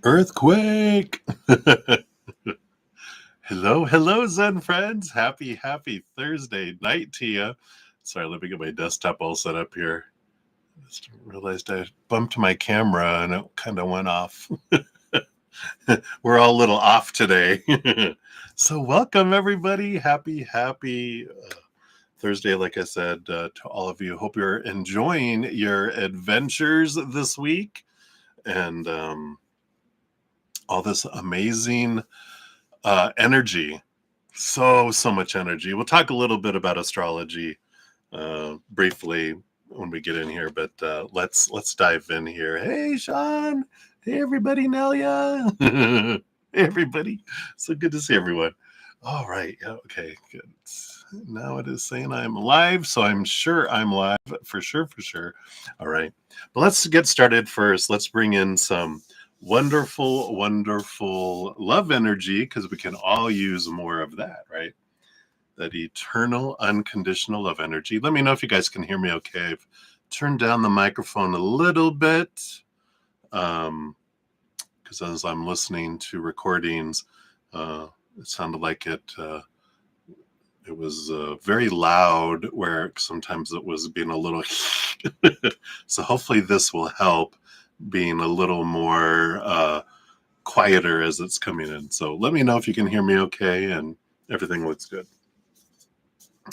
Earthquake! Hello, hello, Zen friends. Happy Thursday night to you. Sorry, let me get my desktop all set up here. Just realized I bumped my camera and it kind of went off. We're all a little off today. So welcome, everybody. Happy Thursday, like I said, to all of you. Hope you're enjoying your adventures this week and all this amazing energy. So much energy. We'll talk a little bit about astrology briefly when we get in here, but let's dive in here. Hey, Sean. Hey, everybody. Nelia. Hey, everybody. So good to see everyone. All right. Okay. Good. Now it is saying I'm live, so I'm sure I'm live for sure. All right. But let's get started first. Let's bring in some wonderful love energy because we can all use more of that, right? That eternal unconditional love energy. Let me know if you guys can hear me okay. I've turned down the microphone a little bit because as I'm listening to recordings, it sounded like it was very loud, where sometimes it was being a little so hopefully this will help being a little more quieter as it's coming in. So let me know if you can hear me okay and everything looks good.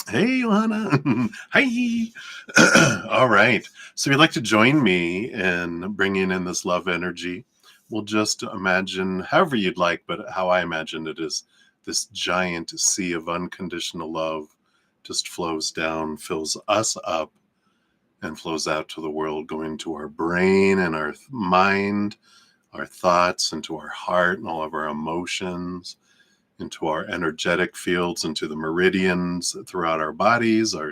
Hey, Johanna. Hi. All right. So if you'd like to join me in bringing in this love energy, we'll just imagine however you'd like, but how I imagine it is this giant sea of unconditional love just flows down, fills us up, and flows out to the world, going to our brain and our mind, our thoughts, into our heart and all of our emotions, into our energetic fields, into the meridians throughout our bodies, our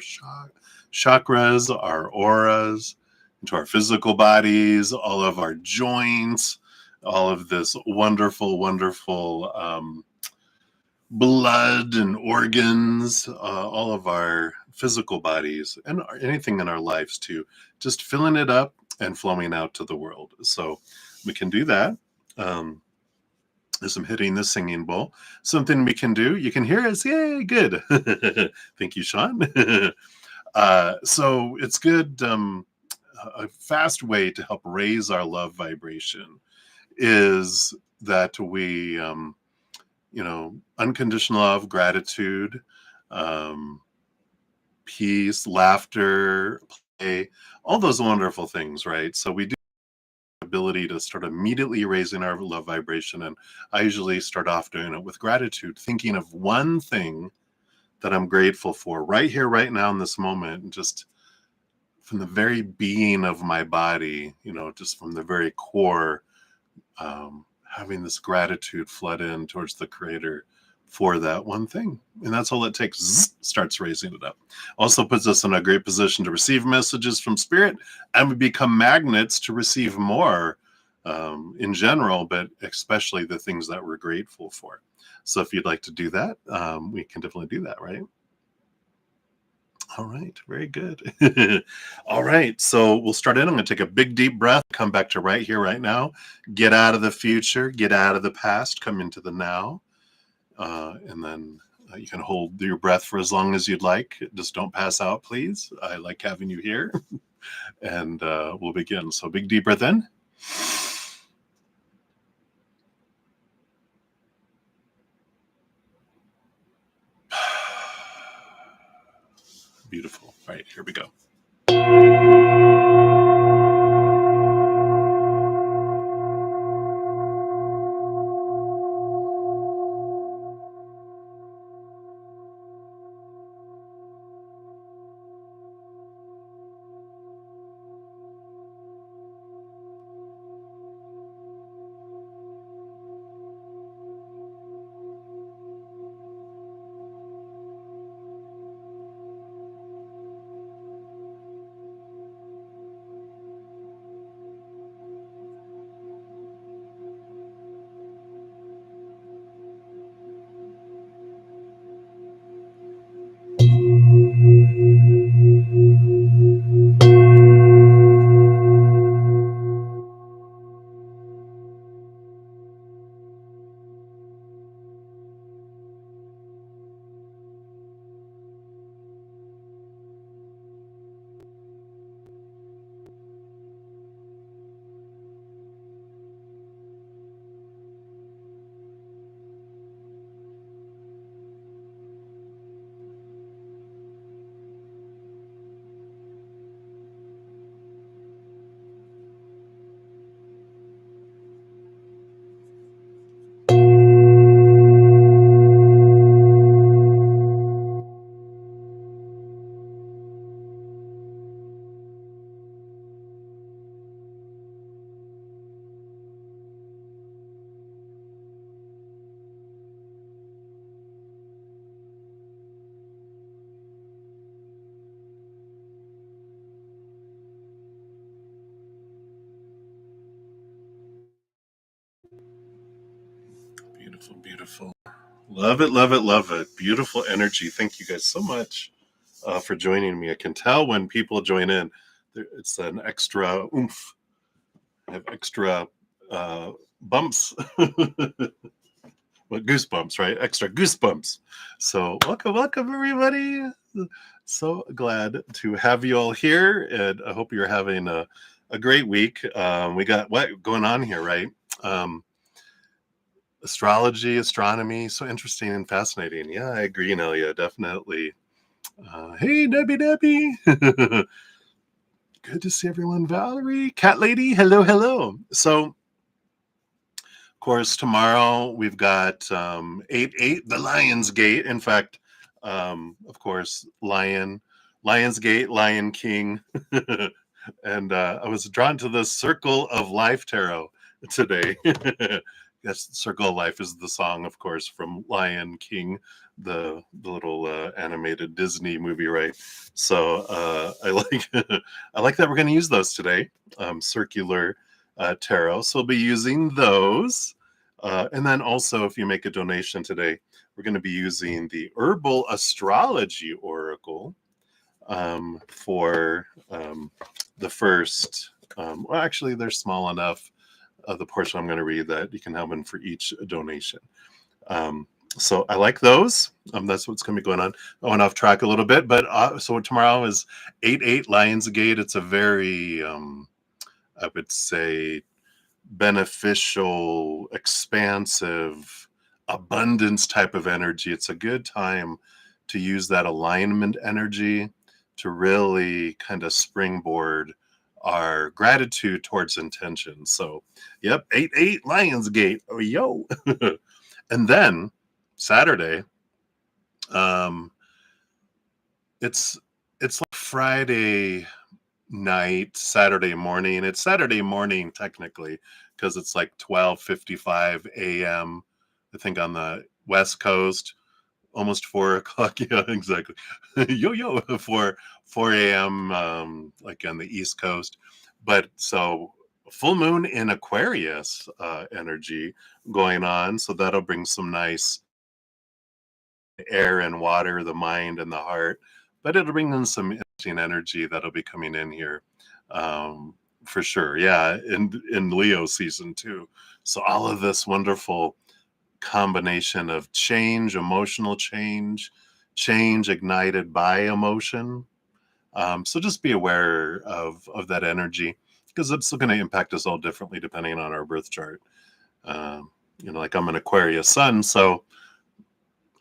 chakras, our auras, into our physical bodies, all of our joints, all of this wonderful blood and organs, all of our physical bodies, and anything in our lives too, just filling it up and flowing out to the world. So we can do that. As I'm hitting the singing bowl, something we can do. You can hear us. Yay, good. Thank you, Sean. So it's good. A fast way to help raise our love vibration is that we, unconditional love, gratitude, peace, laughter, play, all those wonderful things, right? So we do ability to start immediately raising our love vibration, and I usually start off doing it with gratitude, thinking of one thing that I'm grateful for right here, right now, in this moment, just from the very being of my body, just from the very core, having this gratitude flood in towards the Creator for that one thing. And that's all it takes. Starts raising it up. Also puts us in a great position to receive messages from Spirit, and we become magnets to receive more in general, but especially the things that we're grateful for. So if you'd like to do that, we can definitely do that, right? All right, very good. All right, so we'll start in. I'm going to take a big deep breath, come back to right here, right now. Get out of the future, get out of the past, come into the now. And then you can hold your breath for as long as you'd like. Just don't pass out, please. I like having you here. And we'll begin. So big deep breath in. Beautiful. All right, here we go. Beautiful, beautiful. Love it, love it, love it. Beautiful energy. Thank you guys so much for joining me. I can tell when people join in, it's an extra oomph. I have extra bumps. Well, goosebumps, right? Extra goosebumps. So welcome, welcome, everybody. So glad to have you all here, and I hope you're having a great week. We got what going on here, right? Astrology, astronomy, so interesting and fascinating. Yeah, I agree, Nelia, definitely. Hey, Debbie. Good to see everyone. Valerie, Cat Lady, hello, hello. So, of course, tomorrow we've got 8-8, the Lion's Gate. In fact, of course, Lion's Gate, Lion King. And I was drawn to the Circle of Life tarot today. Yes, Circle of Life is the song, of course, from Lion King, the little animated Disney movie, right? So I like I like that we're going to use those today, circular tarot. So we'll be using those, and then also, if you make a donation today, we're going to be using the Herbal Astrology Oracle for the first. Well, actually, they're small enough. The portion I'm going to read that you can have one for each donation. So I like those. That's what's going to be going on. I went off track a little bit, but so tomorrow is 8-8 Lionsgate. It's a very, I would say, beneficial, expansive, abundance type of energy. It's a good time to use that alignment energy to really kind of springboard our gratitude towards intention. So, yep, 8-8 Lionsgate. Oh, yo. And then Saturday, it's like Friday night, Saturday morning. It's Saturday morning technically because it's like 12:55 a.m. I think on the West Coast, almost 4 o'clock. Yeah, exactly. Yo, 4 a.m. Like on the East Coast. But so full moon in Aquarius energy going on, so that'll bring some nice air and water, the mind and the heart, but it'll bring in some interesting energy that'll be coming in here for sure. Yeah, in Leo season too. So all of this wonderful combination of change, emotional change, change ignited by emotion. So just be aware of that energy because it's going to impact us all differently depending on our birth chart. Like I'm an Aquarius sun, so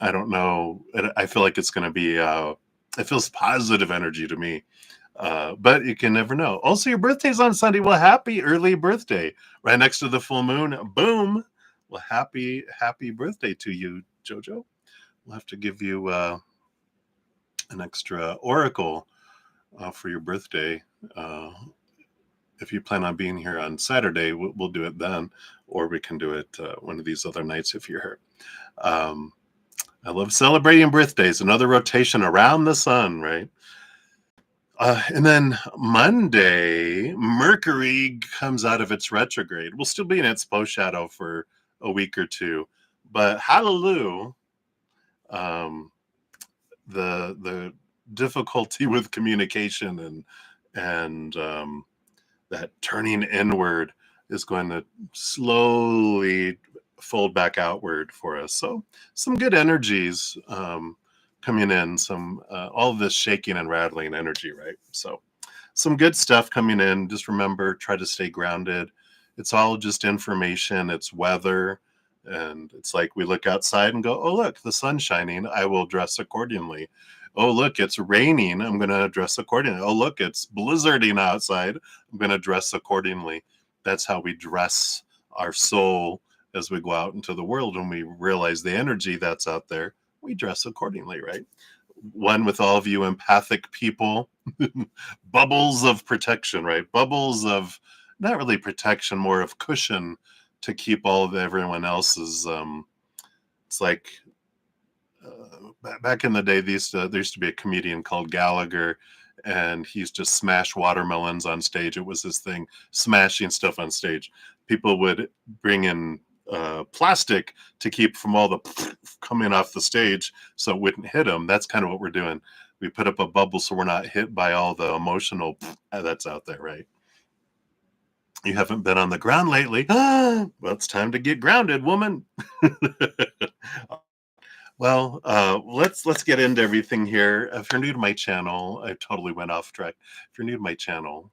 I don't know. I feel like it's going to be, it feels positive energy to me. But you can never know. Also, your birthday's on Sunday. Well, happy early birthday. Right next to the full moon. Boom. Well, happy birthday to you, Jojo. We'll have to give you an extra oracle for your birthday. If you plan on being here on Saturday, we'll do it then. Or we can do it one of these other nights if you're here. I love celebrating birthdays, another rotation around the sun, right? And then Monday, Mercury comes out of its retrograde. We'll still be in its post shadow for a week or two, but hallelujah, the difficulty with communication and that turning inward is going to slowly fold back outward for us. So some good energies coming in, some all of this shaking and rattling energy, right? So some good stuff coming in. Just remember, try to stay grounded. It's all just information. It's weather. And it's like we look outside and go, oh, look, the sun's shining. I will dress accordingly. Oh, look, it's raining. I'm going to dress accordingly. Oh, look, it's blizzarding outside. I'm going to dress accordingly. That's how we dress our soul as we go out into the world. When we realize the energy that's out there, we dress accordingly, right? One with all of you empathic people, bubbles of protection, right? Bubbles of not really protection, more of cushion to keep all of everyone else's. It's like back in the day, there used to be a comedian called Gallagher, and he used to smash watermelons on stage. It was his thing, smashing stuff on stage. People would bring in plastic to keep from all the coming off the stage so it wouldn't hit them. That's kind of what we're doing. We put up a bubble so we're not hit by all the emotional that's out there, right? You haven't been on the ground lately. Well, it's time to get grounded, woman. Well, let's get into everything here. If you're new to my channel, I totally went off track. If you're new to my channel,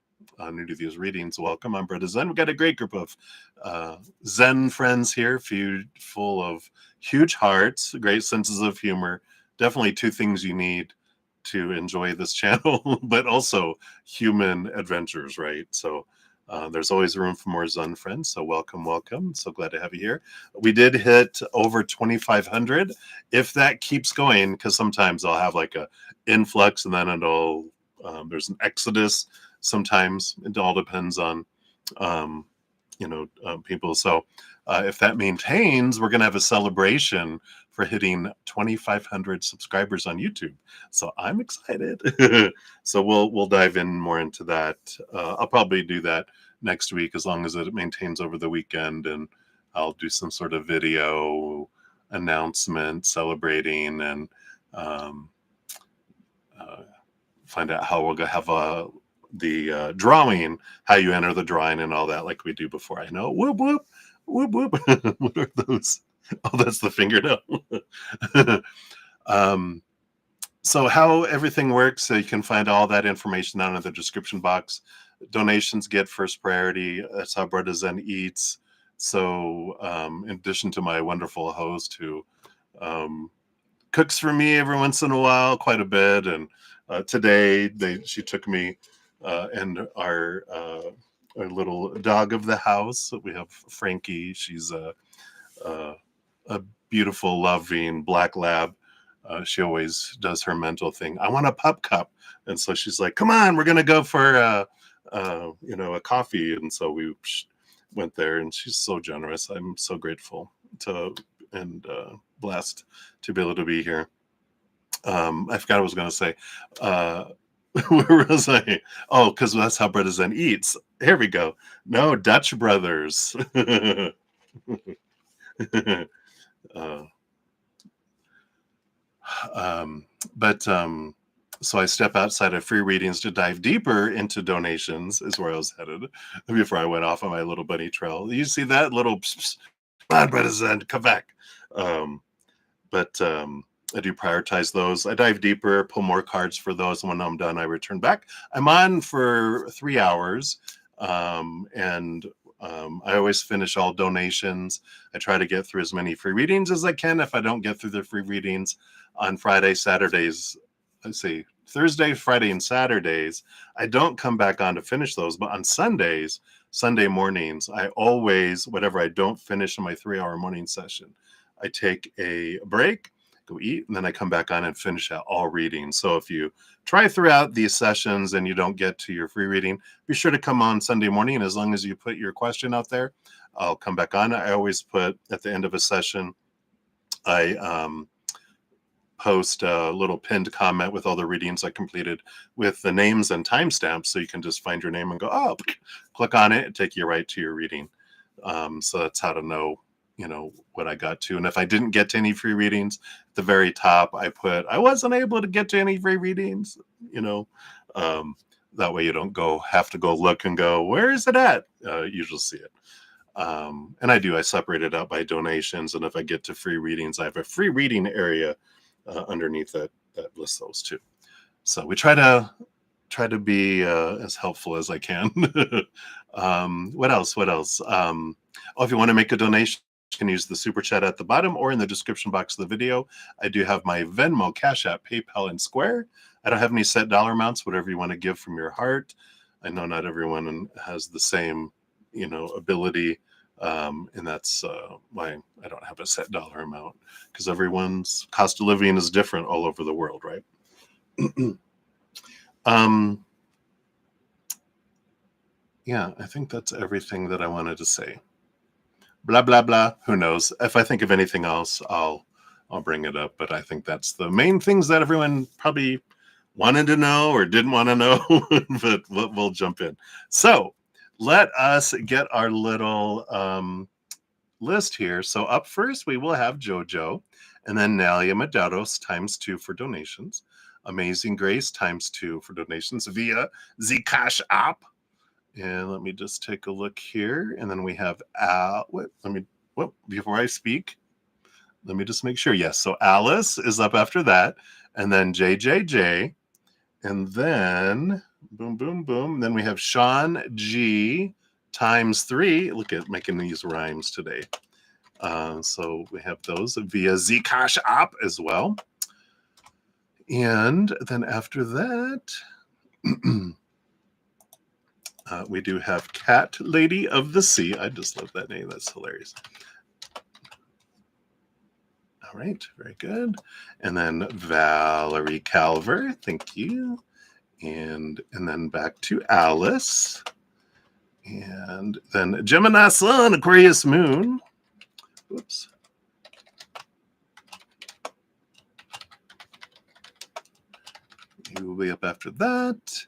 new to these readings, welcome. I'm brudda-zen. We've got a great group of Zen friends here, full of huge hearts, great senses of humor. Definitely two things you need to enjoy this channel, but also human adventures, right? So there's always room for more Zen friends. So welcome, welcome. So glad to have you here. We did hit over 2,500. If that keeps going, because sometimes I'll have like a influx and then it'll, there's an exodus. Sometimes it all depends on, people. So if that maintains, we're going to have a celebration for hitting 2,500 subscribers on YouTube. So I'm excited. So we'll dive in more into that. I'll probably do that next week as long as it maintains over the weekend, and I'll do some sort of video announcement celebrating and find out how we'll have the drawing, how you enter the drawing and all that like we do before. I know. Whoop, whoop, whoop, whoop. What are those? Oh, that's the fingernail. So how everything works, so you can find all that information down in the description box. Donations get first priority. That's how brudda-zen eats. So in addition to my wonderful host who cooks for me every once in a while, quite a bit, and today she took me and our little dog of the house. We have Frankie. She's a beautiful, loving black lab. She always does her mental thing. I want a pup cup, and so she's like, "Come on, we're gonna go for a coffee." And so we went there, and she's so generous. I'm so grateful and blessed to be able to be here. I forgot what I was going to say. Where was I? Oh, because that's how brudda-zen eats. Here we go. No, Dutch brothers. So I step outside of free readings to dive deeper into donations is where I was headed before I went off on my little bunny trail. You see that little come on, brudda-zen, come back. I do prioritize those. I dive deeper, pull more cards for those, and when I'm done, I return back. I'm on for 3 hours, and I always finish all donations. I try to get through as many free readings as I can. If I don't get through the free readings on Friday, Saturdays, let's see, Thursday, Friday, and Saturdays, I don't come back on to finish those. But on Sundays, Sunday mornings, I always, whatever I don't finish in my 3-hour morning session, I take a break, go eat, and then I come back on and finish out all readings. So if you try throughout these sessions and you don't get to your free reading, be sure to come on Sunday morning. And as long as you put your question out there, I'll come back on. I always put at the end of a session, I post a little pinned comment with all the readings I completed with the names and timestamps, so you can just find your name and go, oh, click on it and take you right to your reading. So that's how to know what I got to. And if I didn't get to any free readings, at the very top I put I wasn't able to get to any free readings. That way you don't have to go look and go, where is it at? Usually see it. And I separate it out by donations, and if I get to free readings, I have a free reading area underneath that lists those too. So we try to be as helpful as I can. What else? If you want to make a donation, you can use the super chat at the bottom or in the description box of the video. I do have my Venmo, CashApp, PayPal, and Square. I don't have any set dollar amounts, whatever you want to give from your heart. I know not everyone has the same, ability. And that's why I don't have a set dollar amount, because everyone's cost of living is different all over the world, right? Yeah, I think that's everything that I wanted to say. Blah, blah, blah. Who knows? If I think of anything else, I'll bring it up. But I think that's the main things that everyone probably wanted to know or didn't want to know, but we'll jump in. So let us get our little list here. So up first, we will have JoJo, and then Nalia Medados ×2 for donations. Amazing Grace ×2 for donations via the CashApp. And let me just take a look here. And then we have before I speak, let me just make sure. Yes, so Alice is up after that, and then JJJ, and then boom, boom, boom. Then we have Sean G ×3. Look at making these rhymes today. So we have those via Zcash app as well. And then after that, we do have Cat Lady of the Sea. I just love that name. That's hilarious. All right, very good. And then Valerie Calver, thank you. And then back to Alice. And then Gemini Sun, Aquarius Moon. Whoops. You will be up after that.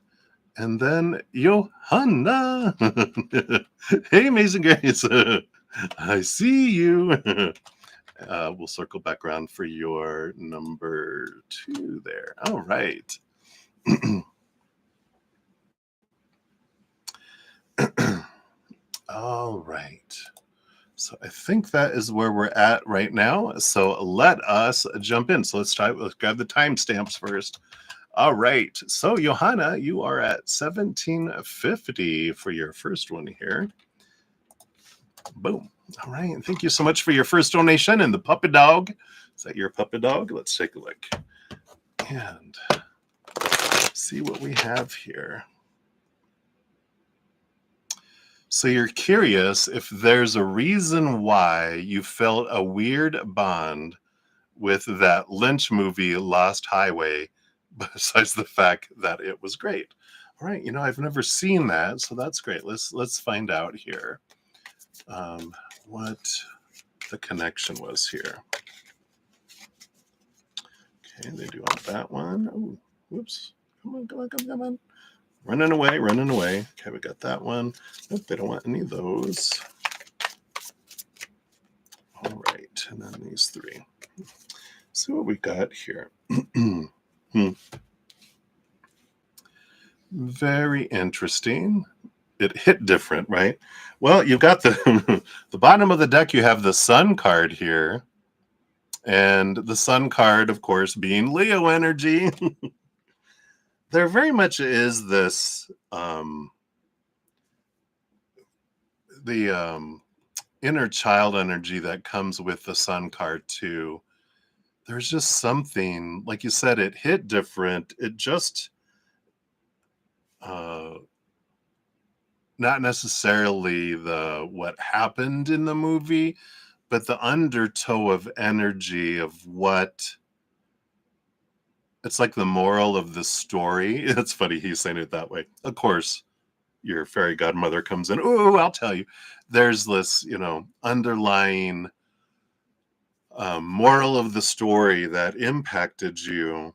And then Johanna. Hey, Amazing Grace. I see you. We'll circle back around for your number 2 there. All right. All right. So I think that is where we're at right now. So let us jump in. So let's grab the timestamps first. All right. So Johanna, you are at 1750 for your first one here. Boom. All right. Thank you so much for your first donation. And the puppy dog. Is that your puppy dog? Let's take a look and see what we have here. So you're curious if there's a reason why you felt a weird bond with that Lynch movie, Lost Highway, besides the fact that it was great. All right. I've never seen that, so that's great. Let's find out here. What the connection was here. Okay, they do want that one. Oh, whoops. Come on. Running away. Okay, we got that one. Nope, they don't want any of those. All right, and then these 3. See what we got here. Very interesting. It hit different, right? Well, you've got the bottom of the deck, you have the Sun card here. And the Sun card, of course, being Leo energy. There very much is this, the inner child energy that comes with the Sun card too. There's just something, like you said, it hit different. It just, not necessarily what happened in the movie, but the undertow of energy of what it's like the moral of the story. It's funny he's saying it that way. Of course, your fairy godmother comes in. Oh, I'll tell you. There's this, underlying moral of the story that impacted you.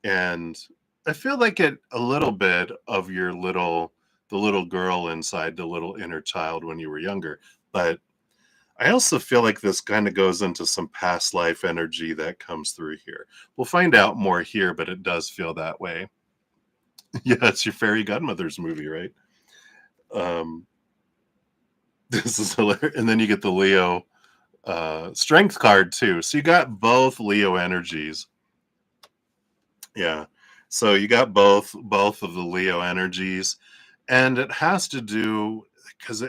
And I feel like a little bit of the little girl inside, the little inner child when you were younger. But I also feel like this kind of goes into some past life energy that comes through here. We'll find out more here, but it does feel that way. Yeah, it's your fairy godmother's movie, right? This is hilarious. And then you get the Leo strength card too. So you got both Leo energies. Yeah. So you got both of the Leo energies. And it has to do because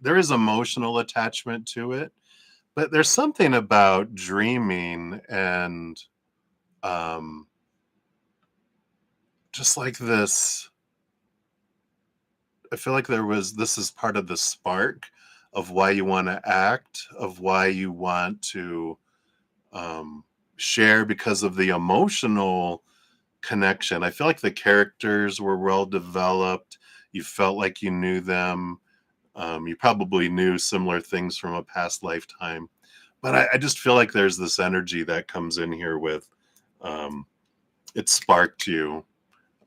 there is emotional attachment to it, but there's something about dreaming and just like this. I feel like this is part of the spark of why you want to act, of why you want to share because of the emotional connection. I feel like the characters were well developed. You felt like you knew them. You probably knew similar things from a past lifetime. But I just feel like there's this energy that comes in here with it sparked you.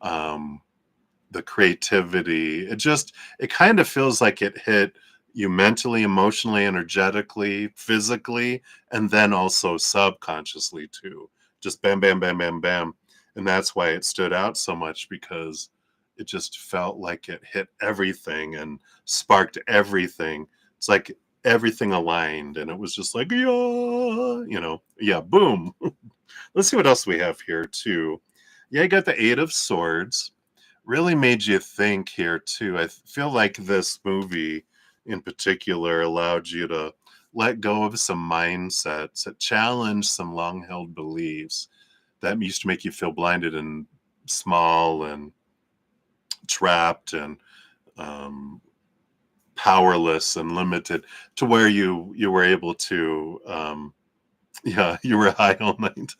The creativity. It kind of feels like it hit, you mentally, emotionally, energetically, physically, and then also subconsciously too. Just bam, bam, bam, bam, bam. And that's why it stood out so much, because it just felt like it hit everything and sparked everything. It's like everything aligned, and it was just like, yeah, boom. Let's see what else we have here too. Yeah, you got the Eight of Swords. Really made you think here too. I feel like this movie in particular allowed you to let go of some mindsets that challenge some long-held beliefs that used to make you feel blinded and small and trapped and um, powerless and limited, to where you were able to yeah, you were high all night.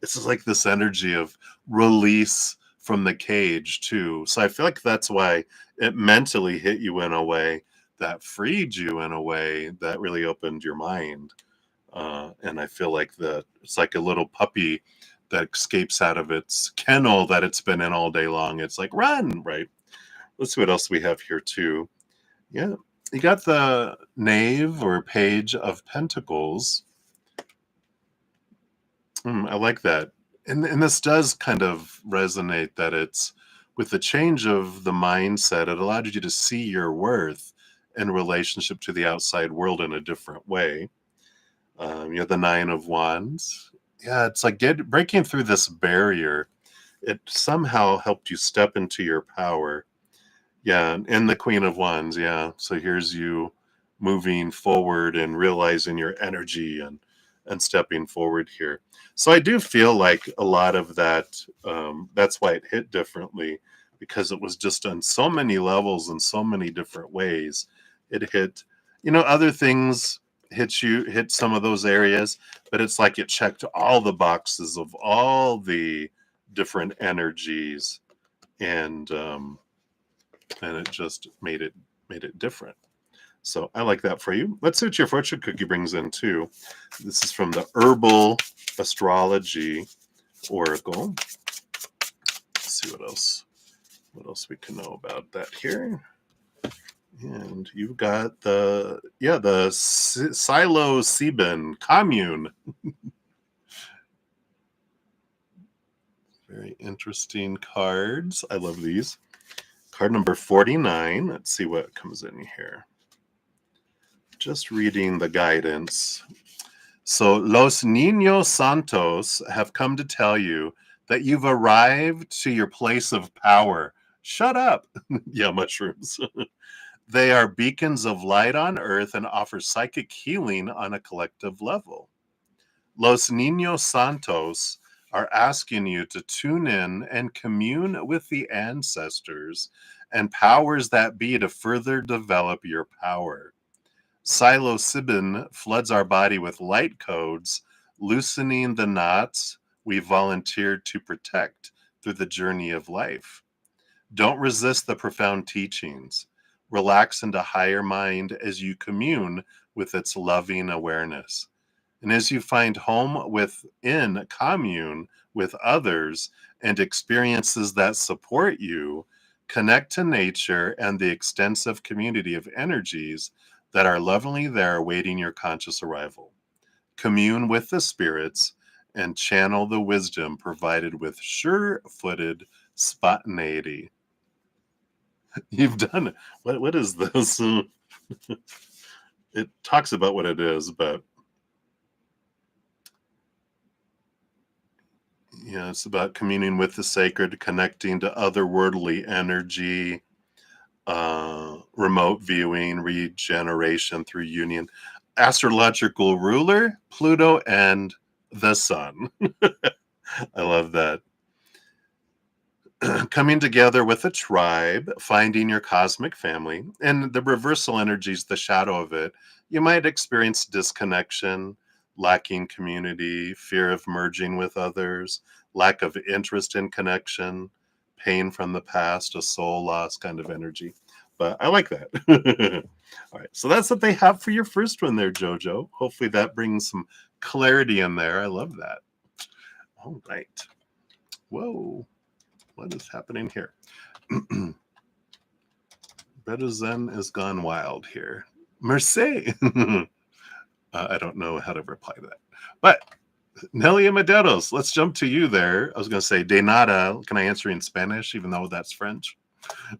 It's just like this energy of release from the cage too. So I feel like that's why it mentally hit you in a way that freed you, in a way that really opened your mind. And I feel like that it's like a little puppy that escapes out of its kennel that it's been in all day long. It's like, run, right? Let's see what else we have here too. Yeah, you got the Knave or Page of Pentacles. I like that. And this does kind of resonate, that it's with the change of the mindset, it allowed you to see your worth in relationship to the outside world in a different way. You have the Nine of Wands. Yeah, it's like breaking through this barrier. It somehow helped you step into your power. Yeah, and the Queen of Wands. Yeah, so here's you moving forward and realizing your energy and stepping forward here. So I do feel like a lot of that. That's why it hit differently, because it was just on so many levels and so many different ways. It hit, other things hit some of those areas, but it's like it checked all the boxes of all the different energies, and it just made it different. So I like that for you. Let's see what your fortune cookie brings in too. This is from the Herbal Astrology Oracle. Let's see what else we can know about that here. And you've got the psilocybin commune. Very interesting cards. I love these. Card number 49. Let's see what comes in here. Just reading the guidance. So, Los Niños Santos have come to tell you that you've arrived to your place of power. Shut up. Yeah, mushrooms. They are beacons of light on earth and offer psychic healing on a collective level. Los Niños Santos are asking you to tune in and commune with the ancestors and powers that be to further develop your power. Psilocybin floods our body with light codes, loosening the knots we volunteered to protect through the journey of life. Don't resist the profound teachings. Relax into higher mind as you commune with its loving awareness. And as you find home within commune with others and experiences that support you, connect to nature and the extensive community of energies that are lovingly there awaiting your conscious arrival. Commune with the spirits and channel the wisdom provided with sure-footed spontaneity. You've done it. What is this? It talks about what it is, but yeah, it's about communing with the sacred, connecting to otherworldly energy, remote viewing, regeneration through union, astrological ruler, Pluto, and the sun. I love that. Coming together with a tribe, finding your cosmic family, and the reversal energies, the shadow of it, you might experience disconnection, lacking community, fear of merging with others, lack of interest in connection, pain from the past, a soul loss kind of energy. But I like that. All right, so that's what they have for your first one there, Jojo. Hopefully that brings some clarity in there. I love that. All right. Whoa. What is happening here? brudda-zen is gone wild here. Mercé. I don't know how to reply to that. But Nelia Maderos, let's jump to you there. I was going to say, de nada. Can I answer in Spanish, even though that's French?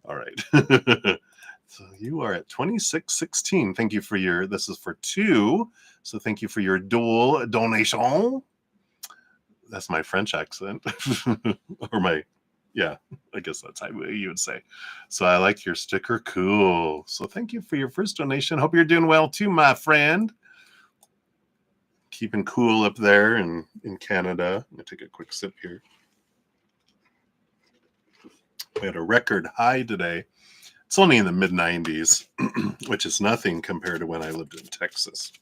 All right. So you are at 2616. Thank you for your, this is for 2. So thank you for your dual donation. That's my French accent. Or my, yeah, I guess that's how you would say. So I like your sticker. Cool. So thank you for your first donation. Hope you're doing well too, my friend. Keeping cool up there in Canada. I'm going to take a quick sip here. We had a record high today. It's only in the mid 90s, which is nothing compared to when I lived in Texas.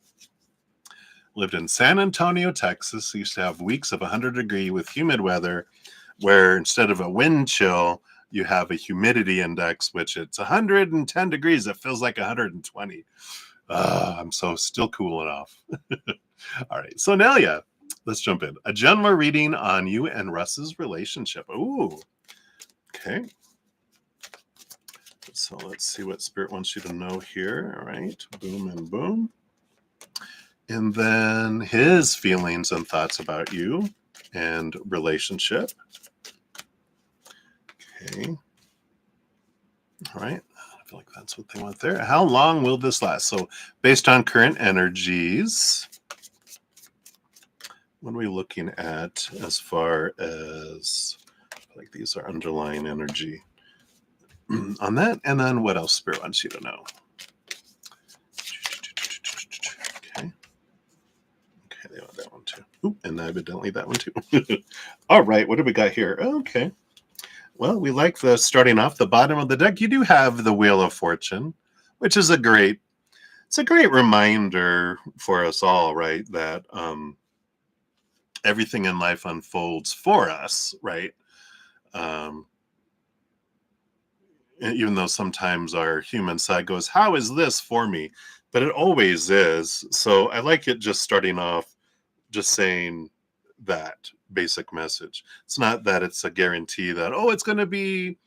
Lived in San Antonio, Texas. Used to have weeks of 100-degree with humid weather, where instead of a wind chill, you have a humidity index, which it's 110 degrees. It feels like 120. I'm so still cooling off. All right. So Nelia, let's jump in. A general reading on you and Russ's relationship. Ooh. Okay. So let's see what Spirit wants you to know here. All right. Boom and boom. And then his feelings and thoughts about you and relationship. Okay. All right. I feel like that's what they want there. How long will this last? So based on current energies, what are we looking at as far as, like these are underlying energy on that? And then what else Spirit wants you to know? Okay. Okay, they want that one too. Oop, and evidently that one too. All right, what do we got here? Okay. Well, we like the starting off the bottom of the deck. You do have the Wheel of Fortune, which is it's a great reminder for us all, right? That everything in life unfolds for us, right? Even though sometimes our human side goes, how is this for me? But it always is. So I like it just starting off, just saying that basic message. It's not that it's a guarantee that, oh, it's going to be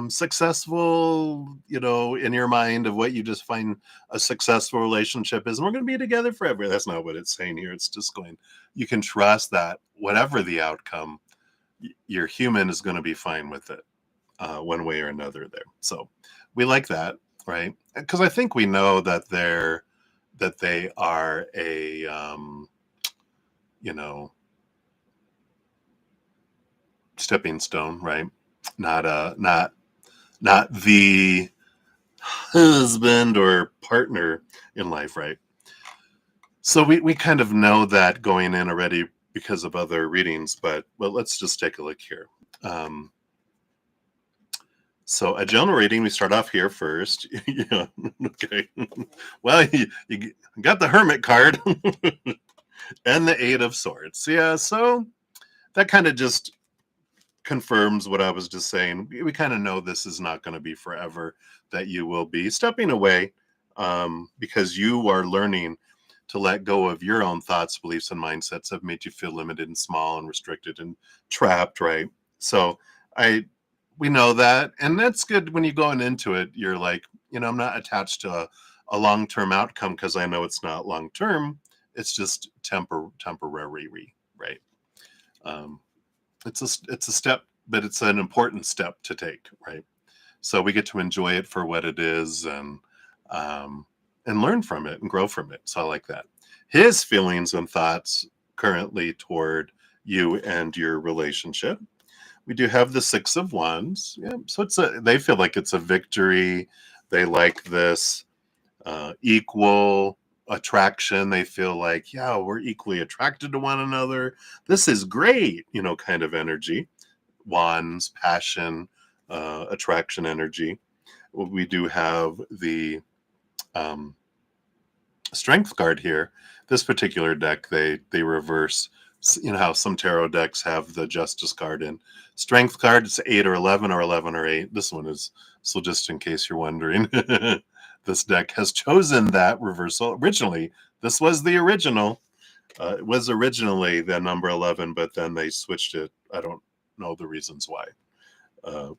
successful, in your mind of what you just find a successful relationship is. And we're going to be together forever. That's not what it's saying here. It's just going, you can trust that whatever the outcome, your human is going to be fine with it. One way or another there. So we like that, right? Because I think we know that they are a stepping stone, right? Not the husband or partner in life, right? So we kind of know that going in already because of other readings, but let's just take a look here. So a general reading, we start off here first. Yeah, okay. Well, you got the Hermit card and the Eight of Swords. Yeah, so that kind of just confirms what I was just saying. We kind of know this is not going to be forever, that you will be stepping away because you are learning to let go of your own thoughts, beliefs, and mindsets have made you feel limited and small and restricted and trapped, right? So we know that, and that's good. When you're going into it, you're like, I'm not attached to a long-term outcome because I know it's not long-term. It's just temporary, right? It's a step, but it's an important step to take, right? So we get to enjoy it for what it is and learn from it and grow from it. So I like that. His feelings and thoughts currently toward you and your relationship. We do have the Six of Wands. Yeah, so they feel like it's a victory. They like this equal attraction. They feel like, yeah, we're equally attracted to one another. This is great, kind of energy. Wands, passion, attraction energy. We do have the Strength card here. This particular deck, they reverse. How some tarot decks have the Justice card in. Strength card, it's 8 or 11 or 11 or 8. This one is, so just in case you're wondering, this deck has chosen that reversal. Originally, this was the original. It was originally the number 11, but then they switched it. I don't know the reasons why.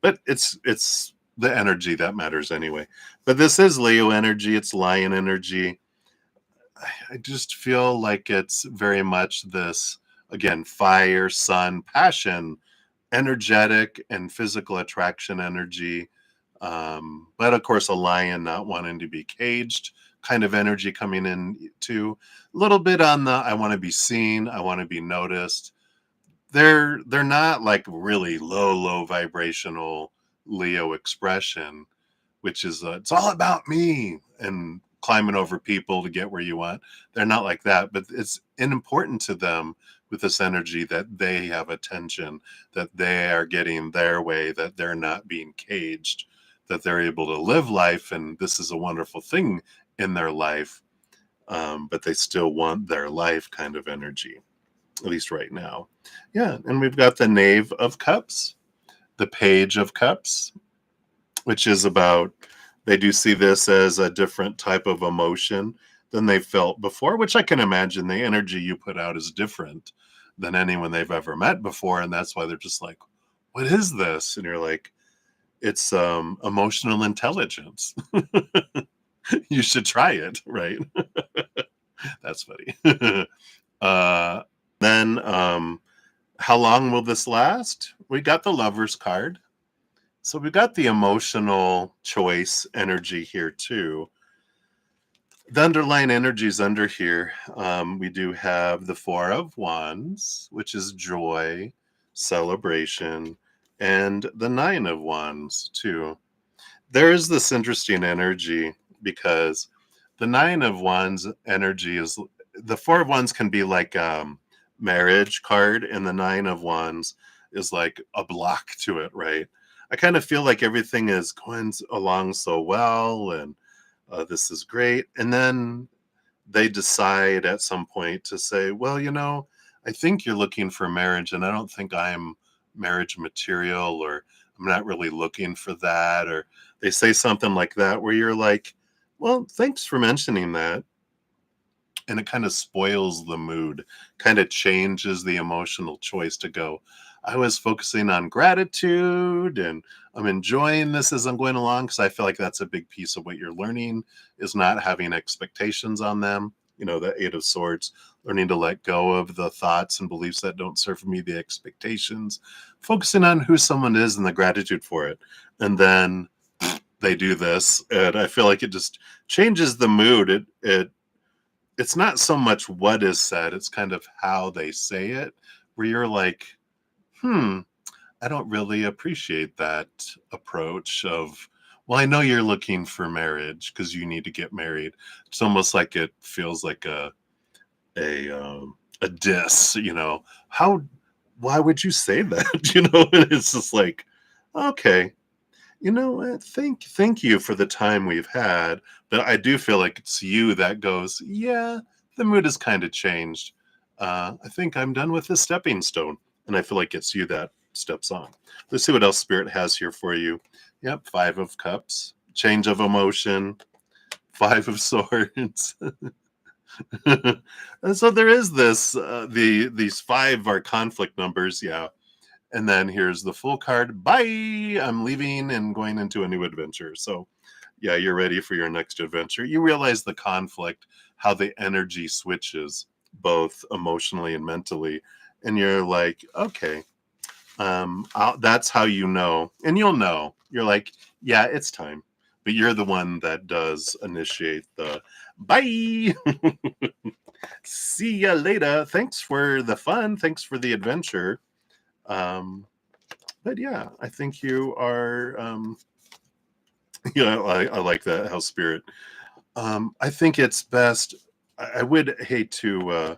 But it's the energy that matters anyway. But this is Leo energy. It's lion energy. I just feel like it's very much this, again, fire, sun, passion, energetic and physical attraction energy. But of course, a lion not wanting to be caged kind of energy coming in too. A little bit on the I want to be seen, I want to be noticed. They're not like really low vibrational Leo expression, which is it's all about me and climbing over people to get where you want. They're not like that, but it's important to them with this energy that they have attention, that they are getting their way, that they're not being caged, that they're able to live life, and this is a wonderful thing in their life, but they still want their life kind of energy, at least right now. Yeah, and we've got the Knave of Cups, the Page of Cups, which is about, they do see this as a different type of emotion than they felt before, which I can imagine the energy you put out is different than anyone they've ever met before. And that's why they're just like, what is this? And you're like, it's emotional intelligence. You should try it, right? That's funny. Then how long will this last? We got the Lover's card. So we've got the emotional choice energy here too. The underlying energies under here, we do have the Four of Wands, which is joy, celebration, and the Nine of Wands too. There is this interesting energy because the Nine of Wands energy is, the Four of Wands can be like marriage card, and the Nine of Wands is like a block to it, right? I kind of feel like everything is going along so well, and this is great. And then they decide at some point to say, well, I think you're looking for marriage, and I don't think I'm marriage material, or I'm not really looking for that. Or they say something like that where you're like, well, thanks for mentioning that. And it kind of spoils the mood, kind of changes the emotional choice to go, I was focusing on gratitude and I'm enjoying this as I'm going along, because I feel like that's a big piece of what you're learning, is not having expectations on them. The Eight of Swords, learning to let go of the thoughts and beliefs that don't serve me, the expectations, focusing on who someone is and the gratitude for it. And then they do this, and I feel like it just changes the mood. It's not so much what is said, it's kind of how they say it, where you're like, I don't really appreciate that approach of, well, I know you're looking for marriage because you need to get married. It's almost like it feels like a diss, why would you say that? And it's just like, okay, thank you for the time we've had, but I do feel like it's you that goes, yeah, the mood has kind of changed. I think I'm done with this stepping stone, and I feel like it's you that steps on. Let's see what else Spirit has here for you. Yep, Five of Cups, change of emotion, Five of Swords. And so there is this, these five are conflict numbers, yeah. And then here's the full card. Bye. I'm leaving and going into a new adventure. So, yeah, you're ready for your next adventure. You realize the conflict, how the energy switches, both emotionally and mentally. And you're like, okay, that's how you know. And you'll know. You're like, yeah, it's time. But you're the one that does initiate the bye. See ya later. Thanks for the fun. Thanks for the adventure. But yeah, I think you are, I like that, how Spirit, I think it's best, I would hate to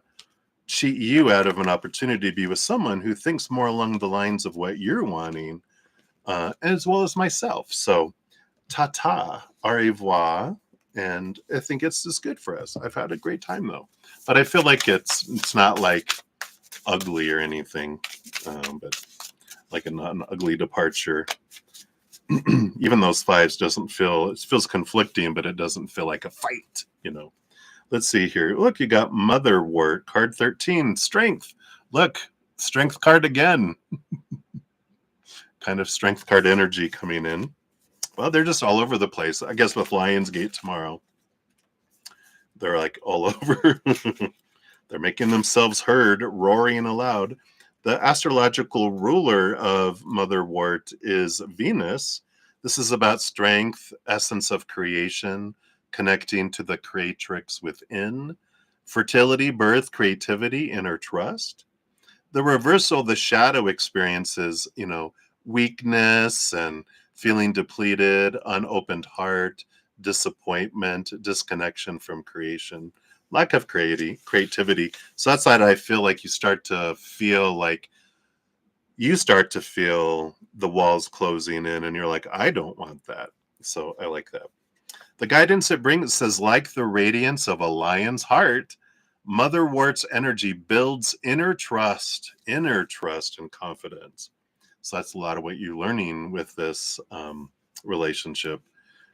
cheat you out of an opportunity to be with someone who thinks more along the lines of what you're wanting, as well as myself. So ta-ta, au revoir, and I think it's just good for us. I've had a great time though, but I feel like it's not like ugly or anything, but like an ugly departure. Even those fives doesn't feel, it feels conflicting, but it doesn't feel like a fight, Let's see here. Look, you got Motherwort, card 13, Strength. Look, Strength card again. Kind of Strength card energy coming in. Well, they're just all over the place. I guess with Lionsgate tomorrow, they're like all over. They're making themselves heard, roaring aloud. The astrological ruler of Motherwort is Venus. This is about strength, essence of creation, connecting to the creatrix within, fertility, birth, creativity, inner trust. The reversal, the shadow experiences, weakness and feeling depleted, unopened heart, disappointment, disconnection from creation, lack of creativity. So that's why I feel like you start to feel the walls closing in, and you're like, I don't want that. So I like that. The guidance it brings says, like the radiance of a lion's heart, Motherwort's energy builds inner trust and confidence. So that's a lot of what you're learning with this relationship.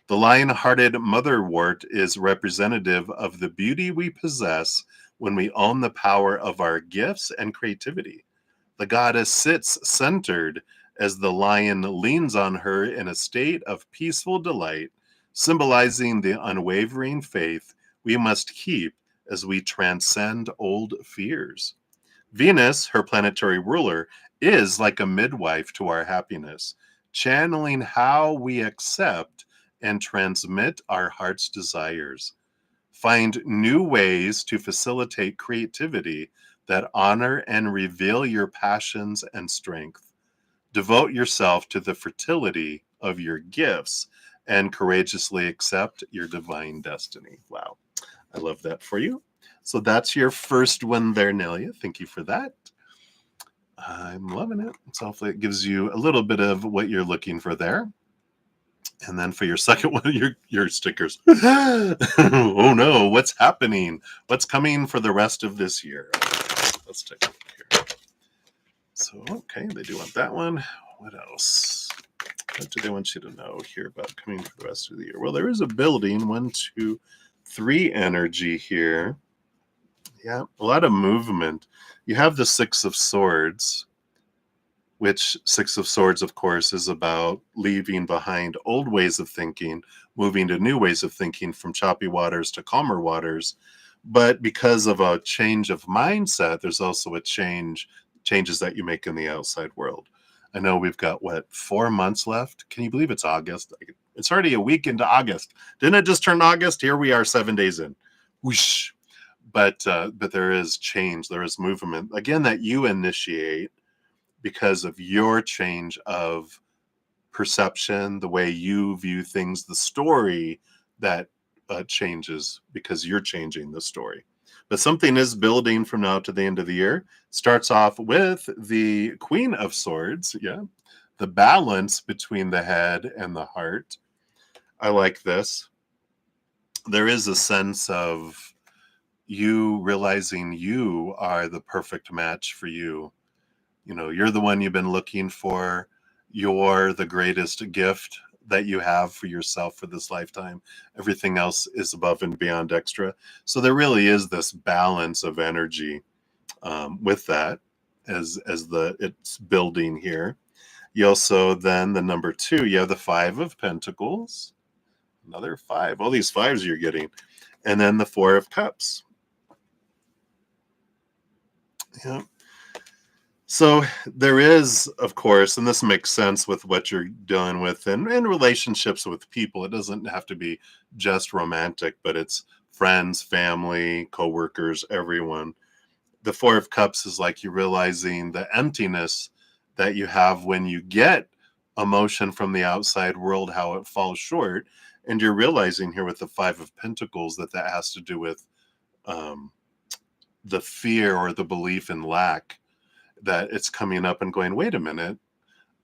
The lion-hearted motherwort is representative of the beauty we possess when we own the power of our gifts and creativity. The goddess sits centered as the lion leans on her in a state of peaceful delight, symbolizing the unwavering faith we must keep as we transcend old fears. Venus, her planetary ruler, is like a midwife to our happiness, channeling how we accept and transmit our heart's desires. Find new ways to facilitate creativity that honor and reveal your passions and strength. Devote yourself to the fertility of your gifts and courageously accept your divine destiny. Wow. I love that for you. So that's your first one there, Nelia. Thank you for that. I'm loving it. So hopefully it gives you a little bit of what you're looking for there. And then for your second one, your stickers. Oh no, what's happening? What's coming for the rest of this year? Let's take a look here. So, okay, they do want that one. What else? What do they want you to know here about coming for the rest of the year? Well, there is a building, 1, 2, 3 energy here. Yeah, a lot of movement. You have the Six of Swords, which Six of Swords, of course, is about leaving behind old ways of thinking, moving to new ways of thinking, from choppy waters to calmer waters. But because of a change of mindset, there's also changes that you make in the outside world. I know we've got, 4 months left? Can you believe it's August? It's already a week into August. Didn't it just turn August? Here we are 7 days in. Whoosh. But there is change. There is movement, again, that you initiate because of your change of perception, the way you view things, the story that changes because you're changing the story. But something is building from now to the end of the year. Starts off with the Queen of Swords. Yeah. The balance between the head and the heart. I like this. There is a sense of you realizing you are the perfect match for you. You're the one you've been looking for. You're the greatest gift that you have for yourself for this lifetime. Everything else is above and beyond extra. So there really is this balance of energy with that as it's building here. You also, then the number 2, you have the 5 of Pentacles, another 5. All these 5s you're getting, and then the 4 of Cups. Yeah. So there is, of course, and this makes sense with what you're dealing with in relationships with people. It doesn't have to be just romantic, but it's friends, family, coworkers, everyone. The 4 of Cups is like you realizing the emptiness that you have when you get emotion from the outside world, how it falls short. And you're realizing here with the 5 of Pentacles that has to do with the fear or the belief in lack, that it's coming up and going, wait a minute,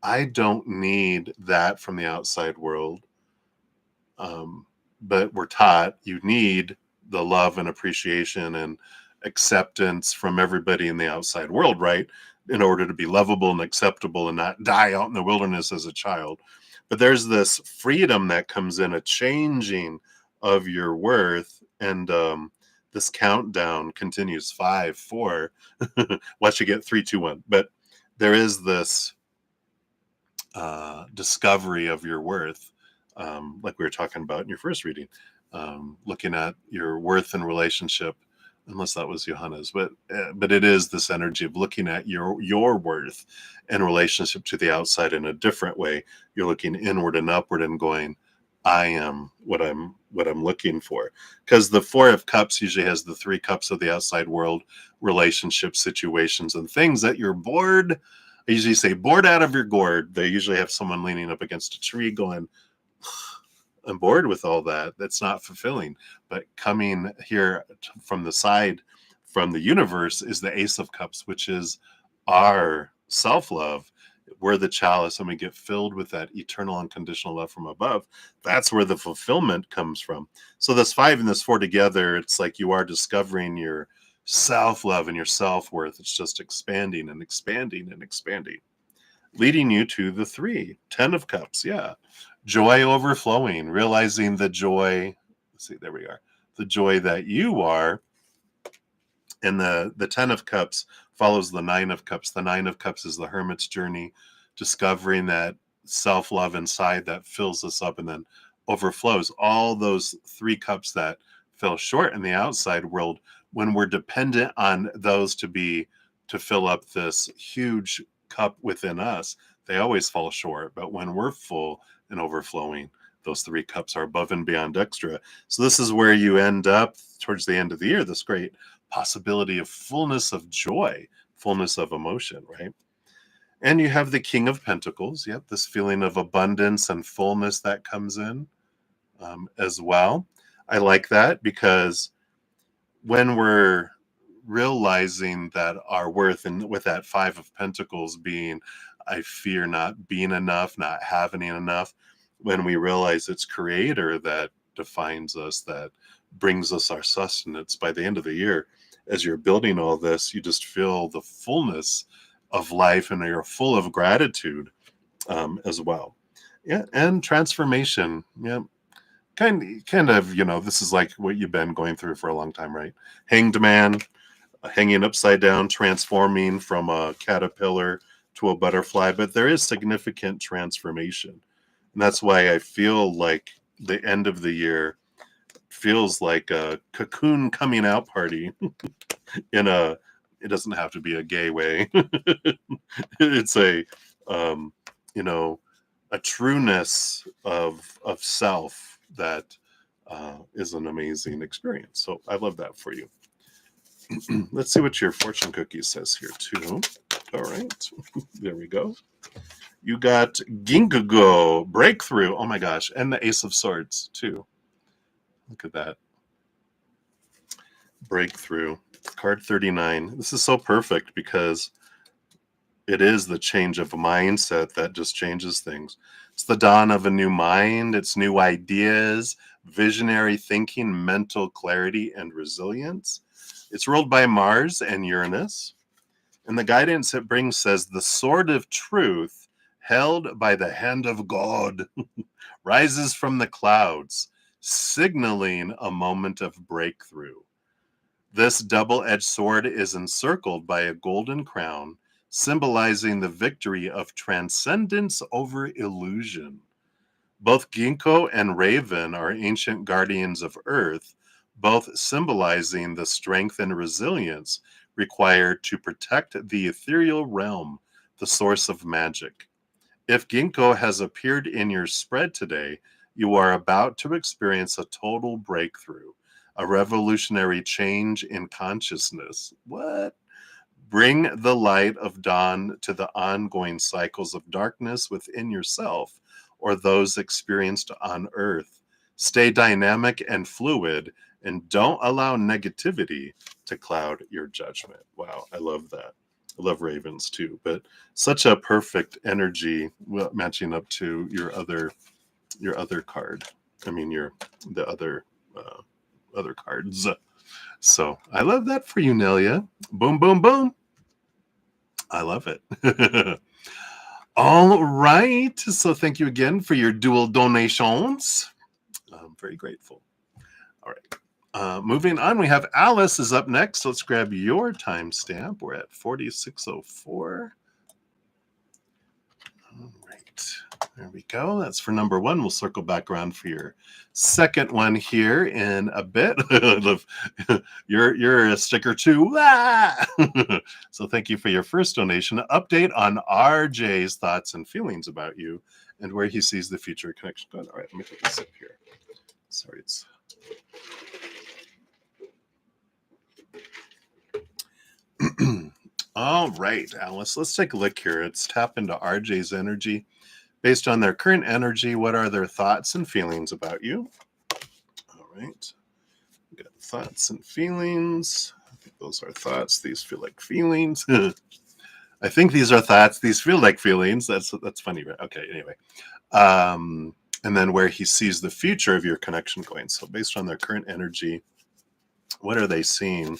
I don't need that from the outside world. But we're taught you need the love and appreciation and acceptance from everybody in the outside world, right? In order to be lovable and acceptable and not die out in the wilderness as a child. But there's this freedom that comes in, a changing of your worth. And this countdown continues 5, 4. Once you get 3, 2, 1. But there is this discovery of your worth like we were talking about in your first reading, looking at your worth and relationship, unless that was Johanna's, but it is this energy of looking at your worth and relationship to the outside in a different way. You're looking inward and upward and going, I am what I'm looking for. Because the Four of Cups usually has the three cups of the outside world, relationships, situations, and things that you're bored. I usually say bored out of your gourd. They usually have someone leaning up against a tree going, I'm bored with all that. That's not fulfilling. But coming here from the side, from the universe, is the Ace of Cups, which is our self-love. We're the chalice and we get filled with that eternal unconditional love from above. That's where the fulfillment comes from. So this 5 and this 4 together, it's like you are discovering your self-love and your self-worth. It's just expanding and expanding and expanding, leading you to the 3, 10 of Cups. Yeah. Joy overflowing, realizing the joy. Let's see, there we are. The joy that you are. And the 10 of Cups follows the 9 of Cups. The 9 of Cups is the hermit's journey, discovering that self-love inside that fills us up and then overflows. All those 3 cups that fell short in the outside world, when we're dependent on those to fill up this huge cup within us, they always fall short. But when we're full and overflowing, those 3 cups are above and beyond extra. So this is where you end up towards the end of the year, this great possibility of fullness of joy, fullness of emotion, right? And you have the King of Pentacles. Yep, this feeling of abundance and fullness that comes in as well. I like that because when we're realizing that our worth, and with that 5 of Pentacles being, I fear not being enough, not having enough, when we realize it's Creator that defines us, that brings us our sustenance, by the end of the year, as you're building all this, you just feel the fullness of life and you're full of gratitude as well. Yeah, and transformation. Yeah, kind of, this is like what you've been going through for a long time, right? Hanged man, hanging upside down, transforming from a caterpillar to a butterfly, but there is significant transformation. And that's why I feel like the end of the year feels like a cocoon coming out party it doesn't have to be a gay way. It's a, a trueness of self that is an amazing experience. So I love that for you. Let's see what your fortune cookie says here too. All right, there we go. You got Ginkgo, breakthrough. Oh my gosh, and the Ace of Swords too. Look at that. Breakthrough. Card 39. This is so perfect because it is the change of a mindset that just changes things. It's the dawn of a new mind. It's new ideas, visionary thinking, mental clarity, and resilience. It's ruled by Mars and Uranus. And the guidance it brings says, the sword of truth held by the hand of God rises from the clouds, signaling a moment of breakthrough. This double-edged sword is encircled by a golden crown, symbolizing the victory of transcendence over illusion. Both ginkgo and raven are ancient guardians of Earth, both symbolizing the strength and resilience required to protect the ethereal realm, the source of magic. If ginkgo has appeared in your spread today, you are about to experience a total breakthrough, a revolutionary change in consciousness. What? Bring the light of dawn to the ongoing cycles of darkness within yourself or those experienced on Earth. Stay dynamic and fluid, and don't allow negativity to cloud your judgment. Wow, I love that. I love ravens too, but such a perfect energy matching up to your other card. I mean, the other cards. So I love that for you, Nelia. Boom, boom, boom. I love it. All right. So thank you again for your dual donations. I'm very grateful. All right. Moving on, we have Alice is up next. Let's grab your timestamp. We're at 4604. All right. There we go. That's for number one. We'll circle back around for your second one here in a bit. You're a sticker too. Ah! So thank you for your first donation. Update on RJ's thoughts and feelings about you and where he sees the future connection going. All right, let me take a sip here. Sorry, it's all right, Alice. Let's take a look here. Let's tap into RJ's energy. Based on their current energy, what are their thoughts and feelings about you? All right. We got thoughts and feelings. I think those are thoughts. These feel like feelings. I think these are thoughts. These feel like feelings. That's funny, right? Okay, anyway. And then where he sees the future of your connection going. So based on their current energy, what are they seeing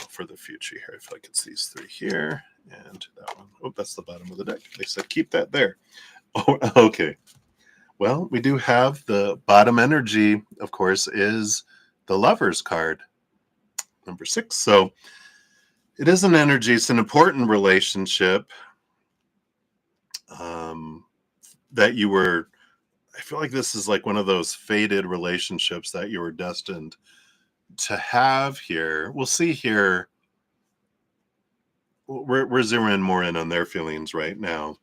for the future here? I feel like it's these three here and that one. Oh, that's the bottom of the deck. They said keep that there. Oh, okay. Well, we do have the bottom energy, of course, is the Lover's card, number 6. So it is an energy. It's an important relationship that you were, I feel like this is like one of those fated relationships that you were destined to have here. We'll see here. We're zeroing more in on their feelings right now.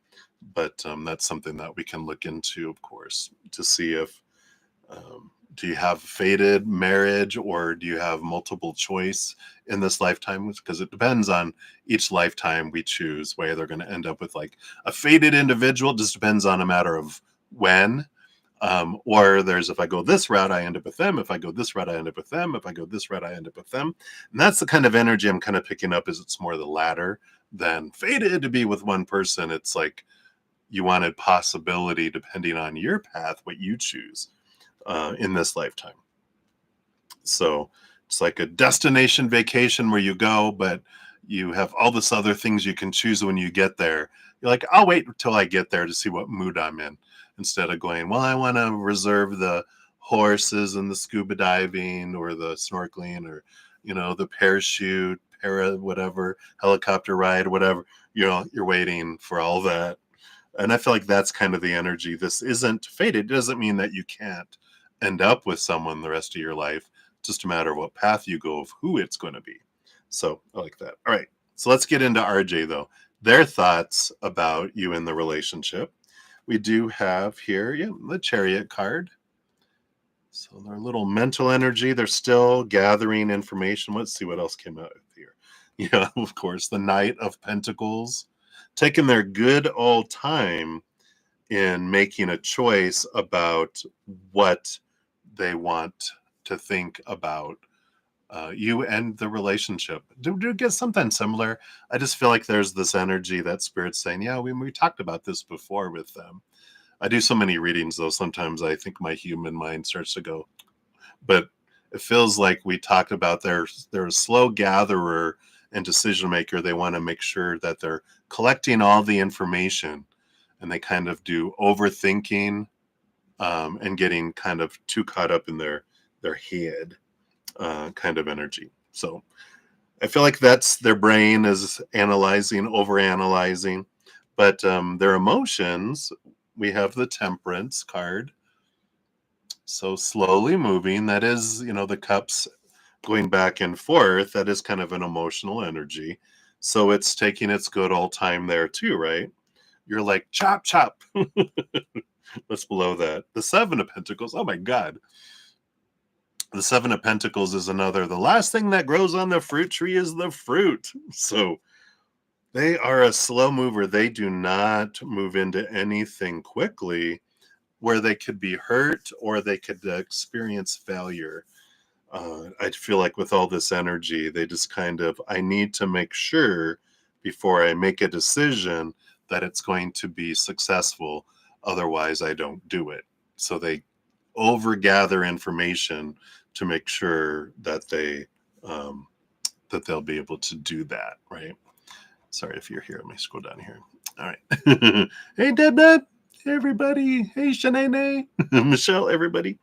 But that's something that we can look into, of course, to see if do you have fated marriage or do you have multiple choice in this lifetime? Because it depends on each lifetime we choose whether they're going to end up with like a fated individual. It just depends on a matter of when. Or there's if I go this route, I end up with them. If I go this route, I end up with them. If I go this route, I end up with them. And that's the kind of energy I'm kind of picking up. Is it's more the latter than fated to be with one person. It's like you wanted possibility depending on your path, what you choose in this lifetime. So it's like a destination vacation where you go, but you have all this other things you can choose when you get there. You're like, I'll wait until I get there to see what mood I'm in, instead of going, well, I want to reserve the horses and the scuba diving or the snorkeling or, the parachute, whatever, helicopter ride, whatever. You're waiting for all that. And I feel like that's kind of the energy. This isn't fated. It doesn't mean that you can't end up with someone the rest of your life. It's just a matter of what path you go of who it's going to be. So I like that. All right. So let's get into RJ, though. Their thoughts about you in the relationship. We do have here, the Chariot card. So their little mental energy. They're still gathering information. Let's see what else came out here. Yeah, of course, the Knight of Pentacles. Taking their good old time in making a choice about what they want to think about you and the relationship. Do you get something similar? I just feel like there's this energy that Spirit's saying, yeah, we talked about this before with them. I do so many readings, though, sometimes I think my human mind starts to go. But it feels like we talked about they're a slow gatherer and decision maker. They want to make sure that they're collecting all the information, and they kind of do overthinking and getting kind of too caught up in their head kind of energy. So I feel like that's their brain is analyzing, overanalyzing, but their emotions, we have the Temperance card. So slowly moving, that is, the cups going back and forth, that is kind of an emotional energy. So it's taking its good old time there too, right? You're like, chop, chop. What's below that? The Seven of Pentacles. Oh my God. The Seven of Pentacles is another. The last thing that grows on the fruit tree is the fruit. So they are a slow mover. They do not move into anything quickly where they could be hurt or they could experience failure. I feel like with all this energy, they just kind of, I need to make sure before I make a decision that it's going to be successful. Otherwise, I don't do it. So they overgather information to make sure that that they'll be able to do that, right? Sorry if you're here. Let me scroll down here. All right. Hey, Deb, everybody. Hey, Shanae, Michelle, everybody.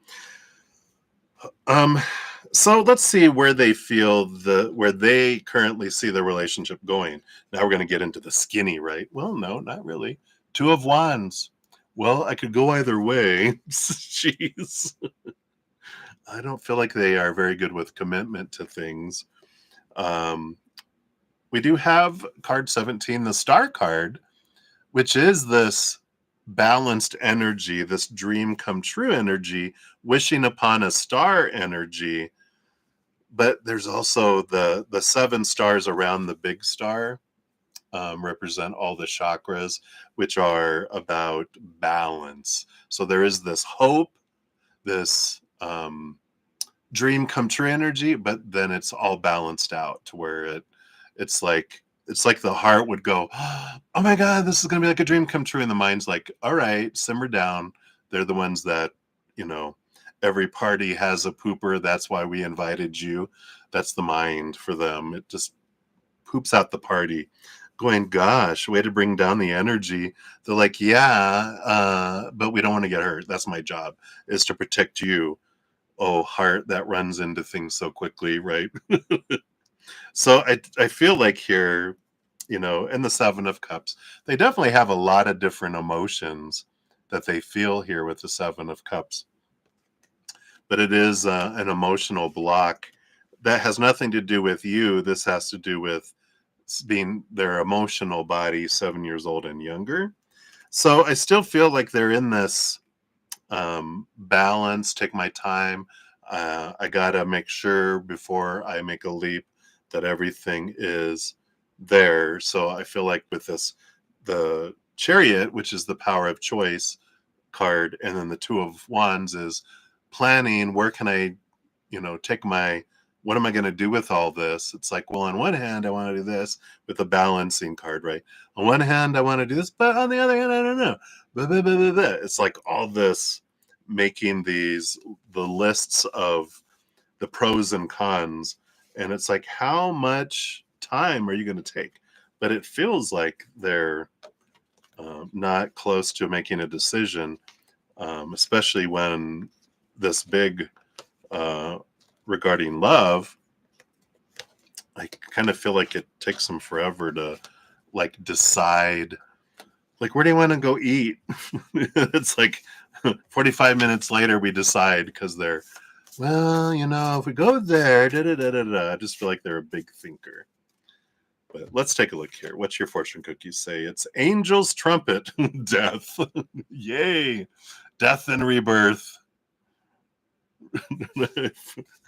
So let's see where they feel where they currently see the relationship going. Now we're going to get into the skinny, right? Well, no, not really. Two of Wands. Well, I could go either way. Jeez. I don't feel like they are very good with commitment to things. Um, we do have card 17, the star card, which is this balanced energy, this dream come true energy, wishing upon a star energy. But there's also the seven stars around the big star, represent all the chakras, which are about balance. So there is this hope, this dream come true energy, but then it's all balanced out to where it's like the heart would go, oh my God, this is gonna be like a dream come true. And the mind's like, all right, simmer down. They're the ones that, you know, every party has a pooper. That's why we invited you. That's the mind for them. It just poops out the party. Going, gosh, way to bring down the energy. They're like, yeah, but we don't want to get hurt. That's my job, is to protect you. Oh, heart that runs into things so quickly, right? So I feel like here, in the Seven of Cups, they definitely have a lot of different emotions that they feel here with the Seven of Cups. But it is an emotional block that has nothing to do with you. This has to do with being their emotional body, 7 years old and younger. So I still feel like they're in this balance, take my time. I got to make sure before I make a leap that everything is there. So I feel like with this, the Chariot, which is the power of choice card, and then the Two of Wands is planning. Where can I, take what am I going to do with all this? It's like, well, on one hand, I want to do this with a balancing card, right? On one hand, I want to do this, but on the other hand, I don't know. Blah, blah, blah, blah, blah. It's like all this making the lists of the pros and cons, and it's like, how much time are you going to take? But it feels like they're not close to making a decision, especially when this big regarding love, I kind of feel like it takes them forever to like decide, like, where do you want to go eat? It's like 45 minutes later we decide, because they're, well, if we go there, da, da, da, da, da. I just feel like they're a big thinker. But let's take a look here. What's your fortune cookie say? It's Angel's Trumpet. Death. Yay. Death and rebirth.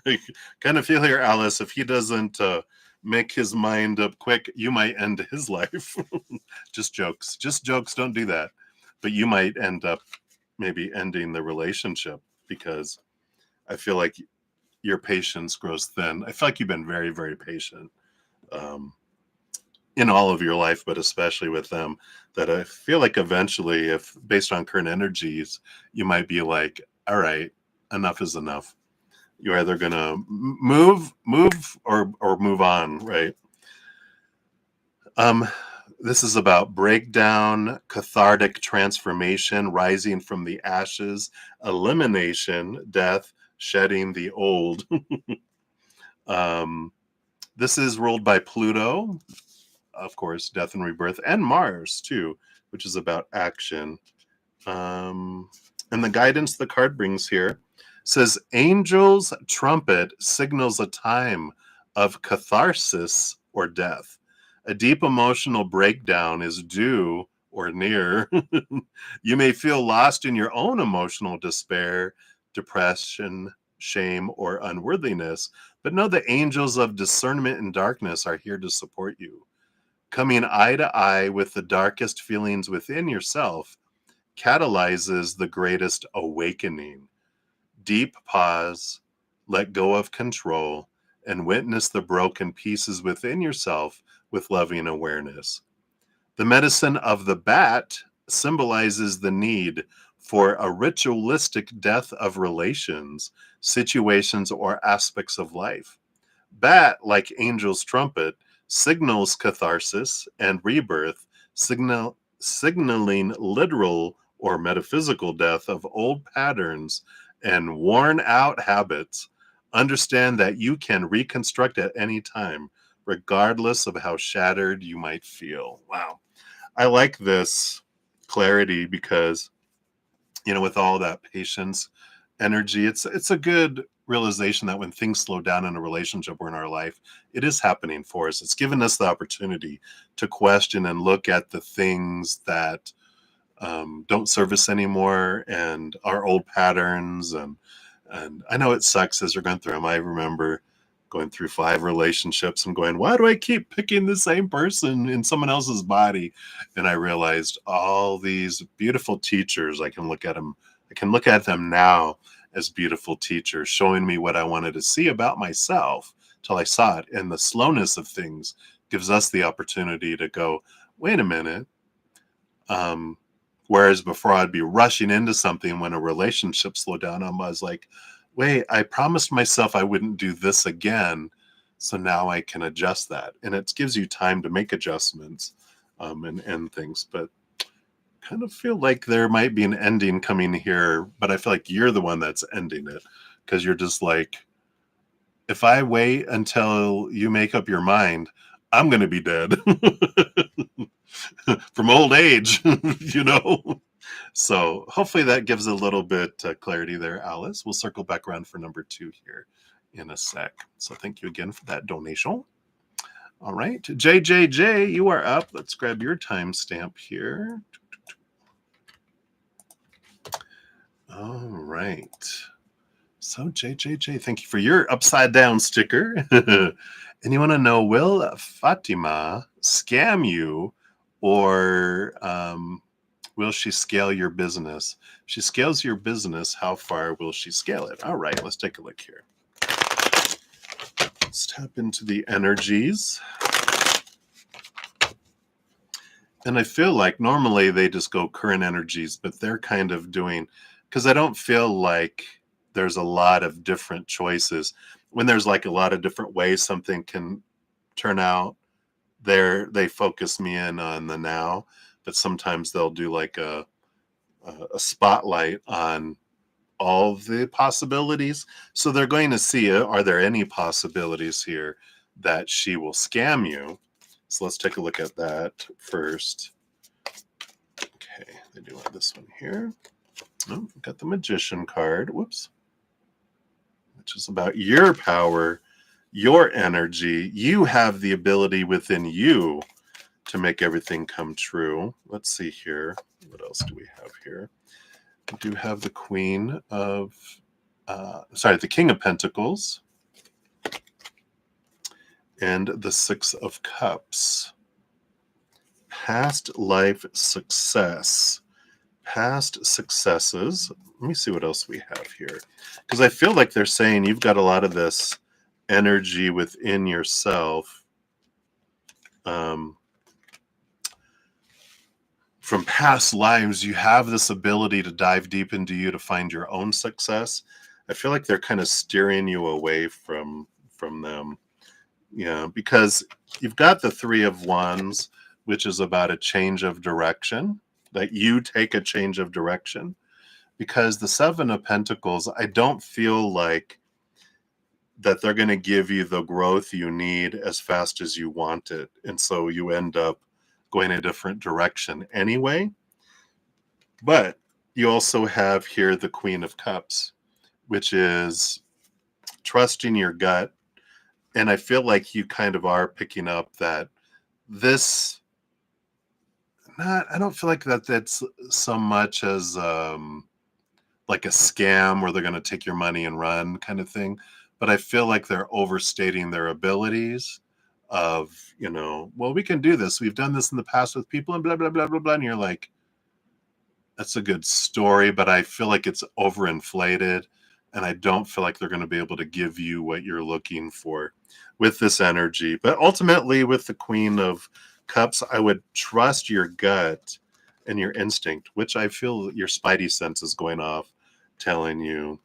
I kind of feel here, Alice, if he doesn't make his mind up quick, you might end his life. Just jokes. Just jokes. Don't do that. But you might end up maybe ending the relationship, because I feel like your patience grows thin. I feel like you've been very, very patient in all of your life, but especially with them, that I feel like eventually, if based on current energies, you might be like, all right, enough is enough. You're either going to move or move on, right? This is about breakdown, cathartic transformation, rising from the ashes, elimination, death, shedding the old. This is ruled by Pluto, of course, death and rebirth, and Mars too, which is about action. And the guidance the card brings here says, Angel's trumpet signals a time of catharsis or death. A deep emotional breakdown is due or near. You may feel lost in your own emotional despair, depression, shame, or unworthiness, but know the angels of discernment and darkness are here to support you. Coming eye to eye with the darkest feelings within yourself catalyzes the greatest awakening. Deep pause, let go of control, and witness the broken pieces within yourself with loving awareness. The medicine of the bat symbolizes the need for a ritualistic death of relations, situations, or aspects of life. Bat, like Angel's trumpet, signals catharsis and rebirth, signaling literal or metaphysical death of old patterns and worn out habits. Understand that you can reconstruct at any time, regardless of how shattered you might feel. Wow. I like this clarity, because with all that patience, energy, it's a good realization that when things slow down in a relationship or in our life, it is happening for us. It's given us the opportunity to question and look at the things that don't serve us anymore and our old patterns. And I know it sucks as you're going through them. I remember going through 5 relationships and going, why do I keep picking the same person in someone else's body? And I realized all these beautiful teachers, I can look at them now as beautiful teachers, showing me what I wanted to see about myself till I saw it. And the slowness of things gives us the opportunity to go, wait a minute. Whereas before I'd be rushing into something when a relationship slowed down, I was like, wait, I promised myself I wouldn't do this again. So now I can adjust that. And it gives you time to make adjustments and end things. But kind of feel like there might be an ending coming here, but I feel like you're the one that's ending it because you're just like, if I wait until you make up your mind, I'm going to be dead from old age, you know? So hopefully that gives a little bit clarity there, Alice. We'll circle back around for number 2 here in a sec. So thank you again for that donation. All right, JJJ, you are up. Let's grab your timestamp here. All right. So JJJ, thank you for your upside down sticker. And you want to know, will Fatima scam you or will she scale your business? If she scales your business, how far will she scale it? All right, let's take a look here. Let's tap into the energies. And I feel like normally they just go current energies, but they're kind of doing, because I don't feel like there's a lot of different choices. When there's like a lot of different ways something can turn out, they focus me in on the now, but sometimes they'll do like a spotlight on all the possibilities. So they're going to see, are there any possibilities here that she will scam you? So let's take a look at that first. Okay, they do want this one here. Oh, got the Magician card. Whoops. Which is about your power, your energy. You have the ability within you to make everything come true. Let's see here. What else do we have here? We do have the Queen of, the King of Pentacles and the Six of Cups. Past life success. Past successes. Let me see what else we have here. Because I feel like they're saying you've got a lot of this energy within yourself. From past lives, you have this ability to dive deep into you to find your own success. I feel like they're kind of steering you away from them. Yeah, because you've got the Three of Wands, which is about a change of direction, that you take a change of direction. Because the Seven of Pentacles, I don't feel like that they're going to give you the growth you need as fast as you want it. And so you end up going a different direction anyway. But you also have here the Queen of Cups, which is trusting your gut. And I feel like you kind of are picking up that this, I don't feel like that's so much as like a scam where they're going to take your money and run kind of thing. But I feel like they're overstating their abilities of, well, we can do this. We've done this in the past with people and blah, blah, blah, blah, blah. And you're like, that's a good story, but I feel like it's overinflated. And I don't feel like they're going to be able to give you what you're looking for with this energy. But ultimately, with the Queen of Cups, I would trust your gut and your instinct, which I feel your spidey sense is going off, telling you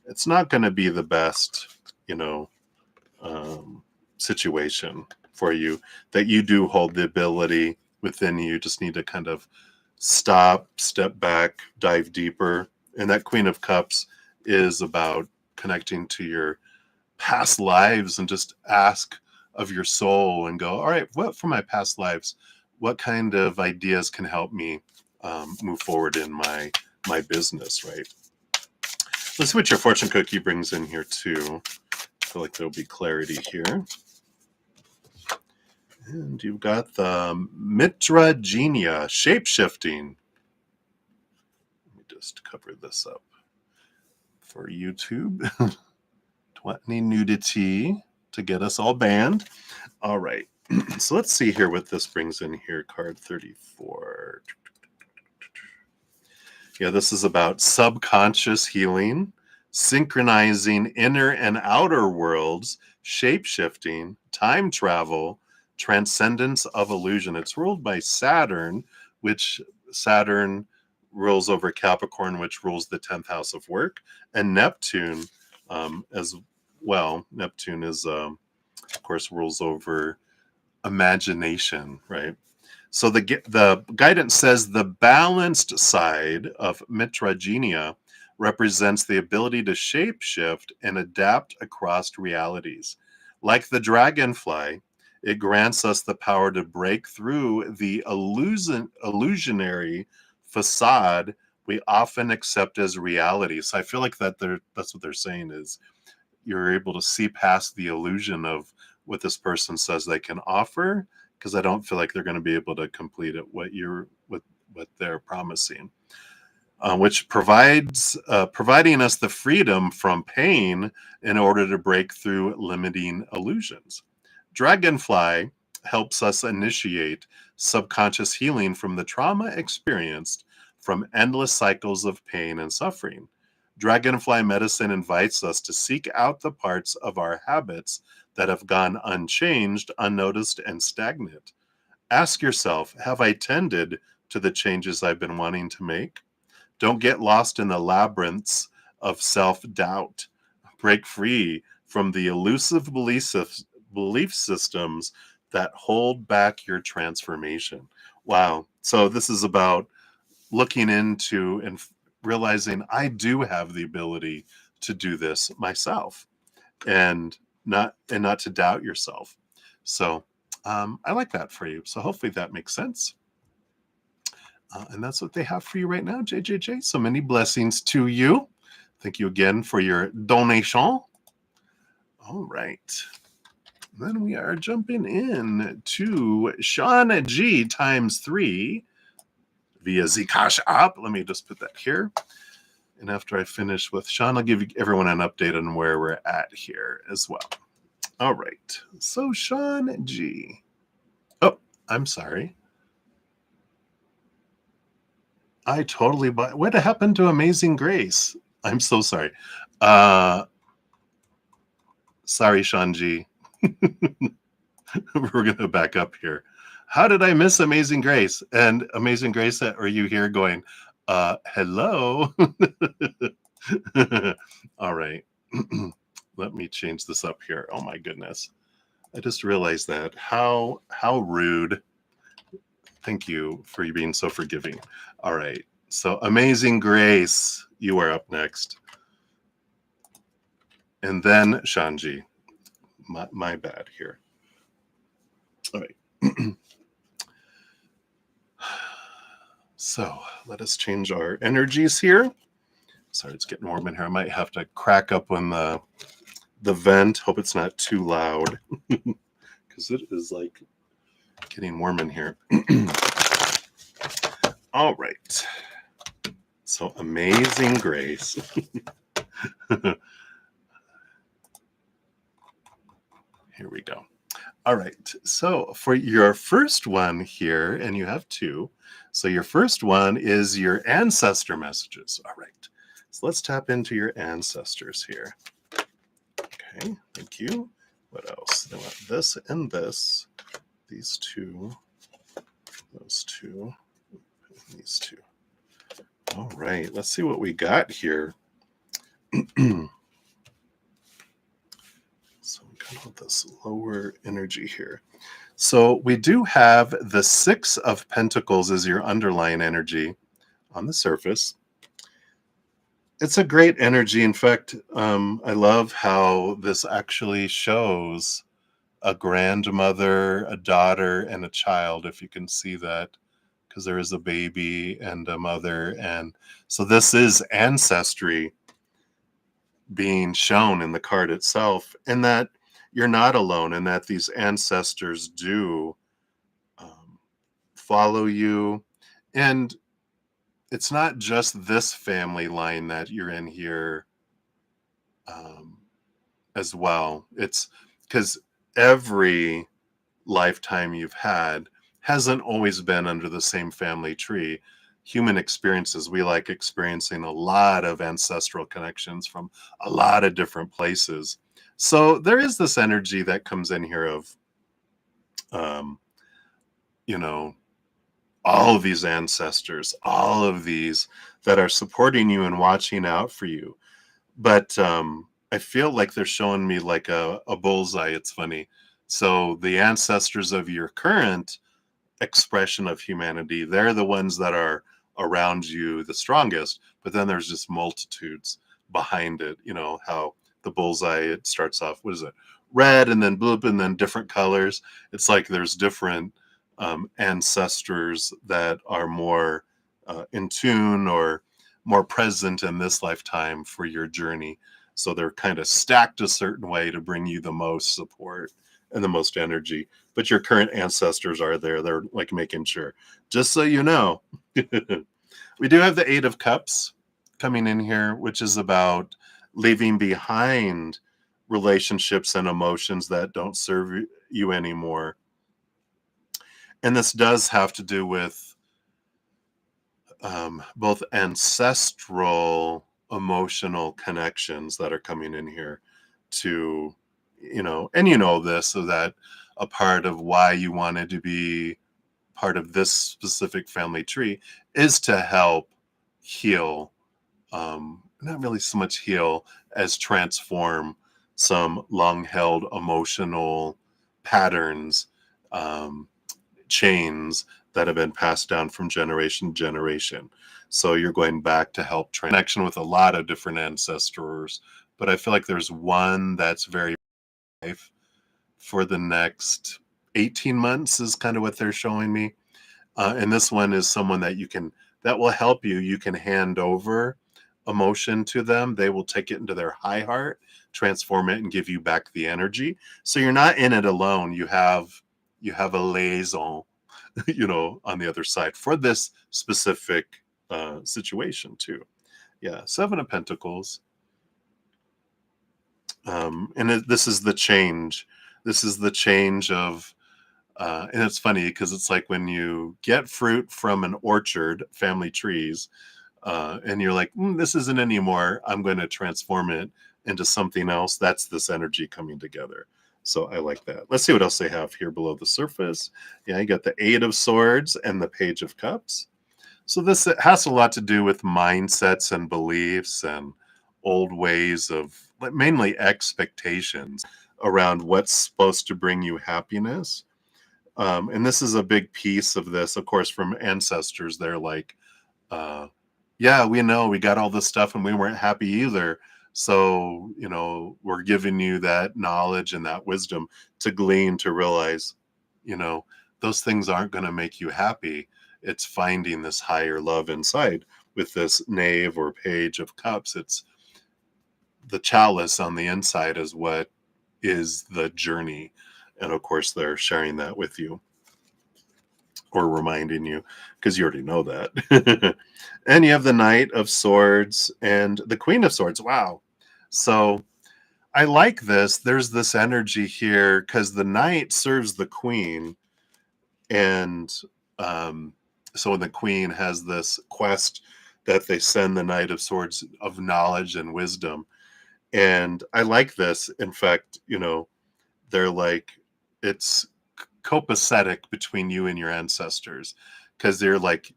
it's not going to be the best, situation for you, that you do hold the ability within you. Just need to kind of stop, step back, dive deeper. And that Queen of Cups is about connecting to your past lives and just ask of your soul and go, all right, what from my past lives, what kind of ideas can help me move forward in my business, right? Let's see what your fortune cookie brings in here too. I feel like there'll be clarity here. And you've got the Mitragenia, shape-shifting. Let me just cover this up for YouTube. 20 nudity to get us all banned. All right. So let's see here what this brings in here. Card 34. Yeah, this is about subconscious healing, synchronizing inner and outer worlds, shape-shifting, time travel, transcendence of illusion. It's ruled by Saturn, which Saturn rules over Capricorn, which rules the 10th house of work, and Neptune as well. Neptune is, of course, rules over imagination, right? So the guidance says the balanced side of Mitragenia represents the ability to shapeshift and adapt across realities. Like the dragonfly, it grants us the power to break through the illusionary facade we often accept as reality. So I feel like that's what they're saying is you're able to see past the illusion of what this person says they can offer, because I don't feel like they're going to be able to complete it what they're promising, which providing us the freedom from pain in order to break through limiting illusions. Dragonfly helps us initiate subconscious healing from the trauma experienced from endless cycles of pain and suffering. Dragonfly medicine invites us to seek out the parts of our habits that have gone unchanged, unnoticed, and stagnant. Ask yourself, have I tended to the changes I've been wanting to make? Don't get lost in the labyrinths of self-doubt. Break free from the elusive belief systems that hold back your transformation. Wow. So this is about looking into and realizing I do have the ability to do this myself, and not to doubt yourself. So I like that for you. So hopefully that makes sense. And that's what they have for you right now, JJJ. So many blessings to you. Thank you again for your donation. All right. Then we are jumping in to Sean G times 3 via the CashApp. Let me just put that here. And after I finish with Sean, I'll give everyone an update on where we're at here as well. All right. So Sean G. Oh, I'm sorry. I totally what happened to Amazing Grace? I'm so sorry. Sorry, Sean G. We're going to back up here. How did I miss Amazing Grace? And Amazing Grace, are you here going, hello? All right. Let me change this up here. Oh my goodness. I just realized that. How rude. Thank you for being so forgiving. All right. So Amazing Grace, you are up next. And then Shanji. My bad here. All right. So let us change our energies here. Sorry, it's getting warm in here. I might have to crack up when the vent. Hope it's not too loud because it is like getting warm in here. All right. So Amazing Grace. Here we go. All right. So for your first one here, and you have 2. So your first one is your ancestor messages. All right. So let's tap into your ancestors here. Okay. Thank you. What else? They want this and this. These 2. Those 2. And these 2. All right. Let's see what we got here. So we got all this lower energy here. So we do have the 6 of Pentacles as your underlying energy on the surface. It's a great energy. In fact, I love how this actually shows a grandmother, a daughter, and a child, if you can see that because there is a baby and a mother. And so this is ancestry being shown in the card itself, and that you're not alone, and that these ancestors do follow you. And it's not just this family line that you're in here um, as well. It's because every lifetime you've had hasn't always been under the same family tree. Human experiences, we like experiencing a lot of ancestral connections from a lot of different places. So there is this energy that comes in here of, um, you know, all of these ancestors, all of these that are supporting you and watching out for you. But I feel like they're showing me like a bullseye. It's funny. So the ancestors of your current expression of humanity, they're the ones that are around you the strongest. But then there's just multitudes behind it. You know how the bullseye, it starts off, what is it? Red, and then blue, and then different colors. It's like there's different ancestors that are more in tune or more present in this lifetime for your journey. So they're kind of stacked a certain way to bring you the most support and the most energy. But your current ancestors are there. They're like making sure. Just so you know, we do have the Eight of Cups coming in here, which is about leaving behind relationships and emotions that don't serve you anymore. And this does have to do with both ancestral emotional connections that are coming in here to, and this, so that a part of why you wanted to be part of this specific family tree is to help heal, not really so much heal as transform some long held emotional patterns, chains that have been passed down from generation to generation. So you're going back to help connection with a lot of different ancestors, but I feel like there's one that's very life for the next 18 months is kind of what they're showing me. And this one is someone that will help you. You can hand over emotion to them. They will take it into their high heart, transform it, and give you back the energy. So you're not in it alone. You have a liaison, on the other side for this specific situation too. Yeah, Seven of Pentacles. This is the change. This is the change of, and it's funny because it's like when you get fruit from an orchard, family trees, and you're like, this isn't anymore. I'm going to transform it into something else. That's this energy coming together. So I like that. Let's see what else they have here below the surface. Yeah, you got the Eight of Swords and the Page of Cups. So this has a lot to do with mindsets and beliefs and old ways of, mainly expectations around what's supposed to bring you happiness. And this is a big piece of this, of course, from ancestors. They're like, yeah, we know we got all this stuff and we weren't happy either. So, we're giving you that knowledge and that wisdom to glean, to realize, those things aren't going to make you happy. It's finding this higher love inside with this Knave or Page of Cups. It's the chalice on the inside is what is the journey. And of course, they're sharing that with you or reminding you because you already know that. And you have the Knight of Swords and the Queen of Swords. Wow. So I like this. There's this energy here because the Knight serves the Queen. And so the Queen has this quest that they send the Knight of Swords of knowledge and wisdom. And I like this. In fact, they're like, it's copacetic between you and your ancestors because they're like,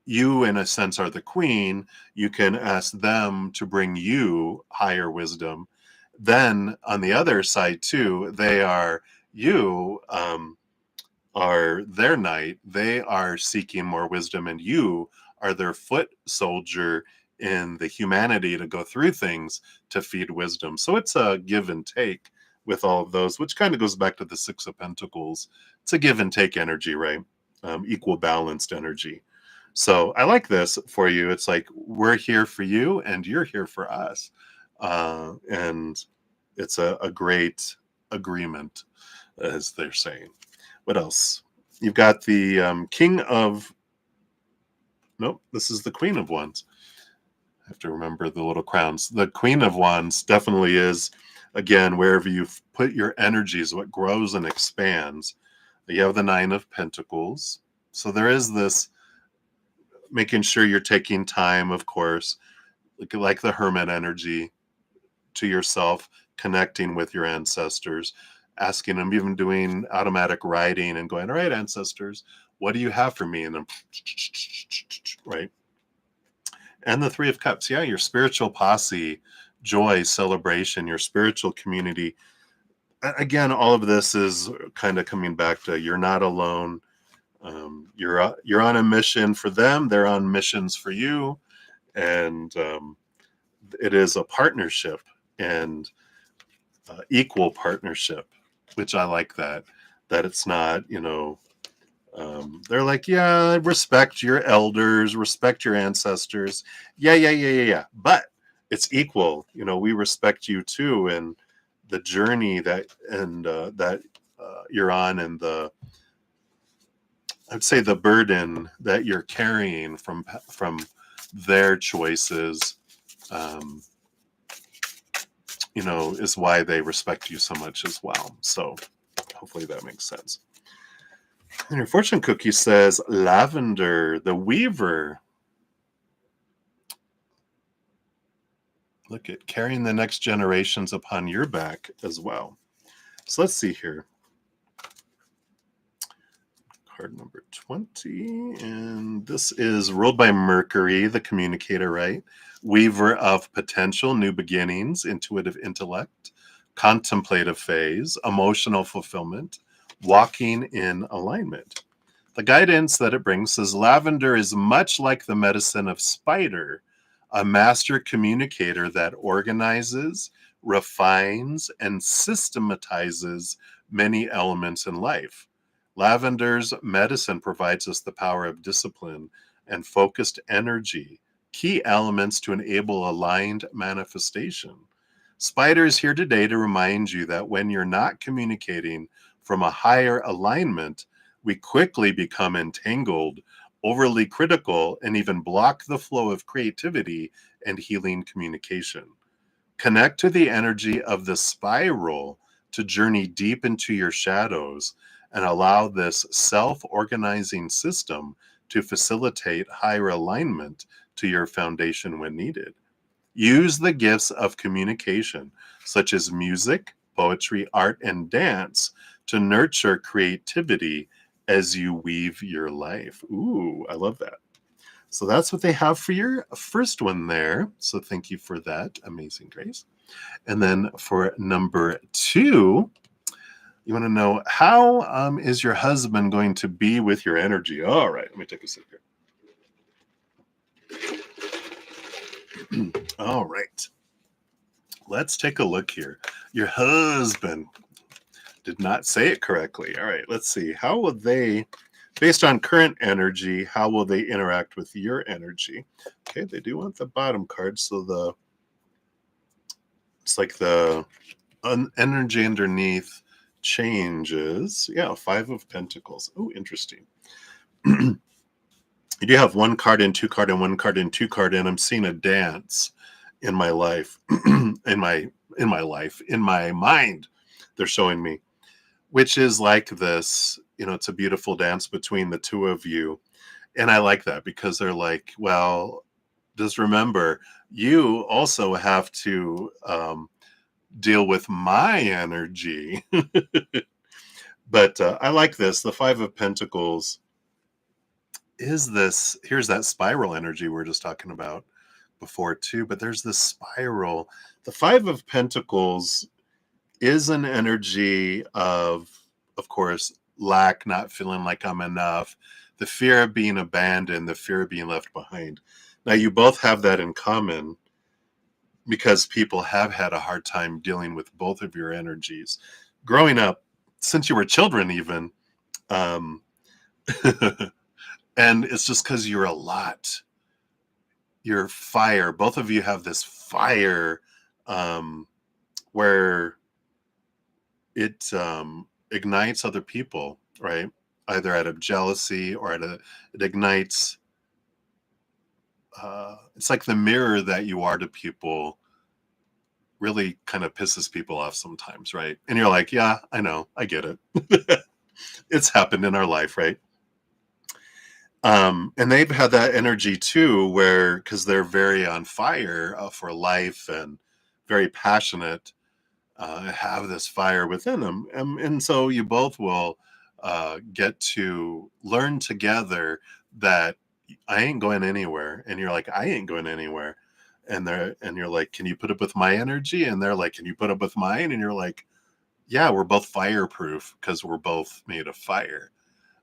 you in a sense are the queen. You can ask them to bring you higher wisdom. Then on the other side too, they are you, are their knight. They are seeking more wisdom, and you are their foot soldier in the humanity to go through things to feed wisdom. So it's a give and take with all of those, which kind of goes back to the Six of Pentacles. It's a give and take energy, right? equal balanced energy. So I like this for you. It's like we're here for you and you're here for us. And it's a great agreement, as they're saying. What else? You've got the King of, nope, this is the Queen of Wands. I have to remember the little crowns. The Queen of Wands definitely is, again, wherever you put your energies, what grows and expands. You have the Nine of Pentacles. So there is this making sure you're taking time, of course, like the Hermit energy, to yourself, connecting with your ancestors, asking them, even doing automatic writing and going, all right, ancestors, what do you have for me? And then, right. And the Three of Cups. Yeah, your spiritual posse, joy, celebration, your spiritual community. Again, all of this is kind of coming back to you're not alone. You're on a mission for them. They're on missions for you. And it is a partnership and equal partnership, which I like that it's not, they're like, yeah, respect your elders, respect your ancestors. Yeah. But it's equal. We respect you too. And the journey that you're on, and I'd say the burden that you're carrying from their choices, is why they respect you so much as well. So hopefully that makes sense. And your fortune cookie says lavender, the weaver. Look at carrying the next generations upon your back as well. So let's see here. Card number 20. And this is ruled by Mercury, the communicator, right? Weaver of potential, new beginnings, intuitive intellect, contemplative phase, emotional fulfillment, walking in alignment. The guidance that it brings says lavender is much like the medicine of spider, a master communicator that organizes, refines, and systematizes many elements in life. Lavender's medicine provides us the power of discipline and focused energy, key elements to enable aligned manifestation. Spider is here today to remind you that when you're not communicating from a higher alignment, we quickly become entangled, overly critical, and even block the flow of creativity and healing communication. Connect to the energy of the spiral to journey deep into your shadows and allow this self-organizing system to facilitate higher alignment to your foundation when needed. Use the gifts of communication, such as music, poetry, art, and dance, to nurture creativity as you weave your life. Ooh, I love that. So that's what they have for your first one there. So thank you for that, Amazing Grace. And then for number 2, you want to know, how is your husband going to be with your energy? All right, let me take a sip here. All right. Let's take a look here. Your husband. Did not say it correctly. All right, let's see. How will they, based on current energy, how will they interact with your energy? Okay, they do want the bottom card. So it's like the energy underneath changes. Yeah, 5 of Pentacles. Oh, interesting. You do have 1 card and 2 card and 1 card and 2 card, and I'm seeing a dance in my life, in my mind. They're showing me, which is like this, it's a beautiful dance between the two of you. And I like that because they're like, well, just remember, you also have to deal with my energy. But I like this. The 5 of Pentacles is this, here's that spiral energy we were just talking about before too, but there's this spiral. The 5 of Pentacles is an energy of course, lack, not feeling like I'm enough, the fear of being abandoned, the fear of being left behind. Now, you both have that in common because people have had a hard time dealing with both of your energies. Growing up, since you were children even, And it's just because you're a lot. You're fire. Both of you have this fire, where it ignites other people, right? Either out of jealousy or it ignites. It's like the mirror that you are to people really kind of pisses people off sometimes, right? And you're like, yeah, I know, I get it. It's happened in our life, right? And they've had that energy too, where because they're very on fire for life and very passionate, have this fire within them, and so you both will get to learn together that I ain't going anywhere, and you're like, I ain't going anywhere, and you're like, can you put up with my energy? And they're like, can you put up with mine? And you're like, yeah, we're both fireproof because we're both made of fire.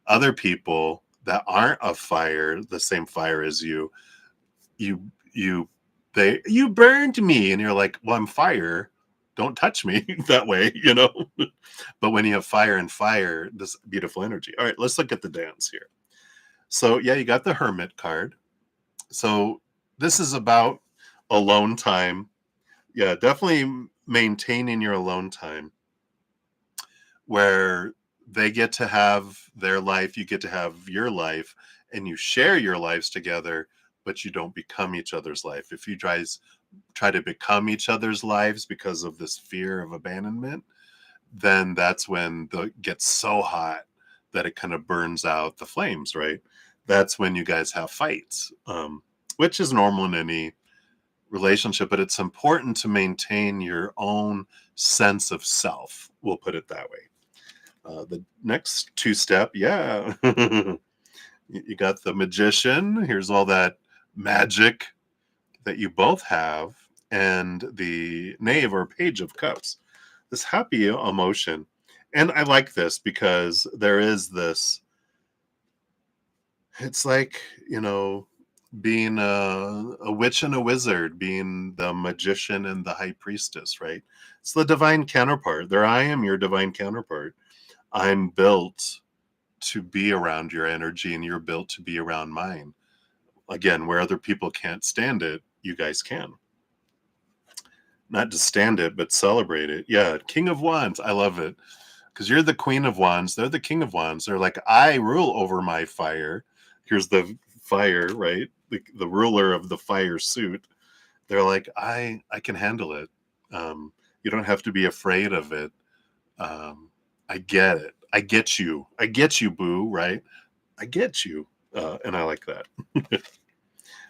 Other people that aren't of fire, the same fire as you, you you you burned me, and you're like, well, I'm fire, don't touch me that way, but when you have fire and fire, this beautiful energy. All right, let's look at the dance here. So yeah, you got the hermit card. So this is about alone time. Yeah, definitely maintaining your alone time, where they get to have their life, you get to have your life, and you share your lives together, but you don't become each other's life. If you try to become each other's lives because of this fear of abandonment, then that's when the gets so hot that it kind of burns out the flames, right? That's when you guys have fights, which is normal in any relationship, but it's important to maintain your own sense of self. We'll put it that way. The next two step, yeah. You got the magician. Here's all that magic that you both have, and the knave or page of cups, this happy emotion. And I like this because there is this, it's like, being a witch and a wizard, being the magician and the high priestess, right? It's the divine counterpart. There I am, your divine counterpart. I'm built to be around your energy, and you're built to be around mine. Again, where other people can't stand it, you guys can. Not to stand it, but celebrate it. Yeah, King of Wands. I love it. Because you're the Queen of Wands. They're the King of Wands. They're like, I rule over my fire. Here's the fire, right? The ruler of the fire suit. They're like, I can handle it. You don't have to be afraid of it. I get it. I get you. I get you, boo, right? I get you. And I like that.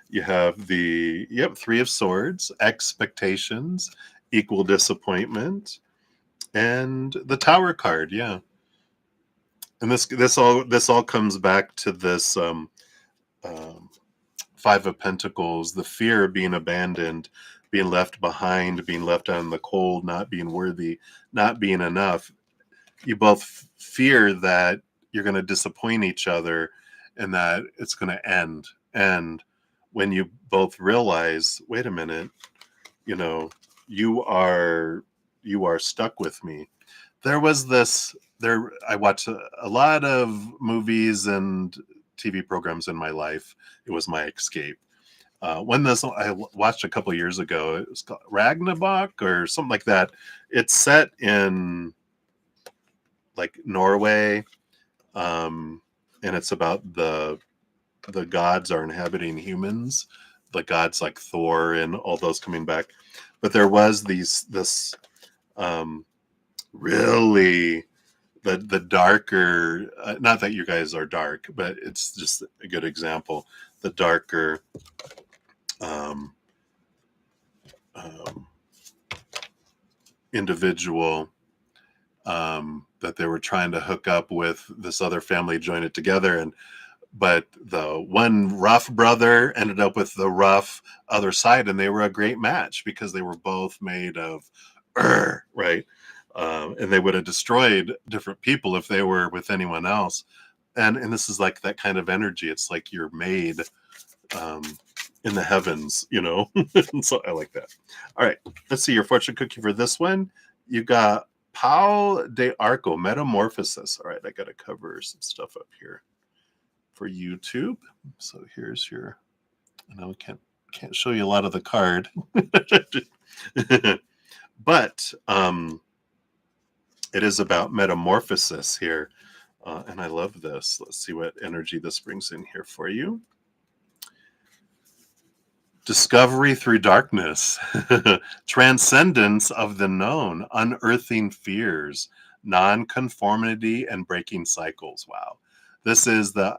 You have Three of Swords, expectations, equal disappointment, and the Tower card. Yeah, and this all comes back to this um, Five of Pentacles, the fear of being abandoned, being left behind, being left out in the cold, not being worthy, not being enough. You both fear that you're going to disappoint each other and that it's going to end. And when you both realize, wait a minute, you know, you are stuck with me. I watched a lot of movies and TV programs in my life. It was my escape. When this I watched a couple years ago, it was called Ragnarok or something like that. It's set in like Norway, and it's about the gods are inhabiting humans, the gods like Thor and all those coming back. But there was this um, really the darker. Not that you guys are dark, but it's just a good example. The darker. Um, um, Individual that they were trying to hook up with this other family, join it together, but the one rough brother ended up with the rough other side, and they were a great match because they were both made of right, and they would have destroyed different people if they were with anyone else. And this is like that kind of energy. It's like you're made um, in the heavens, So I like that. All right, let's see your fortune cookie for this one. You got Pau de Arco, Metamorphosis. All right, I got to cover some stuff up here. for YouTube. So here's your, I know I can't show you a lot of the card, but it is about metamorphosis here. And I love this. Let's see what energy this brings in here for you. Discovery through darkness, transcendence of the known, unearthing fears, non-conformity, and breaking cycles. Wow. This is the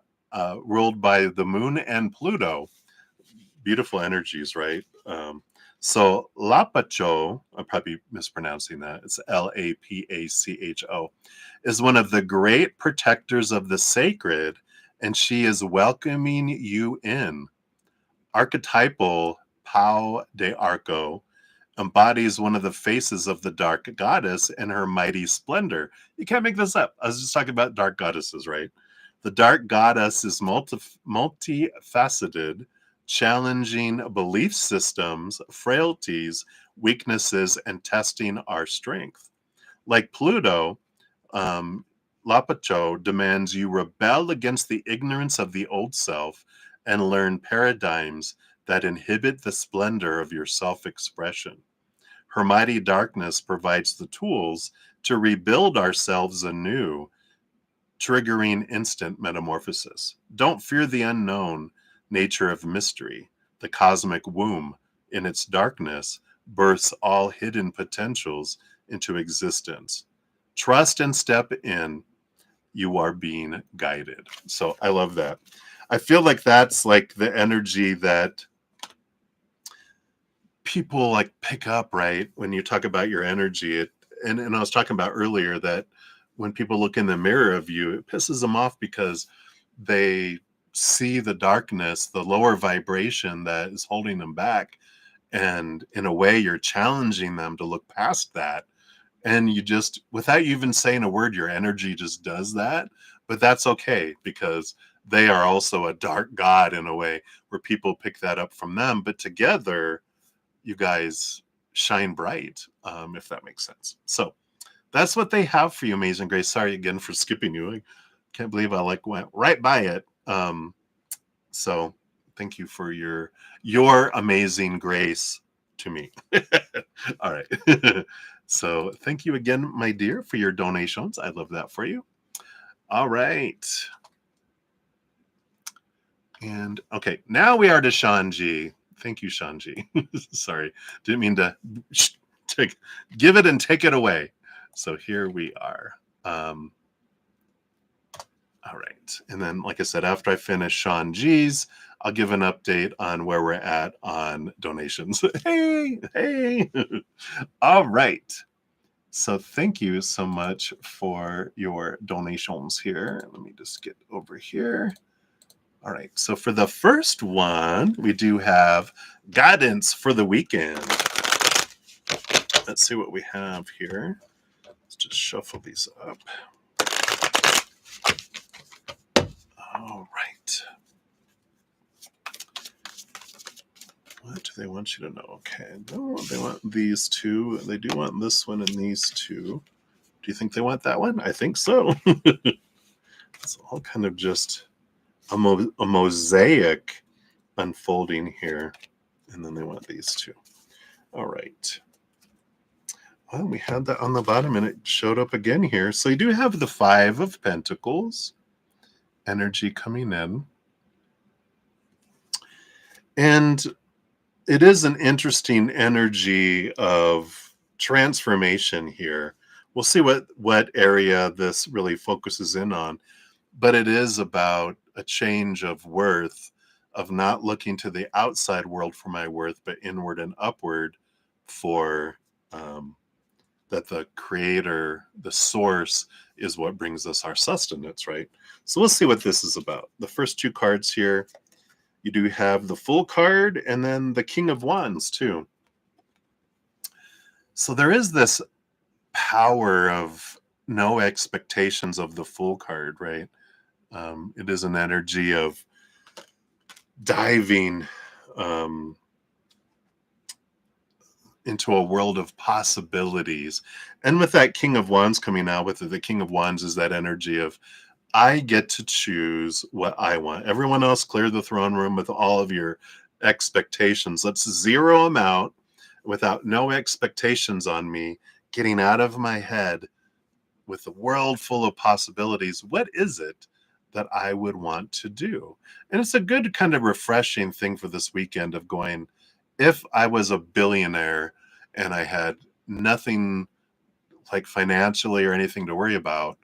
ruled by the moon and Pluto. Beautiful energies, right? So Lapacho, I'm probably mispronouncing that, it's Lapacho, is one of the great protectors of the sacred, and she is welcoming you in. Archetypal Pau de Arco embodies one of the faces of the dark goddess in her mighty splendor. You can't make this up. I was just talking about dark goddesses, right? The dark goddess is multifaceted, challenging belief systems, frailties, weaknesses, and testing our strength. Like Pluto, Lapacho demands you rebel against the ignorance of the old self and learn paradigms that inhibit the splendor of your self-expression. Her mighty darkness provides the tools to rebuild ourselves anew, triggering instant metamorphosis. Don't fear the unknown nature of mystery. The cosmic womb, in its darkness, births all hidden potentials into existence. Trust and step in. You are being guided. So I love that. I feel like that's like the energy that people like pick up, right? When you talk about your energy. And I was talking about earlier that when people look in the mirror of you, it pisses them off because they see the darkness, the lower vibration that is holding them back. And in a way, you're challenging them to look past that. And you just, without you even saying a word, your energy just does that. But that's okay, because they are also a dark god in a way where people pick that up from them. But together, you guys shine bright, if that makes sense. So that's what they have for you, Amazing Grace. Sorry again for skipping you. I can't believe I like went right by it. So thank you for your amazing grace to me. All right. So thank you again, my dear, for your donations. I love that for you. All right. And okay, now we are to Shanji. Thank you, Shanji. Sorry, didn't mean to give it and take it away. So here we are. All right. And then, like I said, after I finish Shanji's, I'll give an update on where we're at on donations. Hey. All right. So thank you so much for your donations here. Let me just get over here. All right. So for the first one, we do have guidance for the weekend. Let's see what we have here. Let's just shuffle these up. All right. What do they want you to know? Okay. No, they want these two. They do want this one and these two. Do you think they want that one? I think so. It's all kind of just a mosaic unfolding here. And then they want these two. All right. Well, we had that on the bottom and it showed up again here. So you do have the Five of Pentacles energy coming in. And it is an interesting energy of transformation here. We'll see what area this really focuses in on. But it is about a change of worth, of not looking to the outside world for my worth, but inward and upward for that the creator, the source, is what brings us our sustenance, right? So let's see what this is about. The first two cards here, you do have the Fool card and then the King of Wands too. So there is this power of no expectations of the Fool card, right? It is an energy of diving into a world of possibilities. And with that King of Wands coming out with it, the King of Wands is that energy of I get to choose what I want. Everyone else clear the throne room with all of your expectations. Let's zero them out without no expectations on me, getting out of my head with a world full of possibilities. What is it that I would want to do? And it's a good kind of refreshing thing for this weekend of going, if I was a billionaire and I had nothing like financially or anything to worry about,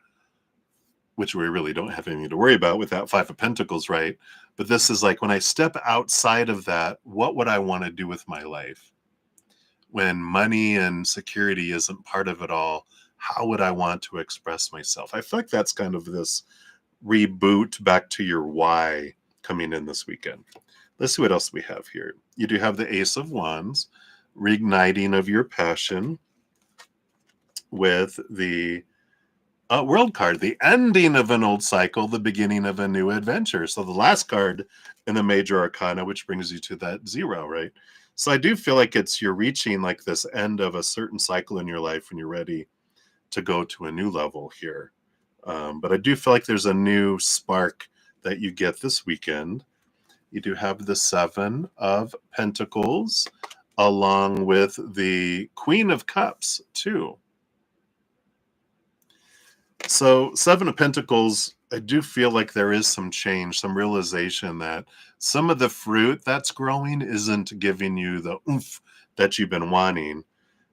which we really don't have anything to worry about with that Five of Pentacles, right? But this is like, when I step outside of that, what would I want to do with my life? When money and security isn't part of it all, how would I want to express myself? I feel like that's kind of this reboot back to your why coming in this weekend. Let's see what else we have here. You do have the Ace of Wands, reigniting of your passion, with the World card, the ending of an old cycle, the beginning of a new adventure. So the last card in the major arcana, which brings you to that 0, right? So I do feel like you're reaching like this end of a certain cycle in your life when you're ready to go to a new level here. But I do feel like there's a new spark that you get this weekend. You do have the 7 of Pentacles along with the Queen of Cups too. So 7 of Pentacles, I do feel like there is some change, some realization that some of the fruit that's growing isn't giving you the oomph that you've been wanting.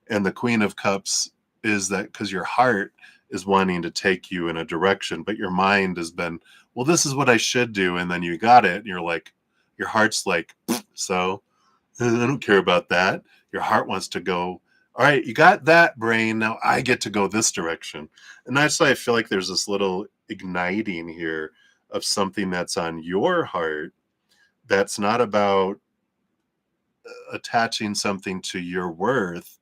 And the Queen of Cups is that because your heart is wanting to take you in a direction, but your mind has been, well, this is what I should do. And then you got it. And you're like, your heart's like, so I don't care about that. Your heart wants to go, all right, you got that, brain. Now I get to go this direction. And that's why I feel like there's this little igniting here of something that's on your heart that's not about attaching something to your worth.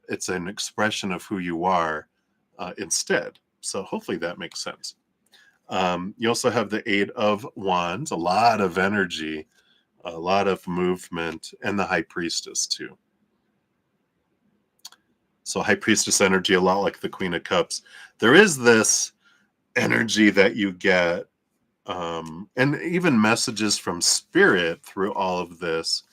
It's an expression of who you are instead. So hopefully that makes sense. You also have the 8 of Wands, a lot of energy, a lot of movement, and the High Priestess too. So High Priestess energy, a lot like the Queen of Cups. There is this energy that you get, and even messages from Spirit through all of this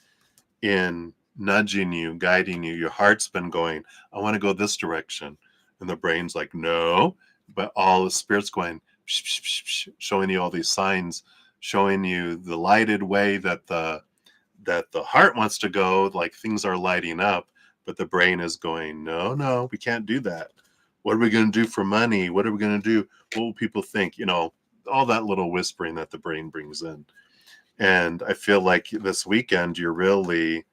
in nudging you, guiding you. Your heart's been going, I want to go this direction. And the brain's like, no. But all the Spirit's going, psh, psh, psh, psh, showing you all these signs, showing you the lighted way that the heart wants to go, like things are lighting up. But the brain is going, no, we can't do that. What are we going to do for money? What are we going to do? What will people think? You know, all that little whispering that the brain brings in. And I feel like this weekend, you're really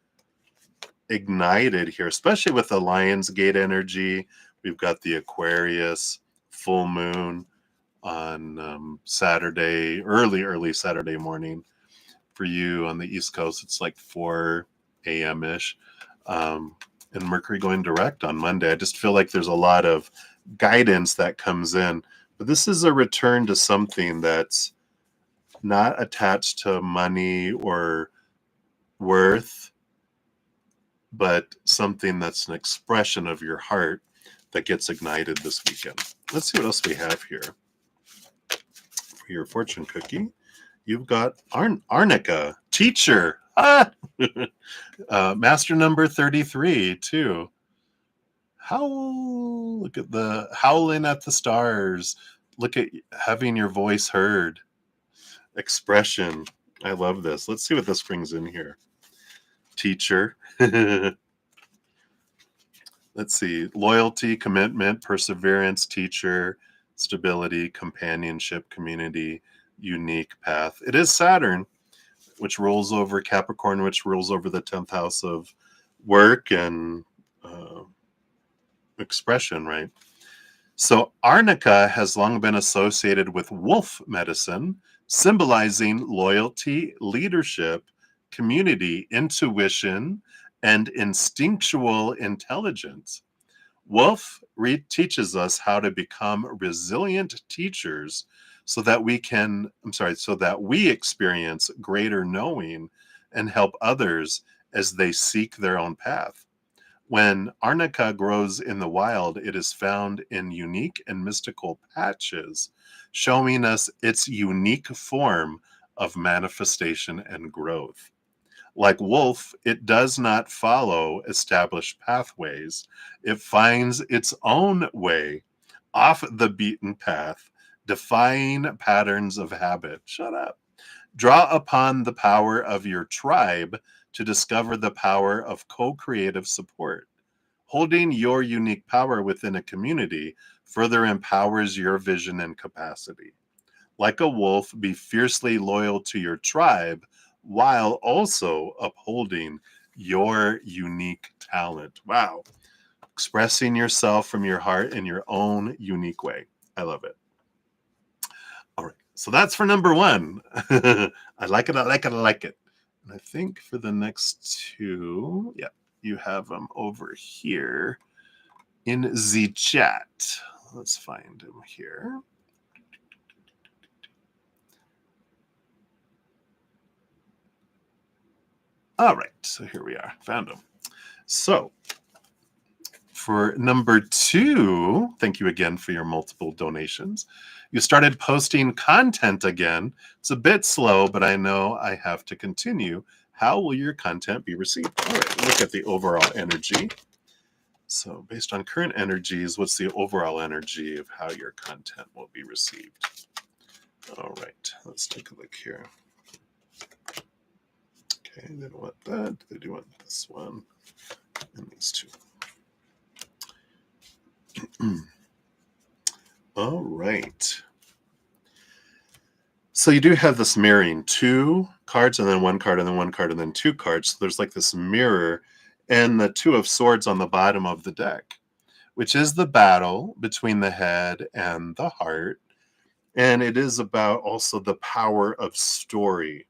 ignited here, especially with the Lionsgate energy. We've got the Aquarius full moon on Saturday, early Saturday morning. For you on the East Coast, it's like 4 a.m.-ish. And Mercury going direct on Monday. I just feel like there's a lot of guidance that comes in. But this is a return to something that's not attached to money or worth, but something that's an expression of your heart that gets ignited this weekend. Let's see what else we have here. For your fortune cookie, you've got Arnica, teacher. Master number 33 too. Howl, look at the howling at the stars. Look at having your voice heard. Expression. I love this. Let's see what this brings in here. Teacher. Let's see. Loyalty, commitment, perseverance, teacher, stability, companionship, community, unique path. It is Saturn, which rolls over Capricorn, which rolls over the 10th house of work and expression, right? So Arnica has long been associated with wolf medicine, symbolizing loyalty, leadership, community, intuition, and instinctual intelligence. Wolf teaches us how to become resilient teachers so that we experience greater knowing and help others as they seek their own path. When arnica grows in the wild, it is found in unique and mystical patches, showing us its unique form of manifestation and growth. Like wolf, it does not follow established pathways. It finds its own way off the beaten path, defying patterns of habit. Shut up. Draw upon the power of your tribe to discover the power of co creative support. Holding your unique power within a community further empowers your vision and capacity. Like a wolf, be fiercely loyal to your tribe while also upholding your unique talent. Wow. Expressing yourself from your heart in your own unique way. I love it. All right. So that's for number one. I like it. I like it. I like it. And I think for the next two, yeah, you have them over here in the chat. Let's find him here. All right, so here we are. Found them. So for number two, thank you again for your multiple donations. You started posting content again. It's a bit slow, but I know I have to continue. How will your content be received? All right, look at the overall energy. So based on current energies, what's the overall energy of how your content will be received? All right, let's take a look here. Okay, they don't want that. They do want this one and these two. All right. So you do have this mirroring, two cards and then one card and then one card and then two cards. So there's like this mirror and the two of swords on the bottom of the deck, which is the battle between the head and the heart. And it is about also the power of story.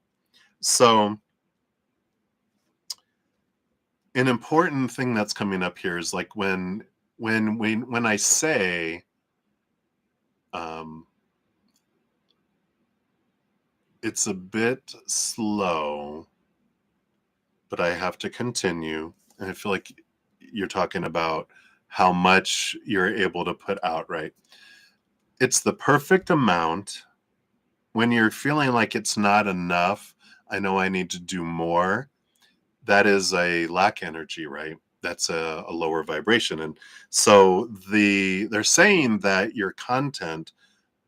So an important thing that's coming up here is like when I say it's a bit slow, but I have to continue. And I feel like you're talking about how much you're able to put out, right? It's the perfect amount. When you're feeling like it's not enough, I know I need to do more. That is a lack energy, right? That's a lower vibration. And so they're saying that your content,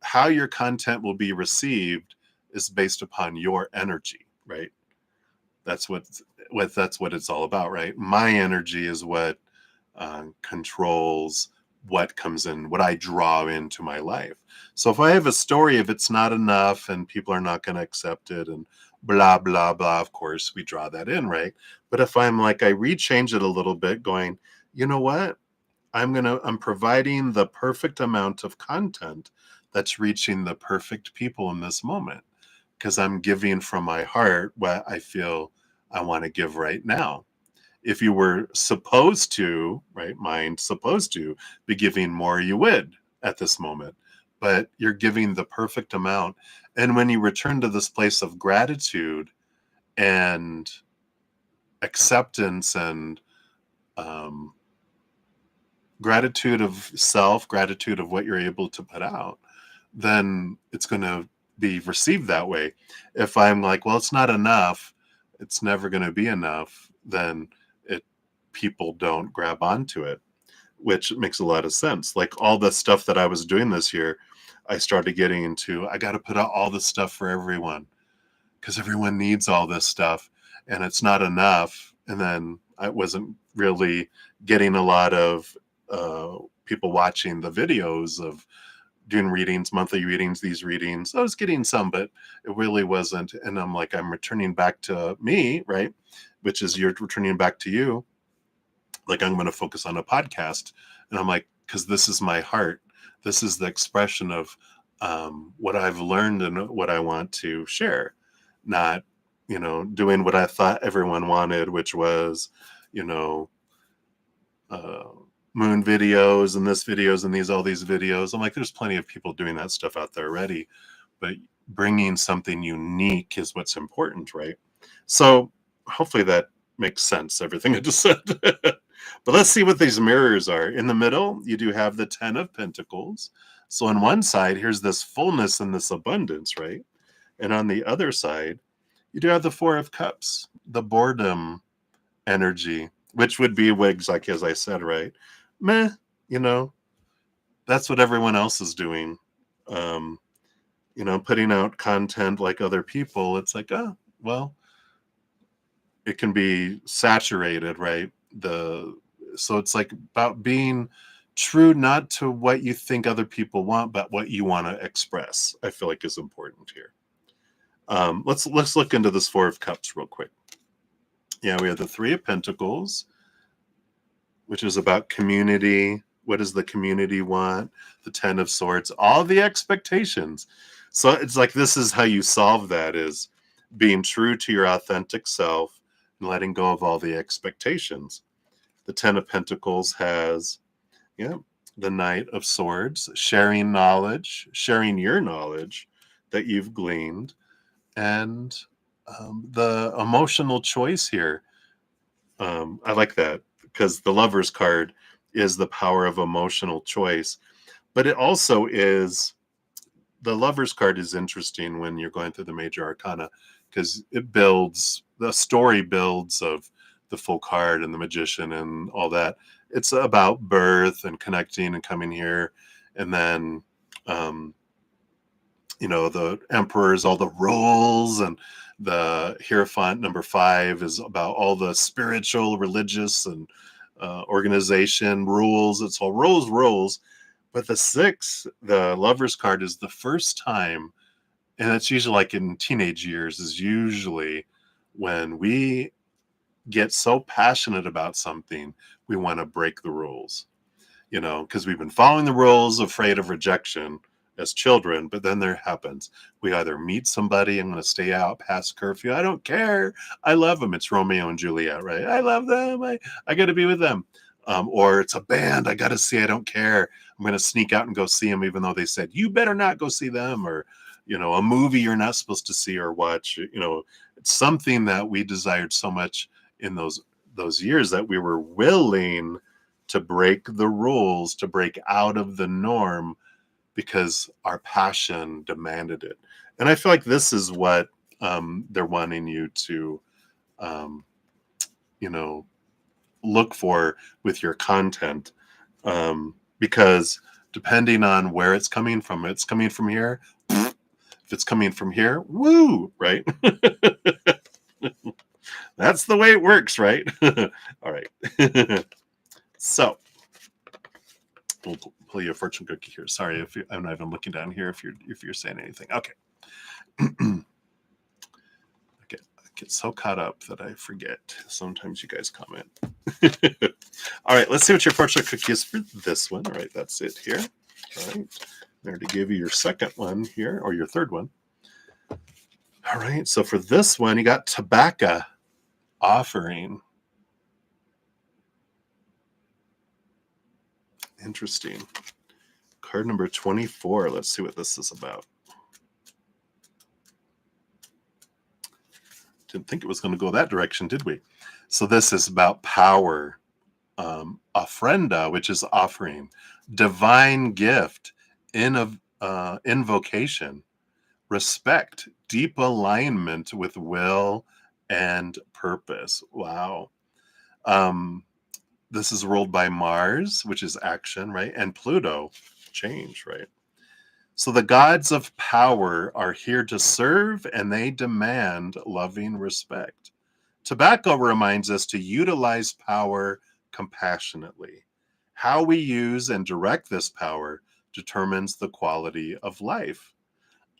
how your content will be received is based upon your energy, right? That's what it's all about, right? My energy is what controls what comes in, what I draw into my life. So if I have a story, if it's not enough and people are not going to accept it and blah, blah, blah, of course, we draw that in, right? But if I'm like, I rechange it a little bit going, you know what? I'm providing the perfect amount of content that's reaching the perfect people in this moment because I'm giving from my heart what I feel I want to give right now. If you were supposed to, right, mind supposed to be giving more, you would at this moment, but you're giving the perfect amount. And when you return to this place of gratitude and acceptance and gratitude of self, gratitude of what you're able to put out, then it's going to be received that way. If I'm like, well, it's not enough, it's never going to be enough, then people don't grab onto it, which makes a lot of sense. Like all the stuff that I was doing this year, I started getting into, I got to put out all this stuff for everyone because everyone needs all this stuff and it's not enough. And then I wasn't really getting a lot of people watching the videos of doing readings, monthly readings, these readings. I was getting some, but it really wasn't. And I'm like, I'm returning back to me, right? Which is you're returning back to you. Like I'm going to focus on a podcast. And I'm like, because this is my heart. This is the expression of what I've learned and what I want to share, not, doing what I thought everyone wanted, which was, moon videos and this videos and all these videos. I'm like, there's plenty of people doing that stuff out there already, but bringing something unique is what's important, right? So hopefully that makes sense, everything I just said. But let's see what these mirrors are. In the middle, you do have the 10 of Pentacles. So on one side, here's this fullness and this abundance, right? And on the other side, you do have the 4 of Cups, the boredom energy, which would be wigs, like as I said, right? Meh, you know, that's what everyone else is doing. Um, putting out content like other people. It's like, oh, well, it can be saturated, right? So it's like about being true, not to what you think other people want, but what you want to express. I feel like is important here. Let's look into this 4 of Cups real quick. Yeah, we have the 3 of Pentacles, which is about community. What does the community want? The 10 of Swords, all the expectations. So it's like this is how you solve that, is being true to your authentic self and letting go of all the expectations. The 10 of Pentacles has, yeah, the Knight of Swords, sharing knowledge, sharing your knowledge that you've gleaned, and the emotional choice here. I like that because the Lover's card is the power of emotional choice, but it also is, the Lover's card is interesting when you're going through the major arcana because the story builds of the full card and the Magician and all that. It's about birth and connecting and coming here. And then, the Emperor's all the roles, and the Hierophant number 5 is about all the spiritual, religious, and organization rules. It's all rules. But the 6, the Lover's card, is the first time, and it's usually like in teenage years, is usually when we get so passionate about something, we want to break the rules, because we've been following the rules, afraid of rejection as children. But then there happens, we either meet somebody, I'm going to stay out past curfew, I don't care, I love them. It's Romeo and Juliet, right? I love them, I got to be with them. Or it's a band I got to see, I don't care, I'm going to sneak out and go see them even though they said you better not go see them. Or a movie you're not supposed to see or watch. It's something that we desired so much in those years that we were willing to break the rules, to break out of the norm, because our passion demanded it. And I feel like this is what they're wanting you to, you know, look for with your content, because depending on where it's coming from, here. If it's coming from here, woo, right? That's the way it works, right? All right. So we'll pull you a fortune cookie here. Sorry if I'm not even looking down here if you're saying anything. Okay. I get so caught up that I forget. Sometimes you guys comment. All right, let's see what your fortune cookie is for this one. All right, that's it here. All right. There to give you your second one here, or your third one. All right, so for this one, you got tobacco offering. Interesting. Card number 24. Let's see what this is about. Didn't think it was going to go that direction, did we? So this is about power. Ofrenda, which is offering. Divine gift. Invocation. Respect. Deep alignment with will and purpose. Wow. This is ruled by Mars, which is action, right? And Pluto, change, right? So the gods of power are here to serve, and they demand loving respect. Tobacco reminds us to utilize power compassionately. How we use and direct this power determines the quality of life.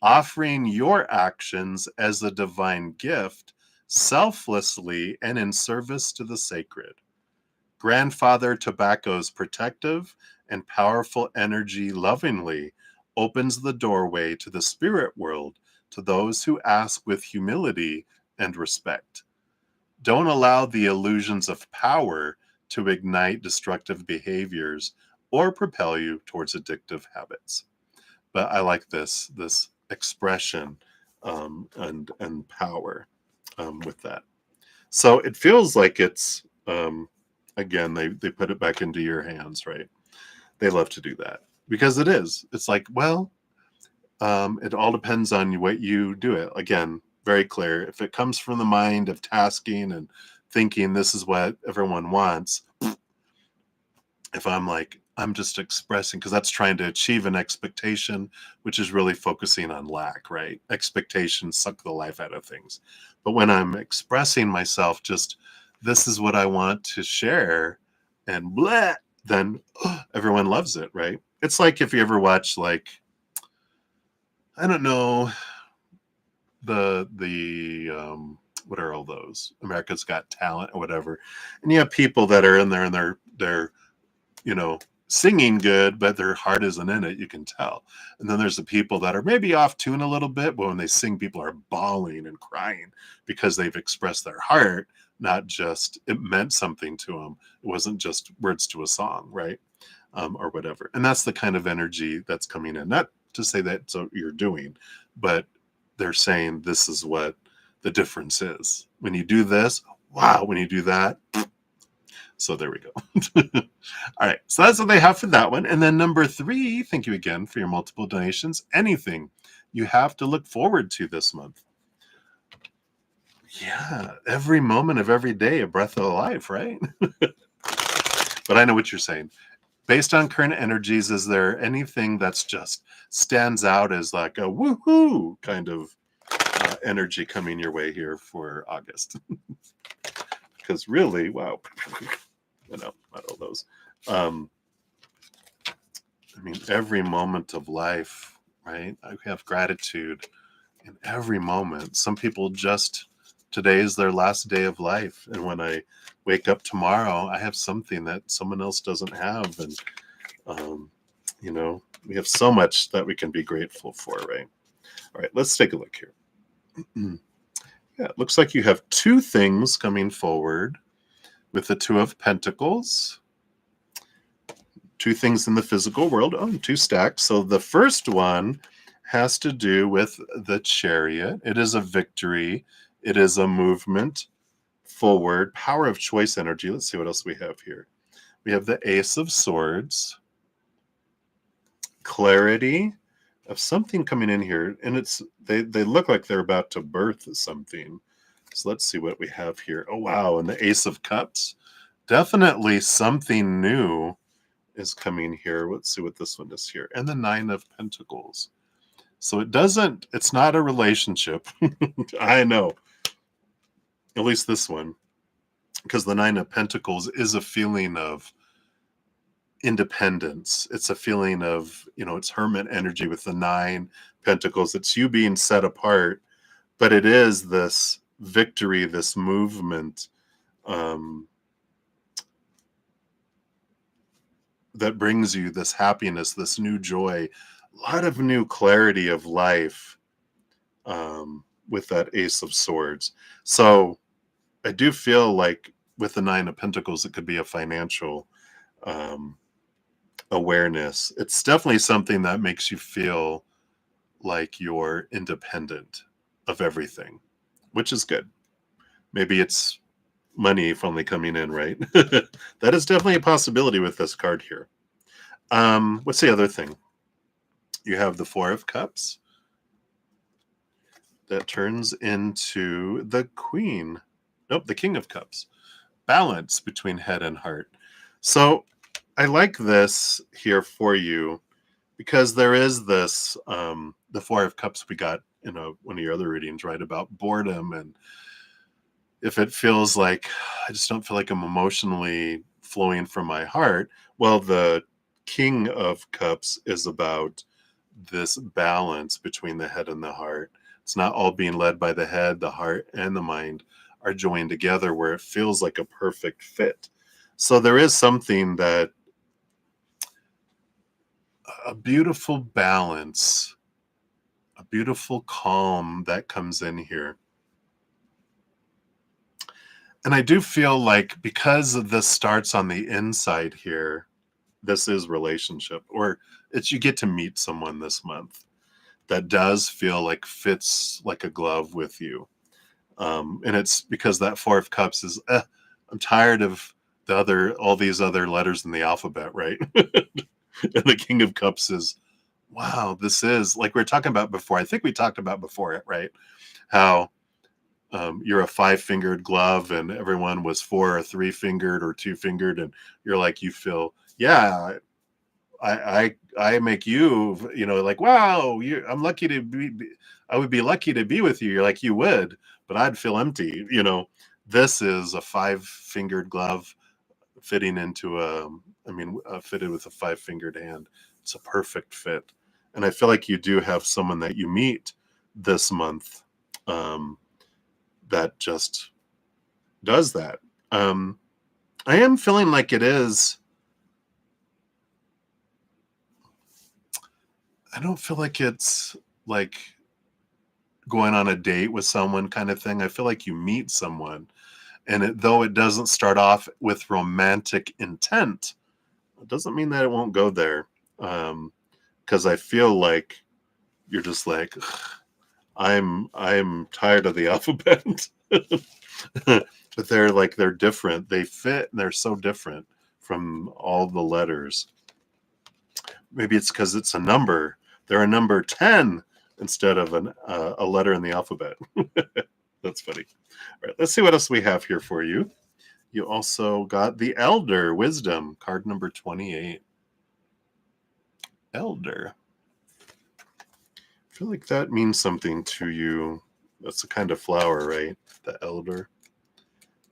Offering your actions as a divine gift, selflessly and in service to the sacred. Grandfather Tobacco's protective and powerful energy lovingly opens the doorway to the spirit world to those who ask with humility and respect. Don't allow the illusions of power to ignite destructive behaviors or propel you towards addictive habits. But I like this expression, and power with that. So it feels like it's again, they put it back into your hands, right? They love to do that because it's like, well, it all depends on what you do it. Again, very clear. If it comes from the mind of tasking and thinking this is what everyone wants, if I'm like, I'm just expressing, because that's trying to achieve an expectation, which is really focusing on lack, right? Expectations suck the life out of things. But when I'm expressing myself, just this is what I want to share, and blah, then everyone loves it, right? It's like if you ever watch, like, I don't know, the what are all those? America's Got Talent or whatever, and you have people that are in there and they're you know, singing good, but their heart isn't in it. You can tell. And then there's the people that are maybe off tune a little bit, but when they sing, people are bawling and crying because they've expressed their heart, not just it meant something to them. It wasn't just words to a song, right? Or whatever. And that's the kind of energy that's coming in. Not to say that's what you're doing, but they're saying this is what the difference is. When you do this, wow, when you do that, so there we go. All right. So that's what they have for that one. And then number 3, thank you again for your multiple donations. Anything you have to look forward to this month. Yeah. Every moment of every day, a breath of life, right? But I know what you're saying. Based on current energies, is there anything that's just stands out as like a woohoo kind of energy coming your way here for August? Because really, wow. Not all those. I mean, every moment of life, right? I have gratitude in every moment. Some people just, today is their last day of life. And when I wake up tomorrow, I have something that someone else doesn't have. And, we have so much that we can be grateful for, right? All right, let's take a look here. Yeah, it looks like you have 2 things coming forward with the 2 of Pentacles. 2 things in the physical world. 2 stacks. So the first one has to do with the Chariot. It is a victory. It is a movement forward. Power of choice energy. Let's see what else we have here. We have the Ace of Swords. Clarity of something coming in here. And they look like they're about to birth something. So let's see what we have here. Oh, wow. And the Ace of Cups. Definitely something new is coming here. Let's see what this one is here. And the 9 of Pentacles. So it's not a relationship. I know. At least this one. Because the 9 of Pentacles is a feeling of independence. It's a feeling of, it's hermit energy with the 9 Pentacles. It's you being set apart. But it is this victory, this movement, that brings you this happiness, this new joy, a lot of new clarity of life with that Ace of Swords. So I do feel like with the 9 of Pentacles, it could be a financial awareness. It's definitely something that makes you feel like you're independent of everything, which is good. Maybe it's money finally coming in, right? That is definitely a possibility with this card here. What's the other thing? You have the 4 of Cups. That turns into the Queen. Nope, the King of Cups. Balance between head and heart. So I like this here for you because there is this, the 4 of Cups we got in one of your other readings, right, about boredom. And if it feels like I just don't feel like I'm emotionally flowing from my heart, well, the King of Cups is about this balance between the head and the heart. It's not all being led by the head, the heart, and the mind are joined together where it feels like a perfect fit. So there is something that, a beautiful balance, a beautiful calm that comes in here. And I do feel like because this starts on the inside here, this is relationship, or you get to meet someone this month that does feel like fits like a glove with you. And it's because that 4 of Cups is, I'm tired of all these other letters in the alphabet, right? And the King of Cups is, wow, this is like we were talking about before. I think we talked about before, right? How you're a 5-fingered glove and everyone was 4 or 3-fingered or 2-fingered, and you're like, you feel, yeah, I make you, like, wow, I'm lucky to I would be lucky to be with you. You're like, you would, but I'd feel empty. This is a 5-fingered glove fitting into fitted with a 5-fingered hand. It's a perfect fit. And I feel like you do have someone that you meet this month that just does that. I am feeling like it is. I don't feel like it's like going on a date with someone kind of thing. I feel like you meet someone, and though it doesn't start off with romantic intent, it doesn't mean that it won't go there. Because I feel like you're just like, I'm tired of the alphabet. But they're different. They fit, and they're so different from all the letters. Maybe it's because it's a number. They're a number 10 instead of a letter in the alphabet. That's funny. All right, let's see what else we have here for you. You also got the Elder Wisdom, card number 28. Elder. I feel like that means something to you. That's a kind of flower, right? The elder.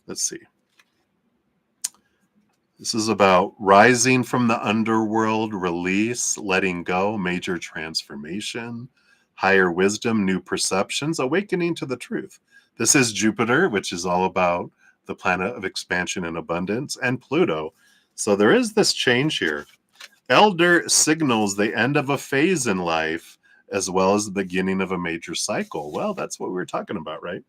Let's see. This is about rising from the underworld, release, letting go, major transformation, higher wisdom, new perceptions, awakening to the truth. This is Jupiter, which is all about the planet of expansion and abundance, and Pluto. So there is this change here. Elder signals the end of a phase in life as well as the beginning of a major cycle. Well, that's what we were talking about, right?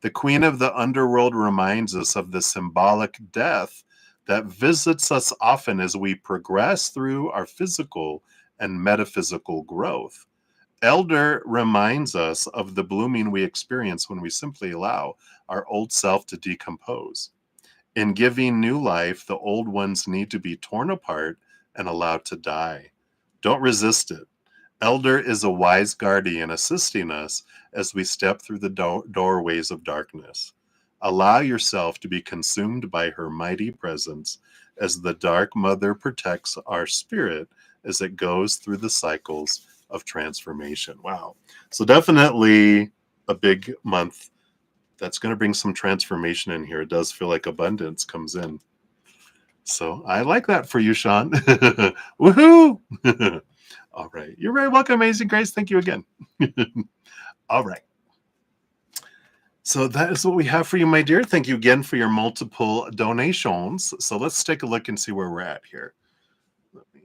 The Queen of the Underworld reminds us of the symbolic death that visits us often as we progress through our physical and metaphysical growth. Elder reminds us of the blooming we experience when we simply allow our old self to decompose. In giving new life, the old ones need to be torn apart and allowed to die. Don't resist it. Elder is a wise guardian assisting us as we step through the doorways of darkness. Allow yourself to be consumed by her mighty presence as the Dark Mother protects our spirit as it goes through the cycles of transformation. Wow. So definitely a big month. That's going to bring some transformation in here. It does feel like abundance comes in. So I like that for you, Sean. Woohoo! All right. You're very welcome, Amazing Grace. Thank you again. All right. So that is what we have for you, my dear. Thank you again for your multiple donations. So let's take a look and see where we're at here. Let me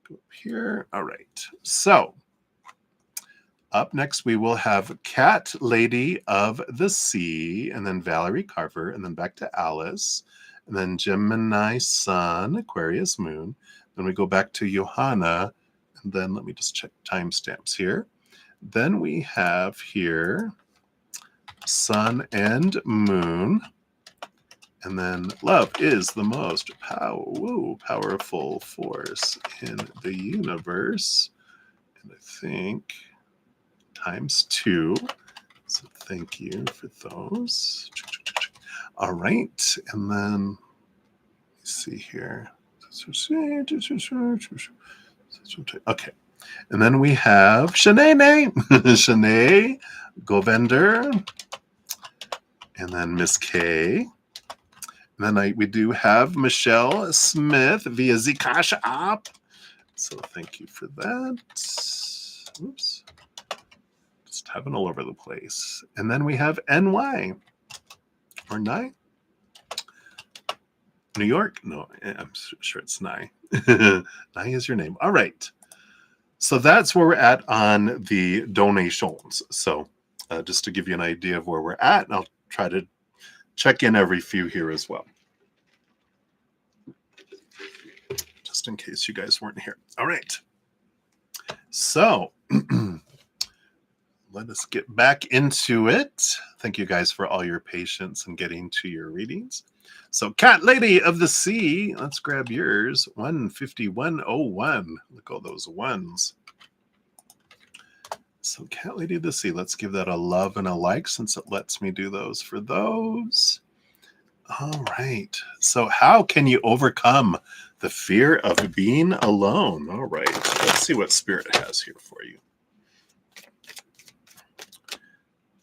go up here. All right. So up next, we will have Cat Lady of the Sea, and then Valerie Carver, and then back to Alice, and then Gemini Sun, Aquarius Moon. Then we go back to Johanna, and then let me just check timestamps here. Then we have here Sun and Moon. And then love is the most powerful force in the universe. And I think times 2. So thank you for those. All right. And then let's see here. Okay. And then we have Shanae, Shanae Govender, and then Miss K. And then we do have Michelle Smith via the CashApp. So thank you for that. Oops. Just having all over the place. And then we have NY. Or Nye? New York? No, I'm sure it's Nye. Nye is your name. All right. So that's where we're at on the donations. So just to give you an idea of where we're at, and I'll try to check in every few here as well. Just in case you guys weren't here. All right. So let us get back into it. Thank you guys for all your patience in getting to your readings. So, Cat Lady of the Sea, let's grab yours. 15101. Look at all those ones. So, Cat Lady of the Sea, let's give that a love and a like since it lets me do those for those. All right. So, how can you overcome the fear of being alone? All right. Let's see what Spirit has here for you.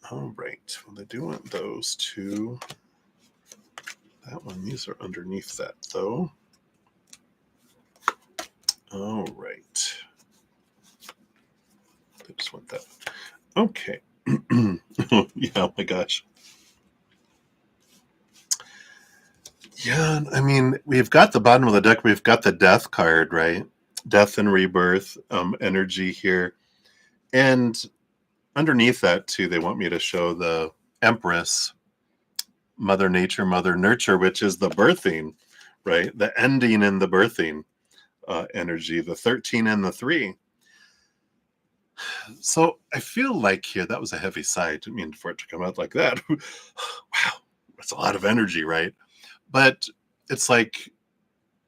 All right. Well, I do want those two. That one, these are underneath that, though. All right. I just want that. Okay. Yeah, oh my gosh. Yeah, I mean, we've got the bottom of the deck. We've got the death card, right? Death and rebirth energy here. And underneath that, too, they want me to show the Empress, Mother Nature, Mother Nurture, which is the birthing, right? The ending and the birthing energy, the 13 and the 3. So I feel like here, that was a heavy sigh. I didn't mean for it to come out like that. Wow, that's a lot of energy, right? But it's like,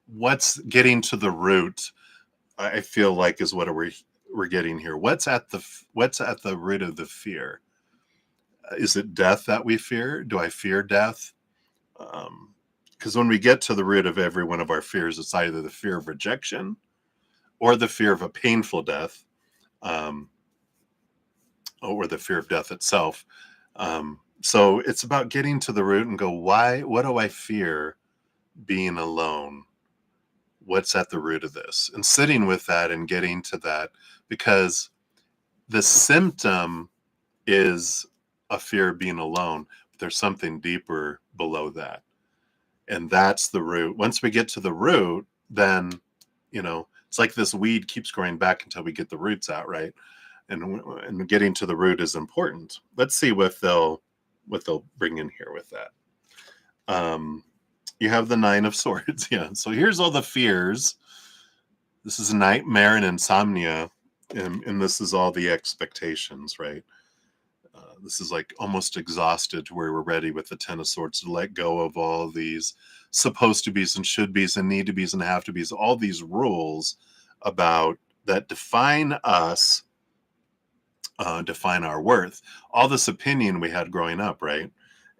what's getting to the root, I feel like, is what we're getting here. What's at the root of the fear? Is it death that we fear? Do I fear death? Because when we get to the root of every one of our fears, it's either the fear of rejection or the fear of a painful death, or the fear of death itself. So it's about getting to the root and go, why? What do I fear being alone? What's at the root of this? And sitting with that and getting to that, because the symptom is a fear of being alone, but there's something deeper below that. And that's the root. Once we get to the root, then, it's like this weed keeps growing back until we get the roots out, right? And getting to the root is important. Let's see what they'll bring in here with that. You have the 9 of Swords. Yeah. So here's all the fears. This is nightmare and insomnia. And this is all the expectations, right? This is like almost exhausted to where we're ready with the 10 of Swords to let go of all these supposed to be's and should be's and need to be's and have to be's, all these rules about that define us, define our worth, all this opinion we had growing up, right?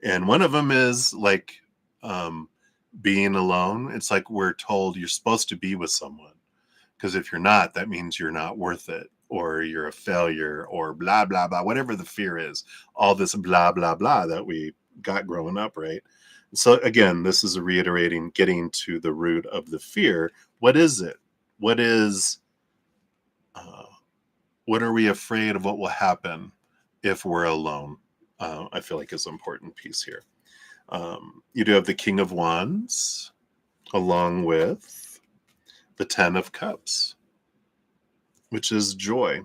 And one of them is like being alone. It's like we're told you're supposed to be with someone, because if you're not, that means you're not worth it, or you're a failure, or blah, blah, blah, whatever the fear is, all this blah, blah, blah that we got growing up, right? So again, this is reiterating, getting to the root of the fear. What is it? What are we afraid of? What will happen if we're alone? I feel like is an important piece here. You do have the King of Wands along with the 10 of Cups, which is joy.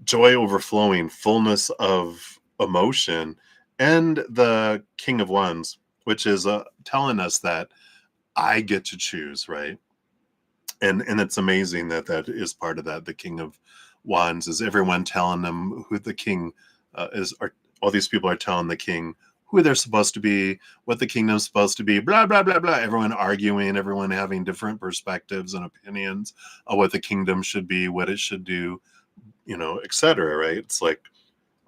Joy overflowing, fullness of emotion, and the King of Wands, which is telling us that I get to choose, right? And it's amazing that is part of that. The King of Wands is everyone telling them who the king is. All these people are telling the king who they're supposed to be, what the kingdom's supposed to be, blah, blah, blah, blah. Everyone arguing, everyone having different perspectives and opinions of what the kingdom should be, what it should do, et cetera, right? It's like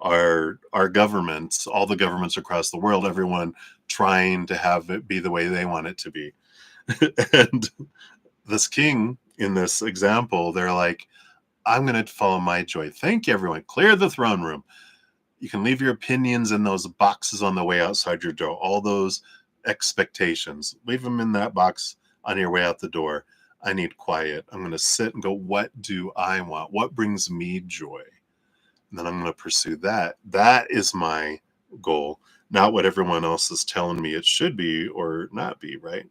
our governments, all the governments across the world, everyone trying to have it be the way they want it to be. And this king in this example, they're like, I'm going to follow my joy. Thank you, everyone. Clear the throne room. You can leave your opinions in those boxes on the way outside your door. All those expectations, leave them in that box on your way out the door. I need quiet. I'm going to sit and go, what do I want? What brings me joy? And then I'm going to pursue that. That is my goal, not what everyone else is telling me it should be or not be, right?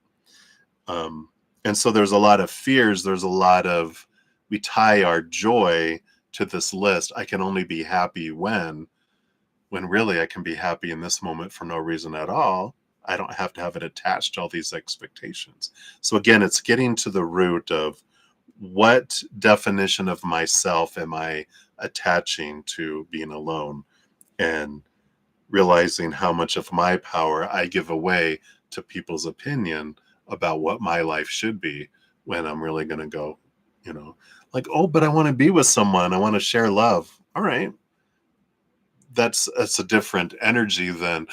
And so there's a lot of fears. There's a lot of, we tie our joy to this list. I can only be happy when really I can be happy in this moment for no reason at all. I don't have to have it attached to all these expectations. So again, it's getting to the root of what definition of myself am I attaching to being alone and realizing how much of my power I give away to people's opinion about what my life should be, when I'm really going to go, you know, like, oh, but I want to be with someone. I want to share love. All right. That's a different energy than,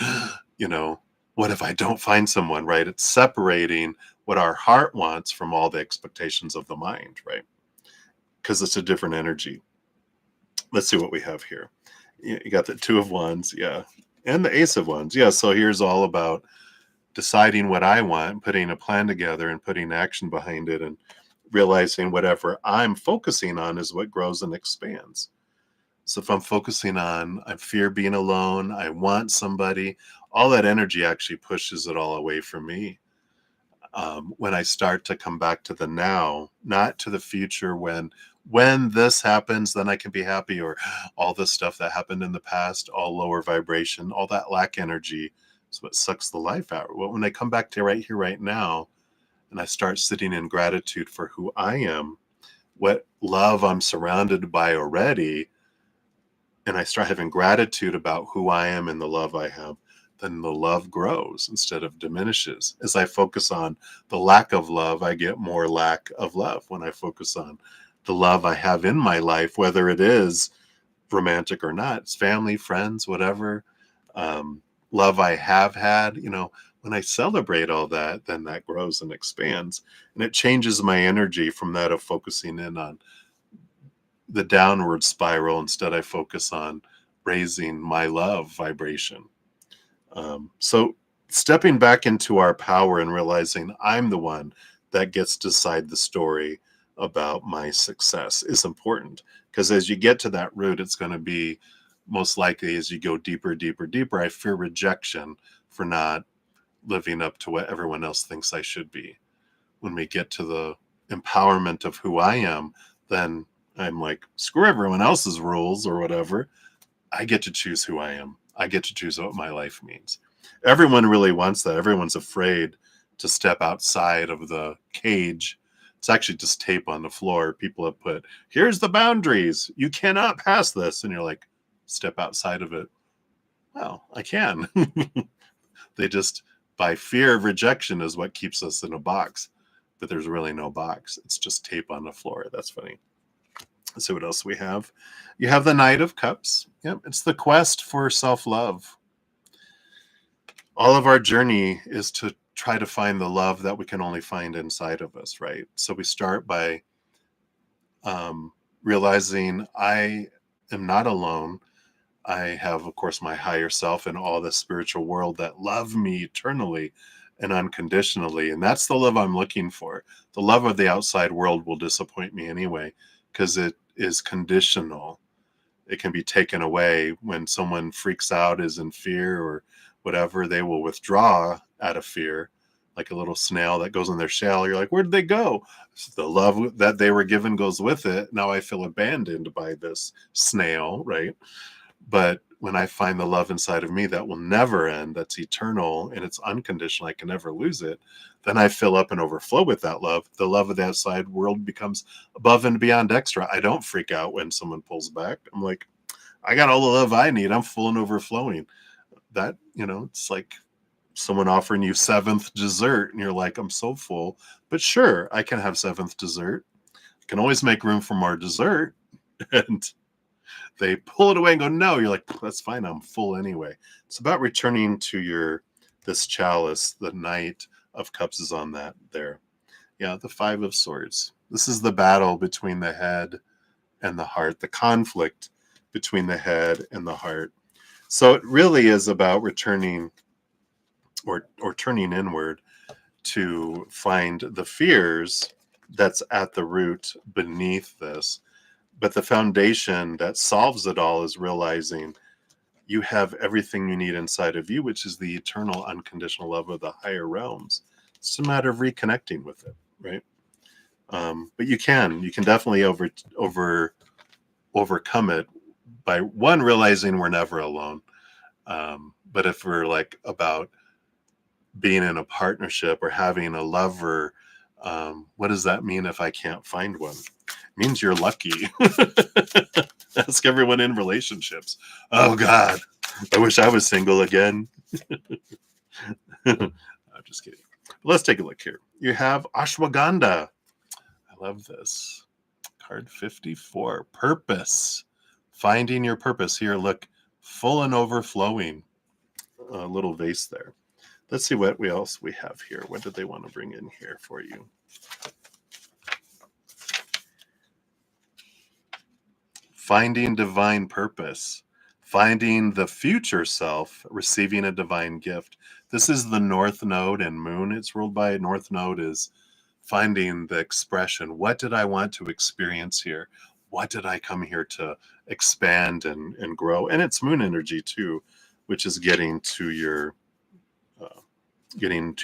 you know, what if I don't find someone, right? It's separating what our heart wants from all the expectations of the mind, right? Because it's a different energy. Let's see what we have here. You got the Two of Wands, yeah, and the Ace of Wands, yeah. So here's all about deciding what I want, putting a plan together, and putting action behind it, and realizing whatever I'm focusing on is what grows and expands. So if I'm focusing on, I fear being alone, I want somebody, all that energy actually pushes it all away from me. When I start to come back to the now, not to the future, when this happens, then I can be happy, or all this stuff that happened in the past, all lower vibration, all that lack energy is what sucks the life out. Well, when I come back to right here, right now, and I start sitting in gratitude for who I am, what love I'm surrounded by already, and I start having gratitude about who I am and the love I have, then the love grows instead of diminishes. As I focus on the lack of love, I get more lack of love. When I focus on the love I have in my life, whether it is romantic or not, it's family, friends, whatever, love I have had, when I celebrate all that, then that grows and expands. And it changes my energy from that of focusing in on the downward spiral. Instead, I focus on raising my love vibration. So stepping back into our power and realizing I'm the one that gets to decide the story about my success is important, because as you get to that root, it's going to be most likely, as you go deeper, deeper, deeper, I fear rejection for not living up to what everyone else thinks I should be. When we get to the empowerment of who I am, then I'm like, screw everyone else's rules or whatever. I get to choose who I am. I get to choose what my life means. Everyone really wants that. Everyone's afraid to step outside of the cage. It's actually just tape on the floor. People have put, here's the boundaries. You cannot pass this. And you're like, step outside of it. Well, I can. They just, by fear of rejection, is what keeps us in a box. But there's really no box. It's just tape on the floor. That's funny. Let's see what else we have. You have the Knight of Cups. Yep, it's the quest for self-love. All of our journey is to try to find the love that we can only find inside of us, right? So we start by realizing I am not alone. I have, of course, my higher self and all the spiritual world that love me eternally and unconditionally. And that's the love I'm looking for. The love of the outside world will disappoint me anyway, because it is conditional. It can be taken away. When someone freaks out, is in fear or whatever, they will withdraw out of fear, like a little snail that goes in their shell. You're like, where did they go? So the love that they were given goes with it. Now I feel abandoned by this snail, right? But when I find the love inside of me that will never end, that's eternal and it's unconditional, I can never lose it, then I fill up and overflow with that love. The love of the outside world becomes above and beyond extra. I don't freak out when someone pulls back. I'm like, I got all the love I need. I'm full and overflowing. That, it's like someone offering you seventh dessert and you're like, I'm so full. But sure, I can have seventh dessert. I can always make room for more dessert. And they pull it away and go, no. You're like, that's fine. I'm full anyway. It's about returning to this chalice. The Knight of Cups is on that there. Yeah, the Five of Swords. This is the battle between the head and the heart, the conflict between the head and the heart. So it really is about returning or turning inward to find the fears that's at the root beneath this. But the foundation that solves it all is realizing you have everything you need inside of you, which is the eternal unconditional love of the higher realms. It's a matter of reconnecting with it, right? But you can definitely overcome it by one, realizing we're never alone. But if we're like about being in a partnership or having a lover, What does that mean if I can't find one? It means you're lucky. Ask everyone in relationships. Oh God, I wish I was single again. I'm just kidding. Let's take a look here. You have ashwagandha. I love this. Card 54. Purpose. Finding your purpose. Here, look, full and overflowing. A little vase there. Let's see what else we have here. What did they want to bring in here for you? Finding divine purpose. Finding the future self, receiving a divine gift. This is the North Node and Moon. It's ruled by North Node is finding the expression. What did I want to experience here? What did I come here to expand and grow? And it's Moon energy too, which is getting to your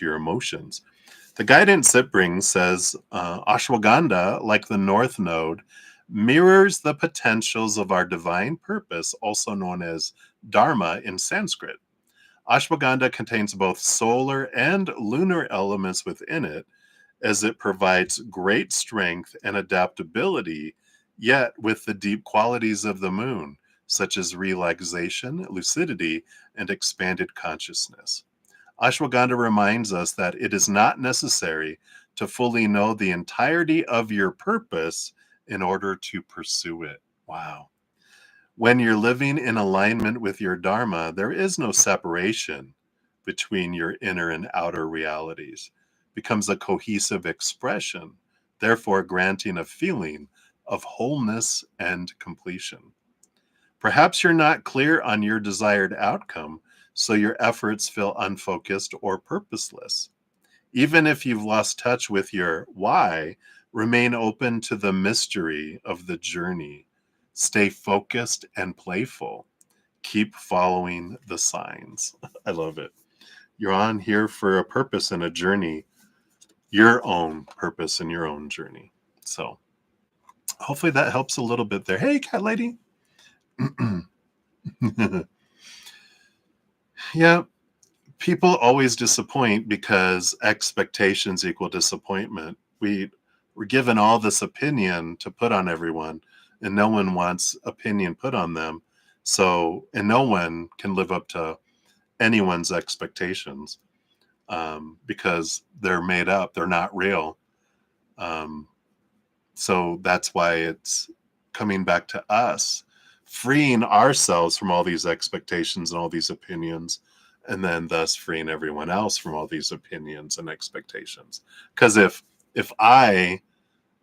emotions. The guidance it brings says ashwagandha, like the North Node, mirrors the potentials of our divine purpose, also known as dharma in Sanskrit. Ashwagandha contains both solar and lunar elements within it, as it provides great strength and adaptability, yet with the deep qualities of the moon, such as relaxation, lucidity, and expanded consciousness. Ashwagandha reminds us that it is not necessary to fully know the entirety of your purpose in order to pursue it. Wow. When you're living in alignment with your dharma, there is no separation between your inner and outer realities. It becomes a cohesive expression, therefore granting a feeling of wholeness and completion. Perhaps you're not clear on your desired outcome, so your efforts feel unfocused or purposeless. Even if you've lost touch with your why, remain open to the mystery of the journey. Stay focused and playful. Keep following the signs. I love it. You're on here for a purpose and a journey, your own purpose and your own journey. So hopefully that helps a little bit there. Hey, cat lady. Yeah, people always disappoint because expectations equal disappointment. We're given all this opinion to put on everyone, and no one wants opinion put on them. So, and no one can live up to anyone's expectations because they're made up, they're not real. So that's why it's coming back to us, freeing ourselves from all these expectations and all these opinions, and then thus freeing everyone else from all these opinions and expectations. Because if I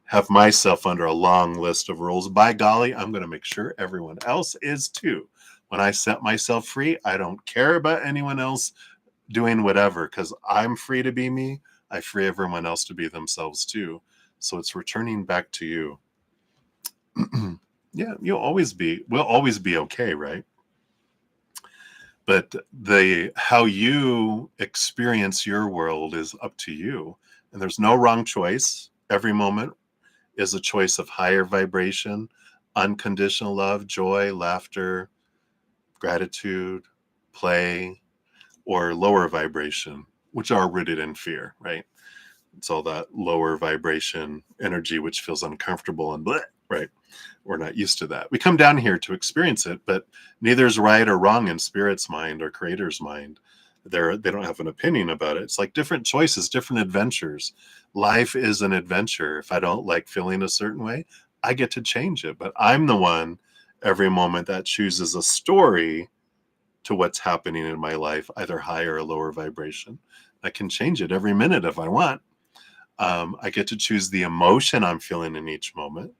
have myself under a long list of rules, by golly, I'm going to make sure everyone else is too. When I set myself free, I don't care about anyone else doing whatever, because I'm free to be me. I free everyone else to be themselves too. So it's returning back to you. Yeah, we'll always be okay, right? But how you experience your world is up to you. And there's no wrong choice. Every moment is a choice of higher vibration, unconditional love, joy, laughter, gratitude, play, or lower vibration, which are rooted in fear, right? It's all that lower vibration energy, which feels uncomfortable and bleh, right? We're not used to that. We come down here to experience it, but neither is right or wrong in spirit's mind or creator's mind. They don't have an opinion about it. It's like different choices, different adventures. Life is an adventure. If I don't like feeling a certain way, I get to change it. But I'm the one every moment that chooses a story to what's happening in my life, either higher or lower vibration. I can change it every minute if I want. I get to choose the emotion I'm feeling in each moment,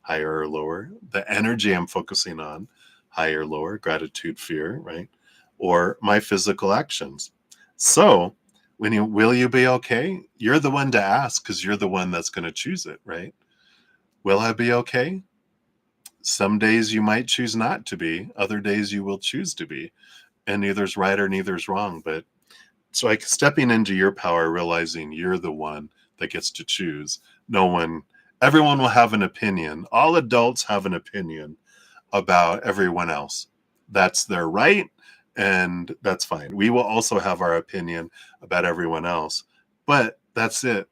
higher or lower, the energy I'm focusing on, higher, lower, gratitude, fear, right? Or my physical actions. So will you be okay? You're the one to ask because you're the one that's going to choose it, right? Will I be okay? Some days you might choose not to be. Other days you will choose to be. And neither's right or neither's wrong. But so like stepping into your power, realizing you're the one that gets to choose. Everyone will have an opinion. All adults have an opinion about everyone else. That's their right, and that's fine. We will also have our opinion about everyone else, but that's it.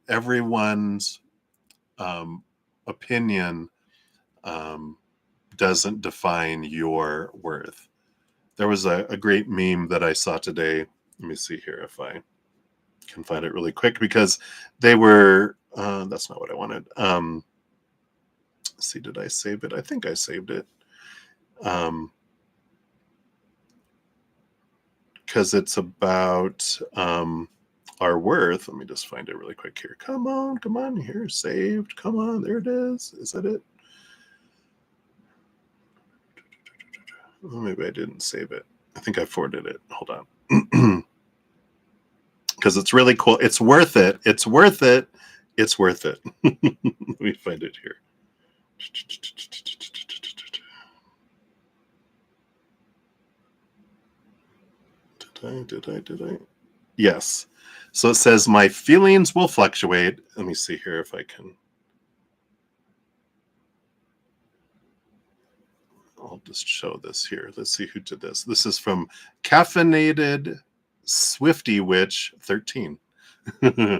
Everyone's opinion doesn't define your worth. There was a great meme that I saw today. Let me see here if I can find it really quick, because they were, that's not what I wanted. Let's see, did I save it? I think I saved it. Because it's about our worth. Let me just find it really quick here. Come on, here, saved. Come on, there it is. Is that it? Oh, maybe I didn't save it. I think I forwarded it. Hold on. Because it's really cool. It's worth it. It's worth it. It's worth it. Let me find it here. Did I? Yes. So it says, my feelings will fluctuate. Let me see here if I can. I'll just show this here. Let's see who did this. This is from Caffeinated Swifty Witch 13. I'll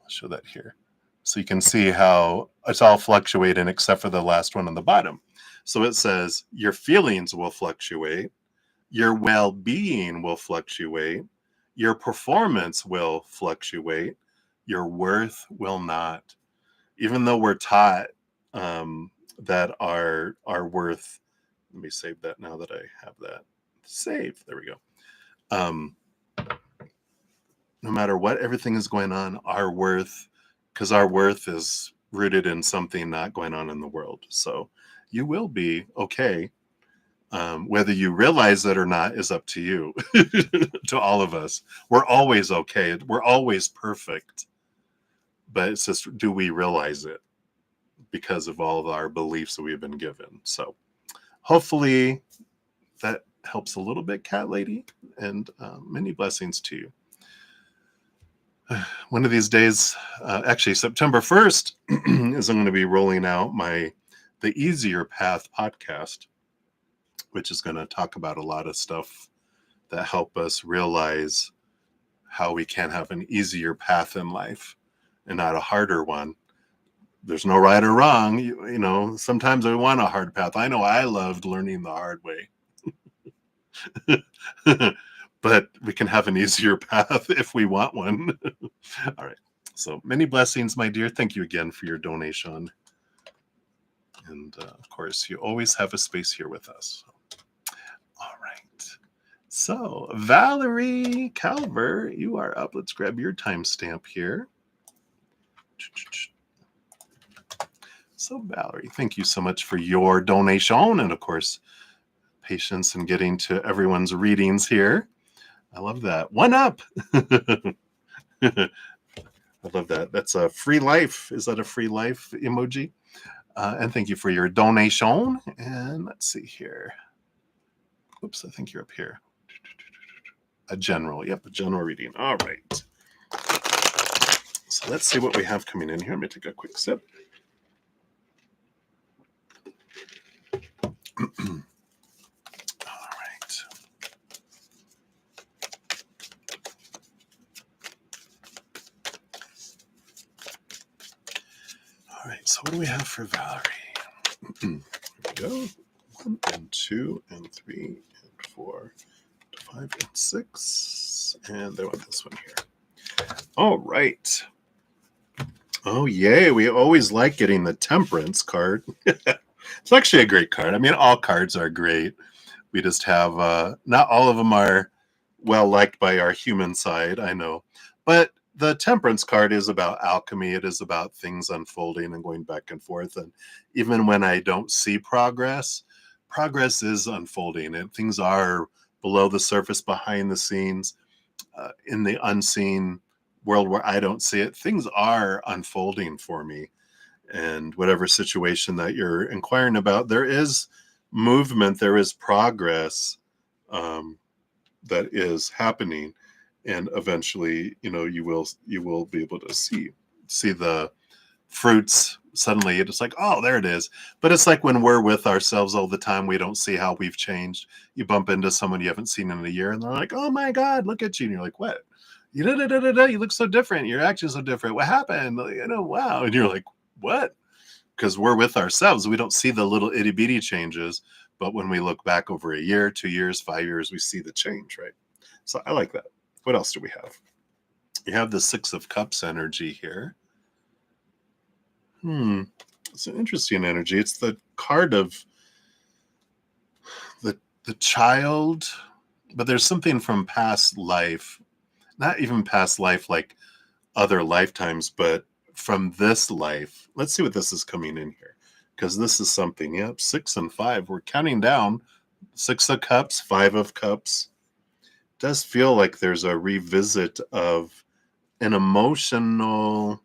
show that here. So you can see how it's all fluctuating except for the last one on the bottom. So it says your feelings will fluctuate, your well-being will fluctuate, your performance will fluctuate, your worth will not. Even though we're taught that our worth, let me save that now that I have that saved. There we go. No matter what everything is going on, our worth, because our worth is rooted in something not going on in the world. So you will be okay. Whether you realize it or not is up to you, to all of us. We're always okay. We're always perfect. But it's just, do we realize it because of all of our beliefs that we've been given? So hopefully that helps a little bit, Cat Lady, and many blessings to you. One of these days, actually September 1st, is I'm going to be rolling out the Easier Path podcast, which is going to talk about a lot of stuff that help us realize how we can have an easier path in life and not a harder one. There's no right or wrong. You know, sometimes we want a hard path. I know I loved learning the hard way. But we can have an easier path if we want one. All right. So many blessings, my dear. Thank you again for your donation. And of course, you always have a space here with us. All right. So Valerie Calver, you are up. Let's grab your timestamp here. So Valerie, thank you so much for your donation. And of course, patience in getting to everyone's readings here. I love that. One up. I love that. That's a free life. Is that a free life emoji? And thank you for your donation. And let's see here. Oops, I think you're up here. A general. Yep, a general reading. All right. So let's see what we have coming in here. Let me take a quick sip. All right, so what do we have for Valerie? Here we go. 1 and 2 and 3 and 4, 5 and 6. And I want this one here. All right. Oh, yay. We always like getting the Temperance card. It's actually a great card. I mean, all cards are great. We just have, not all of them are well liked by our human side, I know. But the Temperance card is about alchemy. It is about things unfolding and going back and forth. And even when I don't see progress, progress is unfolding. And things are below the surface, behind the scenes, in the unseen world where I don't see it. Things are unfolding for me. And whatever situation that you're inquiring about, there is movement, there is progress that is happening. And eventually, you know, you will be able to see the fruits. Suddenly it's like, oh, there it is. But it's like when we're with ourselves all the time, we don't see how we've changed. You bump into someone you haven't seen in a year and they're like, oh my God, look at you. And you're like, what? You look so different. Your actions so different. What happened? Wow. And you're like, what? Because we're with ourselves. We don't see the little itty bitty changes. But when we look back over a year, 2 years, 5 years, we see the change, right? So I like that. What else do we have? You have the Six of Cups energy here. It's an interesting energy. It's the card of the child, but there's something from past life, not even past life like other lifetimes, but from this life. Let's see what this is coming in here, because this is something. Yep, 6 and 5. We're counting down. 6 of Cups, 5 of Cups. It does feel like there's a revisit of an emotional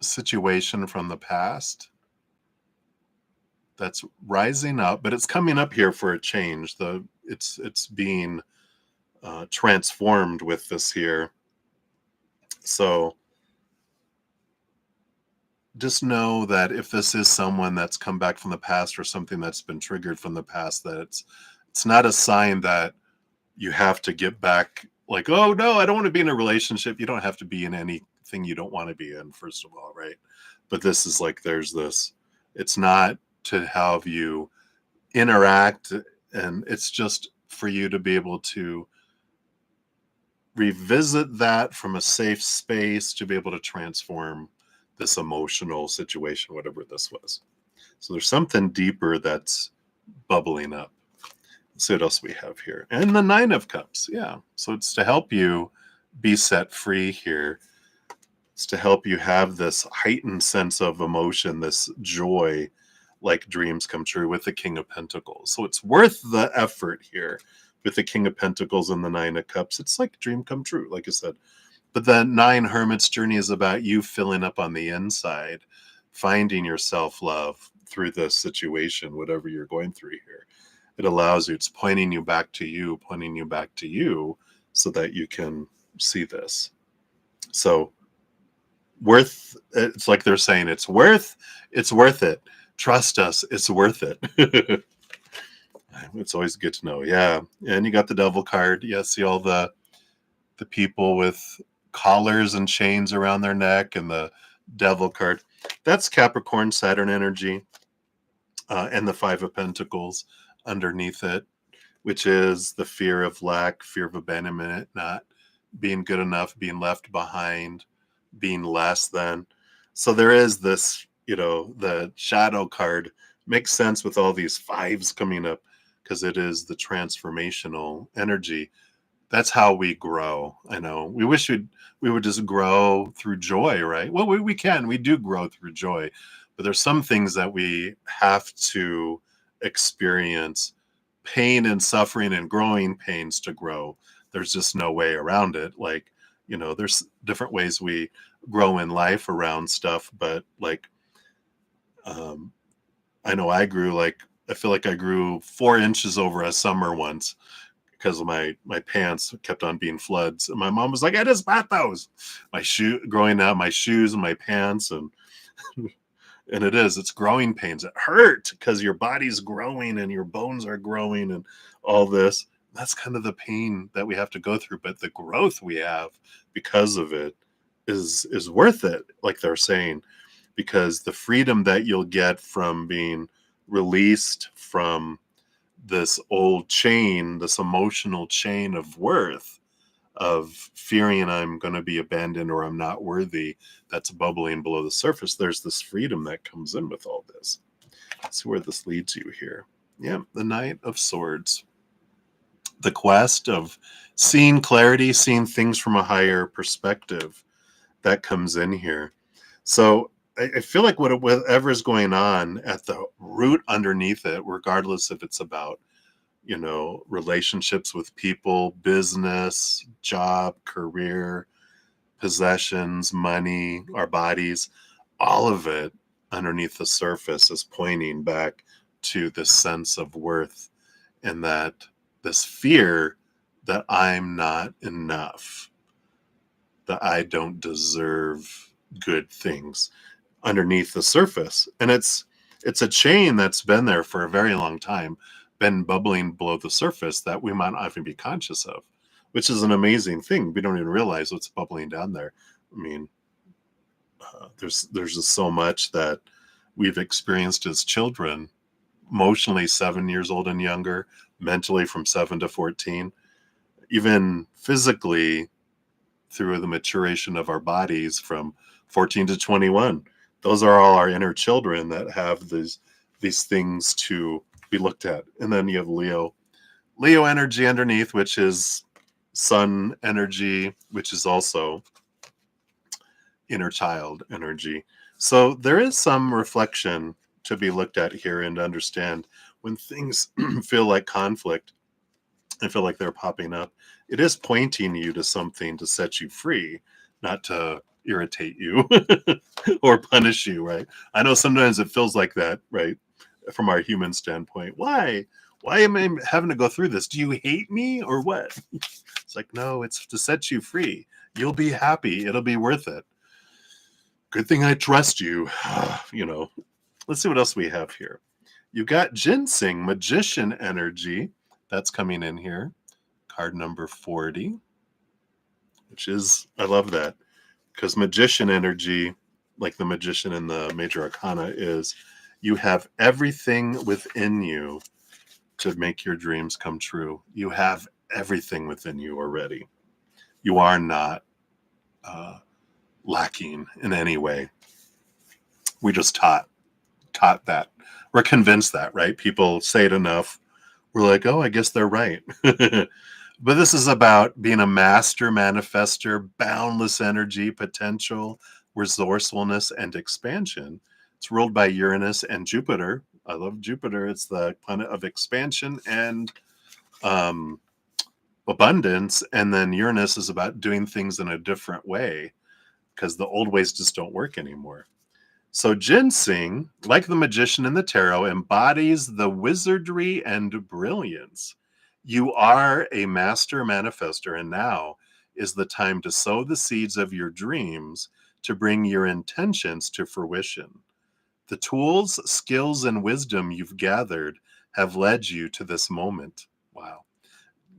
situation from the past that's rising up, but it's coming up here for a change. It's being transformed with this here. So just know that if this is someone that's come back from the past or something that's been triggered from the past, that it's not a sign that you have to get back, like, oh no, I don't want to be in a relationship. You don't have to be in anything you don't want to be in, first of all, right? But this is like, there's this, it's not to have you interact, and it's just for you to be able to revisit that from a safe space, to be able to transform this emotional situation, whatever this was. So there's something deeper that's bubbling up. Let's see what else we have here. And the 9 of Cups. Yeah. So it's to help you be set free here. It's to help you have this heightened sense of emotion, this joy, like dreams come true, with the King of Pentacles. So it's worth the effort here with the King of Pentacles and the 9 of Cups. It's like a dream come true, like I said. But the 9 Hermit's journey is about you filling up on the inside, finding your self-love through this situation, whatever you're going through here. It allows you, it's pointing you back to you, so that you can see this. So it's like they're saying, it's worth it. Trust us, it's worth it. It's always good to know. Yeah. And you got the Devil card. Yeah, see all the people with collars and chains around their neck, and the Devil card. That's Capricorn, Saturn energy, and the 5 of Pentacles underneath it, which is the fear of lack, fear of abandonment, not being good enough, being left behind, being less than. So there is this, the shadow card makes sense with all these 5s coming up, because it is the transformational energy. That's how we grow. I know we wish we would just grow through joy, right? Well, we do grow through joy, but there's some things that we have to experience pain and suffering and growing pains to grow. There's just no way around it. Like, there's different ways we grow in life around stuff, but like, I know I feel like I grew 4 inches over a summer once, because of my pants kept on being floods. And my mom was like, I just bought those. Growing up, my shoes and my pants, and and it's growing pains. It hurt because your body's growing and your bones are growing and all this. That's kind of the pain that we have to go through. But the growth we have because of it is worth it, like they're saying, because the freedom that you'll get from being released from this old chain, this emotional chain of worth, of fearing I'm going to be abandoned or I'm not worthy, that's bubbling below the surface. There's this freedom that comes in with all this. Let's see where this leads you here. Yeah, the Knight of Swords. The quest of seeing clarity, seeing things from a higher perspective, that comes in here. So I feel like whatever is going on at the root underneath it, regardless if it's about, relationships with people, business, job, career, possessions, money, our bodies, all of it underneath the surface is pointing back to this sense of worth, and that this fear that I'm not enough, that I don't deserve good things underneath the surface. And it's a chain that's been there for a very long time, been bubbling below the surface, that we might not even be conscious of. which is an amazing thing. We don't even realize what's bubbling down there. I mean, there's just so much that we've experienced as children, emotionally 7 years old and younger, mentally from 7 to 14, even physically through the maturation of our bodies from 14 to 21. Those are all our inner children that have these things to be looked at. And then you have Leo energy underneath, which is sun energy, which is also inner child energy. So there is some reflection to be looked at here and to understand when things feel like conflict and feel like they're popping up. It is pointing you to something to set you free, not to irritate you or punish you, right? I know sometimes it feels like that, right? From our human standpoint. Why? Why am I having to go through this? Do you hate me or what? It's like, no, it's to set you free. You'll be happy. It'll be worth it. Good thing I trust you. Let's see what else we have here. You got ginseng, magician energy. That's coming in here. Card number 40, which is, I love that, because magician energy, like the magician in the major arcana, is you have everything within you to make your dreams come true. You have everything within you already. You are not lacking in any way. We just taught that. We're convinced that, right? People say it enough. We're like, oh, I guess they're right. But this is about being a master manifester, boundless energy, potential, resourcefulness, and expansion. It's ruled by Uranus and Jupiter. I love Jupiter. It's the planet of expansion and um, abundance. And then Uranus is about doing things in a different way because the old ways just don't work anymore. So ginseng, like the magician in the tarot, embodies the wizardry and brilliance. You are a master manifester, and now is the time to sow the seeds of your dreams to bring your intentions to fruition. The tools, skills, and wisdom you've gathered have led you to this moment. Wow.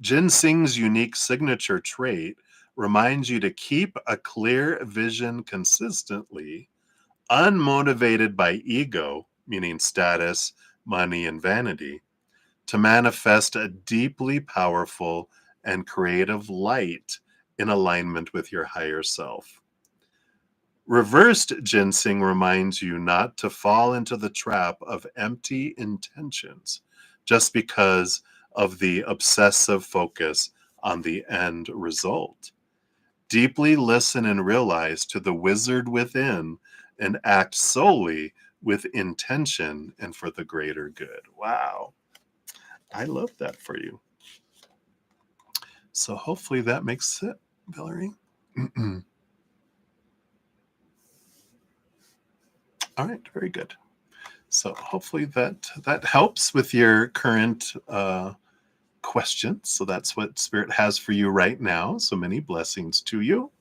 Ginseng's unique signature trait reminds you to keep a clear vision consistently, unmotivated by ego, meaning status, money, and vanity, to manifest a deeply powerful and creative light in alignment with your higher self. Reversed ginseng reminds you not to fall into the trap of empty intentions just because of the obsessive focus on the end result. Deeply listen and realize to the wizard within and act solely with intention and for the greater good. Wow. I love that for you. So hopefully that makes it, Valerie. All right, very good. So hopefully that helps with your current question. So that's what Spirit has for you right now. So many blessings to you.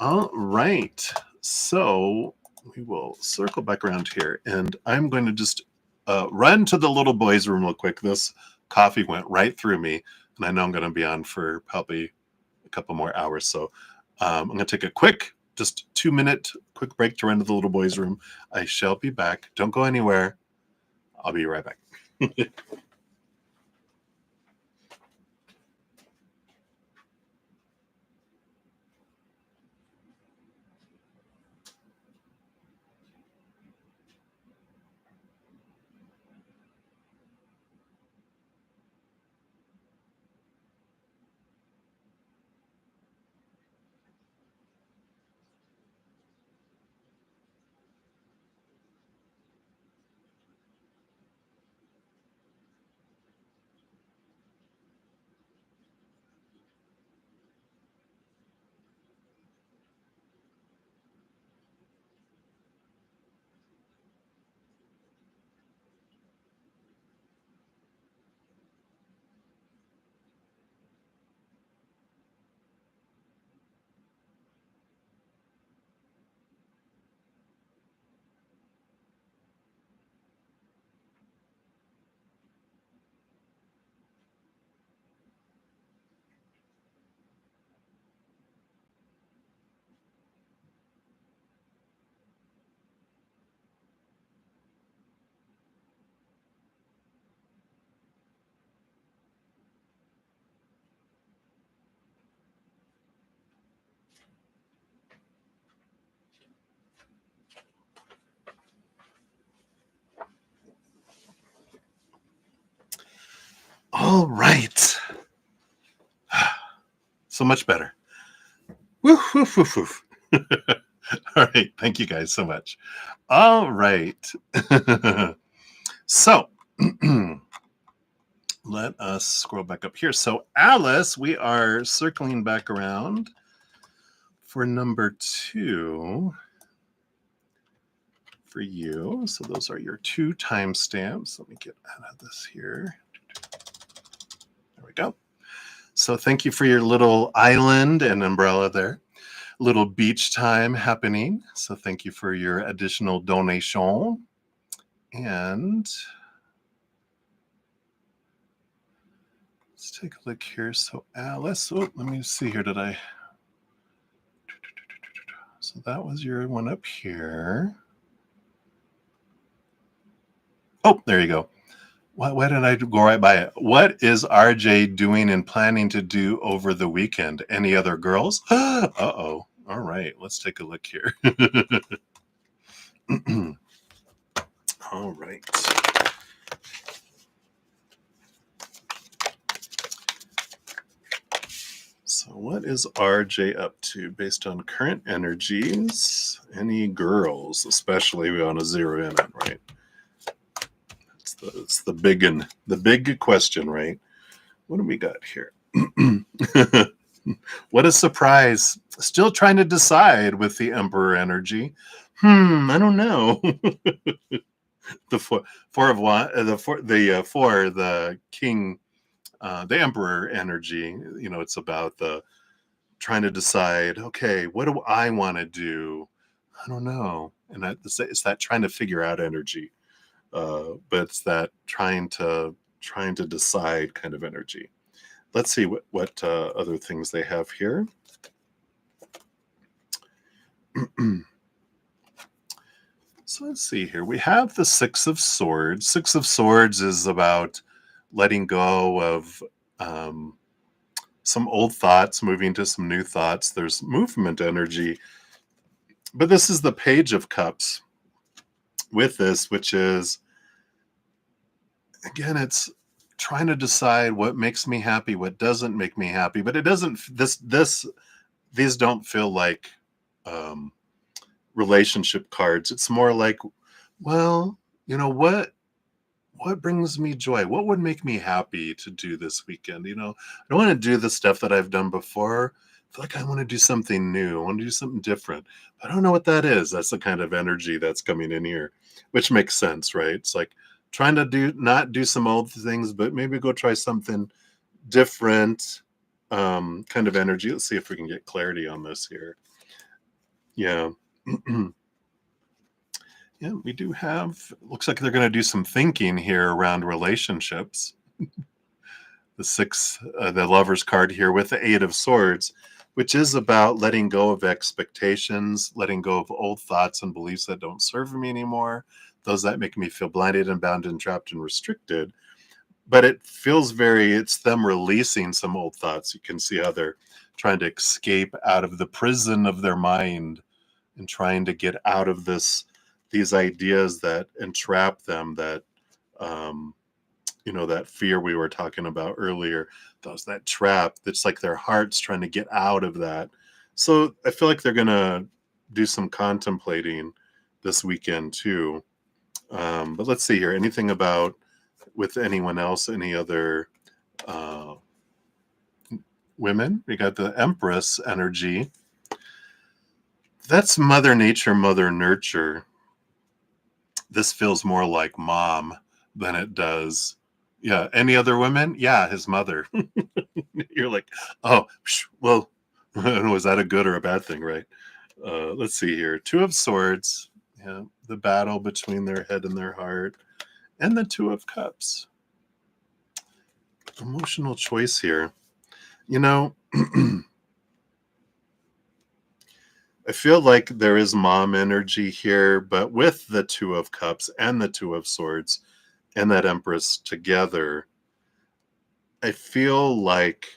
All right. So we will circle back around here, and I'm going to just run to the little boys' room real quick. This coffee went right through me, and I know I'm going to be on for probably a couple more hours. So I'm going to take a quick, just 2-minute quick break to run to the little boys' room. I shall be back. Don't go anywhere. I'll be right back. All right. So much better. Woof, woof, woof, woof. All right. Thank you guys so much. All right. So let us scroll back up here. So Alice, we are circling back around for number 2 for you. So those are your 2 timestamps. Let me get out of this here. There we go. So thank you for your little island and umbrella there. Little beach time happening. So thank you for your additional donation. And let's take a look here. So Alice, let me see here. So that was your one up here. Oh, there you go. Why did I go right by it? What is RJ doing and planning to do over the weekend? Any other girls? Uh-oh. All right, let's take a look here. All right. So what is RJ up to based on current energies? Any girls, especially we want to zero in on, right? It's the big question, right? What do we got here? What a surprise. Still trying to decide with the Emperor energy. I don't know. The four of one, the king, the Emperor energy. It's about the trying to decide. Okay, what do I want to do? I don't know, and it's that trying to figure out energy, but it's that trying to decide kind of energy. Let's see what other things they have here. So let's see here. We have the 6 of Swords. 6 of Swords is about letting go of some old thoughts, moving to some new thoughts. There's movement energy. But this is the Page of Cups with this, which is, again, it's trying to decide what makes me happy, what doesn't make me happy. But it doesn't, these don't feel like relationship cards. It's more like, well, what brings me joy? What would make me happy to do this weekend? I don't want to do the stuff that I've done before. I feel like I want to do something new. I want to do something different. But I don't know what that is. That's the kind of energy that's coming in here, which makes sense, right? It's like trying to not do some old things, but maybe go try something different, kind of energy. Let's see if we can get clarity on this here. Yeah. Yeah, we do have, looks like they're going to do some thinking here around relationships. The Lover's card here with the 8 of Swords, which is about letting go of expectations, letting go of old thoughts and beliefs that don't serve me anymore, those that make me feel blinded and bound and trapped and restricted. But it feels it's them releasing some old thoughts. You can see how they're trying to escape out of the prison of their mind and trying to get out of these ideas that entrap them, that that fear we were talking about earlier, that trap that's like their heart's trying to get out of that. So I feel like they're gonna do some contemplating this weekend too. But let's see here, anything about with anyone else, any other women? We got the Empress energy. That's Mother Nature, Mother Nurture. This feels more like mom than it does. Yeah. Any other women? Yeah, his mother. You're like, oh, well, was that a good or a bad thing, right? Let's see here. 2 of Swords. Yeah, the battle between their head and their heart. And the 2 of Cups. Emotional choice here. I feel like there is mom energy here, but with the 2 of Cups and the 2 of Swords and that Empress together, I feel like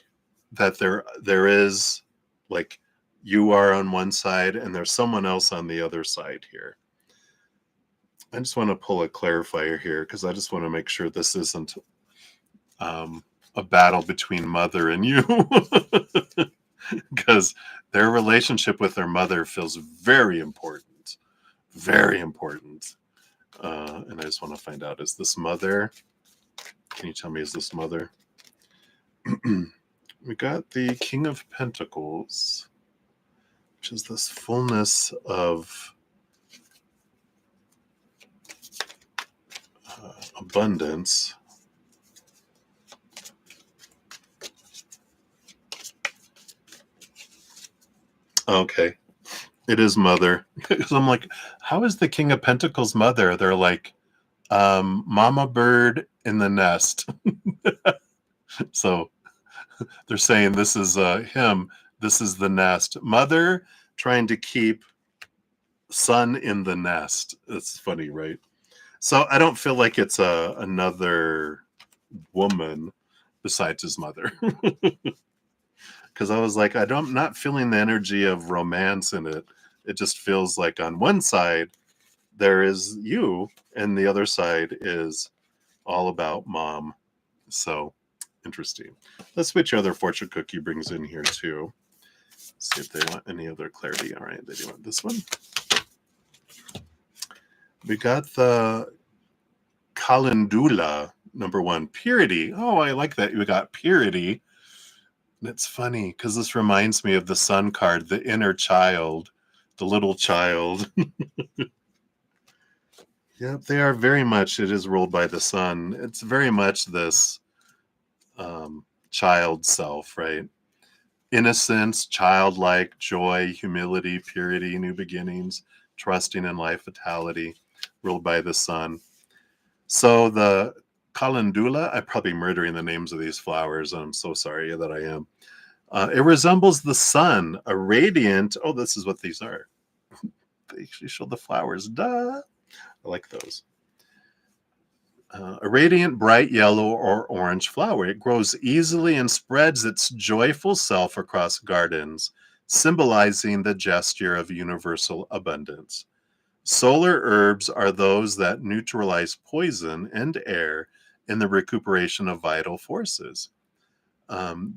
that there is, like, you are on one side and there's someone else on the other side here. I just want to pull a clarifier here because I just want to make sure this isn't a battle between mother and you because their relationship with their mother feels very important. Very important. And I just want to find out, is this mother? Can you tell me, is this mother? We got the King of Pentacles, which is this fullness of abundance. Okay, it is mother. Because I'm like, how is the King of Pentacles mother? They're like, mama bird in the nest. So they're saying this is him. This is the nest. Mother trying to keep son in the nest. It's funny, right? So I don't feel like it's another woman besides his mother. Because I was like, I'm not feeling the energy of romance in it. It just feels like on one side, there is you, and the other side is all about mom. So interesting. Let's switch other fortune cookie brings in here too. See if they want any other clarity. All right, they do want this one. We got the calendula, number 1, purity. Oh, I like that. We got purity. And it's funny because this reminds me of the sun card, the inner child, the little child. Yep, they are very much, it is ruled by the sun. It's very much this child self, right? Innocence, childlike, joy, humility, purity, new beginnings, trusting in life, vitality, ruled by the sun. So the calendula, I'm probably murdering the names of these flowers. I'm so sorry that I am. It resembles the sun, a radiant, oh, this is what these are. They actually show the flowers. Duh. I like those. A radiant, bright yellow or orange flower. It grows easily and spreads its joyful self across gardens, symbolizing the gesture of universal abundance. Solar herbs are those that neutralize poison and air in the recuperation of vital forces.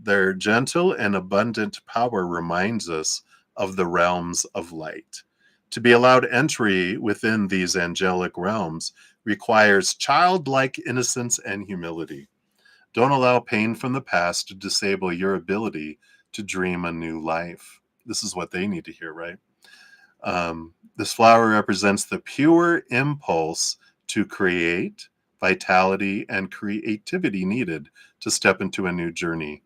Their gentle and abundant power reminds us of the realms of light. To be allowed entry within these angelic realms requires childlike innocence and humility. Don't allow pain from the past to disable your ability to dream a new life. This is what they need to hear, right? This flower represents the pure impulse to create, vitality, and creativity needed to step into a new journey.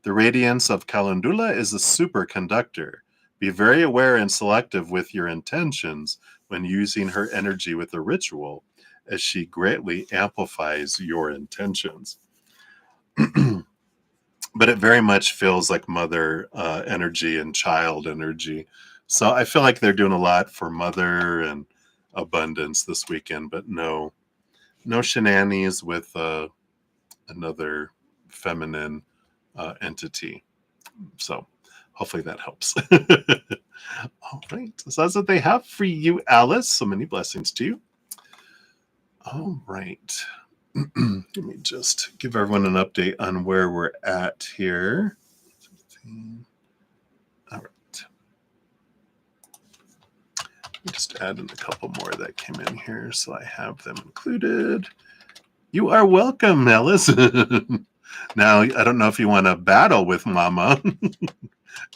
The radiance of calendula is a superconductor. Be very aware and selective with your intentions when using her energy with a ritual, as she greatly amplifies your intentions. But it very much feels like mother energy and child energy. So I feel like they're doing a lot for mother and abundance this weekend, but no shenanigans with another feminine entity. So hopefully that helps. All right. So that's what they have for you, Alice. So many blessings to you. All right. Let me just give everyone an update on where we're at here. All right. Let me just add in a couple more that came in here so I have them included. You are welcome, Alice. Now, I don't know if you want to battle with Mama.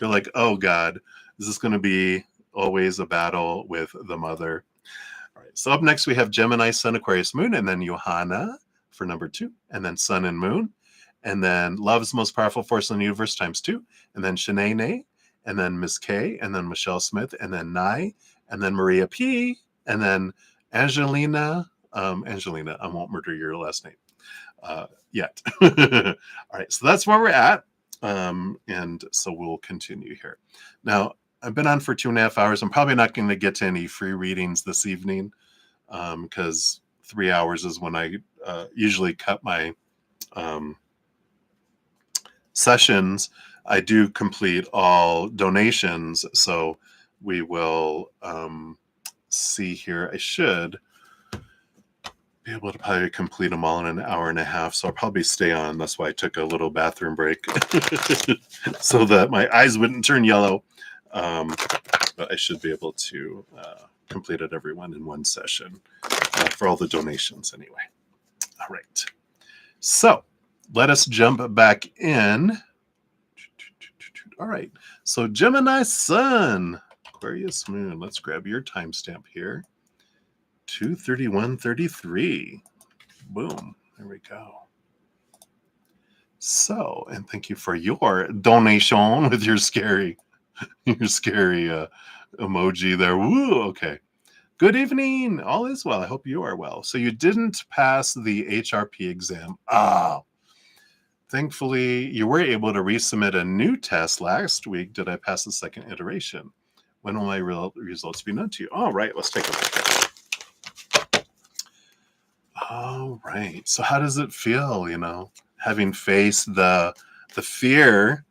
You're like, oh God, is this going to be always a battle with the mother? All right. So up next, we have Gemini, Sun, Aquarius, Moon, and then Johanna for number 2, and then Sun and Moon, and then Love's Most Powerful Force in the Universe times 2, and then Shanae, and then Miss K, and then Michelle Smith, and then Nye, and then Maria P, and then Angelina. Angelina, I won't murder your last name yet. All right, so that's where we're at. And so we'll continue here. Now, I've been on for 2.5 hours. I'm probably not going to get to any free readings this evening because 3 hours is when I usually cut my sessions. I do complete all donations. So we will see here. I should be be able to probably complete them all in an hour and a half, so I'll probably stay on. That's why I took a little bathroom break so that my eyes wouldn't turn yellow. But I should be able to complete it everyone in one session for all the donations anyway. All right. So let us jump back in. All right. So Gemini Sun, Aquarius Moon. Let's grab your timestamp here. 2/31/33. Boom. There we go. So, and thank you for your donation with your scary emoji there. Woo. Okay. Good evening. All is well. I hope you are well. So you didn't pass the HRP exam. Thankfully, you were able to resubmit a new test last week. Did I pass the second iteration? When will my results be known to you? All right, let's take a look. All right. So how does it feel, having faced the fear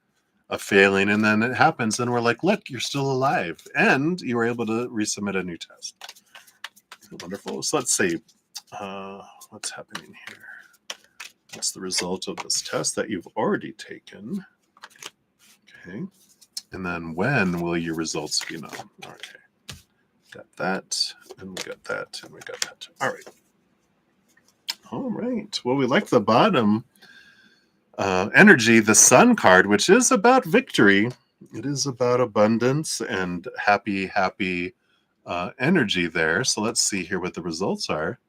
of failing, and then it happens, and we're like, look, you're still alive, and you were able to resubmit a new test. Wonderful. So let's see. What's happening here? What's the result of this test that you've already taken? Okay. And then when will your results be known? Okay. Got that, and we got that, and we got that. All right. All right. Well, we like the bottom energy, the Sun card, which is about victory. It is about abundance and happy energy there. So let's see here what the results are.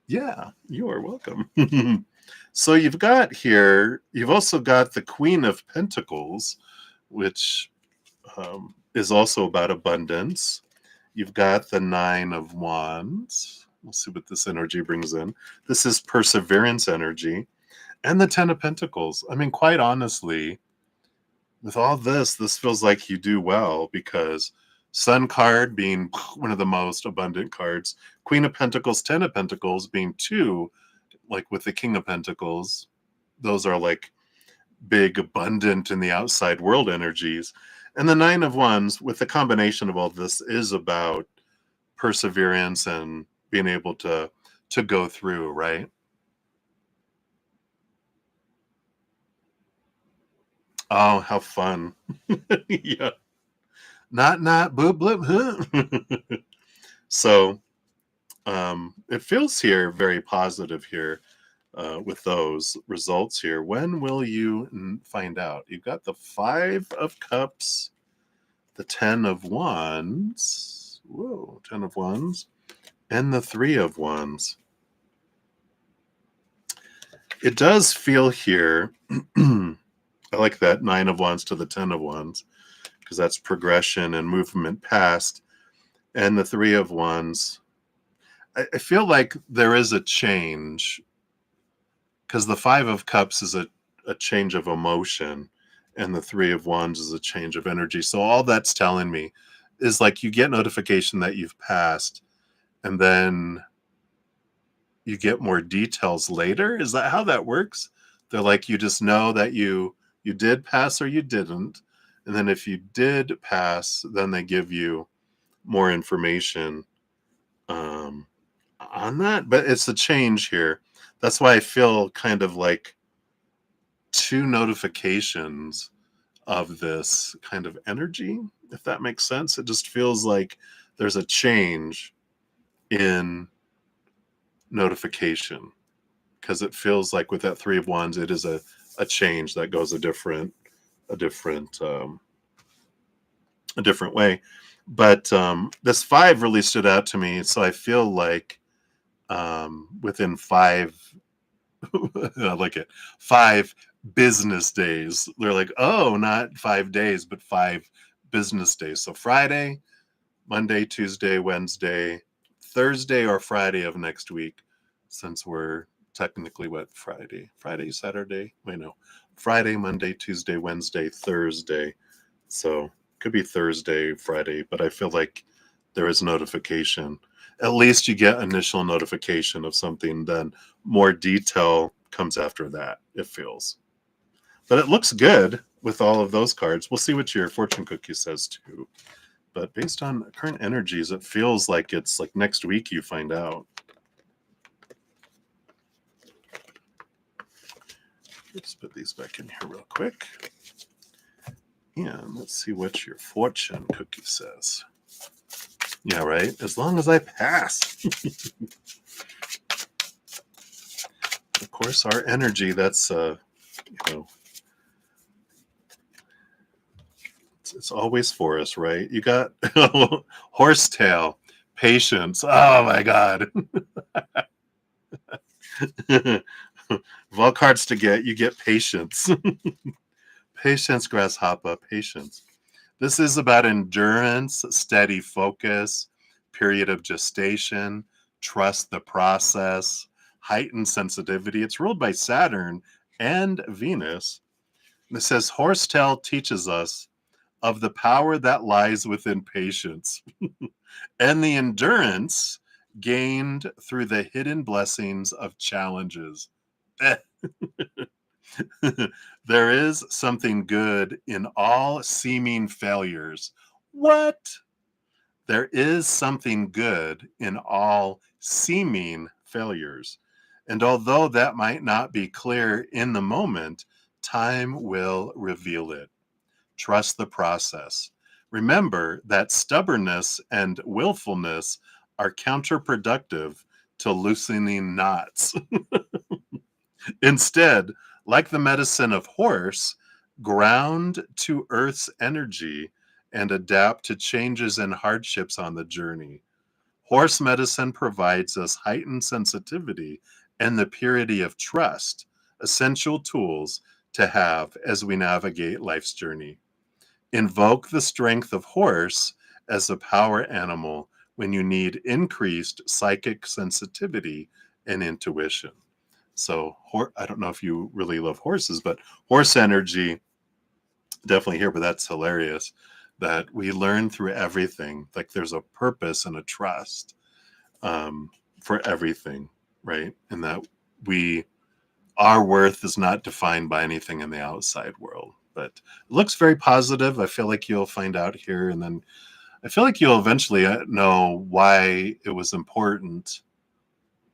Yeah, you are welcome. So you've got here, you've also got the Queen of Pentacles, which is also about abundance. You've got the Nine of Wands. We'll see what this energy brings in. This is perseverance energy. And the Ten of Pentacles. I mean, quite honestly, with all this feels like you do well, because Sun card being one of the most abundant cards, Queen of Pentacles, Ten of Pentacles being two, like with the King of Pentacles, those are like big, abundant in the outside world energies. And the Nine of Wands, with the combination of all this, is about perseverance and being able to go through, right? Oh, how fun. Yeah. Not, boop, blip, huh? So it feels here very positive here with those results here. When will you find out? You've got the Five of Cups, the Ten of Wands, whoa, Ten of Wands, and the Three of Wands. It does feel here, I like that Nine of Wands to the Ten of Wands, because that's progression and movement past. And the Three of Wands, I feel like there is a change, because the Five of Cups is a change of emotion, and the Three of Wands is a change of energy. So all that's telling me is like you get notification that you've passed, and then you get more details later. Is that how that works? They're like, you just know that you did pass or you didn't. And then if you did pass, then they give you more information on that. But it's a change here. That's why I feel kind of like two notifications of this kind of energy, if that makes sense. It just feels like there's a change in notification, because it feels like with that Three of Wands, it is a change that goes a different way. But this five really stood out to me. So I feel like within five, I like it, 5 business days. They're like, oh, not 5 days, but 5 business days. So Friday, Monday, Tuesday, Wednesday, Thursday, or Friday of next week, since we're technically Friday, Saturday, Friday, Monday, Tuesday, Wednesday, Thursday. So could be Thursday, Friday, but I feel like there is notification. At least you get initial notification of something, then more detail comes after that, it feels. But it looks good with all of those cards. We'll see what your fortune cookie says too. But based on current energies, it feels like it's like next week you find out. Let's put these back in here real quick. And let's see what your fortune cookie says. Yeah, right. As long as I pass. Of course, our energy, that's, it's always for us, right? You got horsetail, patience. Oh, my God. Of all cards to get, you get patience. Patience, grasshopper, patience. This is about endurance, steady focus, period of gestation, trust the process, heightened sensitivity. It's ruled by Saturn and Venus. And it says horsetail teaches us of the power that lies within patience and the endurance gained through the hidden blessings of challenges. There is something good in all seeming failures. What? There is something good in all seeming failures. And although that might not be clear in the moment, time will reveal it. Trust the process. Remember that stubbornness and willfulness are counterproductive to loosening knots. Instead, like the medicine of horse, ground to Earth's energy and adapt to changes and hardships on the journey. Horse medicine provides us heightened sensitivity and the purity of trust, essential tools to have as we navigate life's journey. Invoke the strength of horse as a power animal when you need increased psychic sensitivity and intuition. So I don't know if you really love horses, but horse energy definitely here, but that's hilarious that we learn through everything. Like there's a purpose and a trust for everything, right? And that our worth is not defined by anything in the outside world, but it looks very positive. I feel like you'll find out here. And then I feel like you'll eventually know why it was important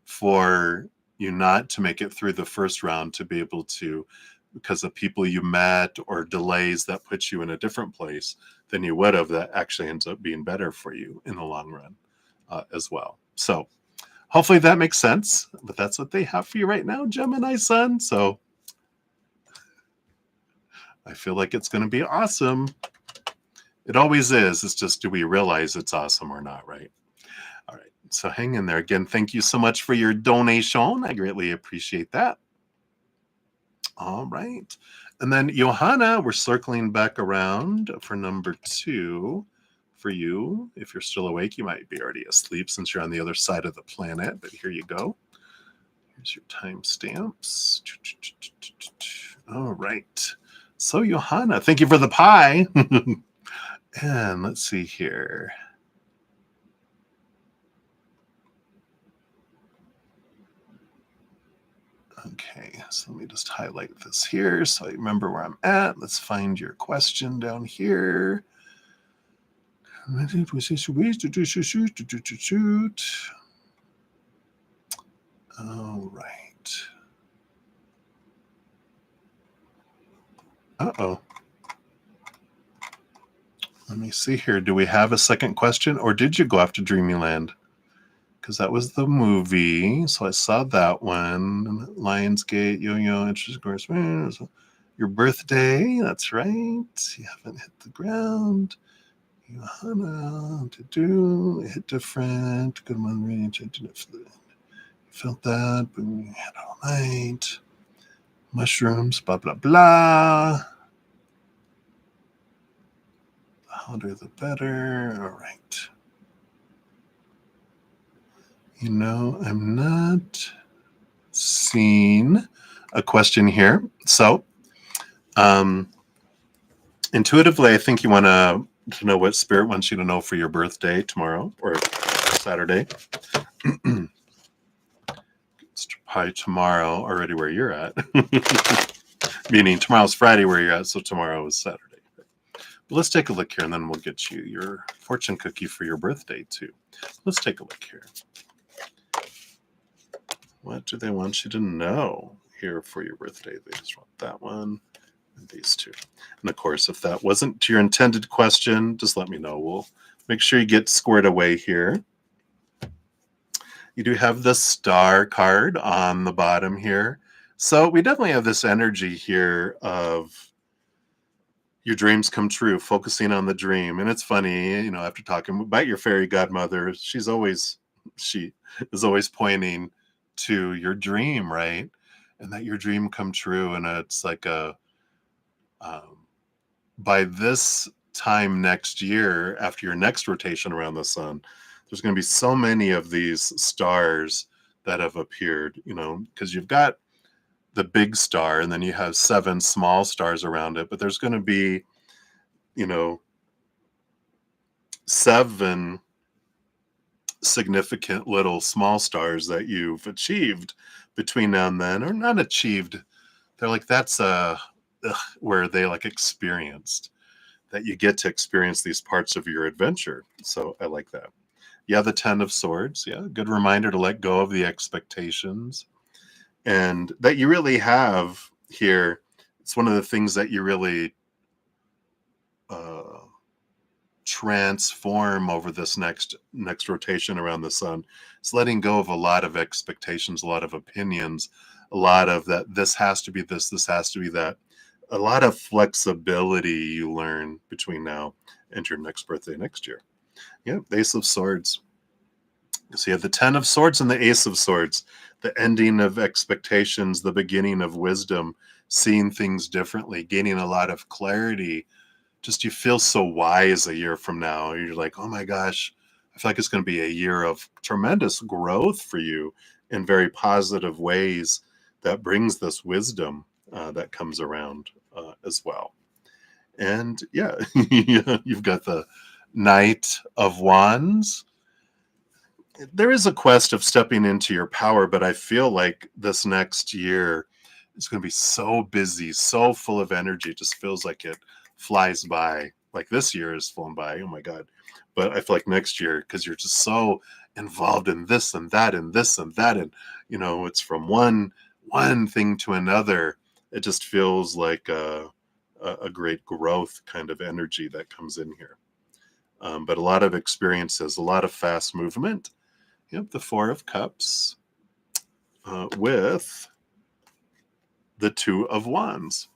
for you not to make it through the first round to be able to, because of people you met or delays that put you in a different place than you would have, that actually ends up being better for you in the long run as well. So hopefully that makes sense, but that's what they have for you right now, Gemini Sun. So I feel like it's going to be awesome. It always is. It's just, do we realize it's awesome or not, right? All right. So hang in there. Again, thank you so much for your donation. I greatly appreciate that. All right. And then Johanna, we're circling back around for number 2 for you. If you're still awake, you might be already asleep since you're on the other side of the planet, but here you go. Here's your timestamps. All right. So Johanna, thank you for the pie. And let's see here. Okay, so let me just highlight this here so I remember where I'm at. Let's find your question down here. All right. Uh-oh. Let me see here. Do we have a second question, or did you go after Dreamyland? Because that was the movie, so I saw that one. Lionsgate, Yo-Yo, Interest Course. Your birthday, that's right. You haven't hit the ground. Johanna, to do, hit different. Good one, range. Felt that, but we had all night. Mushrooms, blah, blah, blah. The hotter, the better. All right. You know, I'm not seeing a question here. So, intuitively, I think you want to know what Spirit wants you to know for your birthday tomorrow or Saturday. It's probably tomorrow already where you're at. Meaning tomorrow's Friday where you're at, so tomorrow is Saturday. But let's take a look here, and then we'll get you your fortune cookie for your birthday, too. Let's take a look here. What do they want you to know? here for your birthday. They just want that one and these two. And of course, if that wasn't your intended question, just let me know. We'll make sure you get squared away here. You do have the star card on the bottom here. So we definitely have this energy here of your dreams come true, focusing on the dream. And it's funny, after talking about your fairy godmother, she is always pointing to your dream, right? And that your dream come true. And it's like by this time next year, after your next rotation around the sun, there's going to be so many of these stars that have appeared, because you've got the big star and then you have 7 small stars around it, but there's going to be 7 significant little small stars that you've achieved between now and then, or not achieved. They're like, that's where they like experienced, that you get to experience these parts of your adventure. So I like that. Yeah, the 10 of Swords. Yeah, good reminder to let go of the expectations. And that you really have here, it's one of the things that you really transform over this next rotation around the sun. It's letting go of a lot of expectations, a lot of opinions, a lot of that this has to be this has to be that. A lot of flexibility you learn between now and your next birthday next year. Yeah, Ace of Swords. So you have the 10 of Swords and the Ace of Swords, the ending of expectations, the beginning of wisdom, seeing things differently, gaining a lot of clarity. Just you feel so wise a year from now. You're like, oh my gosh, I feel like it's going to be a year of tremendous growth for you in very positive ways that brings this wisdom that comes around as well. And yeah, you've got the Knight of Wands. There is a quest of stepping into your power, but I feel like this next year is going to be so busy, so full of energy. It just feels like it flies by. Like this year has flown by. Oh my God. But I feel like next year, because you're just so involved in this and that and this and that. And, it's from one thing to another. It just feels like a great growth kind of energy that comes in here. But a lot of experiences, a lot of fast movement. Yep, the 4 of Cups with the 2 of Wands.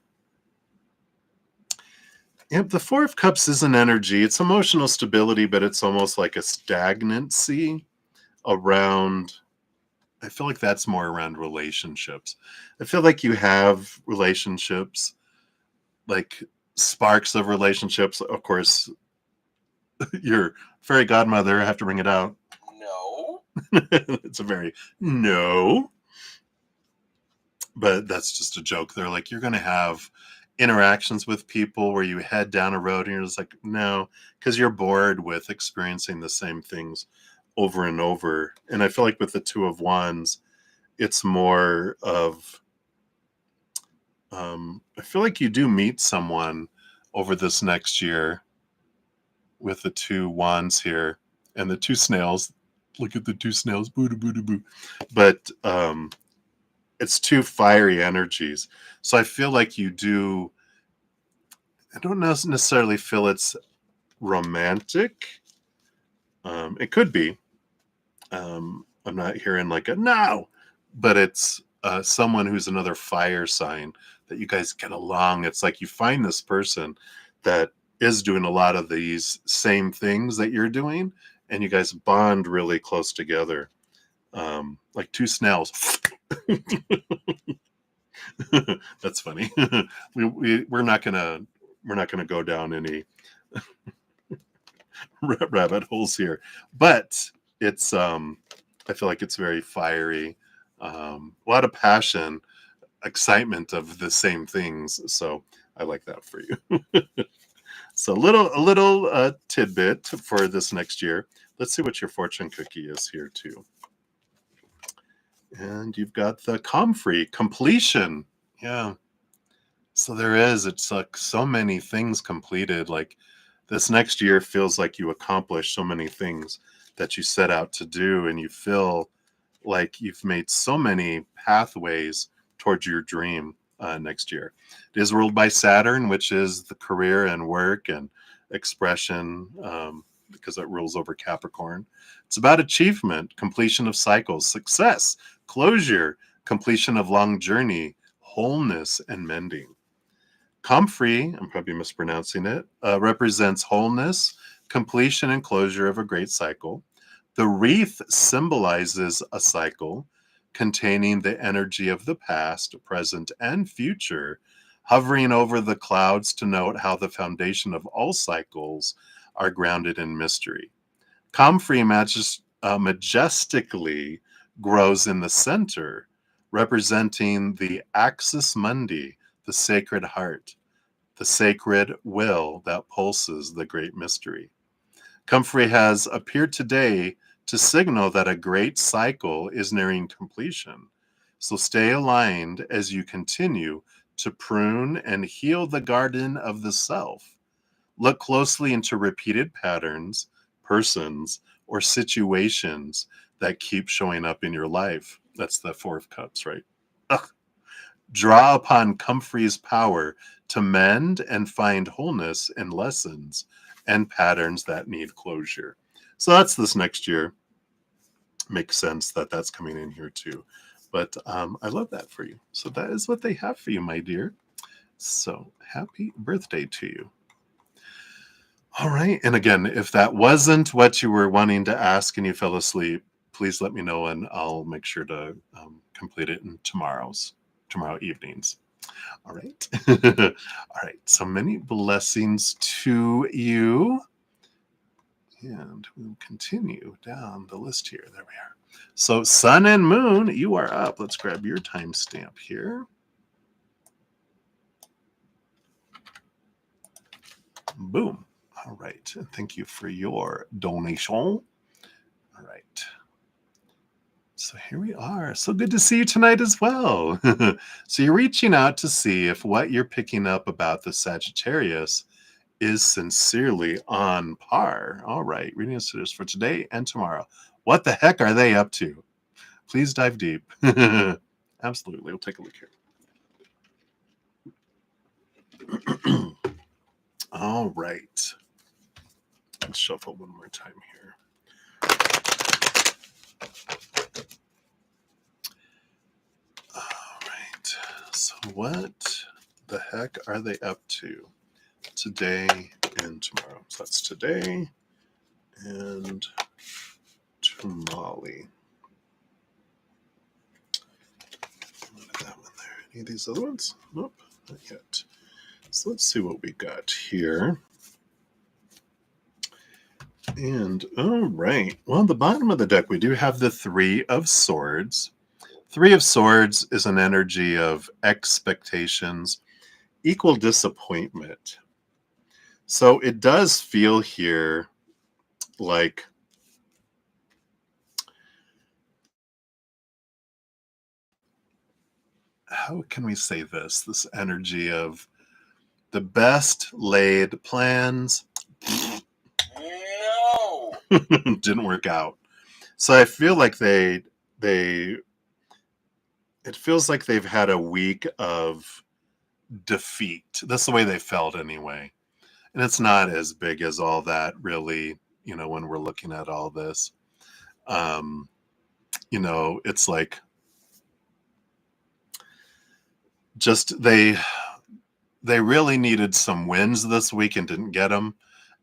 Yep, the 4 of Cups is an energy. It's emotional stability, but it's almost like a stagnancy around. I feel like that's more around relationships. I feel like you have relationships, like sparks of relationships. Of course, your fairy godmother, I have to bring it out. No. It's a very no. But that's just a joke. They're like, you're going to have interactions with people where you head down a road and you're just like, no, because you're bored with experiencing the same things over and over. And I feel like with the 2 of Wands, it's more of, I feel like you do meet someone over this next year with the 2 wands here and the 2 snails. Look at the 2 snails. Boo, boo, boo, boo. But it's 2 fiery energies. So I feel like you do. I don't necessarily feel it's romantic. It could be. I'm not hearing like a no, but it's someone who's another fire sign that you guys get along. It's like you find this person that is doing a lot of these same things that you're doing, and you guys bond really close together, like 2 snails. That's funny. We're not gonna go down any rabbit holes here, but it's I feel like it's very fiery, a lot of passion, excitement of the same things. So I like that for you. So a little tidbit for this next year. Let's see what your fortune cookie is here too. And you've got the Comfrey, completion. Yeah. So it's like so many things completed. Like this next year feels like you accomplished so many things that you set out to do, and you feel like you've made so many pathways towards your dream next year. It is ruled by Saturn, which is the career and work and expression, because it rules over Capricorn. It's about achievement, completion of cycles, success, closure, completion of long journey, wholeness, and mending. Comfrey, I'm probably mispronouncing it, represents wholeness, completion, and closure of a great cycle. The wreath symbolizes a cycle containing the energy of the past, present, and future, hovering over the clouds to note how the foundation of all cycles are grounded in mystery. Comfrey majestically grows in the center, representing the axis mundi, the sacred heart, the sacred will that pulses the great mystery. Comfrey has appeared today to signal that a great cycle is nearing completion. So stay aligned as you continue to prune and heal the garden of the self. Look closely into repeated patterns, persons, or situations that keep showing up in your life. That's the Four of Cups, right? Ugh. Draw upon Comfrey's power to mend and find wholeness in lessons and patterns that need closure. So that's this next year. Makes sense that that's coming in here too. But I love that for you. So that is what they have for you, my dear. So happy birthday to you. All right. And again, if that wasn't what you were wanting to ask and you fell asleep, please let me know and I'll make sure to complete it in tomorrow evenings. All right. All right. So many blessings to you. And we'll continue down the list here. There we are. So sun and moon, you are up. Let's grab your timestamp here. Boom. All right. And thank you for your donation. All right. So here we are. So good to see you tonight as well. So you're reaching out to see if what you're picking up about the Sagittarius is sincerely on par. All right. Reading answers for today and tomorrow. What the heck are they up to? Please dive deep. Absolutely. We'll take a look here. All right. Let's shuffle one more time here. All right. So what the heck are they up to today and tomorrow? So that's today and tomorrow. That one there. Any of these other ones? Nope, not yet. So let's see what we got here. And all right. Well, on the bottom of the deck, we do have the Three of Swords. Three of Swords is an energy of expectations, equal disappointment. So it does feel here like how can we say this? This energy of the best laid plans no didn't work out. So I feel like it feels like they've had a week of defeat. That's the way they felt anyway. And it's not as big as all that really, when we're looking at all this. It's like just they really needed some wins this week and didn't get them.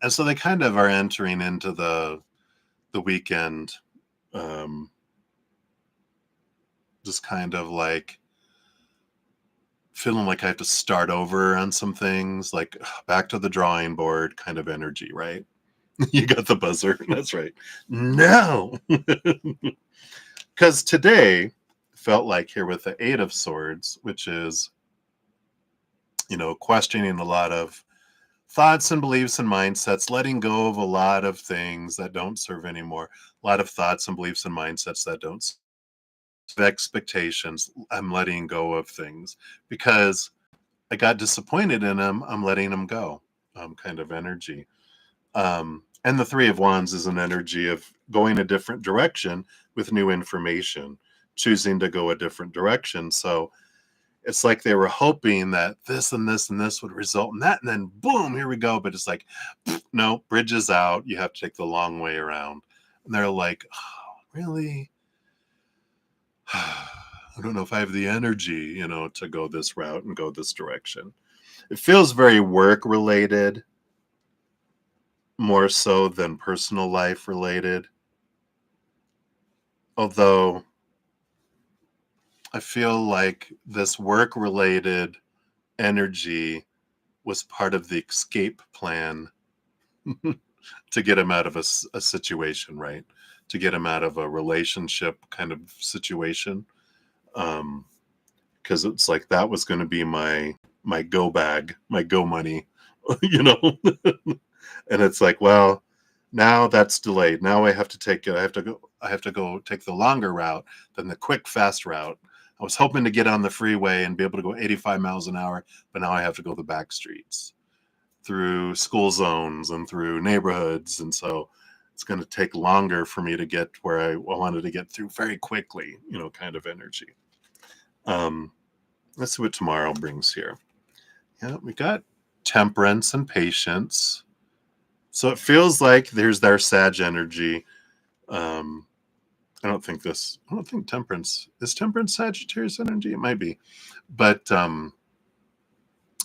And so they kind of are entering into the weekend just kind of like feeling like I have to start over on some things, like back to the drawing board kind of energy, right? You got the buzzer. That's right. No. Because today felt like here with the Eight of Swords, which is, questioning a lot of thoughts and beliefs and mindsets, letting go of a lot of things that don't serve anymore, a lot of thoughts and beliefs and mindsets that don't serve, expectations. I'm letting go of things because I got disappointed in them. I'm letting them go, kind of energy. And the Three of Wands is an energy of going a different direction with new information, choosing to go a different direction. So it's like they were hoping that this and this and this would result in that, and then boom, here we go. But it's like, no, bridge is out. You have to take the long way around. And they're like, oh, really? I don't know if I have the energy, to go this route and go this direction. It feels very work related, more so than personal life related. Although I feel like this work related energy was part of the escape plan to get him out of a situation, right? To get him out of a relationship kind of situation. Because it's like that was going to be my go bag, my go money, and it's like, well, now that's delayed. Now I have to go take the longer route than the quick fast route. I was hoping to get on the freeway and be able to go 85 miles an hour, but now I have to go the back streets through school zones and through neighborhoods, and so it's going to take longer for me to get where I wanted to get through very quickly, kind of energy. Let's see what tomorrow brings here. Yeah, we got temperance and patience. So it feels like there's their Sag energy. I don't think temperance is Sagittarius energy. It might be, but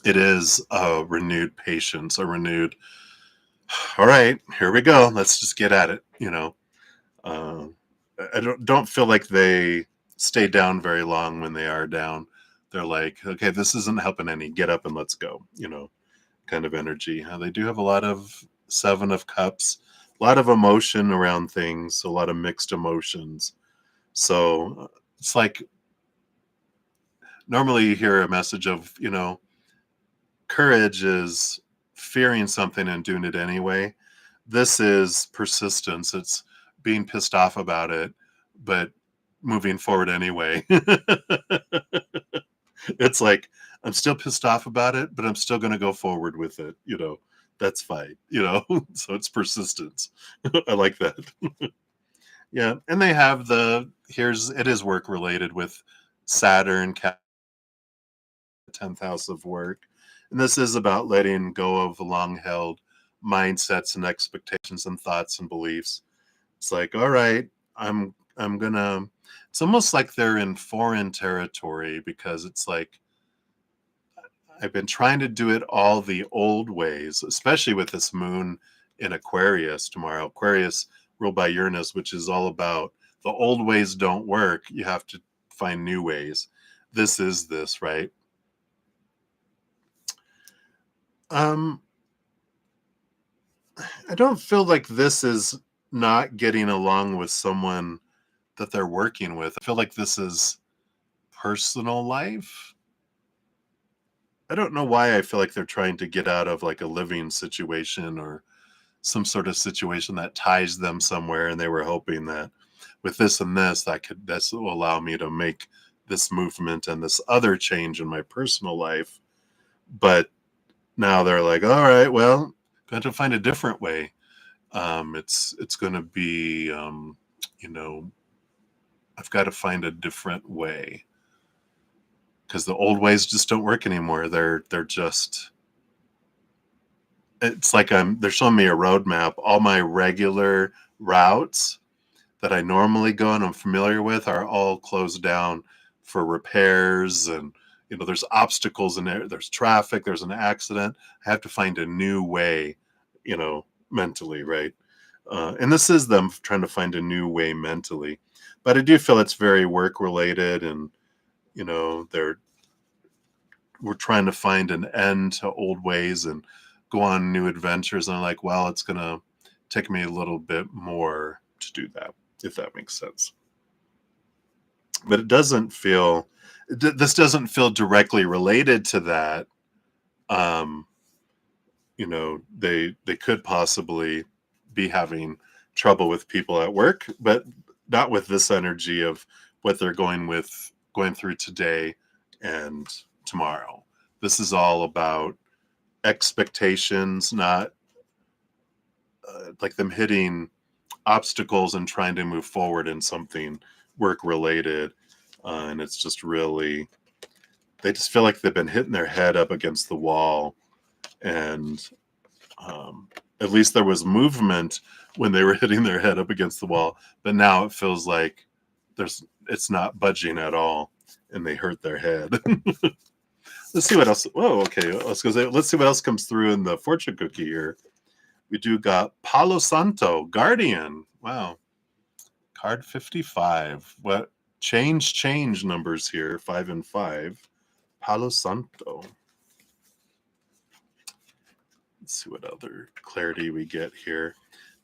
it is a renewed patience, a renewed. All right, here we go. Let's just get at it. I don't feel like they stay down very long when they are down. They're like, okay, this isn't helping any. Get up and let's go. Kind of energy. They do have a lot of Seven of Cups, a lot of emotion around things, a lot of mixed emotions. So it's like normally you hear a message of, courage is fearing something and doing it anyway. This is persistence. It's being pissed off about it, but moving forward anyway. It's like, I'm still pissed off about it, but I'm still going to go forward with it. That's fine, so it's persistence. I like that. Yeah. And they have it is work related with Saturn, 10th house of work. And this is about letting go of long held mindsets and expectations and thoughts and beliefs. It's like, all right, I'm gonna, it's almost like they're in foreign territory, because it's like, I've been trying to do it all the old ways, especially with this moon in Aquarius tomorrow. Aquarius ruled by Uranus, which is all about the old ways don't work. You have to find new ways. This is this, right? I don't feel like this is not getting along with someone that they're working with. I feel like this is personal life. I don't know why I feel like they're trying to get out of like a living situation or some sort of situation that ties them somewhere, and they were hoping that with this and this, this will allow me to make this movement and this other change in my personal life. But now they're like, all right, well, got to find a different way. It's going to be, I've got to find a different way, because the old ways just don't work anymore. They're just, it's like they're showing me a roadmap. All my regular routes that I normally go and I'm familiar with are all closed down for repairs, and there's obstacles in there. There's traffic. There's an accident. I have to find a new way, mentally, right? And this is them trying to find a new way mentally, but I do feel it's very work related, and we're trying to find an end to old ways and go on new adventures. And I'm like, well, it's gonna take me a little bit more to do that, if that makes sense. But it doesn't feel, this doesn't feel directly related to that. They could possibly be having trouble with people at work, but not with this energy of what they're going through today and tomorrow. This is all about expectations, not like them hitting obstacles and trying to move forward in something work related. And it's just really they just feel like they've been hitting their head up against the wall, and at least there was movement when they were hitting their head up against the wall, but now it feels like it's not budging at all, and they hurt their head. Let's see what else. Oh, okay. Let's see what else comes through in the fortune cookie here. We do got Palo Santo, Guardian. Wow. Card 55. What change numbers here? 5 and 5. Palo Santo. Let's see what other clarity we get here.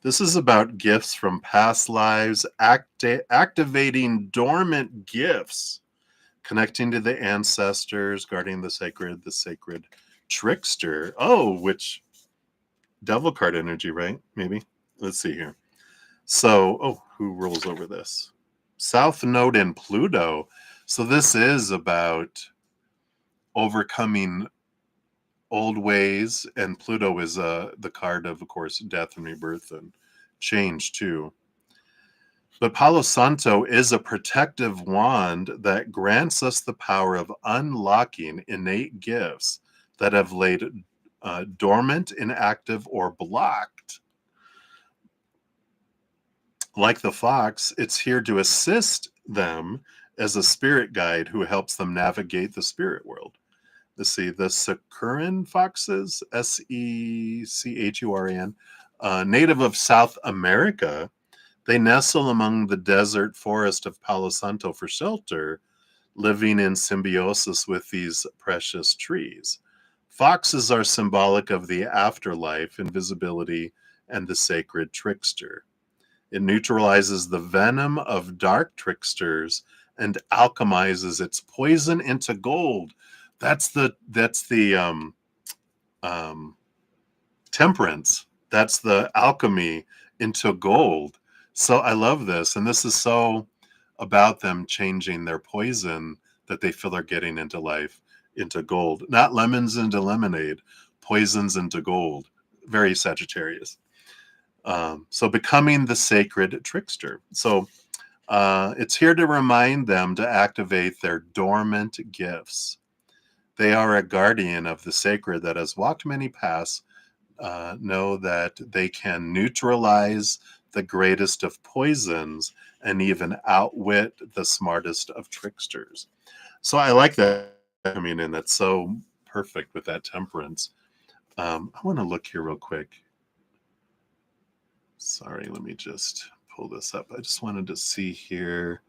This is about gifts from past lives, activating dormant gifts, connecting to the ancestors, guarding the sacred trickster. Oh, which devil card energy, right? Maybe. Let's see here. So, who rolls over this? South Node in Pluto. So this is about overcoming old ways, and Pluto is the card of course, death and rebirth and change too. But Palo Santo is a protective wand that grants us the power of unlocking innate gifts that have laid dormant, inactive, or blocked. Like the fox, it's here to assist them as a spirit guide who helps them navigate the spirit world. Let's see, the Securan foxes, Secchurn, native of South America, they nestle among the desert forest of Palo Santo for shelter, living in symbiosis with these precious trees. Foxes are symbolic of the afterlife, invisibility, and the sacred trickster. It neutralizes the venom of dark tricksters and alchemizes its poison into gold. That's the temperance. That's the alchemy into gold. So I love this, and this is so about them changing their poison that they feel they're getting into life into gold, not lemons into lemonade, poisons into gold. Very Sagittarius. So becoming the sacred trickster. So it's here to remind them to activate their dormant gifts. They are a guardian of the sacred that has walked many paths, know that they can neutralize the greatest of poisons and even outwit the smartest of tricksters. So I like that. I mean, and that's so perfect with that temperance. I want to look here real quick. Sorry, let me just pull this up. I just wanted to see here.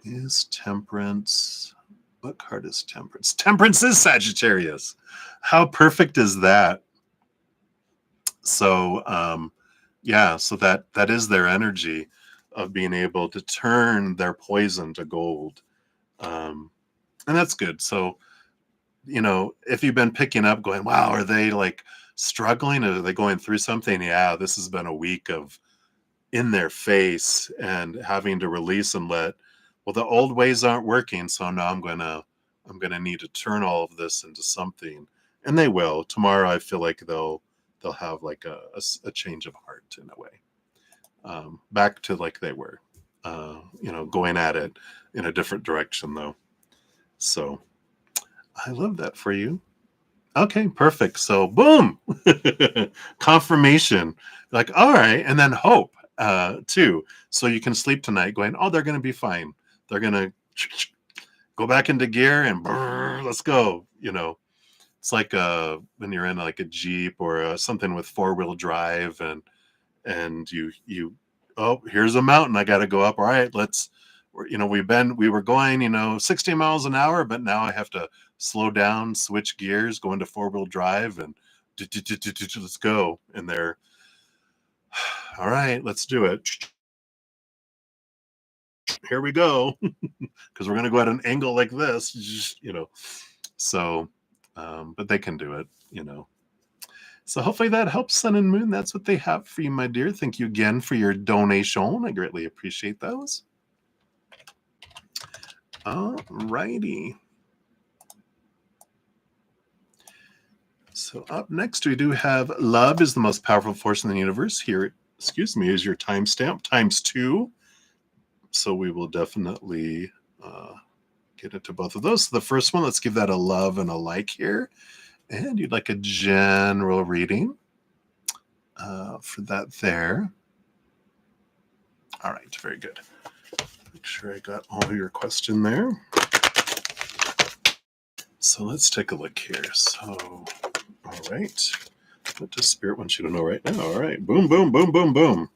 Is temperance? What card is temperance? Temperance is Sagittarius. How perfect is that? So, yeah, so that is their energy of being able to turn their poison to gold. And that's good. So, if you've been picking up going, wow, are they like struggling? Are they going through something? Yeah, this has been a week of in their face and having to release and well, the old ways aren't working. So now I'm going to need to turn all of this into something. And they will. Tomorrow, I feel like they'll have like a change of heart in a way, back to like they were, going at it in a different direction though. So I love that for you. Okay, perfect. So boom, confirmation. Like, all right, and then hope too. So you can sleep tonight going, oh, they're going to be fine. They're going to go back into gear and let's go. It's like when you're in like a Jeep or something with 4-wheel drive, and you oh, here's a mountain I got to go up. All right, we were going 60 miles an hour, but now I have to slow down, switch gears, go into 4-wheel drive, and let's go. And they're all right, let's do it. Here we go, because we're going to go at an angle like this, So, but they can do it, So hopefully that helps, Sun and Moon. That's what they have for you, my dear. Thank you again for your donation. I greatly appreciate those. All righty. So up next, we do have love is the most powerful force in the universe. Here, is your timestamp ×2. So we will definitely get into both of those. So the first one, let's give that a love and a like here. And you'd like a general reading for that there. All right, very good. Make sure I got all your question there. So let's take a look here. So, all right. What does Spirit want you to know right now? All right. Boom, boom, boom, boom, boom.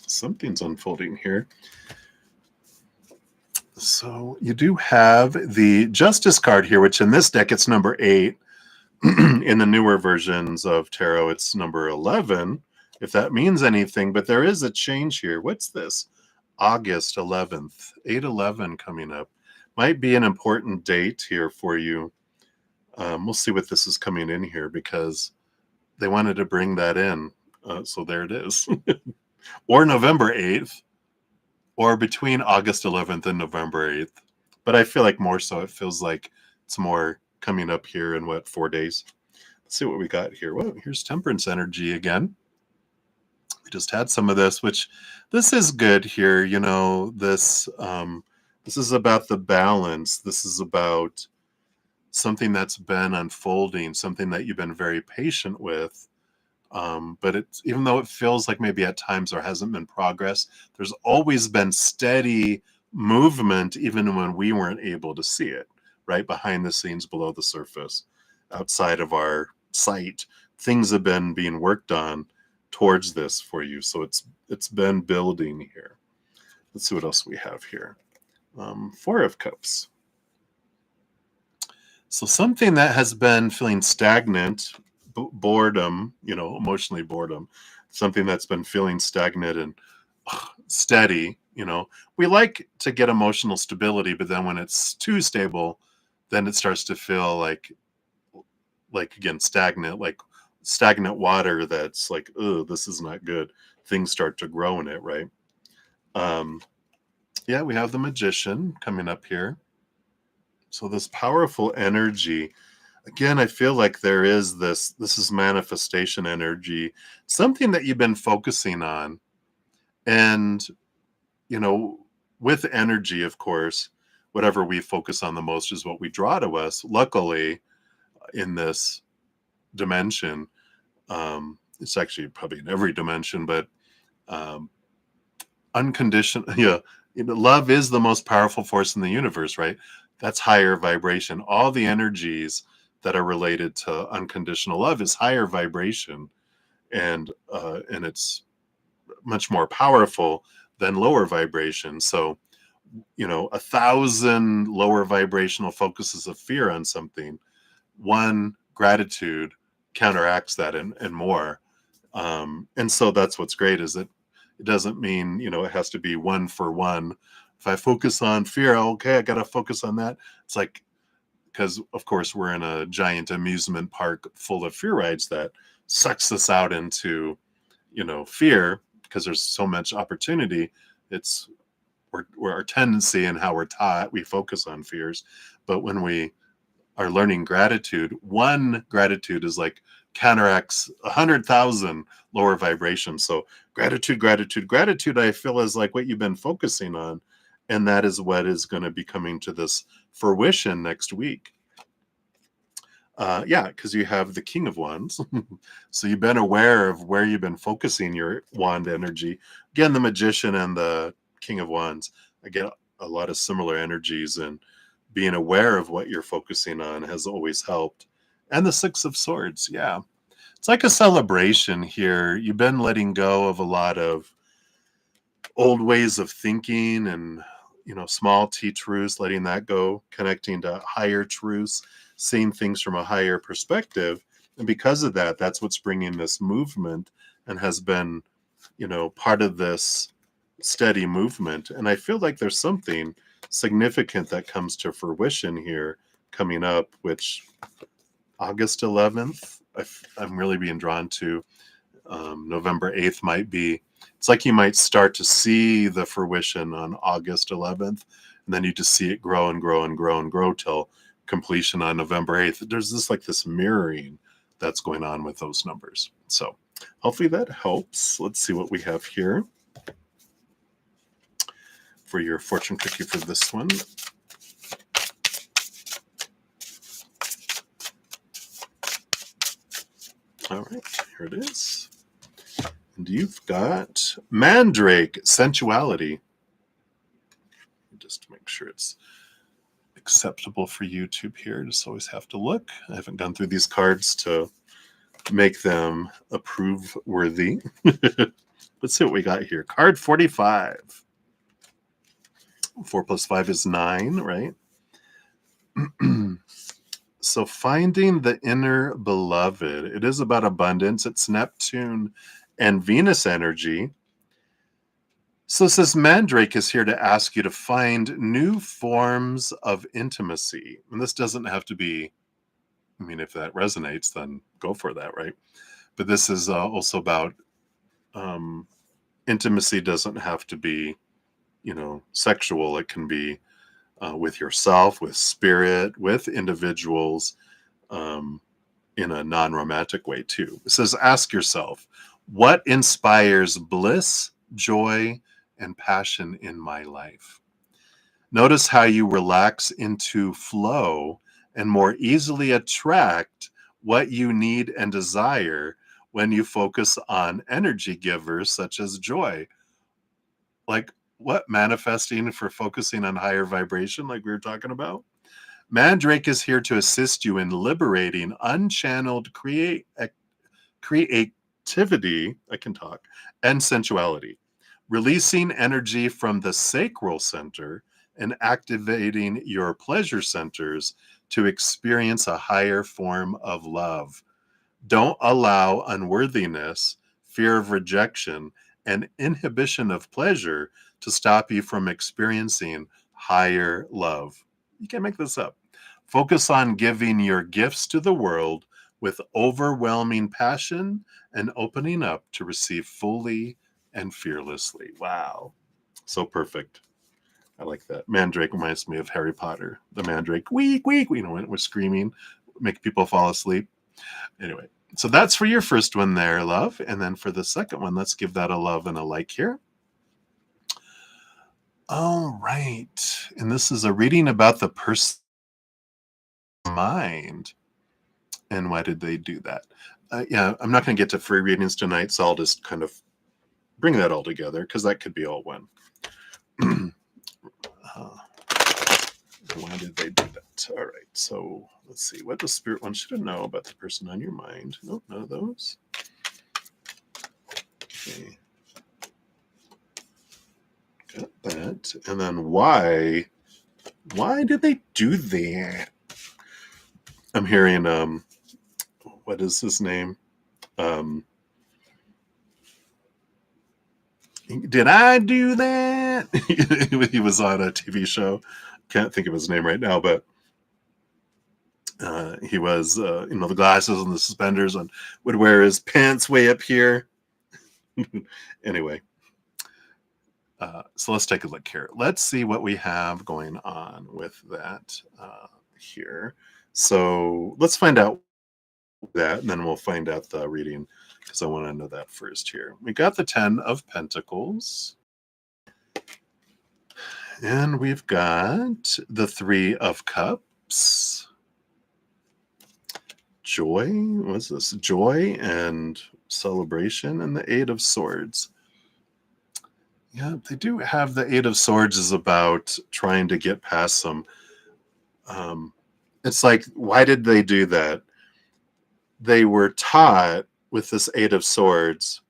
Something's unfolding here. So you do have the Justice card here, which in this deck, it's number 8. In the newer versions of Tarot, it's number 11, if that means anything. But there is a change here. What's this? August 11th, 8/11 coming up. Might be an important date here for you. We'll see what this is coming in here because they wanted to bring that in. So there it is. Or November 8th, or between August 11th and November 8th. But I feel like more so it feels like it's more coming up here in 4 days. Let's see what we got here. Well, here's Temperance energy again. We just had some of this, which this is good here. You know, this is about the balance. This is about something that's been unfolding, something that you've been very patient with. But it's, even though it feels like maybe at times there hasn't been progress, there's always been steady movement, even when we weren't able to see it, right? Behind the scenes, below the surface, outside of our sight, things have been being worked on towards this for you. So it's been building here. Let's see what else we have here. 4 of Cups. So something that has been feeling stagnant, boredom, you know, emotionally boredom, something that's been feeling stagnant and steady, you know. We like to get emotional stability, but then when it's too stable, then it starts to feel like again, stagnant, like stagnant water that's like, oh, this is not good. Things start to grow in it, right? Yeah, we have the Magician coming up here. So this powerful energy, again, I feel like there is this is manifestation energy, something that you've been focusing on. And, you know, with energy, of course, whatever we focus on the most is what we draw to us. Luckily, in this dimension, it's actually probably in every dimension, but unconditional, yeah, you know, love is the most powerful force in the universe, right? That's higher vibration. All the energies that are related to unconditional love is higher vibration, and it's much more powerful than lower vibration. So, you know, 1,000 lower vibrational focuses of fear on something, one gratitude counteracts that and more. And so that's what's great, is that it doesn't mean, you know, it has to be 1 for 1. If I focus on fear, okay, I got to focus on that. It's like, because of course we're in a giant amusement park full of fear rides that sucks us out into, you know, fear, because there's so much opportunity. It's we're our tendency and how we're taught, we focus on fears. But when we are learning gratitude, one gratitude is like counteracts 100,000 lower vibrations. So gratitude, gratitude, gratitude, I feel is like what you've been focusing on. And that is what is going to be coming to this fruition next week. Yeah, because you have the King of Wands. So you've been aware of where you've been focusing your wand energy. Again, the Magician and the King of Wands, again, a lot of similar energies, and being aware of what you're focusing on has always helped. And the Six of Swords, yeah. It's like a celebration here. You've been letting go of a lot of old ways of thinking and, you know, small T truths, letting that go, connecting to higher truths, seeing things from a higher perspective. And because of that, that's what's bringing this movement and has been, you know, part of this steady movement. And I feel like there's something significant that comes to fruition here coming up, which August 11th, I'm really being drawn to. November 8th might be, it's like you might start to see the fruition on August 11th, and then you just see it grow and grow and grow and grow till completion on November 8th. There's this mirroring that's going on with those numbers. So hopefully that helps. Let's see what we have here for your fortune cookie for this one. All right, here it is. And you've got Mandrake, Sensuality. Just to make sure it's acceptable for YouTube here. Just always have to look. I haven't gone through these cards to make them approve worthy. Let's see what we got here. Card 45. 4 plus 5 is 9, right? So finding the inner beloved, it is about abundance. It's Neptune and Venus energy. So it says Mandrake is here to ask you to find new forms of intimacy. And this doesn't have to be, I mean, if that resonates, then go for that, right? But this is also about intimacy doesn't have to be, sexual. It can be with yourself, with spirit, with individuals, in a non-romantic way too. It says, ask yourself, what inspires bliss, joy, and passion in my life? Notice how you relax into flow and more easily attract what you need and desire when you focus on energy givers such as joy. Like what? Manifesting for focusing on higher vibration, like we were talking about? Mandrake is here to assist you in liberating unchanneled creativity, I can talk, and sensuality, releasing energy from the sacral center and activating your pleasure centers to experience a higher form of love. Don't allow unworthiness, fear of rejection, and inhibition of pleasure to stop you from experiencing higher love. You can't make this up. Focus on giving your gifts to the world with overwhelming passion and opening up to receive fully and fearlessly. Wow. So perfect. I like that. Mandrake reminds me of Harry Potter. The Mandrake, weak, weak, when it was screaming, make people fall asleep. Anyway, so that's for your first one there, love. And then for the second one, let's give that a love and a like here. All right. And this is a reading about the person's mind. And why did they do that? Yeah, I'm not going to get to free readings tonight, so I'll just kind of bring that all together because that could be all one. Why did they do that? All right, so let's see. What does Spirit One should know about the person on your mind? Nope, none of those. Okay. Got that. And then why? Why did they do that? I'm hearing, what is his name? Did I do that? He was on a TV show. Can't think of his name right now, but he was, the glasses and the suspenders, and would wear his pants way up here. Anyway, so let's take a look here. Let's see what we have going on with that here. So let's find out that, and then we'll find out the reading because I want to know that first here. We got the 10 of Pentacles. And we've got the 3 of Cups. Joy. What's this? Joy and celebration, and the 8 of Swords. Yeah, they do have the 8 of Swords is about trying to get past some. It's like, why did they do that? They were taught with this 8 of Swords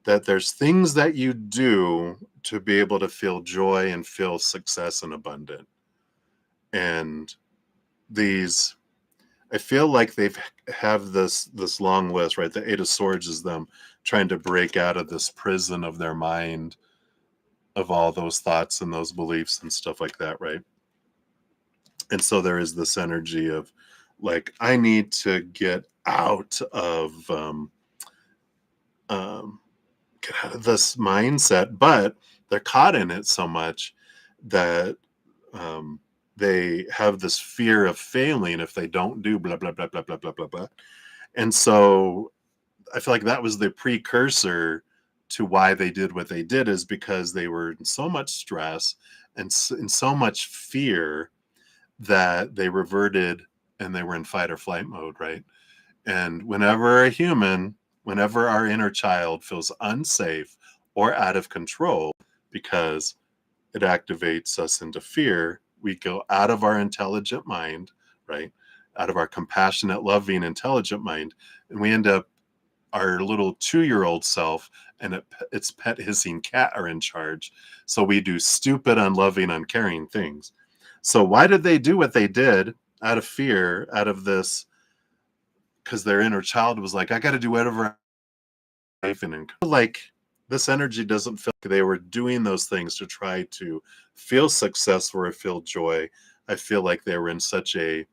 that there's things that you do to be able to feel joy and feel success and abundant. And these, I feel like they've have this long list, right? The 8 of Swords is them trying to break out of this prison of their mind, of all those thoughts and those beliefs and stuff like that, right? And so there is this energy of like, I need to get out of this mindset, but they're caught in it so much that they have this fear of failing if they don't do blah, blah, blah, blah, blah, blah, blah, blah. And so I feel like that was the precursor to why they did what they did is because they were in so much stress and in so much fear that they reverted and they were in fight or flight mode, right? And whenever our inner child feels unsafe or out of control because it activates us into fear, we go out of our intelligent mind, right? Out of our compassionate, loving, intelligent mind, and we end up our little 2-year-old self and its pet hissing cat are in charge. So we do stupid, unloving, uncaring things. So why did they do what they did? Out of fear, out of this, because their inner child was like, I got to do whatever life and like this energy doesn't feel like they were doing those things to try to feel success or feel joy. I feel like they were in such a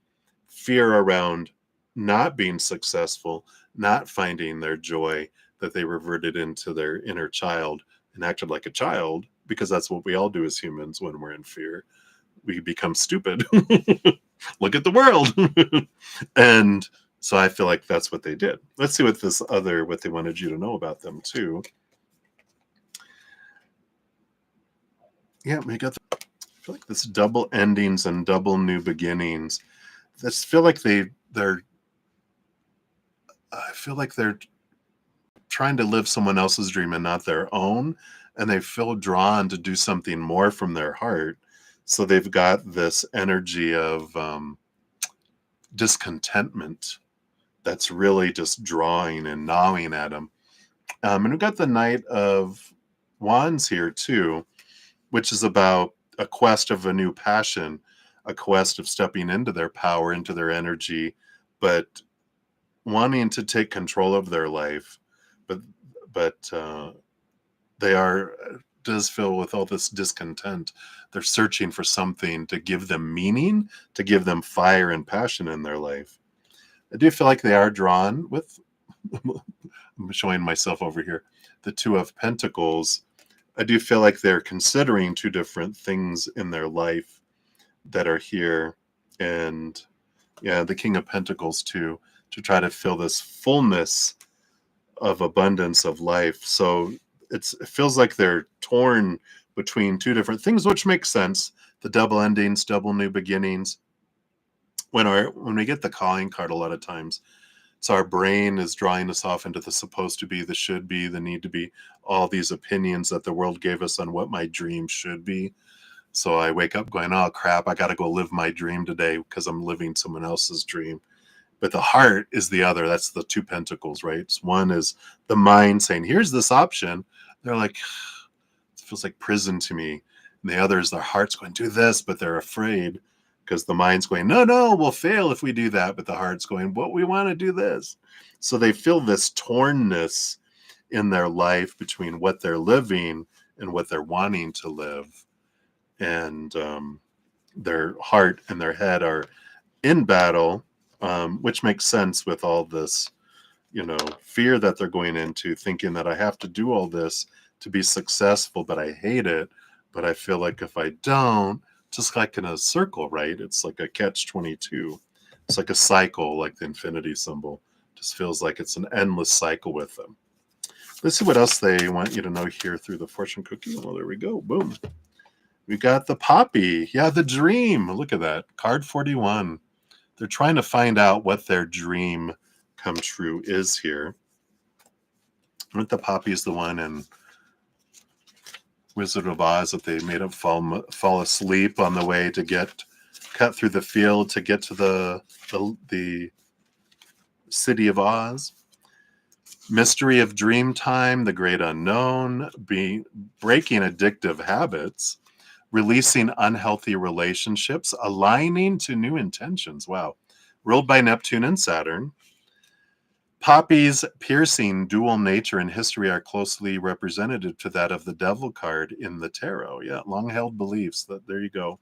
fear around not being successful, not finding their joy, that they reverted into their inner child and acted like a child, because that's what we all do as humans when we're in fear. We become stupid. Look at the world. And so I feel like that's what they did. Let's see what they wanted you to know about them too. Yeah, I feel like this double endings and double new beginnings. I feel like they're trying to live someone else's dream and not their own, and they feel drawn to do something more from their heart. So they've got this energy of discontentment that's really just drawing and gnawing at them. And we've got the Knight of Wands here too, which is about a quest of a new passion, a quest of stepping into their power, into their energy, but wanting to take control of their life. But they does fill with all this discontent. They're searching for something to give them meaning, to give them fire and passion in their life. I do feel like they are drawn with, I'm showing myself over here, the Two of Pentacles. I do feel like they're considering two different things in their life that are here. And yeah, the King of Pentacles too, to try to fill this fullness of abundance of life. So it feels like they're torn between two different things, which makes sense. The double endings, double new beginnings. When we get the calling card, a lot of times, so our brain is drawing us off into the supposed to be, the should be, the need to be, all these opinions that the world gave us on what my dream should be. So I wake up going, oh crap, I got to go live my dream today because I'm living someone else's dream. But the heart is the other. That's the Two Pentacles, right? One is the mind saying, here's this option. They're like, it feels like prison to me. And the other is their heart's going, do this, but they're afraid because the mind's going, no, we'll fail if we do that. But the heart's going, well, we want to do this. So they feel this tornness in their life between what they're living and what they're wanting to live. And their heart and their head are in battle, which makes sense with all this, fear that they're going into, thinking that I have to do all this to be successful, but I hate it. But I feel like if I don't, just like in a circle, right? It's like a catch-22. It's like a cycle, like the infinity symbol. Just feels like it's an endless cycle with them. Let's see what else they want you to know here through the fortune cookie. Well, there we go. Boom. We got the poppy. Yeah, the dream. Look at that. Card 41. They're trying to find out what their dream come true is here. I think the poppy is the one in Wizard of Oz that they made up fall asleep on the way to cut through the field to get to the city of Oz. Mystery of dream time, the great unknown, breaking addictive habits, releasing unhealthy relationships, aligning to new intentions. Wow. Ruled by Neptune and Saturn. Poppy's piercing dual nature and history are closely representative to that of the devil card in the tarot. Yeah, long-held beliefs. There you go.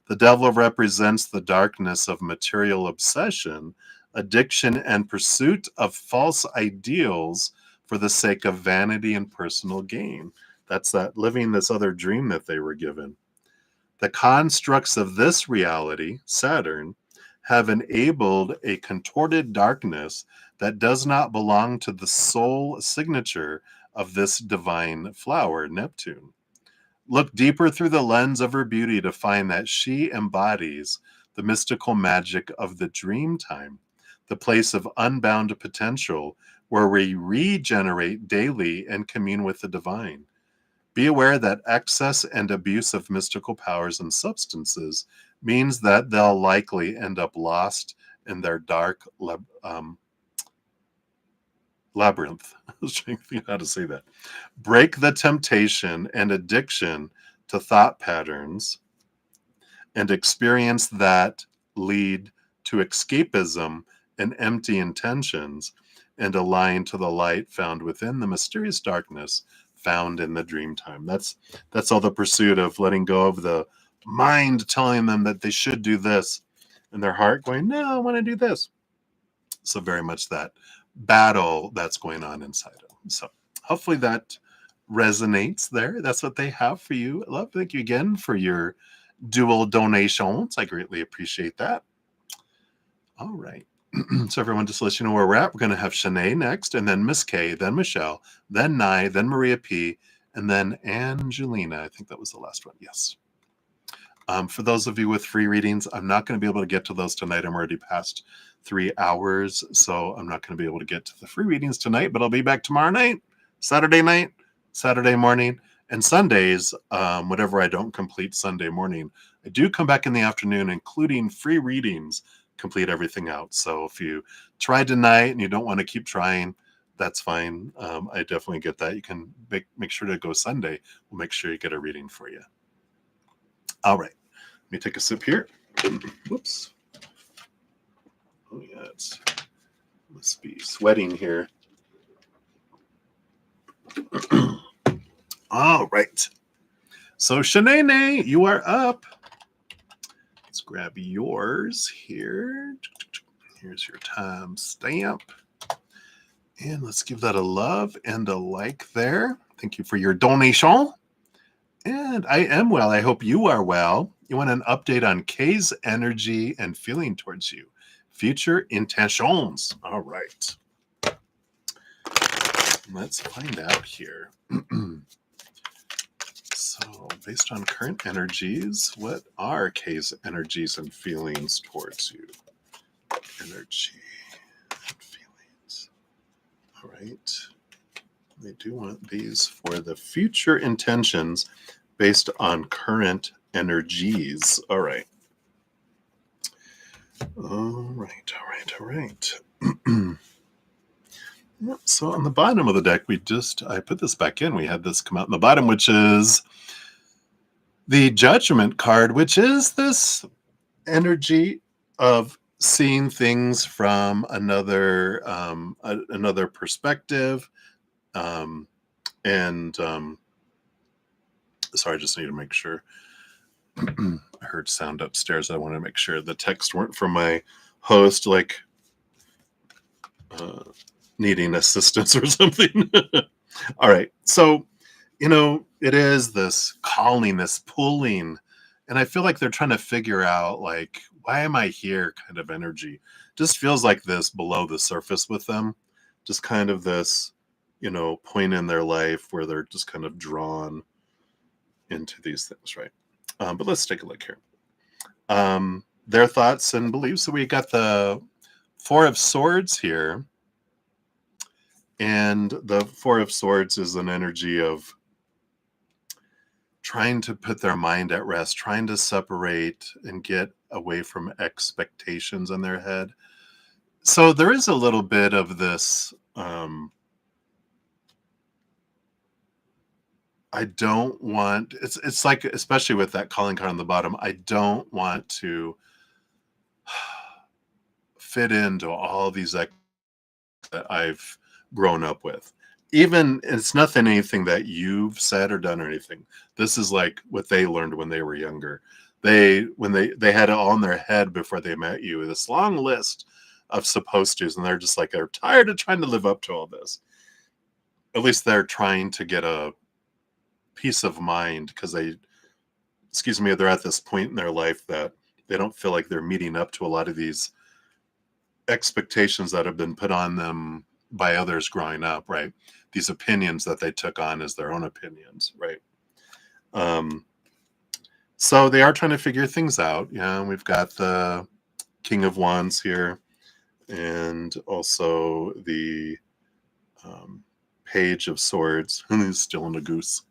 The devil represents the darkness of material obsession, addiction, and pursuit of false ideals for the sake of vanity and personal gain. That's that living this other dream that they were given. The constructs of this reality, Saturn, have enabled a contorted darkness that does not belong to the soul signature of this divine flower, Neptune. Look deeper through the lens of her beauty to find that she embodies the mystical magic of the dream time, the place of unbound potential where we regenerate daily and commune with the divine. Be aware that excess and abuse of mystical powers and substances means that they'll likely end up lost in their dark labyrinth. I was trying to think how to say that. Break the temptation and addiction to thought patterns and experience that lead to escapism and empty intentions and align to the light found within the mysterious darkness found in the dream time. That's all the pursuit of letting go of the mind telling them that they should do this and their heart going, no, I want to do this. So very much that battle that's going on inside them. So hopefully that resonates there. That's what they have for you. Love, thank you again for your dual donations. I greatly appreciate that. All right. So everyone, just to let you know where we're at, we're going to have Shanae next, and then Miss K, then Michelle, then Nye, then Maria P, and then Angelina. I think that was the last one. Yes. For those of you with free readings, I'm not going to be able to get to those tonight. I'm already past 3 hours, so I'm not going to be able to get to the free readings tonight, but I'll be back tomorrow night, Saturday morning, and Sundays, whatever I don't complete Sunday morning. I do come back in the afternoon, including free readings, complete everything out. So if you tried tonight and you don't want to keep trying, that's fine. I definitely get that. You can make sure to go Sunday. We'll make sure you get a reading for you. All right. Let me take a sip here. Whoops. Oh, yeah. It must be sweating here. All right. So, Shanae, you are up. Let's grab yours here. Here's your time stamp. And let's give that a love and a like there. Thank you for your donation. And I am well. I hope you are well. You want an update on Kay's energy and feeling towards you. Future intentions. All right. Let's find out here. So, based on current energies, what are Kay's energies and feelings towards you? Energy and feelings. All right. They do want these for the future intentions based on current energies. All right. All right. So on the bottom of the deck, I put this back in. We had this come out in the bottom, which is the Judgment card, which is this energy of seeing things from another perspective. Sorry, I just need to make sure. I heard sound upstairs. I want to make sure the text weren't from my host, like needing assistance or something. All right. So, it is this calling, this pulling. And I feel like they're trying to figure out, like, why am I here kind of energy. Just feels like this below the surface with them. Just kind of this, point in their life where they're just kind of drawn into these things, right? But let's take a look here. Their thoughts and beliefs. So we got the Four of Swords here. And the Four of Swords is an energy of trying to put their mind at rest, trying to separate and get away from expectations in their head. So there is a little bit of this, I don't want, it's like, especially with that calling card on the bottom, I don't want to fit into all these that I've grown up with. Even it's nothing, anything that you've said or done or anything. This is like what they learned when they were younger. They had it all in their head before they met you, this long list of supposed to's, and they're just like, they're tired of trying to live up to all this. At least they're trying to get a peace of mind because they're at this point in their life that they don't feel like they're meeting up to a lot of these expectations that have been put on them by others growing up, right? These opinions that they took on as their own opinions, right? Um, so they are trying to figure things out. Yeah, we've got the King of Wands here, and also the um, Page of Swords, who's still in a goose,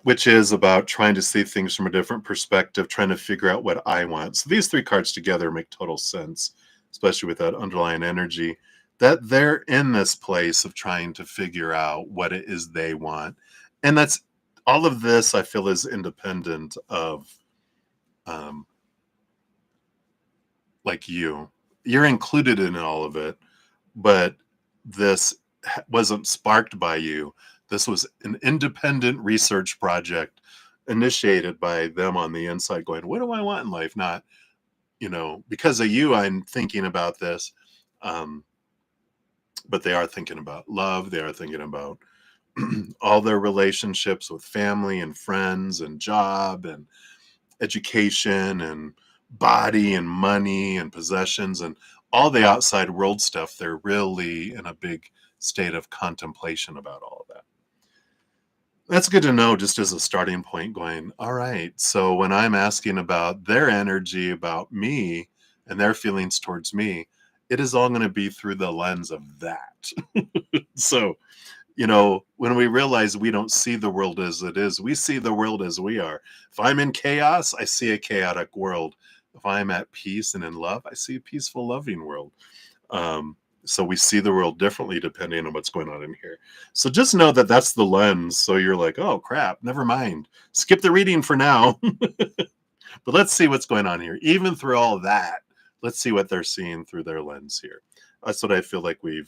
which is about trying to see things from a different perspective, trying to figure out what I want. So these three cards together make total sense, especially with that underlying energy, that they're in this place of trying to figure out what it is they want. And that's all of this, I feel, is independent of um, like you. You're included in all of it, but this wasn't sparked by you. This was an independent research project initiated by them on the inside going, what do I want in life? Not, because of you, I'm thinking about this. Um, but they are thinking about love. They are thinking about all their relationships with family and friends and job and education and body and money and possessions and all the outside world stuff. They're really in a big state of contemplation about all of that. That's good to know, just as a starting point, going, all right, so when I'm asking about their energy about me and their feelings towards me, it is all going to be through the lens of that. So, when we realize we don't see the world as it is, we see the world as we are. If I'm in chaos, I see a chaotic world. If I'm at peace and in love, I see a peaceful, loving world. So we see the world differently depending on what's going on in here. So just know that that's the lens. So you're like, oh, crap, never mind. Skip the reading for now. But let's see what's going on here. Even through all that, let's see what they're seeing through their lens here. That's what I feel like I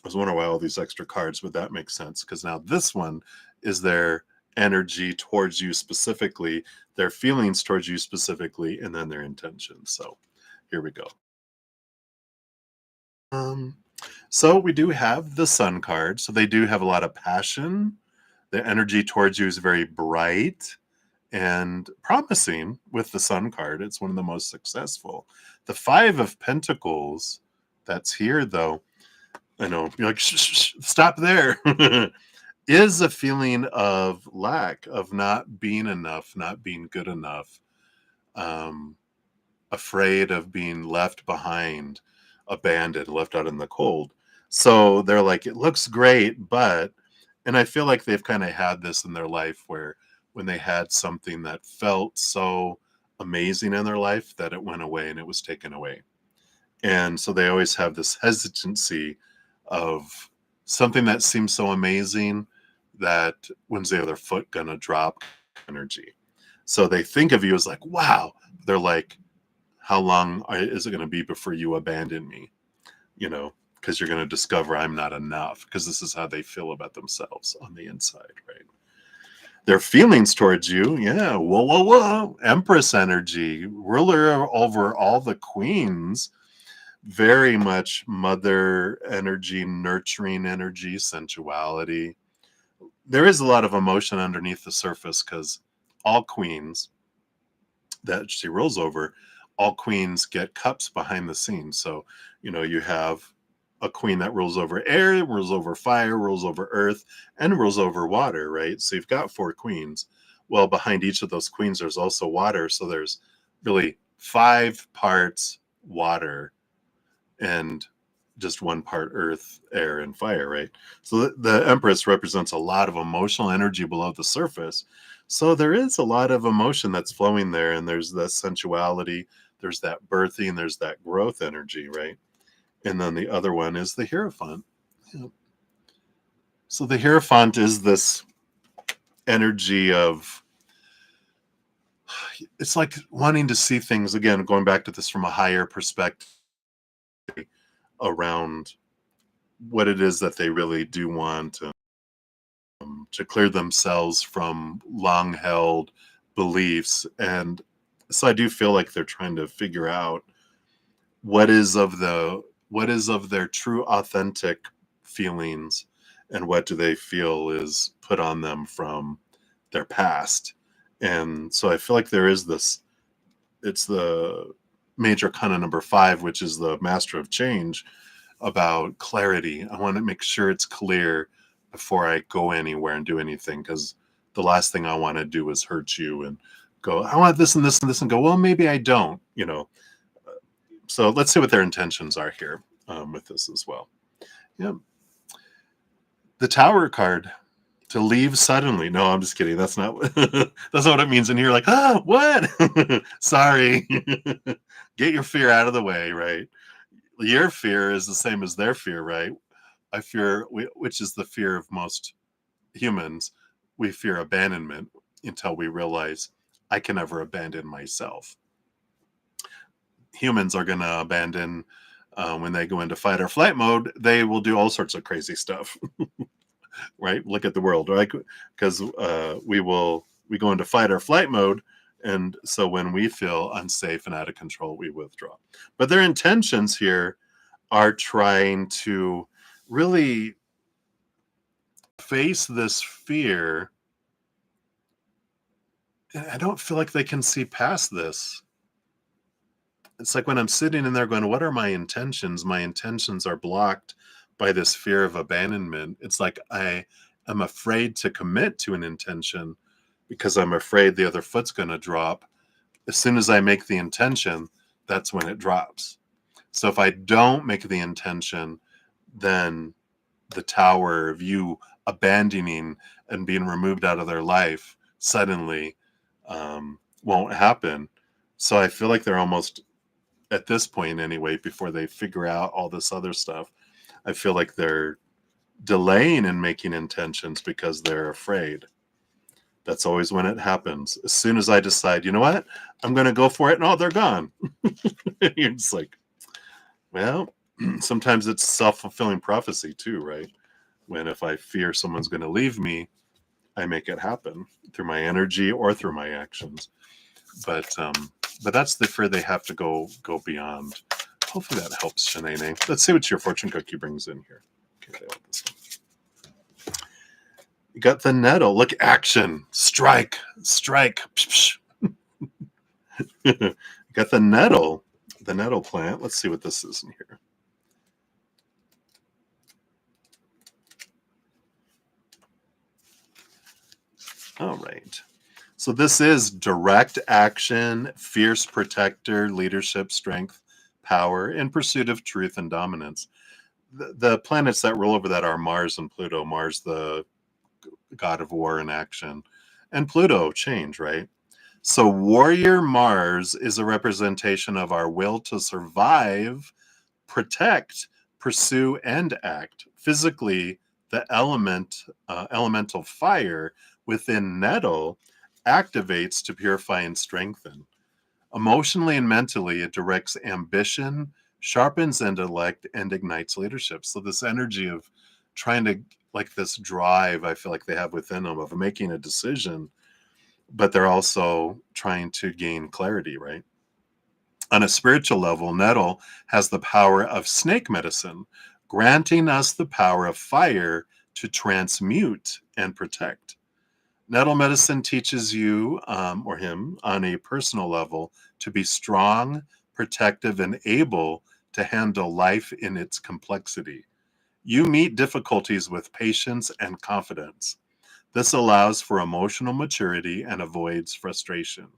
was wondering why all these extra cards, but that makes sense because now this one is their energy towards you specifically, their feelings towards you specifically, and then their intentions. So here we go. Um, so we do have the Sun card. So they do have a lot of passion. The energy towards you is very bright and promising with the Sun card. It's one of the most successful. The Five of Pentacles, that's here though. I know you're like, stop there. Is a feeling of lack, of not being enough, not being good enough, um, afraid of being left behind, abandoned, left out in the cold. So they're like, it looks great, and I feel like they've kind of had this in their life where when they had something that felt so amazing in their life that it went away and it was taken away. And so they always have this hesitancy of something that seems so amazing that when's the other foot gonna drop energy. So they think of you as like, wow. They're like, how long is it going to be before you abandon me? Because you're going to discover I'm not enough, because this is how they feel about themselves on the inside, right? Their feelings towards you, yeah, whoa, whoa, whoa, Empress energy, ruler over all the queens, very much mother energy, nurturing energy, sensuality. There is a lot of emotion underneath the surface because all queens that she rules over, all queens get cups behind the scenes. So, you have a queen that rules over air, rules over fire, rules over earth, and rules over water, right? So you've got four queens. Well, behind each of those queens, there's also water. So there's really 5 parts water and just 1 part earth, air, and fire, right? So the Empress represents a lot of emotional energy below the surface. So there is a lot of emotion that's flowing there, and there's the sensuality, there's that birthing, there's that growth energy, right? And then the other one is the Hierophant. Yeah. So the Hierophant is this energy of, it's like wanting to see things, again, going back to this from a higher perspective around what it is that they really do want, to clear themselves from long held beliefs. And so I do feel like they're trying to figure out what is of their true authentic feelings and what do they feel is put on them from their past. And so I feel like there is this, it's the major kana number 5, which is the master of change, about clarity. I want to make sure it's clear before I go anywhere and do anything, because the last thing I want to do is hurt you and go, I want this and this and this, and go, well, maybe I don't, So let's see what their intentions are here with this as well. Yeah. The Tower card, to leave suddenly. No, I'm just kidding. That's not that's not what it means. And you're like, what? Sorry. Get your fear out of the way, right? Your fear is the same as their fear, right? Which is the fear of most humans. We fear abandonment until we realize I can never abandon myself. Humans are going to abandon when they go into fight or flight mode. They will do all sorts of crazy stuff. Right? Look at the world, right? Because we go into fight or flight mode, and so when we feel unsafe and out of control, we withdraw. But their intentions here are trying to really face this fear. I don't feel like they can see past this. It's like when I'm sitting in there going, what are my intentions? My intentions are blocked by this fear of abandonment. It's like I am afraid to commit to an intention because I'm afraid the other foot's going to drop. As soon as I make the intention, that's when it drops. So if I don't make the intention, then the tower of you abandoning and being removed out of their life suddenly won't happen. So I feel like they're almost, at this point anyway, before they figure out all this other stuff, I feel like they're delaying in making intentions because they're afraid. That's always when it happens. As soon as I decide, you know what, I'm going to go for it, and they're gone. You're just like, well, sometimes it's self-fulfilling prophecy too, right? When if I fear someone's going to leave me, I make it happen through my energy or through my actions. But that's the fear they have to go beyond. Hopefully that helps, Shanae. Let's see what your fortune cookie brings in here. Okay, this one. You got the nettle. Look, action. Strike. You got the nettle plant. Let's see what this is in here. All right. So this is direct action, fierce protector, leadership, strength, power, in pursuit of truth and dominance. The planets that rule over that are Mars and Pluto. Mars, the god of war and action, and Pluto, change, right? So warrior Mars is a representation of our will to survive, protect, pursue, and act. Physically, the elemental fire within nettle activates to purify and strengthen. Emotionally and mentally, it directs ambition, sharpens intellect, and ignites leadership. So this energy of trying to, like this drive I feel like they have within them of making a decision, but they're also trying to gain clarity, right? On a spiritual level, nettle has the power of snake medicine, granting us the power of fire to transmute and protect. Nettle medicine teaches you or him on a personal level to be strong, protective, and able to handle life in its complexity. You meet difficulties with patience and confidence. This allows for emotional maturity and avoids frustration.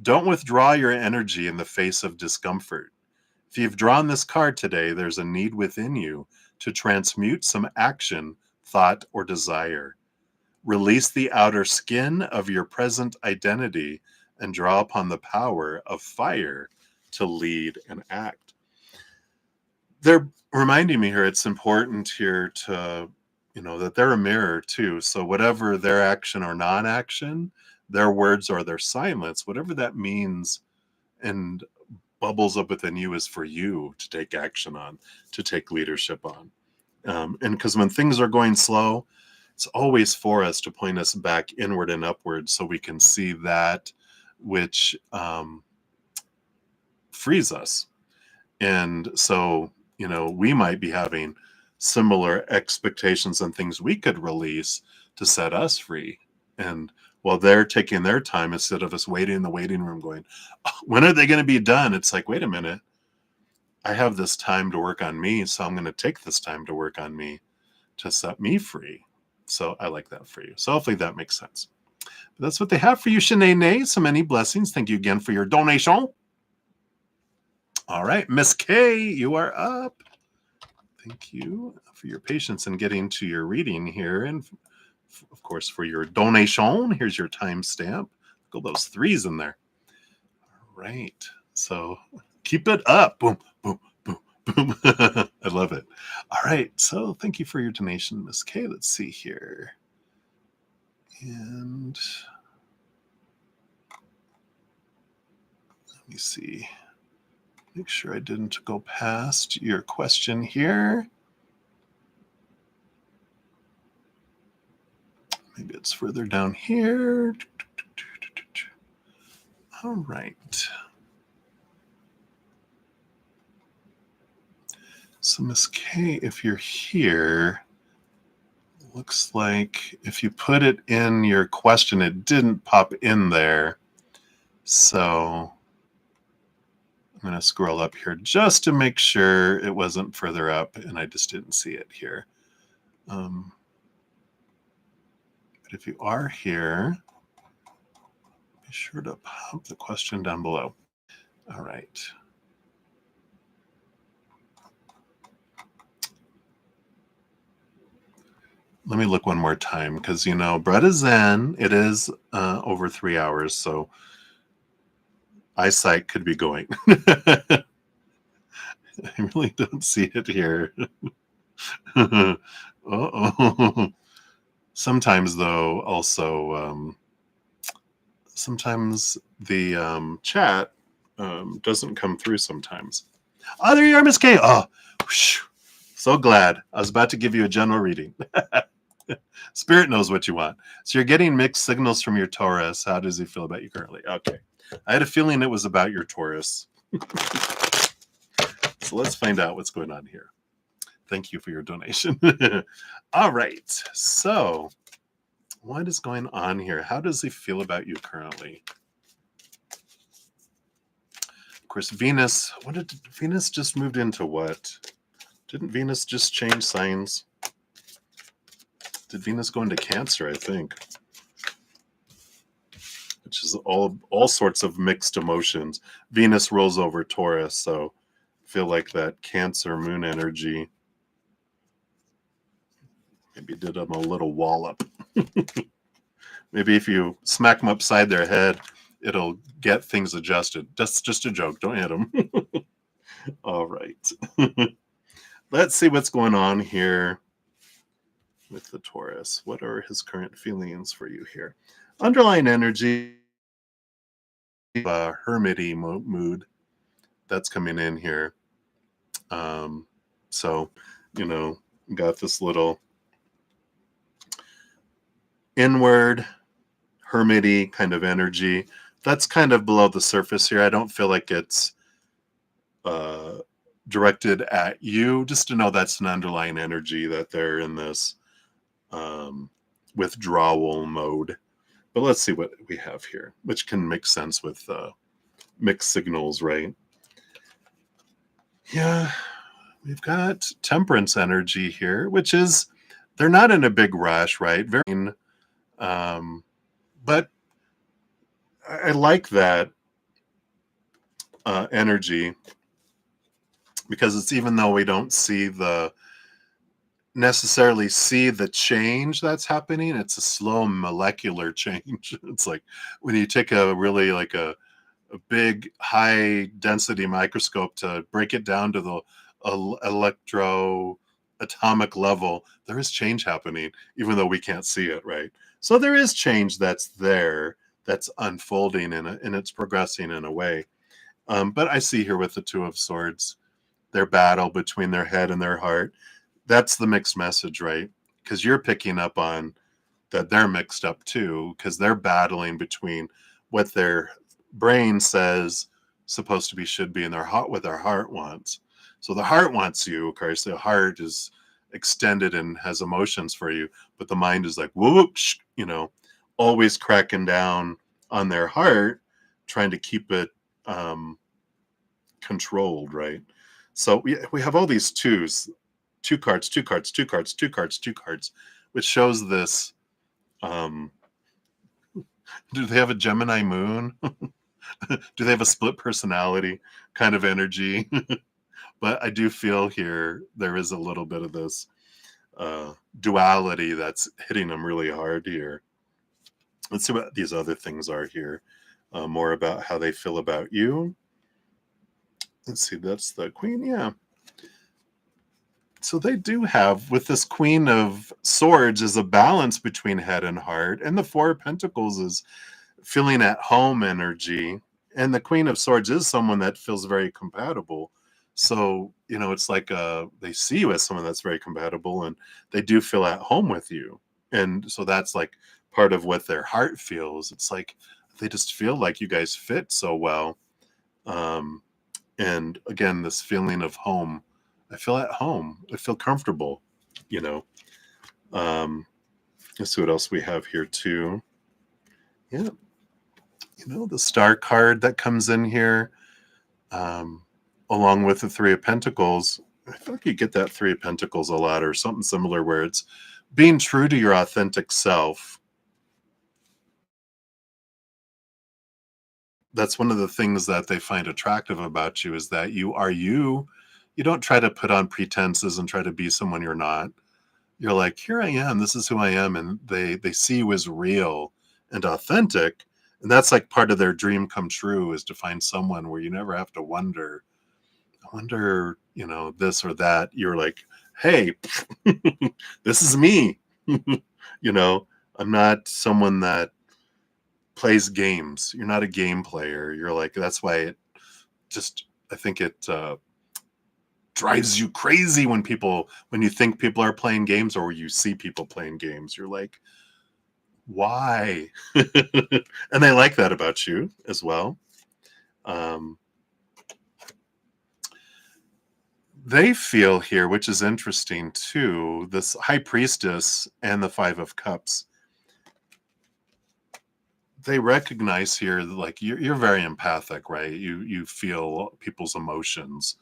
Don't withdraw your energy in the face of discomfort. If you've drawn this card today, there's a need within you to transmute some action, thought, or desire. Release the outer skin of your present identity and draw upon the power of fire to lead and act. They're reminding me here it's important here to, that they're a mirror too. So whatever their action or non-action, their words or their silence, whatever that means and bubbles up within you is for you to take action on, to take leadership on. And because when things are going slow, it's always for us to point us back inward and upward so we can see that which frees us. And so, we might be having similar expectations and things we could release to set us free. And while they're taking their time instead of us waiting in the waiting room going, "Oh, when are they going to be done?" It's like, wait a minute. I have this time to work on me, so I'm going to take this time to work on me to set me free. So I like that for you. So hopefully that makes sense. But that's what they have for you, Shanae. So many blessings. Thank you again for your donation. All right, Miss K, you are up. Thank you for your patience in getting to your reading here. And of course, for your donation, here's your timestamp. Look at those threes in there. All right. So keep it up. Boom, boom, boom, boom. I love it. All right. So thank you for your donation, Miss K. Let's see here. And let me see. Make sure I didn't go past your question here. Maybe it's further down here. All right. So Miss K, if you're here, looks like if you put it in your question, it didn't pop in there. So I'm going to scroll up here just to make sure it wasn't further up and I just didn't see it here. But if you are here, be sure to pop the question down below. All right. Let me look one more time because, you know, brudda-zen, it is over 3 hours, so eyesight could be going. I really don't see it here. Uh-oh. Sometimes, though, also, sometimes the chat doesn't come through sometimes. Oh, there you are, Miss K. Oh, whoosh. So glad. I was about to give you a general reading. Spirit knows what you want. So you're getting mixed signals from your Taurus. How does he feel about you currently? Okay. I had a feeling it was about your Taurus. So let's find out what's going on here. Thank you for your donation. All right. So what is going on here? How does he feel about you currently? Of course, Venus, Venus just moved into what? Didn't Venus just change signs? Did Venus go into Cancer, I think? Which is all sorts of mixed emotions. Venus rolls over Taurus, so I feel like that Cancer moon energy maybe did them a little wallop. Maybe if you smack them upside their head, it'll get things adjusted. That's just a joke. Don't hit them. All right. Let's see what's going on here with the Taurus. What are his current feelings for you here? Underlying energy, hermity mood that's coming in here. So, you know, got this little inward hermity kind of energy that's kind of below the surface here. I don't feel like it's directed at you, just to know that's an underlying energy that they're in this withdrawal mode. But let's see what we have here, which can make sense with mixed signals, right? Yeah, we've got temperance energy here, which is they're not in a big rush, right? Very, but I like that energy because it's, even though we don't necessarily see the change that's happening, it's a slow molecular change. It's like when you take a really like a big high density microscope to break it down to the electro atomic level, there is change happening, even though we can't see it, right? So there is change that's there, that's unfolding, and it's progressing in a way. But I see here with the Two of Swords, their battle between their head and their heart. That's the mixed message, right? Because you're picking up on that they're mixed up too, because they're battling between what their brain says supposed to be, should be, and their heart, what their heart wants. So the heart wants you, of course. The heart is extended and has emotions for you, but the mind is like, whoosh, you know, always cracking down on their heart, trying to keep it controlled, right? So we have all these twos, two cards, two cards, two cards, two cards, two cards, which shows this. Um, do they have a Gemini moon? Do they have a split personality kind of energy? But I do feel here there is a little bit of this duality that's hitting them really hard here. Let's see what these other things are here. More about how they feel about you. Let's see, that's the Queen, yeah. So they do have, with this Queen of Swords, is a balance between head and heart, and the Four of Pentacles is feeling at home energy, and the Queen of Swords is someone that feels very compatible. So, it's like they see you as someone that's very compatible, and they do feel at home with you. And so that's like part of what their heart feels. It's like they just feel like you guys fit so well. And again, this feeling of home. I feel at home. I feel comfortable, you know. Let's see what else we have here too. Yeah. The Star card that comes in here, along with the Three of Pentacles. I feel like you get that Three of Pentacles a lot, or something similar, where it's being true to your authentic self. That's one of the things that they find attractive about you, is that you are you. You don't try to put on pretenses and try to be someone you're not. You're like, here I am, this is who I am. And they see you as real and authentic. And that's like part of their dream come true, is to find someone where you never have to wonder, this or that. You're like, hey, this is me. I'm not someone that plays games. You're not a game player. You're like, that's why I think it drives you crazy when you think people are playing games, or you see people playing games. You're like, why? And they like that about you as well. They feel here, which is interesting too, this High Priestess and the Five of Cups, they recognize here, like, you're very empathic, right? You feel people's emotions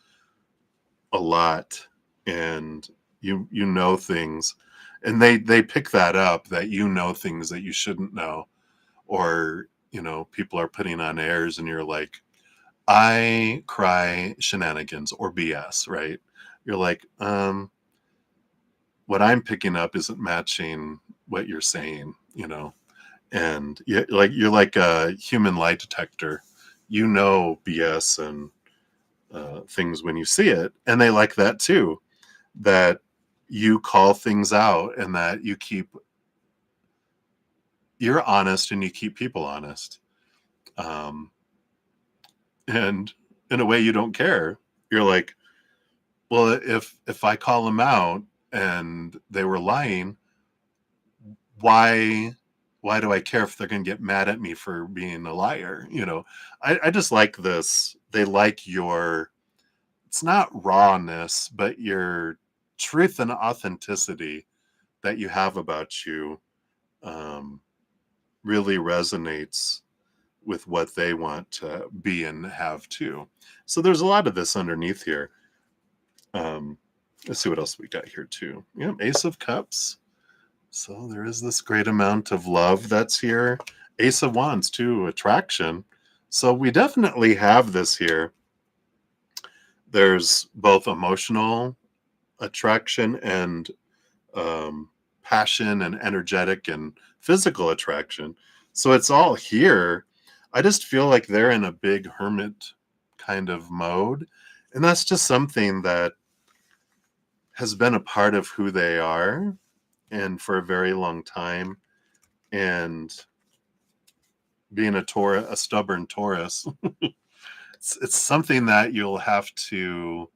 a lot, and you know things, and they pick that up, that things that you shouldn't know, or people are putting on airs, and you're like, I cry shenanigans or BS, right? You're like, what I'm picking up isn't matching what you're saying, and you're like a human lie detector. BS and things when you see it, and they like that too, that you call things out, and that you're honest, and you keep people honest, and in a way you don't care. You're like, well, if I call them out and they were lying, why do I care if they're going to get mad at me for being a liar? I just like this. They like it's not rawness, but your truth and authenticity that you have about you really resonates with what they want to be and have too. So there's a lot of this underneath here. Let's see what else we got here too. Yeah, Ace of Cups. So there is this great amount of love that's here. Ace of Wands too, attraction. So we definitely have this here. There's both emotional attraction and passion and energetic and physical attraction. So it's all here. I just feel like they're in a big hermit kind of mode. And that's just something that has been a part of who they are, and for a very long time. And being a stubborn Taurus, it's something that you'll have to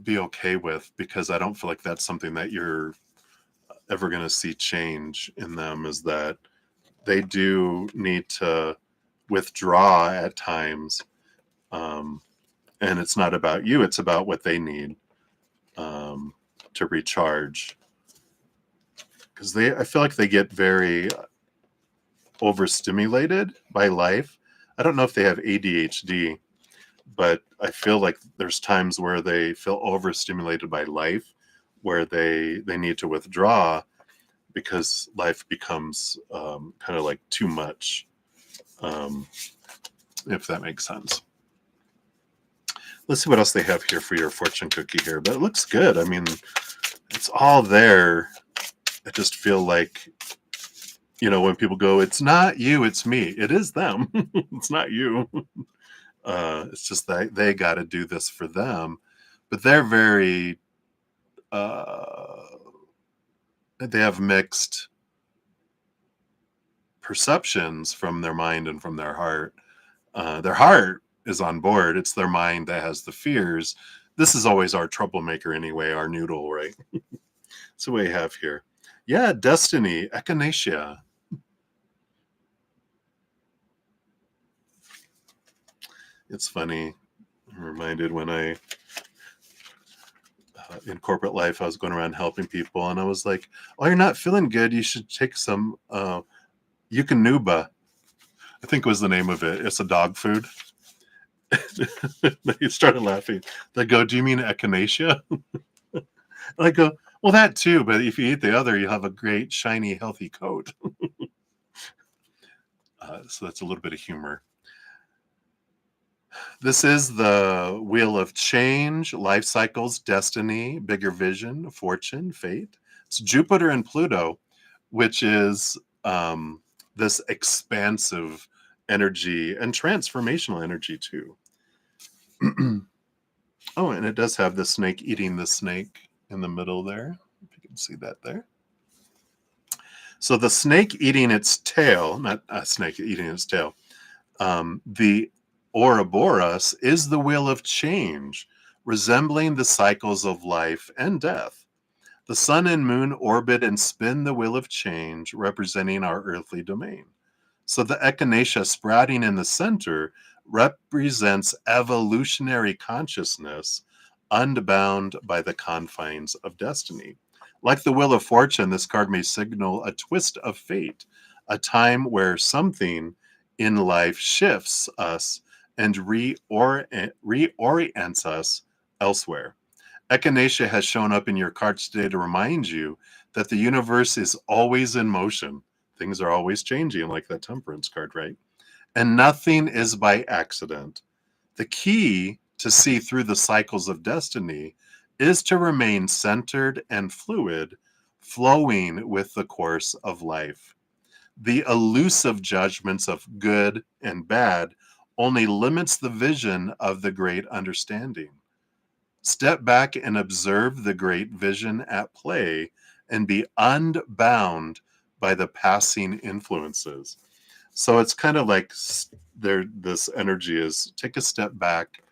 be okay with, because I don't feel like that's something that you're ever going to see change in them, is that they do need to withdraw at times. And it's not about you, it's about what they need to recharge. because I feel like they get very overstimulated by life. I don't know if they have ADHD, but I feel like there's times where they feel overstimulated by life, where they need to withdraw because life becomes kind of like too much, um, if that makes sense. Let's see what else they have here for your fortune cookie here, but it looks good. I mean, it's all there. I just feel like, when people go, it's not you, it's me. It is them. It's not you. It's just that they got to do this for them, but they're very, they have mixed perceptions from their mind and from their heart. Their heart is on board. It's their mind that has the fears. This is always our troublemaker anyway, our noodle, right? So what we have here. Yeah, destiny, echinacea. It's funny. I'm reminded when in corporate life, I was going around helping people, and I was like, "Oh, you're not feeling good. You should take some Yukonuba." I think was the name of it. It's a dog food. They started laughing. They go, "Do you mean echinacea?" I go, "Well, that too, but if you eat the other, you'll have a great, shiny, healthy coat." So that's a little bit of humor. This is the Wheel of Change, Life Cycles, Destiny, Bigger Vision, Fortune, Fate. It's Jupiter and Pluto, which is this expansive energy and transformational energy too. Oh, and it does have the snake eating the snake in the middle there. If you can see that there. So the snake eating its tail, not a snake eating its tail, the Ouroboros is the wheel of change, resembling the cycles of life and death. The sun and moon orbit and spin the wheel of change, representing our earthly domain. So the echinacea sprouting in the center represents evolutionary consciousness, unbound by the confines of destiny. Like the Wheel of Fortune, this card may signal a twist of fate, a time where something in life shifts us and reorients us elsewhere. Echinacea has shown up in your cards today to remind you that the universe is always in motion. Things are always changing, like that temperance card, right? And nothing is by accident. The key to see through the cycles of destiny is to remain centered and fluid, flowing with the course of life. The elusive judgments of good and bad only limits the vision of the great understanding. Step back and observe the great vision at play and be unbound by the passing influences. So it's kind of like this energy is take a step back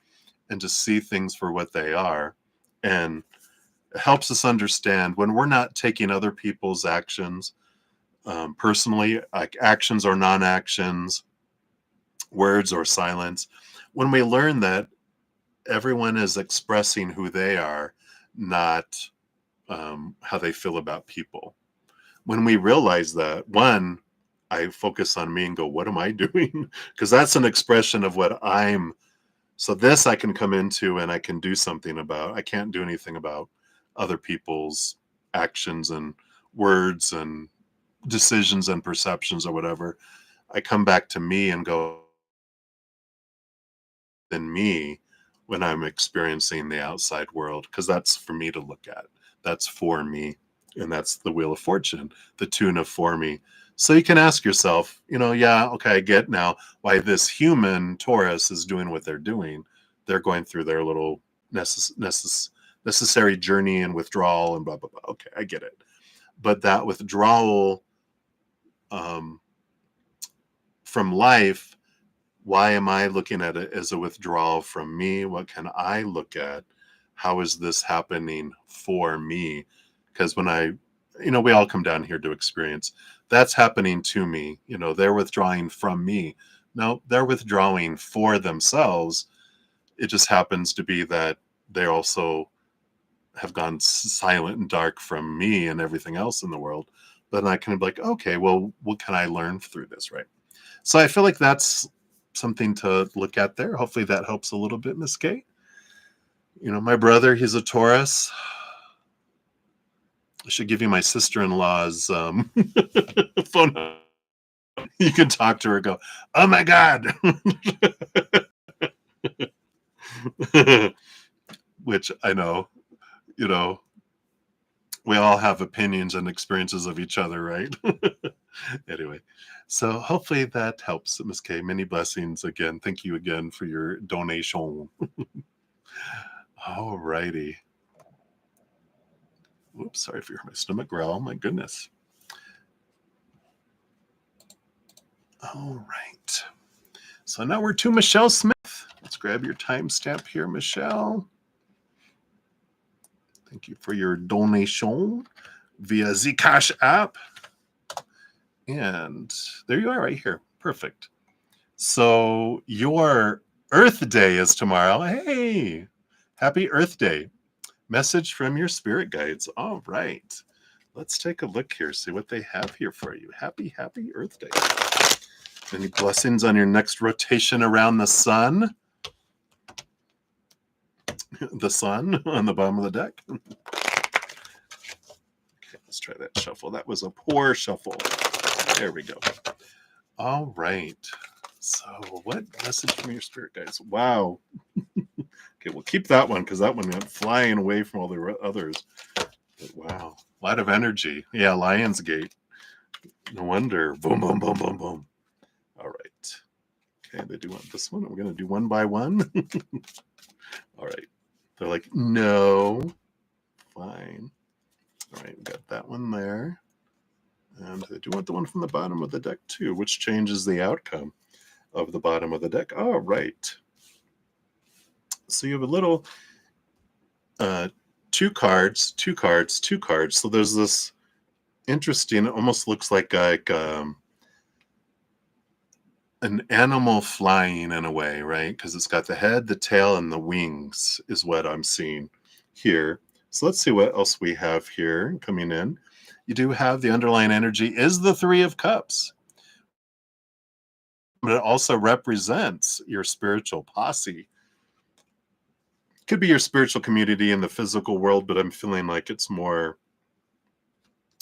and to see things for what they are. And it helps us understand when we're not taking other people's actions personally, like actions or non-actions, words or silence. When we learn that everyone is expressing who they are, not how they feel about people. When we realize that, one, I focus on me and go, what am I doing? Because that's an expression of what I'm. So this I can come into and I can do something about. I can't do anything about other people's actions and words and decisions and perceptions or whatever. I come back to me and go, in me when I'm experiencing the outside world, because that's for me to look at. That's for me. And that's the Wheel of Fortune, the tune of for me. So you can ask yourself, yeah, okay, I get now why this human Taurus is doing what they're doing. They're going through their little necessary journey and withdrawal and blah, blah, blah. Okay, I get it. But that withdrawal from life, why am I looking at it as a withdrawal from me? What can I look at? How is this happening for me? Because when we all come down here to experience, that's happening to me. They're withdrawing from me. No, they're withdrawing for themselves. It just happens to be that they also have gone silent and dark from me and everything else in the world. then I can be like, okay, well, what can I learn through this, right? So I feel like that's something to look at there. Hopefully that helps a little bit, Miss Kay. My brother, he's a Taurus. I should give you my sister-in-law's phone number. You can talk to her, go, oh my God. Which I know, we all have opinions and experiences of each other, right? Anyway, so hopefully that helps, Ms. K. Many blessings again. Thank you again for your donation. All righty. Whoops, sorry if you heard my stomach growl. My goodness. All right. So now we're to Michelle Smith. Let's grab your timestamp here, Michelle. Thank you for your donation via the CashApp. And there you are right here. Perfect. So your Earth Day is tomorrow. Hey, happy Earth Day. Message from your spirit guides. All right. Let's take a look here, see what they have here for you. Happy Earth Day. Any blessings on your next rotation around the sun? The sun on the bottom of the deck. Okay, let's try that shuffle. That was a poor shuffle. There we go. All right. So what message from your spirit guides? Wow. Okay, we'll keep that one because that one went flying away from all the others. But wow. A lot of energy. Yeah, Lionsgate. No wonder. Boom, boom, boom, boom, boom. All right. Okay, they do want this one. We're going to do one by one. All right. They're like, no. Fine. All right, we got that one there. And I do want the one from the bottom of the deck too, which changes the outcome of the bottom of the deck. All right. So you have a little two cards. So there's this interesting, it almost looks like an animal flying in a way, right? Because it's got the head, the tail, and the wings is what I'm seeing here. So let's see what else we have here coming in. You do have the underlying energy is the Three of Cups. But it also represents your spiritual posse. Could be your spiritual community in the physical world, but I'm feeling like it's more,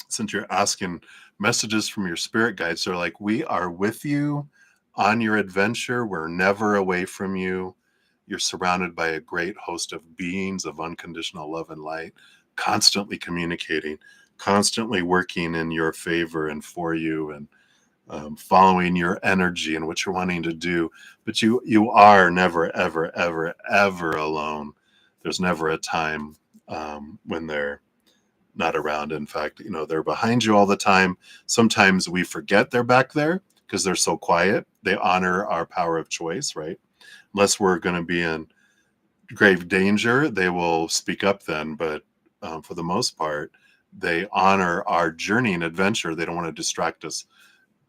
since you're asking messages from your spirit guides, they're like, we are with you on your adventure. We're never away from you. You're surrounded by a great host of beings of unconditional love and light, constantly communicating, constantly working in your favor and for you, and following your energy and what you're wanting to do. But you are never, ever, ever, ever alone. There's never a time when they're not around. In fact, they're behind you all the time. Sometimes we forget they're back there because they're so quiet. They honor our power of choice, right? Unless we're going to be in grave danger, they will speak up then. But for the most part, they honor our journey and adventure. They don't want to distract us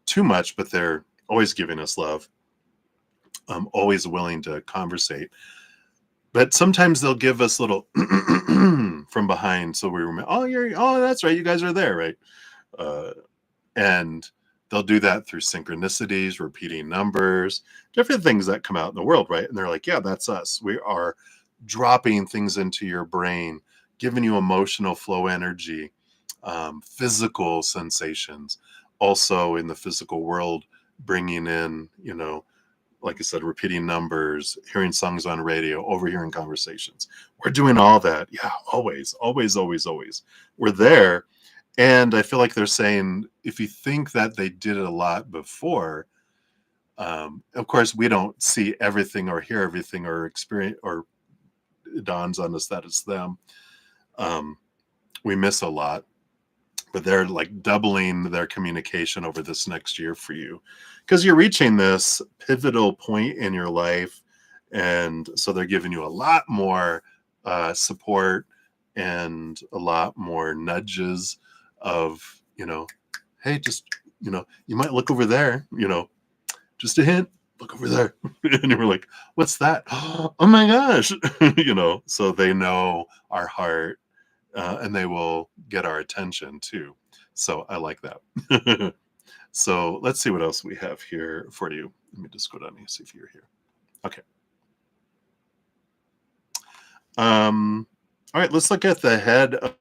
too much, but they're always giving us love, always willing to conversate. But sometimes they'll give us little from behind, so we remember, oh, that's right, you guys are there, right? And they'll do that through synchronicities, repeating numbers, different things that come out in the world, right? And they're like, yeah, that's us. We are dropping things into your brain, giving you emotional flow energy, physical sensations, also in the physical world, bringing in, like I said, repeating numbers, hearing songs on radio, overhearing conversations. We're doing all that. Yeah, always, always, always, always. We're there. And I feel like they're saying, if you think that they did it a lot before, of course, we don't see everything or hear everything or experience, or it dawns on us that it's them. We miss a lot. But they're like doubling their communication over this next year for you because you're reaching this pivotal point in your life. And so they're giving you a lot more support and a lot more nudges of, hey, just, you might look over there, just a hint, look over there. And you were like, what's that? Oh my gosh. So they know our heart. And they will get our attention too. So I like that. So let's see what else we have here for you. Let me just go down and see if you're here. Okay. All right, let's look at the head of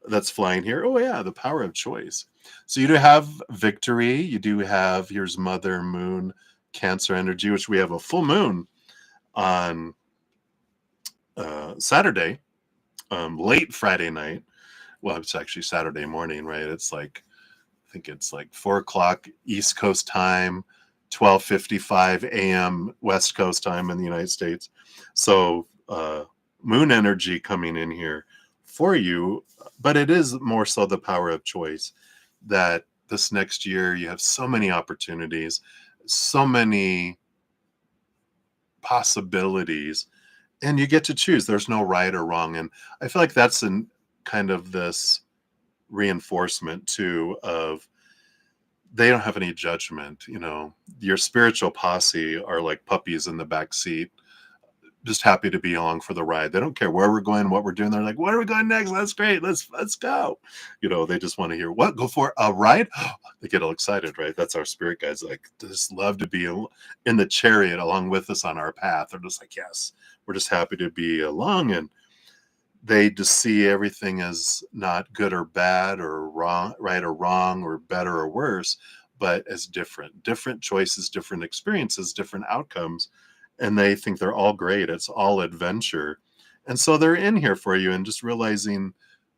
that's flying here. Oh yeah, the power of choice. So you do have victory. You do have here's Mother Moon, Cancer energy, which we have a full moon on Saturday, late Friday night. Well, it's actually Saturday morning, right? It's like I think it's like 4 o'clock East Coast time, 12:55 a.m. West Coast time in the United States. So moon energy coming in here for you, but it is more so the power of choice that this next year you have so many opportunities, so many possibilities, and you get to choose. There's no right or wrong. And I feel like that's in kind of this reinforcement too of they don't have any judgment. Your spiritual posse are like puppies in the back seat, just happy to be along for the ride. They don't care where we're going, what we're doing. They're like, "Where are we going next? That's great. Let's go." They just want to hear what go for a ride. They get all excited, right? That's our spirit guides. Like, just love to be in the chariot along with us on our path. They're just like, yes, we're just happy to be along, and they just see everything as not good or bad or wrong, right or wrong, or better or worse, but as different choices, different experiences, different outcomes. And they think they're all great. It's all adventure. And so they're in here for you, and just realizing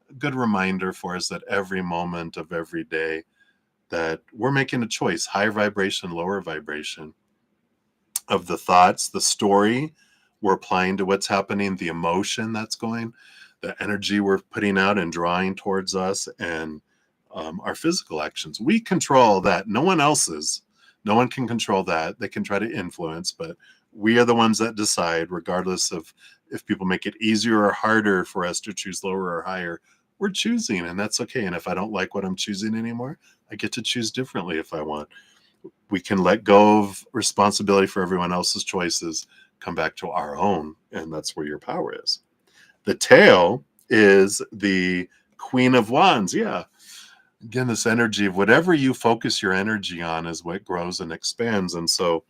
a good reminder for us that every moment of every day that we're making a choice, higher vibration, lower vibration, of the thoughts, the story we're applying to what's happening, the emotion that's going, the energy we're putting out and drawing towards us, and our physical actions. We control that. No one else's. No one can control that. They can try to influence, but we are the ones that decide, regardless of if people make it easier or harder for us to choose lower or higher. We're choosing, and that's okay. And if I don't like what I'm choosing anymore, I get to choose differently if I want. We can let go of responsibility for everyone else's choices, come back to our own, and that's where your power is. The tail is the Queen of Wands. Yeah. Again, this energy of whatever you focus your energy on is what grows and expands. And so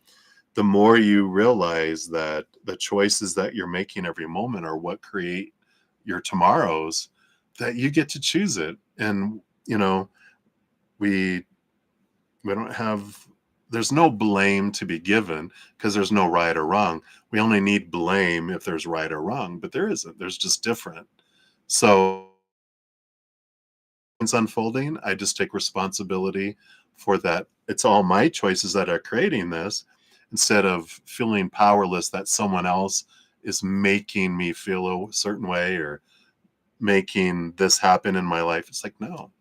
the more you realize that the choices that you're making every moment are what create your tomorrows, that you get to choose it. And, we don't have there's no blame to be given because there's no right or wrong. We only need blame if there's right or wrong, but there isn't. There's just different. So it's unfolding. I just take responsibility for that. It's all my choices that are creating this, instead of feeling powerless that someone else is making me feel a certain way or making this happen in my life. It's like, no,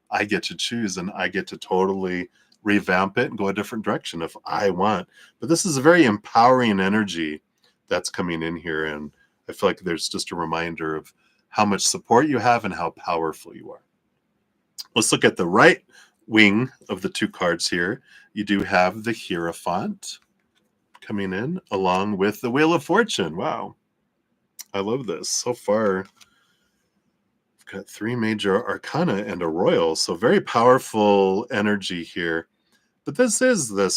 I get to choose, and I get to totally revamp it and go a different direction if I want. But this is a very empowering energy that's coming in here. And I feel like there's just a reminder of how much support you have and how powerful you are. Let's look at the right wing of the two cards here. You do have the Hierophant coming in along with the Wheel of Fortune. Wow. I love this. So far, got three major arcana and a royal, so very powerful energy here. But this is the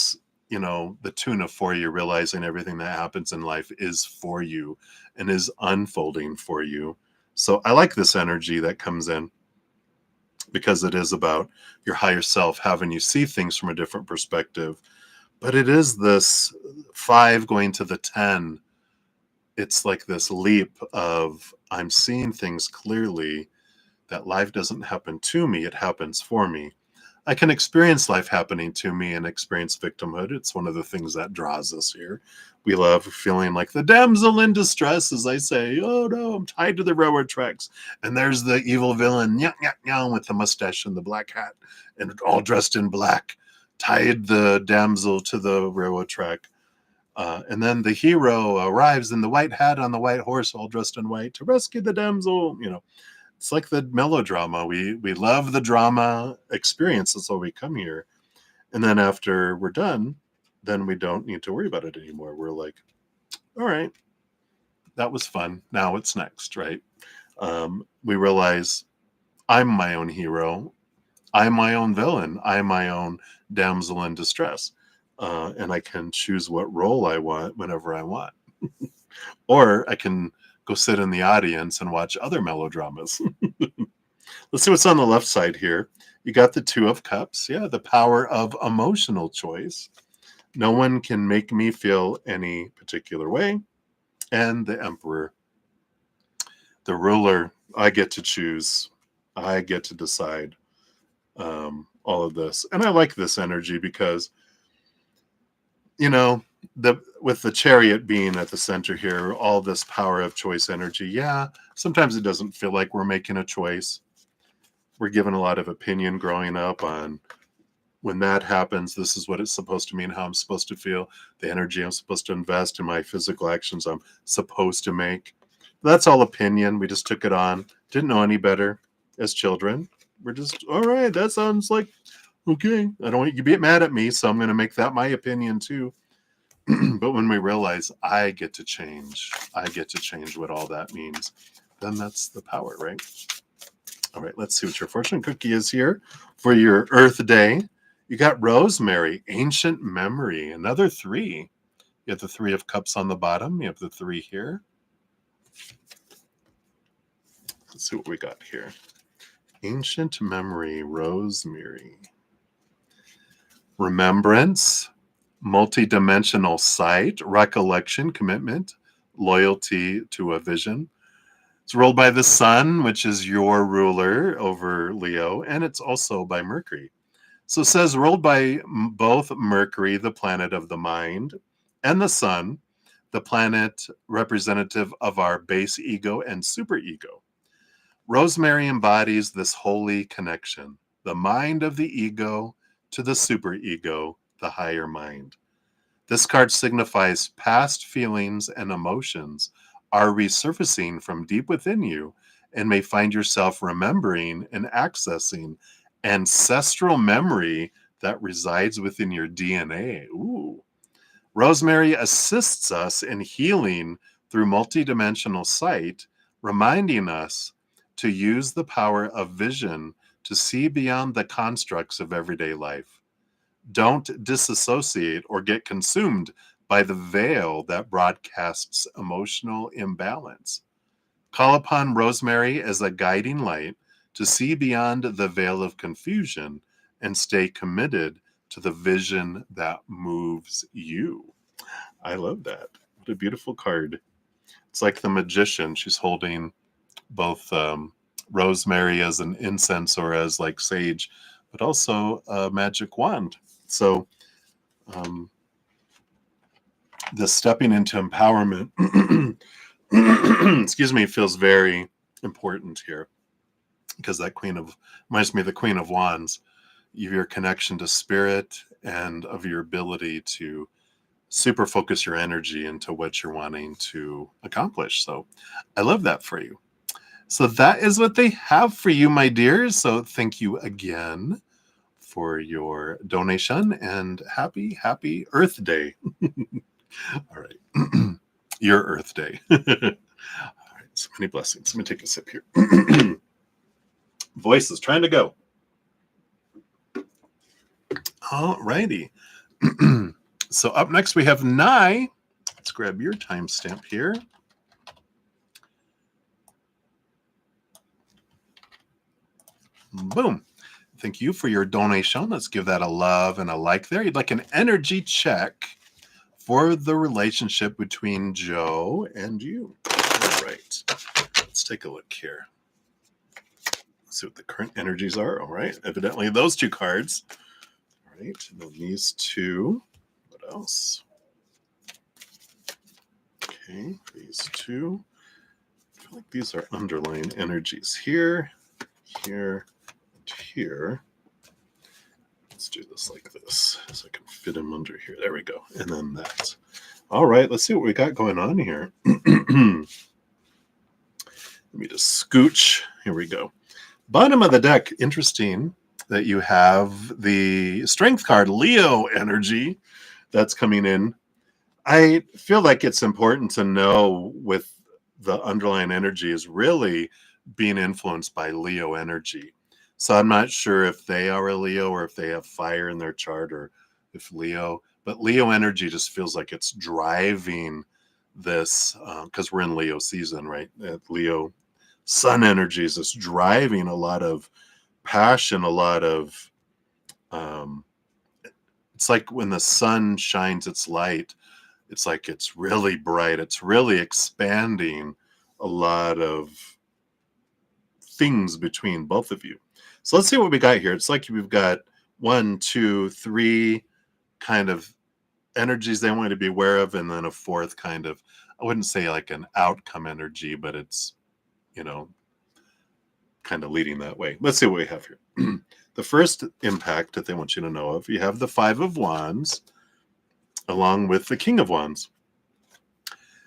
tune of for you, realizing everything that happens in life is for you and is unfolding for you. So I like this energy that comes in because it is about your higher self having you see things from a different perspective. But it is this 5 going to the 10. It's like this leap of I'm seeing things clearly, that life doesn't happen to me, it happens for me. I can experience life happening to me and experience victimhood. It's one of the things that draws us here. We love feeling like the damsel in distress, as I say, oh no, I'm tied to the railroad tracks. And there's the evil villain, nyah, nyah, nyah, with the mustache and the black hat and all dressed in black, tied the damsel to the railroad track. And then the hero arrives in the white hat on the white horse, all dressed in white, to rescue the damsel. It's like the melodrama. We love the drama experience. That's why we come here. And then after we're done, then we don't need to worry about it anymore. We're like, all right, that was fun. Now what's next, right? We realize I'm my own hero. I'm my own villain. I'm my own damsel in distress. And I can choose what role I want whenever I want. Or I can go sit in the audience and watch other melodramas. Let's see what's on the left side here. You got the Two of Cups. Yeah, the power of emotional choice. No one can make me feel any particular way. And the Emperor, the ruler. I get to choose. I get to decide all of this. And I like this energy because, you know, with the Chariot being at the center here, all this power of choice energy. Yeah, sometimes it doesn't feel like we're making a choice. We're given a lot of opinion growing up on when that happens, this is what it's supposed to mean, how I'm supposed to feel, the energy I'm supposed to invest in my physical actions I'm supposed to make. That's all opinion. We just took it on. Didn't know any better as children. We're just, all right, that sounds like, okay. I don't want you to get mad at me, so I'm going to make that my opinion too. But when we realize I get to change what all that means, then that's the power, right? All right, let's see what your fortune cookie is here for your Earth Day. You got Rosemary, Ancient Memory, another 3. You have the 3 of Cups on the bottom. You have the 3 here. Let's see what we got here. Ancient Memory, Rosemary. Remembrance, multidimensional sight, recollection, commitment, loyalty to a vision. It's ruled by the Sun, which is your ruler over Leo, and it's also by Mercury. So it says ruled by both Mercury, the planet of the mind, and the Sun, the planet representative of our base ego and superego. Rosemary embodies this holy connection, the mind of the ego to the superego, the higher mind. This card signifies past feelings and emotions are resurfacing from deep within you and may find yourself remembering and accessing ancestral memory that resides within your DNA. Ooh. Rosemary assists us in healing through multidimensional sight, reminding us to use the power of vision to see beyond the constructs of everyday life. Don't disassociate or get consumed by the veil that broadcasts emotional imbalance. Call upon Rosemary as a guiding light to see beyond the veil of confusion and stay committed to the vision that moves you. I love that. What a beautiful card. It's like the magician. She's holding both rosemary as an incense or as like sage, but also a magic wand. So the stepping into empowerment, excuse me, feels very important here because that reminds me of the Queen of Wands, your connection to spirit and of your ability to super focus your energy into what you're wanting to accomplish. So I love that for you. So that is what they have for you, my dears. So thank you again for your donation and happy Earth Day. All right. Your Earth Day. All right. So many blessings. Let me take a sip here. Voice is trying to go. All righty. So up next we have Nye. Let's grab your timestamp here. Boom. Thank you for your donation. Let's give that a love and a like there. You'd like an energy check for the relationship between Joe and you. All right. Let's take a look here. Let's see what the current energies are. All right. Evidently those 2 cards. All right. And then these 2. What else? Okay. These 2. I feel like these are underlying energies here, here, and here. Let's do this like this so I can fit them under here. There we go. And then that. All right, let's see what we got going on here. Let me just scooch. Here we go. Bottom of the deck, interesting that you have the strength card, Leo energy, that's coming in. I feel like it's important to know with the underlying energy is really being influenced by Leo energy. So I'm not sure if they are a Leo or if they have fire in their chart, or if but Leo energy just feels like it's driving this, because we're in Leo season, right? Leo sun energy is just driving a lot of passion, a lot of, um, it's like when the sun shines its light, it's like it's really bright, it's really expanding a lot of things between both of you. So let's see what we got here. It's like we've got 1, 2, 3 kind of energies they want you to be aware of, and then a fourth kind of, I wouldn't say like an outcome energy, but it's, you know, kind of leading that way. Let's see what we have here. The first impact that they want you to know of, you have the Five of Wands along with the King of Wands.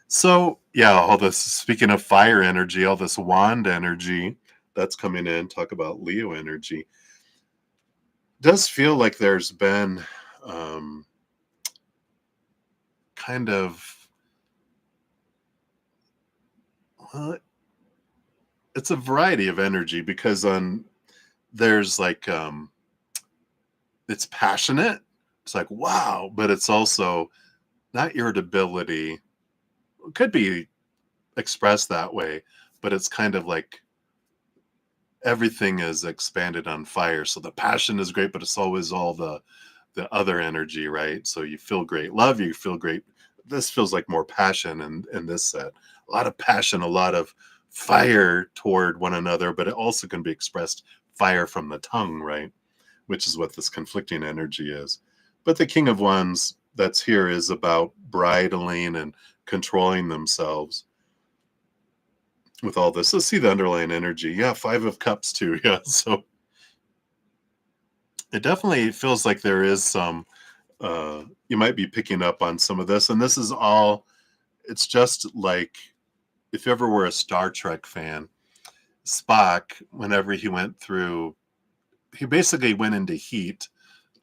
So yeah, all this, speaking of fire energy, all this wand energy that's coming in, talk about Leo energy, does feel like there's been kind of, well, it's a variety of energy, because there's like, it's passionate, it's like wow, but it's also not irritability, it could be expressed that way, but it's kind of like everything is expanded on fire. So the passion is great, but it's always all the other energy, right? So you feel great love, you feel great. This feels like more passion in this set. A lot of passion, a lot of fire toward one another, but it also can be expressed fire from the tongue, right? Which is what this conflicting energy is. But the King of Wands that's here is about bridling and controlling themselves with all this. Let's see the underlying energy. Yeah, Five of Cups too. Yeah, so it definitely feels like there is some, you might be picking up on some of this, and this is all, it's just like if you ever were a Star Trek fan, Spock, whenever he went through, he basically went into heat,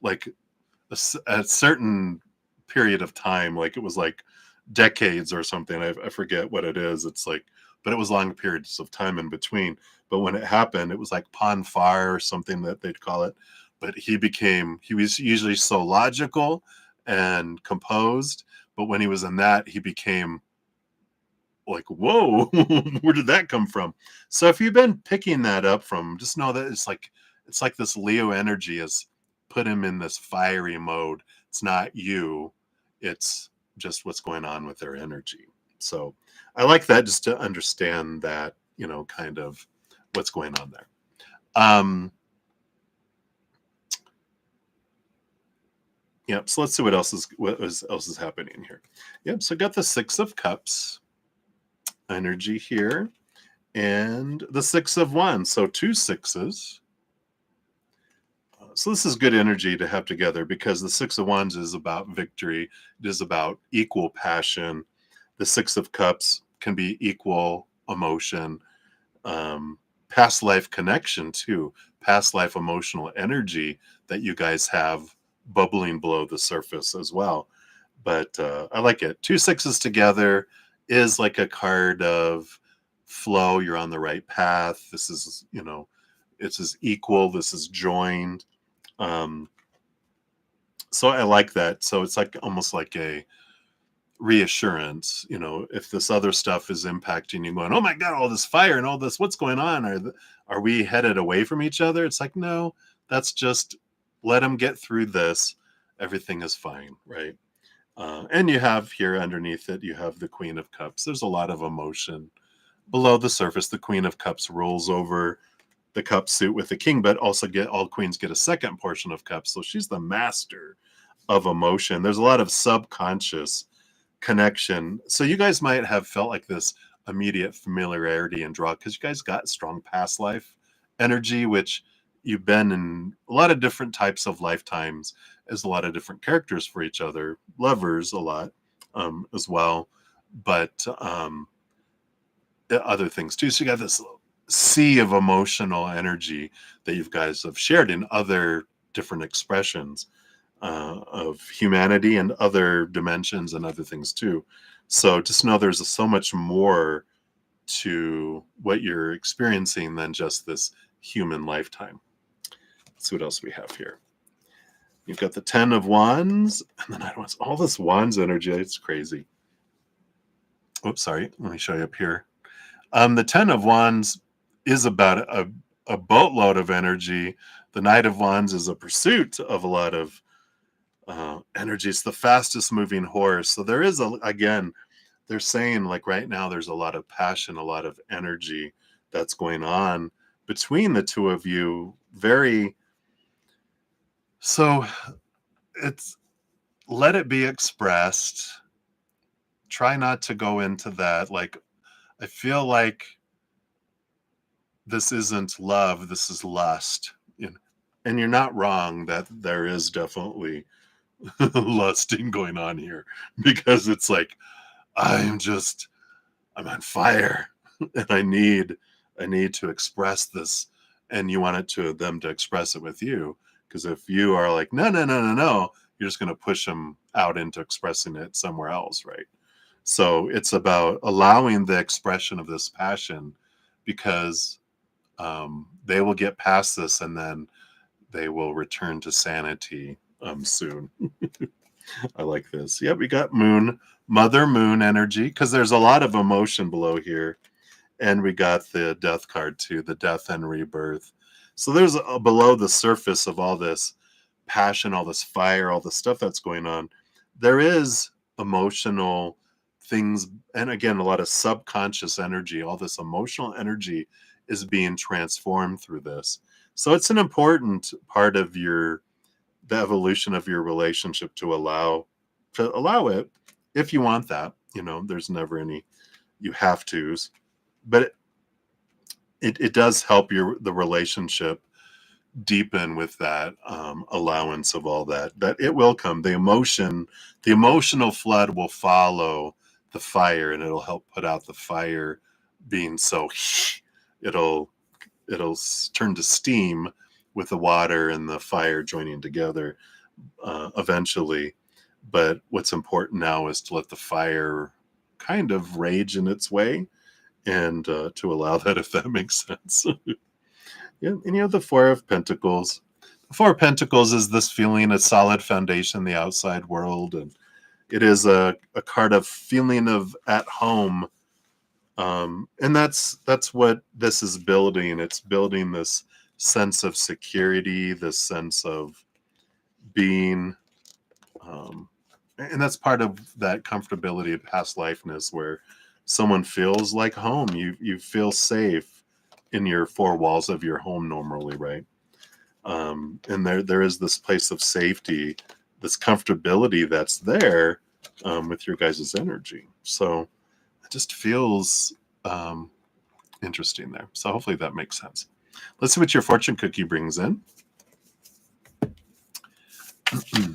like a certain period of time, like it was like decades or something. I forget what it is. It's like, but it was long periods of time in between. But when it happened, it was like pon fire or something that they'd call it. But he was usually so logical and composed. But when he was in that, he became like, whoa, where did that come from? So if you've been picking that up from, just know that it's like this Leo energy has put him in this fiery mode. It's not you, it's just what's going on with their energy. So I like that, just to understand that, kind of what's going on there. Yep. So let's see what else is happening here. Yep. So got the Six of Cups energy here, and the Six of Wands. So two sixes. So this is good energy to have together, because the Six of Wands is about victory. It is about equal passion. The Six of Cups can be equal emotion, past life connection too, past life emotional energy that you guys have bubbling below the surface as well. But I like it. Two sixes together is like a card of flow. You're on the right path. This is, it's as equal. This is joined. Um, so I like that. So it's like almost like a reassurance. If this other stuff is impacting you, going, oh my God, all this fire and all this, what's going on? Are we headed away from each other? It's like, no, that's just, let them get through this. Everything is fine, right? And you have here underneath it, you have the Queen of Cups. There's a lot of emotion below the surface. The Queen of Cups rolls over the cup suit with the king, but also all queens get a second portion of cups. So she's the master of emotion. There's a lot of subconscious connection. So you guys might have felt like this immediate familiarity and draw, because you guys got strong past life energy, which you've been in a lot of different types of lifetimes as a lot of different characters for each other, lovers a lot, as well, but other things too. So you got this sea of emotional energy that you guys have shared in other different expressions of humanity and other dimensions and other things too. So just know there's so much more to what you're experiencing than just this human lifetime. Let's see what else we have here. You've got the 10 of Wands, and then I don't all this Wands energy. It's crazy. Oops, sorry. Let me show you up here. The 10 of Wands is about a boatload of energy. The Knight of Wands is a pursuit of a lot of energy. It's the fastest moving horse. So there is, again, they're saying like right now there's a lot of passion, a lot of energy that's going on between the two of you. So it's, let it be expressed. Try not to go into that. Like, I feel like this isn't love, this is lust. And you're not wrong that there is definitely lusting going on here, because it's like, I'm on fire and I need to express this, and you want them to express it with you. Because if you are like, no, you're just going to push them out into expressing it somewhere else, right? So it's about allowing the expression of this passion, because they will get past this and then they will return to sanity soon. I like this. Yeah, we got Mother Moon energy, because there's a lot of emotion below here. And we got the Death card too, the death and rebirth. So there's below the surface of all this passion, all this fire, all the stuff that's going on, there is emotional things. And again, a lot of subconscious energy, all this emotional energy is being transformed through this. So it's an important part of the evolution of your relationship to allow it, if you want that. There's never any you have to's, but it does help the relationship deepen with that allowance of all that it will come. The emotional flood will follow the fire, and it'll help put out the fire being so it'll turn to steam with the water and the fire joining together eventually. But what's important now is to let the fire kind of rage in its way, and to allow that, if that makes sense. Yeah, and the Four of Pentacles. The Four of Pentacles is this feeling a solid foundation in the outside world, and it is a card of feeling of at home. And that's what this is building. It's building this sense of security, this sense of being, and that's part of that comfortability of past lifeness, where someone feels like home. You feel safe in your four walls of your home normally, right? And there is this place of safety, this comfortability that's there with your guys' energy. So it just feels interesting there. So hopefully that makes sense. Let's see what your fortune cookie brings in. Okay.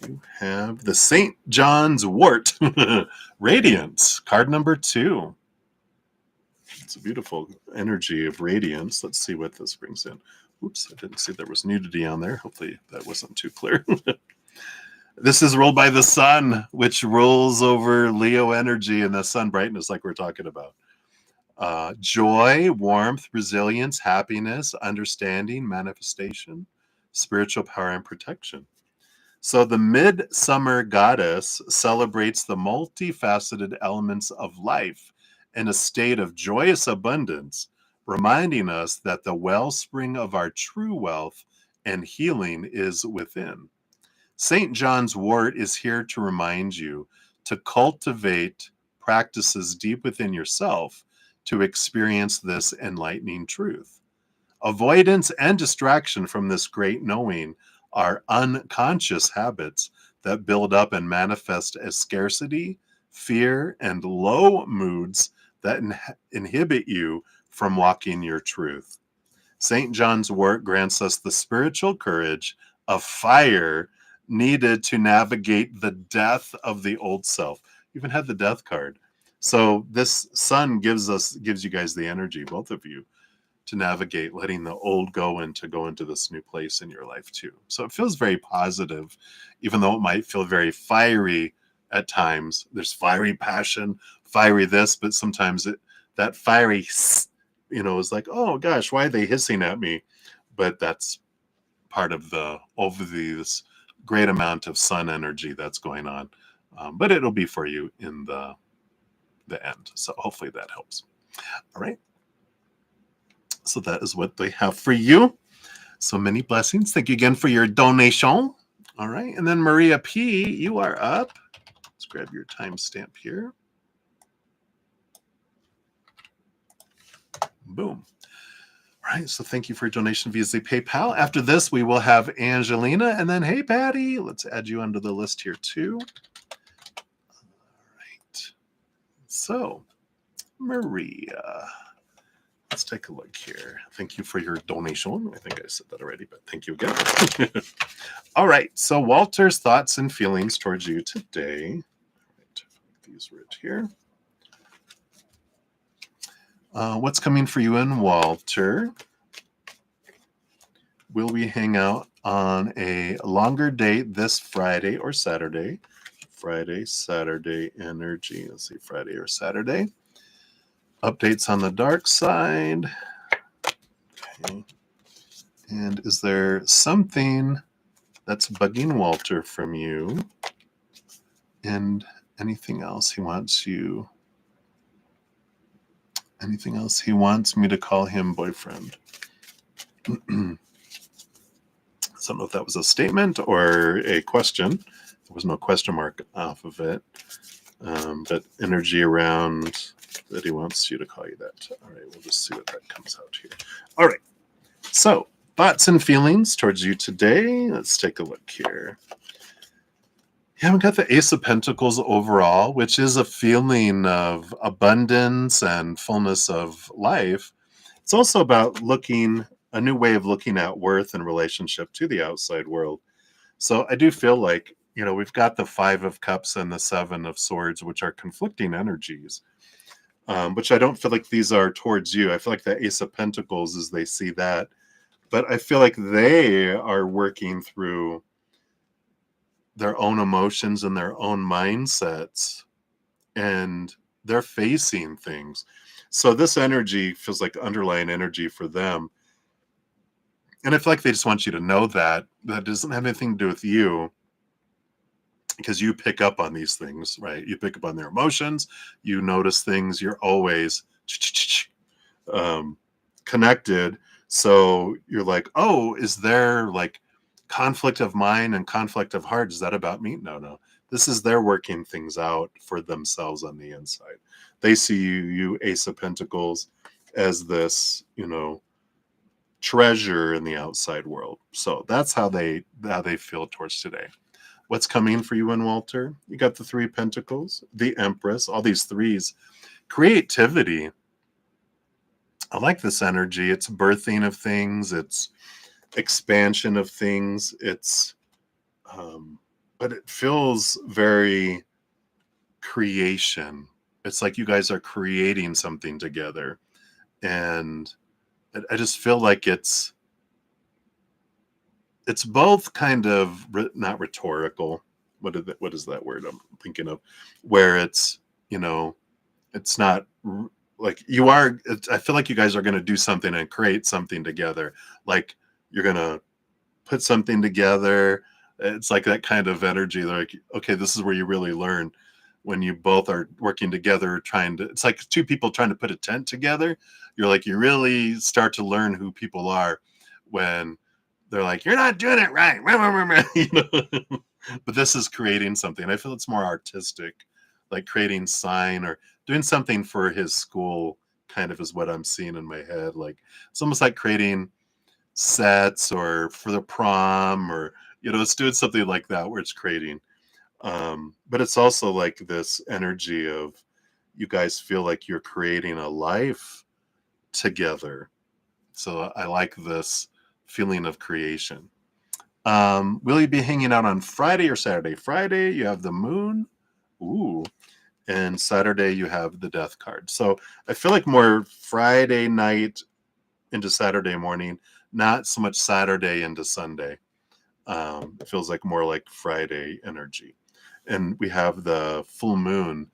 You have the St. John's Wort Radiance, card number 2. It's a beautiful energy of radiance. Let's see what this brings in. Oops, I didn't see there was nudity on there. Hopefully that wasn't too clear. This is ruled by the sun, which rules over Leo energy and the sun brightness, like we're talking about. Joy, warmth, resilience, happiness, understanding, manifestation, spiritual power, and protection. So the midsummer goddess celebrates the multifaceted elements of life in a state of joyous abundance, reminding us that the wellspring of our true wealth and healing is within. St. John's Wort is here to remind you to cultivate practices deep within yourself to experience this enlightening truth. Avoidance and distraction from this great knowing are unconscious habits that build up and manifest as scarcity, fear, and low moods that inhibit you from walking your truth. St. John's Wort grants us the spiritual courage of fire needed to navigate the death of the old self. You even had the death card. So this sun gives you guys the energy, both of you, to navigate, letting the old go into this new place in your life too. So it feels very positive, even though it might feel very fiery at times. There's fiery passion, fiery this, but sometimes that fiery, is like, oh gosh, why are they hissing at me? But that's part of this great amount of sun energy that's going on. But it'll be for you in the end. So hopefully that helps. All right. So that is what they have for you. So many blessings. Thank you again for your donation. All right. And then Maria P., you are up. Let's grab your timestamp here. Boom. All right. So thank you for your donation via the PayPal. After this, we will have Angelina. And then, hey, Patty, let's add you onto the list here too. All right. So, Maria. Let's take a look here. Thank you for your donation. I think I said that already, but thank you again. All right. So Walter's thoughts and feelings towards you today. All right, these right here. What's coming for you and Walter? Will we hang out on a longer date this Friday or Saturday? Friday, Saturday energy. Let's see, Friday or Saturday. Updates on the dark side. Okay. And is there something that's bugging Walter from you? And anything else he wants you? Anything else he wants me to call him boyfriend? I don't know if that was a statement or a question. There was no question mark off of it. But energy around that he wants you to call you that. All right, we'll just see what that comes out here. All right, so thoughts and feelings towards you today. Let's take a look here. You haven't got the Ace of Pentacles overall, which is a feeling of abundance and fullness of life. It's also about a new way of looking at worth in relationship to the outside world. So I do feel like, we've got the Five of Cups and the Seven of Swords, which are conflicting energies, which I don't feel like these are towards you. I feel like the Ace of Pentacles is they see that, but I feel like they are working through their own emotions and their own mindsets, and they're facing things. So this energy feels like underlying energy for them. And I feel like they just want you to know that doesn't have anything to do with you, because you pick up on these things, right? You pick up on their emotions, you notice things, you're always connected. So you're like, oh, is there like conflict of mind and conflict of heart? Is that about me? No. This is they're working things out for themselves on the inside. They see you Ace of Pentacles, as this, treasure in the outside world. So that's how they feel towards today. What's coming for you and Walter? You got the Three of Pentacles, the Empress, all these threes. Creativity. I like this energy. It's birthing of things. It's expansion of things. It's, but it feels very creation. It's like you guys are creating something together. And I just feel like it's both kind of not rhetorical. What is that word I'm thinking of? Where it's, it's not like you are. I feel like you guys are going to do something and create something together. Like you're going to put something together. It's like that kind of energy. Like, okay, this is where you really learn, when you both are working together, it's like two people trying to put a tent together. You're like, you really start to learn who people are when they're like, you're not doing it right. But this is creating something. I feel it's more artistic, like creating sign or doing something for his school, kind of is what I'm seeing in my head. Like it's almost like creating sets or for the prom, or, it's doing something like that where it's creating. But it's also like this energy of you guys feel like you're creating a life together. So I like this feeling of creation. Will you be hanging out on Friday or Saturday? Friday, you have the moon. Ooh. And Saturday, you have the death card. So I feel like more Friday night into Saturday morning, not so much Saturday into Sunday. It feels like more like Friday energy. And we have the full moon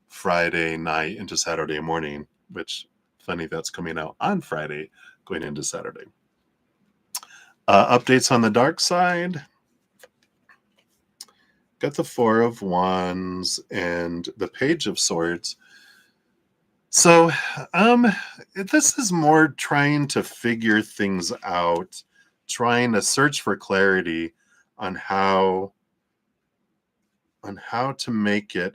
Friday night into Saturday morning. which funny that's coming out on Friday, going into Saturday. Updates on the dark side. Got the Four of Wands and the Page of Swords. So this is more trying to figure things out, trying to search for clarity on how to make it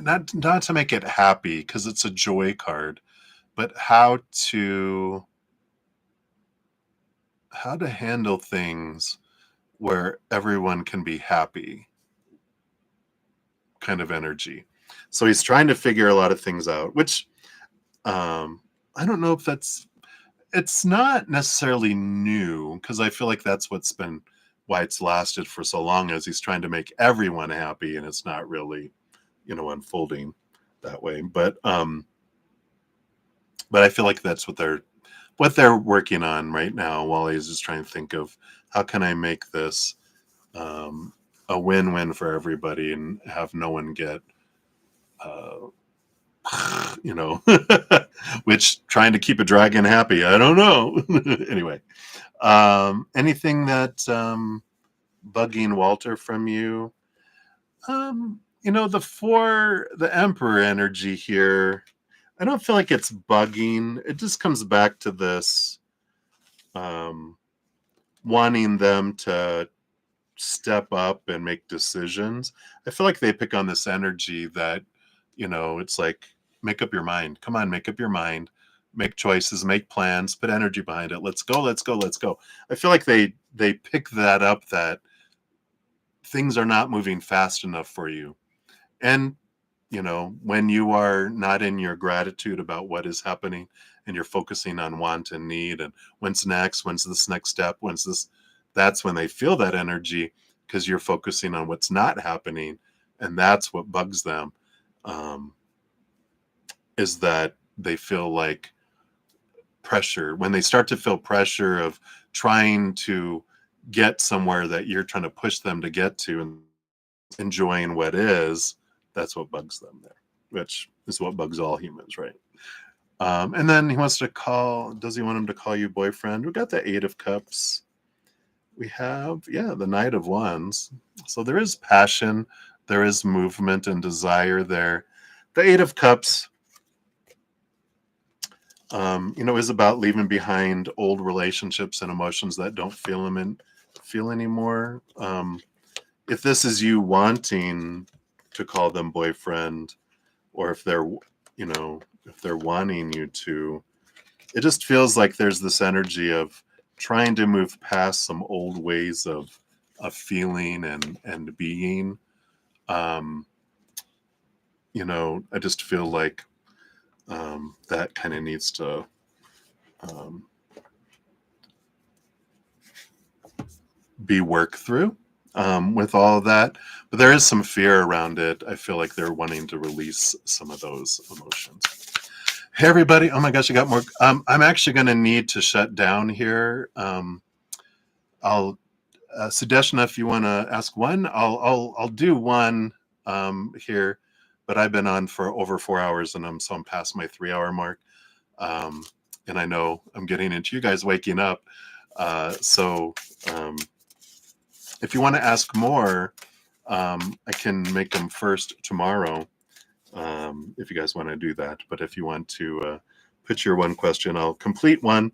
not to make it happy, because it's a joy card, but how to handle things where everyone can be happy, kind of energy. So he's trying to figure a lot of things out, which I don't know if it's not necessarily new, because I feel like that's why it's lasted for so long, as he's trying to make everyone happy, and it's not really, unfolding that way. But I feel like that's what they're working on right now, while he's just trying to think of how can I make this a win-win for everybody and have no one get which, trying to keep a dragon happy, I don't know. Anyway, anything that bugging Walter from you? The Emperor energy here, I don't feel like it's bugging. It just comes back to this wanting them to step up and make decisions. I feel like they pick on this energy that, it's like, make up your mind. Come on, make up your mind. Make choices, make plans, put energy behind it. Let's go, let's go, let's go. I feel like they pick that up, that things are not moving fast enough for you. And, when you are not in your gratitude about what is happening, and you're focusing on want and need and when's this next step, that's when they feel that energy, because you're focusing on what's not happening. And that's what bugs them, is that they feel like pressure. When they start to feel pressure of trying to get somewhere that you're trying to push them to get to, and enjoying what is, that's what bugs them there, which is what bugs all humans, right? And then he wants to does he want him to call you boyfriend? We got the Eight of Cups. We have, the Knight of Wands. So there is passion, there is movement and desire there. The Eight of Cups, is about leaving behind old relationships and emotions that don't feel anymore. If this is you wanting to call them boyfriend, or if they're wanting you to, it just feels like there's this energy of trying to move past some old ways of feeling and being. I just feel like that kind of needs to be worked through with all of that. But there is some fear around it. I feel like they're wanting to release some of those emotions. Hey, everybody. Oh my gosh, I got more. I'm actually going to need to shut down here. I'll Sudeshna, if you want to ask one, I'll do one here, but I've been on for over 4 hours, and I'm past my 3-hour mark. And I know I'm getting into you guys waking up. So if you want to ask more, I can make them first tomorrow, if you guys want to do that. But if you want to put your one question, I'll complete one,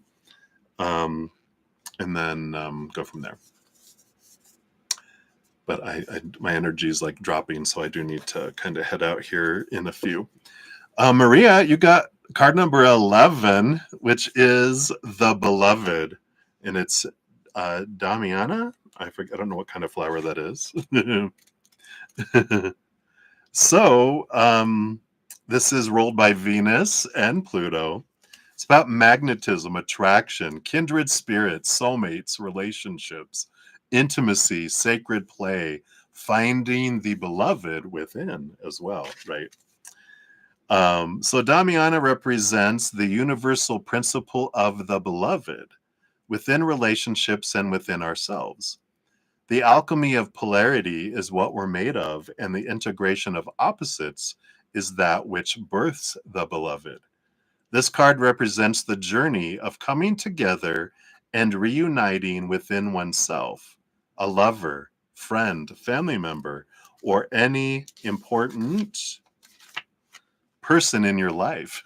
and then go from there. But my energy is like dropping, so I do need to kind of head out here in a few. Maria, you got card number 11, which is the Beloved, and it's Damiana. I don't know what kind of flower that is. So this is ruled by Venus and Pluto. It's about magnetism, attraction, kindred spirits, soulmates, relationships, intimacy, sacred play, finding the beloved within as well, right? So Damiana represents the universal principle of the beloved within relationships and within ourselves. The alchemy of polarity is what we're made of, and the integration of opposites is that which births the beloved. This card represents the journey of coming together and reuniting within oneself, a lover, friend, family member, or any important person in your life.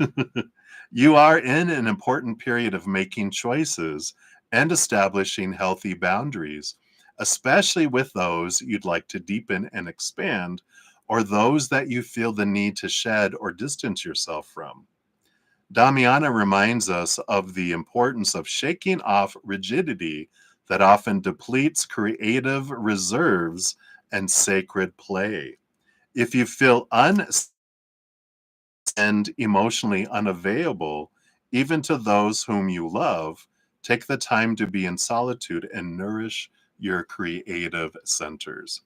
You are in an important period of making choices and establishing healthy boundaries, especially with those you'd like to deepen and expand, or those that you feel the need to shed or distance yourself from. Damiana reminds us of the importance of shaking off rigidity that often depletes creative reserves and sacred play. If you feel and emotionally unavailable, even to those whom you love, take the time to be in solitude and nourish your creative centers.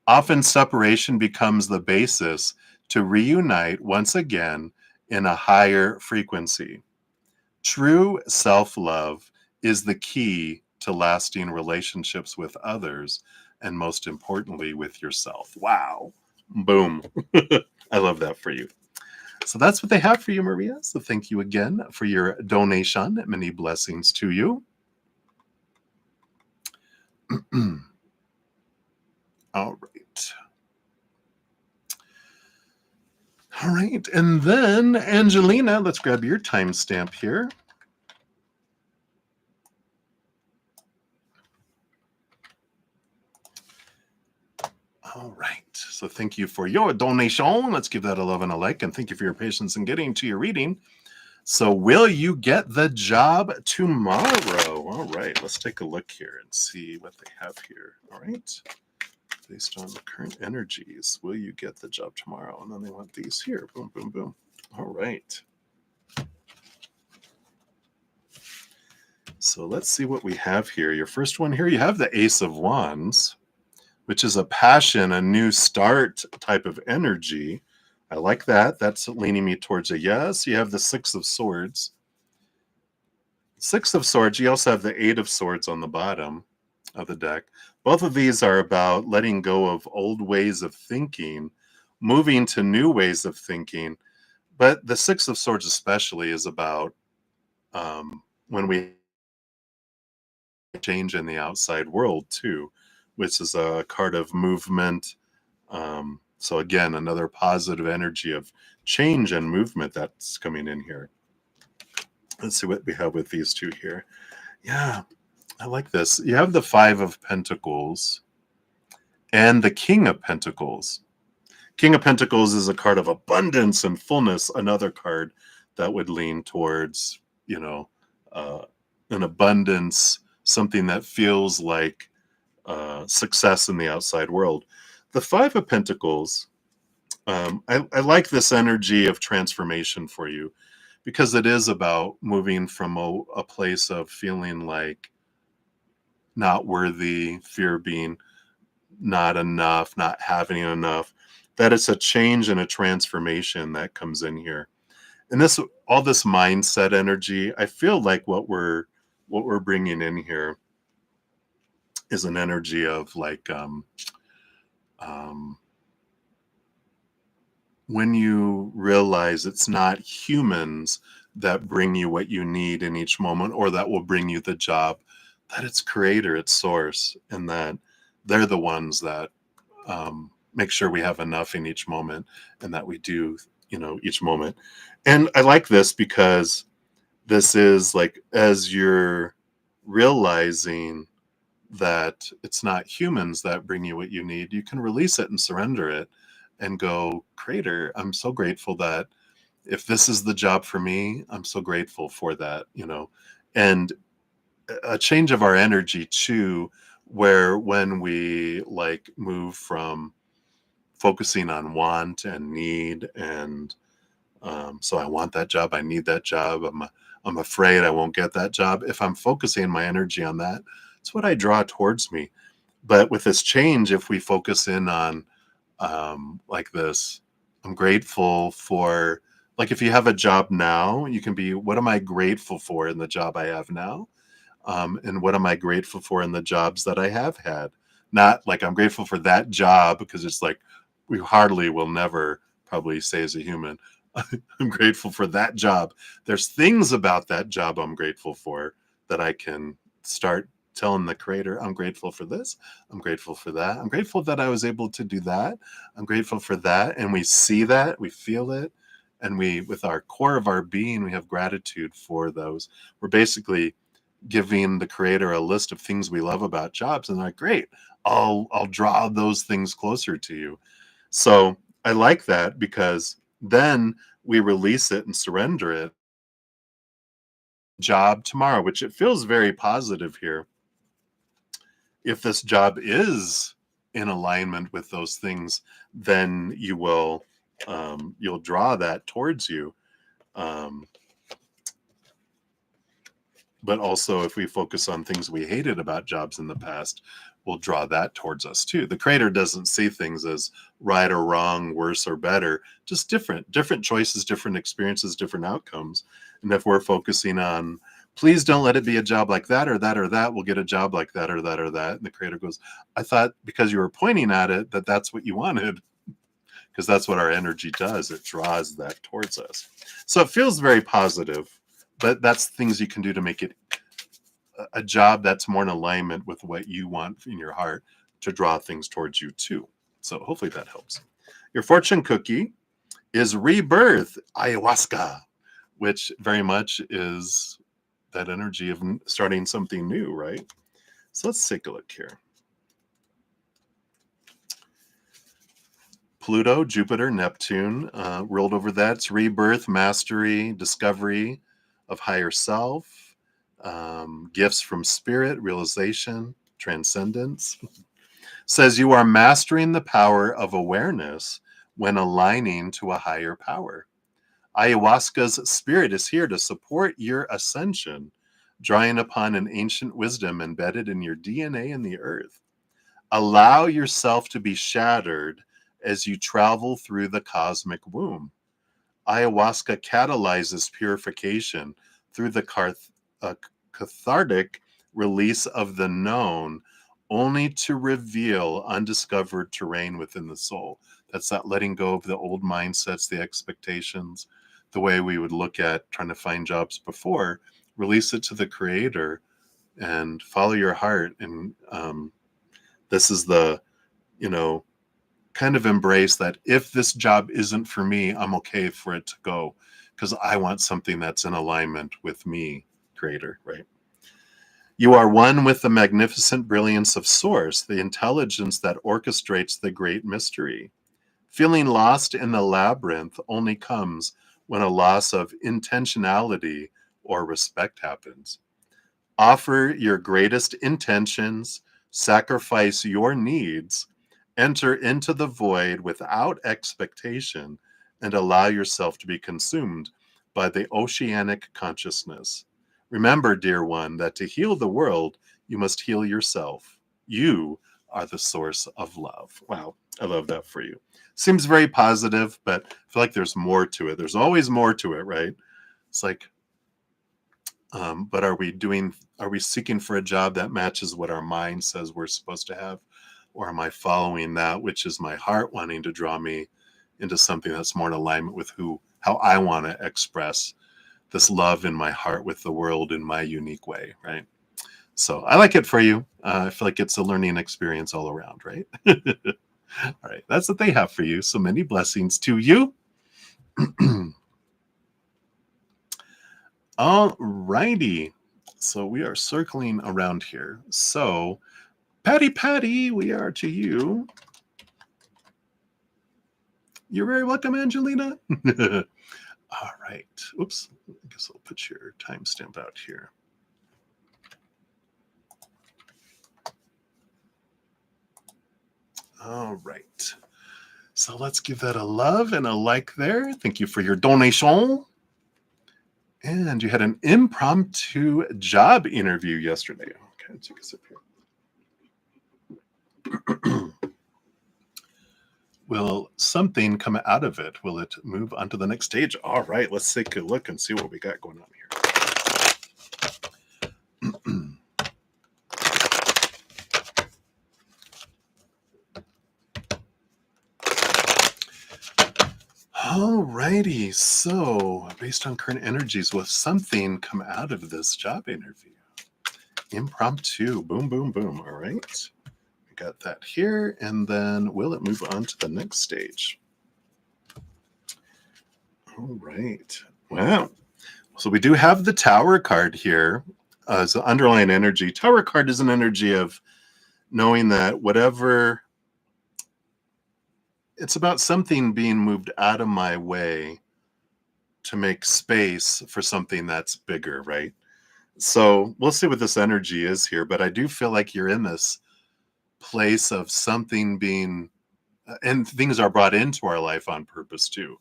Often, separation becomes the basis to reunite once again in a higher frequency. True self love is the key to lasting relationships with others, and most importantly, with yourself. Wow. Boom. I love that for you. So that's what they have for you, Maria. So thank you again for your donation. Many blessings to you. All right. All right. And then, Angelina, let's grab your timestamp here. All right. So thank you for your donation. Let's give that a love and a like. And thank you for your patience in getting to your reading. So will you get the job tomorrow? All right. Let's take a look here and see what they have here. All right. Based on the current energies, will you get the job tomorrow? And then they want these here. Boom, boom, boom. All right. So let's see what we have here. Your first one here, you have the Ace of Wands, which is a passion, a new start type of energy. I like that. That's leaning me towards a yes. You have the Six of Swords. Six of Swords, you also have the Eight of Swords on the bottom of the deck. Both of these are about letting go of old ways of thinking, moving to new ways of thinking. But the Six of Swords especially is about when we change in the outside world too, which is a card of movement. So again, another positive energy of change and movement that's coming in here. Let's see what we have with these two here. Yeah, I like this. You have the Five of Pentacles and the King of Pentacles. King of Pentacles is a card of abundance and fullness, another card that would lean towards, an abundance, something that feels like success in the outside world. The Five of Pentacles, I like this energy of transformation for you because it is about moving from a place of feeling like not worthy, fear being not enough, not having enough, that it's a change and a transformation that comes in here. And this, all this mindset energy, I feel like what we're bringing in here is an energy of like when you realize it's not humans that bring you what you need in each moment or that will bring you the job, that it's creator, it's source, and that they're the ones that make sure we have enough in each moment and that we do, each moment. And I like this because this is like, as you're realizing that it's not humans that bring you what you need, you can release it and surrender it and go, creator, I'm so grateful that if this is the job for me, I'm so grateful for that, and a change of our energy too, where when we like move from focusing on want and need and so I want that job, I need that job, I'm afraid I won't get that job. If I'm focusing my energy on that, it's what I draw towards me. But with this change, if we focus in on like this, I'm grateful for, like if you have a job now, you can be, what am I grateful for in the job I have now? And what am I grateful for in the jobs that I have had? Not like I'm grateful for that job because it's like we hardly will never probably say as a human. I'm grateful for that job. There's things about that job I'm grateful for that I can start telling the creator, I'm grateful for this. I'm grateful for that. I'm grateful that I was able to do that. I'm grateful for that. And we see that, we feel it. And we, with our core of our being, we have gratitude for those. We're basically giving the creator a list of things we love about jobs. And they're like, great, I'll draw those things closer to you. So I like that because then we release it and surrender it. Job tomorrow, which it feels very positive here. If this job is in alignment with those things, then you will you'll draw that towards you. But also, if we focus on things we hated about jobs in the past, we'll draw that towards us too. The creator doesn't see things as right or wrong, worse or better, just different choices, different experiences, different outcomes. And if we're focusing on, please don't let it be a job like that or that or that, we'll get a job like that or that or that. And the creator goes, I thought because you were pointing at it that that's what you wanted, because that's what our energy does. It draws that towards us. So it feels very positive, but that's things you can do to make it a job that's more in alignment with what you want in your heart to draw things towards you too. So hopefully that helps. Your fortune cookie is rebirth, ayahuasca, which very much is that energy of starting something new, right? So let's take a look here. Pluto, Jupiter, Neptune, rolled over that. It's rebirth, mastery, discovery of higher self, gifts from spirit, realization, transcendence. Says you are mastering the power of awareness when aligning to a higher power. Ayahuasca's spirit is here to support your ascension, drawing upon an ancient wisdom embedded in your DNA in the earth. Allow yourself to be shattered as you travel through the cosmic womb. Ayahuasca catalyzes purification through the cathartic release of the known, only to reveal undiscovered terrain within the soul. That's that letting go of the old mindsets, the expectations, the way we would look at trying to find jobs before. Release it to the creator and follow your heart. And this is the, kind of embrace that if this job isn't for me, I'm okay for it to go because I want something that's in alignment with me, creator, right? You are one with the magnificent brilliance of Source, the intelligence that orchestrates the great mystery. Feeling lost in the labyrinth only comes when a loss of intentionality or respect happens. Offer your greatest intentions, sacrifice your needs, enter into the void without expectation, and allow yourself to be consumed by the oceanic consciousness. Remember, dear one, that to heal the world, you must heal yourself. You are the source of love. Wow, I love that for you. Seems very positive, but I feel like there's more to it. There's always more to it, right? It's like, but are we seeking for a job that matches what our mind says we're supposed to have? Or am I following that, which is my heart wanting to draw me into something that's more in alignment with how I want to express this love in my heart with the world in my unique way, right? So I like it for you. I feel like it's a learning experience all around, right? All right, that's what they have for you. So many blessings to you. All righty. So we are circling around here. So Patty, we are to you. You're very welcome, Angelina. All right. Oops. I guess I'll put your timestamp out here. All right. So let's give that a love and a like there. Thank you for your donation. And you had an impromptu job interview yesterday. Okay, let's take a sip here. Will something come out of it? Will it move on to the next stage? All right, let's take a look and see what we got going on here. Alrighty, so based on current energies, will something come out of this job interview? Impromptu, boom, boom, boom. All right, we got that here, and then will it move on to the next stage? All right, wow. So we do have the Tower card here as an underlying energy. Tower card is an energy of knowing that whatever, it's about something being moved out of my way to make space for something that's bigger, right? So we'll see what this energy is here, but I do feel like you're in this place of something being, and things are brought into our life on purpose too,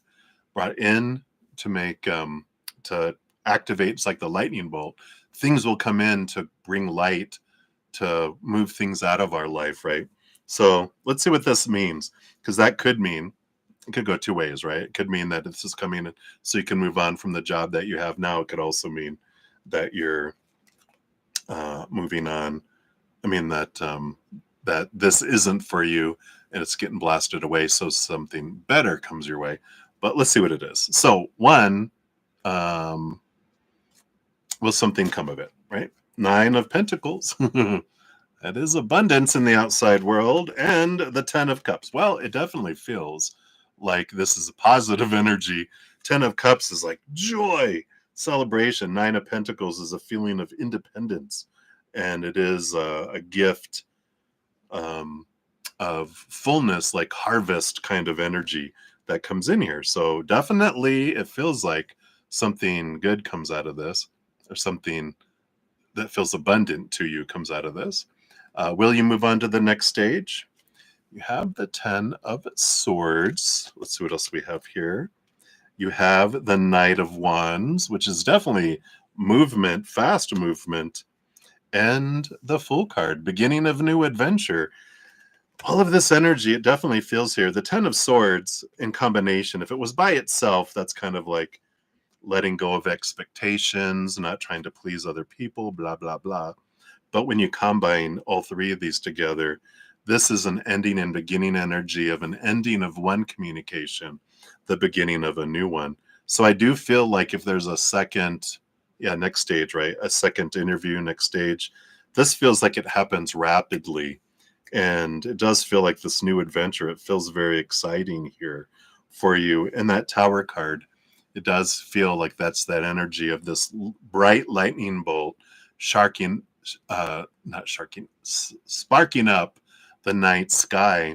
brought in to make, to activate. It's like the lightning bolt. Things will come in to bring light, to move things out of our life, right? So let's see what this means, because that could mean, it could go two ways, right? It could mean that this is coming in so you can move on from the job that you have now. It could also mean that you're moving on. I mean that this isn't for you and it's getting blasted away, so something better comes your way. But let's see what it is. So one, will something come of it, right? 9 of Pentacles. That is abundance in the outside world. And the 10 of Cups. Well, it definitely feels like this is a positive energy. 10 of Cups is like joy, celebration. 9 of Pentacles is a feeling of independence. And it is a gift of fullness, like harvest kind of energy that comes in here. So definitely it feels like something good comes out of this, or something that feels abundant to you comes out of this. Will you move on to the next stage? You have the 10 of Swords. Let's see what else we have here. You have the Knight of Wands, which is definitely movement, fast movement, and the Fool card, beginning of new adventure. All of this energy, it definitely feels here. The 10 of Swords in combination, if it was by itself, that's kind of like letting go of expectations, not trying to please other people, blah, blah, blah. But when you combine all three of these together, this is an ending and beginning energy of an ending of one communication, the beginning of a new one. So I do feel like if there's a second, next stage, right? A second interview, next stage, this feels like it happens rapidly. And it does feel like this new adventure. It feels very exciting here for you. And that Tower card, it does feel like that's that energy of this bright lightning bolt sparking up the night sky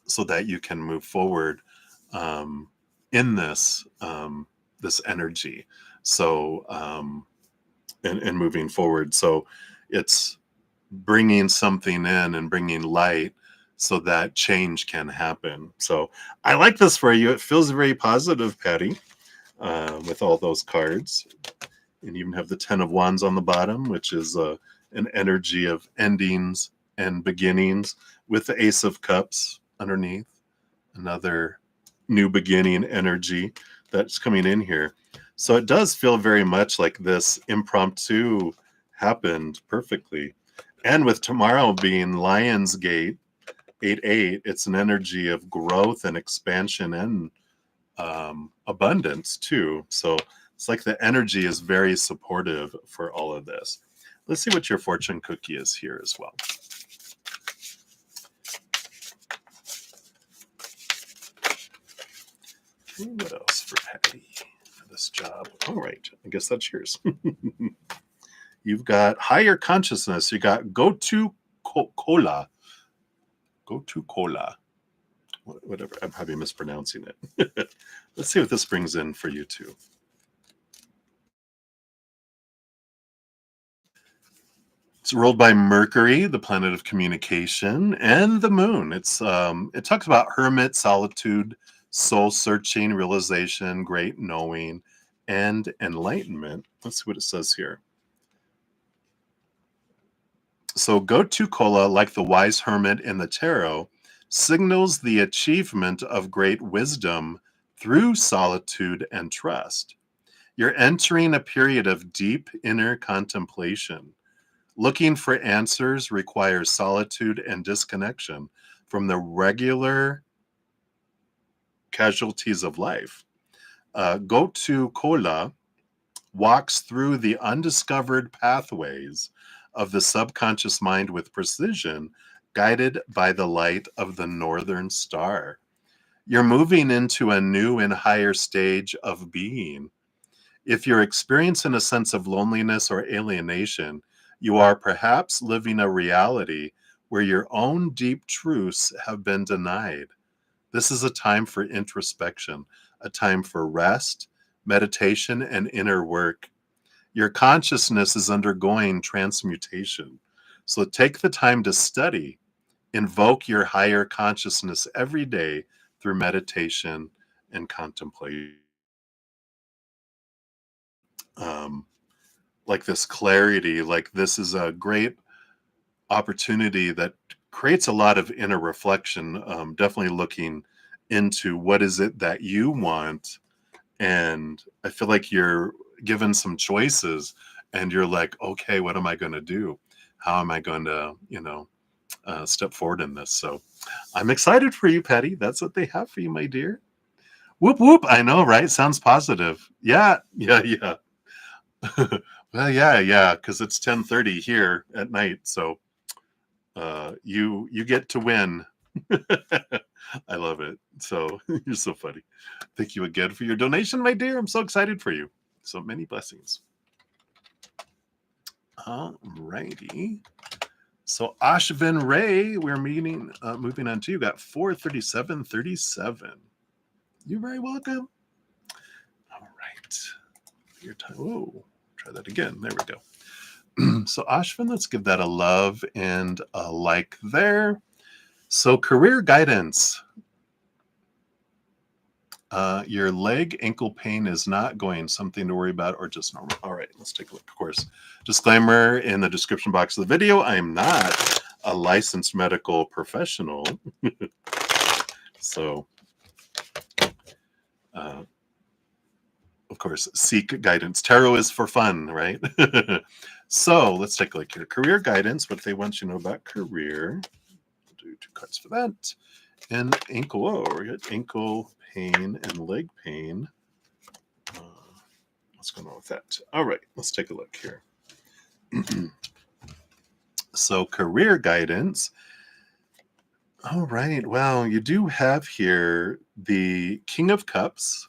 so that you can move forward in this this energy. So and moving forward. So it's bringing something in and bringing light so that change can happen. So I like this for you. It feels very positive, Patty, with all those cards. And you even have the 10 of Wands on the bottom, which is an energy of endings and beginnings, with the Ace of Cups underneath, another new beginning energy that's coming in here. So it does feel very much like this impromptu happened perfectly. And with tomorrow being Lionsgate 8/8, it's an energy of growth and expansion and abundance too. So it's like the energy is very supportive for all of this. Let's see what your fortune cookie is here as well. Okay, what else for Patty for this job? All right, I guess that's yours. You've got higher consciousness. You got go to cola. Go to cola. Whatever. I'm probably mispronouncing it. Let's see what this brings in for you too. It's ruled by Mercury, the planet of communication, and the moon. It talks about hermit, solitude, soul searching, realization, great knowing, and enlightenment. Let's see what it says here. So Gotu Kola, like the wise hermit in the tarot, signals the achievement of great wisdom through solitude and trust. You're entering a period of deep inner contemplation. Looking for answers requires solitude and disconnection from the regular casualties of life. Gotu Kola walks through the undiscovered pathways of the subconscious mind with precision, guided by the light of the northern star. You're moving into a new and higher stage of being. If you're experiencing a sense of loneliness or alienation, you are perhaps living a reality where your own deep truths have been denied. This is a time for introspection, a time for rest, meditation, and inner work. Your consciousness is undergoing transmutation. So take the time to study, invoke your higher consciousness every day through meditation and contemplation. Um, like this clarity, like this is a great opportunity that creates a lot of inner reflection. Definitely looking into what is it that you want. And I feel like you're given some choices and you're like, okay, what am I going to do? How am I going to, step forward in this? So I'm excited for you, Patty. That's what they have for you, my dear. Whoop, whoop. I know, right? Sounds positive. Yeah, yeah, yeah. Well, yeah, because it's 10:30 here at night. So you get to win. I love it. So you're so funny. Thank you again for your donation, my dear. I'm so excited for you. So many blessings. All righty. So Ashvin Ray, we're moving on to you. Got 437.37. You're very welcome. All right. Your time. Whoa. Try that again. There we go. So Ashvin, let's give that a love and a like there. So career guidance. Your leg ankle pain is not going, something to worry about or just normal. All right, let's take a look. Of course, disclaimer in the description box of the video, I am not a licensed medical professional. So, of course, seek guidance. Tarot is for fun, right? So let's take a look here. Career guidance, what they want you to know about career. We'll do 2 cards for that. And ankle, we got ankle pain and leg pain. What's going on with that? All right, let's take a look here. So career guidance. All right, well, you do have here the King of Cups,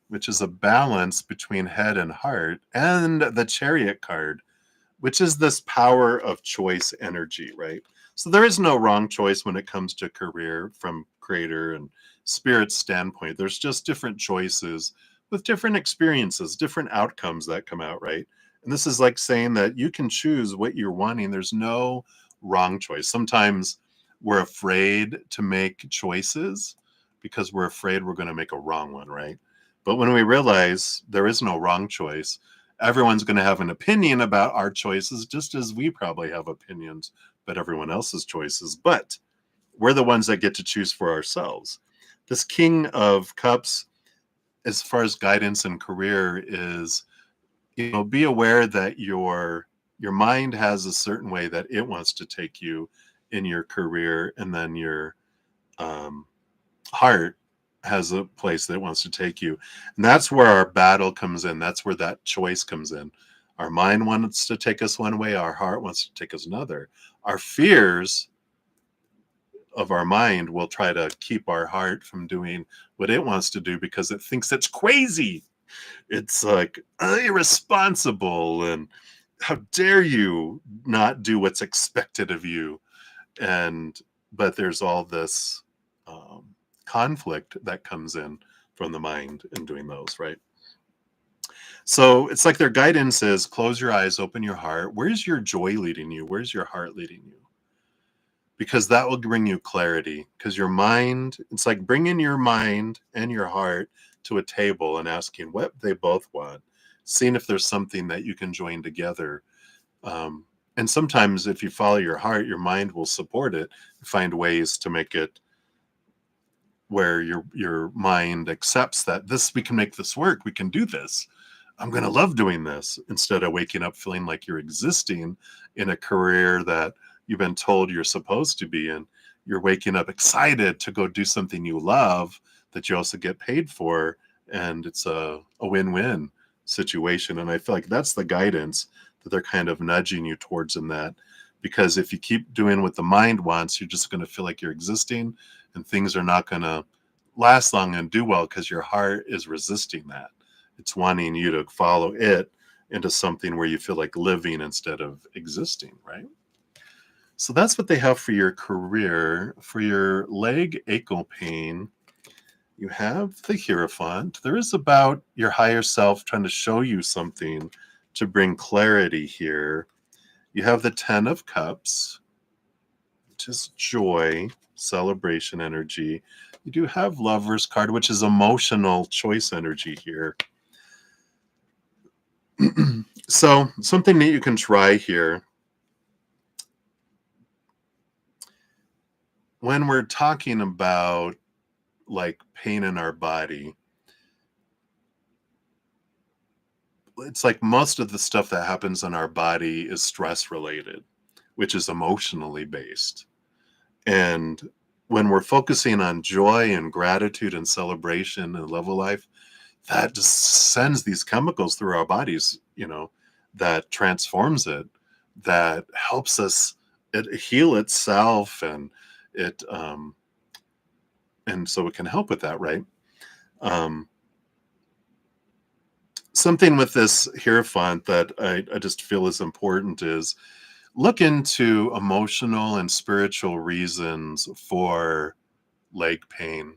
which is a balance between head and heart, and the Chariot card, which is this power of choice energy, right? So there is no wrong choice when it comes to career from creator and spirit standpoint. There's just different choices with different experiences, different outcomes that come out, right? And this is like saying that you can choose what you're wanting. There's no wrong choice. Sometimes we're afraid to make choices because we're afraid we're going to make a wrong one, right? But when we realize there is no wrong choice, everyone's going to have an opinion about our choices, just as we probably have opinions about everyone else's choices. But we're the ones that get to choose for ourselves. This King of Cups, as far as guidance and career, is, be aware that your mind has a certain way that it wants to take you in your career, and then your heart has a place that it wants to take you. And that's where our battle comes in. That's where that choice comes in. Our mind wants to take us one way. Our heart wants to take us another. Our fears of our mind will try to keep our heart from doing what it wants to do because it thinks it's crazy. It's like irresponsible, and how dare you not do what's expected of you. But there's all this conflict that comes in from the mind in doing those, right? So it's like their guidance is close your eyes, open your heart. Where's your joy leading you? Where's your heart leading you? Because that will bring you clarity. Because your mind, it's like bringing your mind and your heart to a table and asking what they both want, seeing if there's something that you can join together. And sometimes if you follow your heart, your mind will support it, find ways to make it where your mind accepts that we can make this work. We can do this. I'm going to love doing this, instead of waking up feeling like you're existing in a career that you've been told you're supposed to be in. You're waking up excited to go do something you love that you also get paid for, and it's a win-win situation. And I feel like that's the guidance that they're kind of nudging you towards in that, because if you keep doing what the mind wants, you're just going to feel like you're existing, and things are not going to last long and do well because your heart is resisting that. It's wanting you to follow it into something where you feel like living instead of existing, right? So that's what they have for your career. For your leg ankle pain, you have the Hierophant. There is about your higher self trying to show you something to bring clarity here. You have the 10 of Cups, which is joy, celebration energy. You do have Lover's card, which is emotional choice energy here. So something that you can try here. When we're talking about like pain in our body, it's like most of the stuff that happens in our body is stress related, which is emotionally based. And when we're focusing on joy and gratitude and celebration and love of life, that just sends these chemicals through our bodies, that transforms it, that helps us heal itself, and it and so it can help with that, right? Something with this Hierophant that I just feel is important is look into emotional and spiritual reasons for leg pain,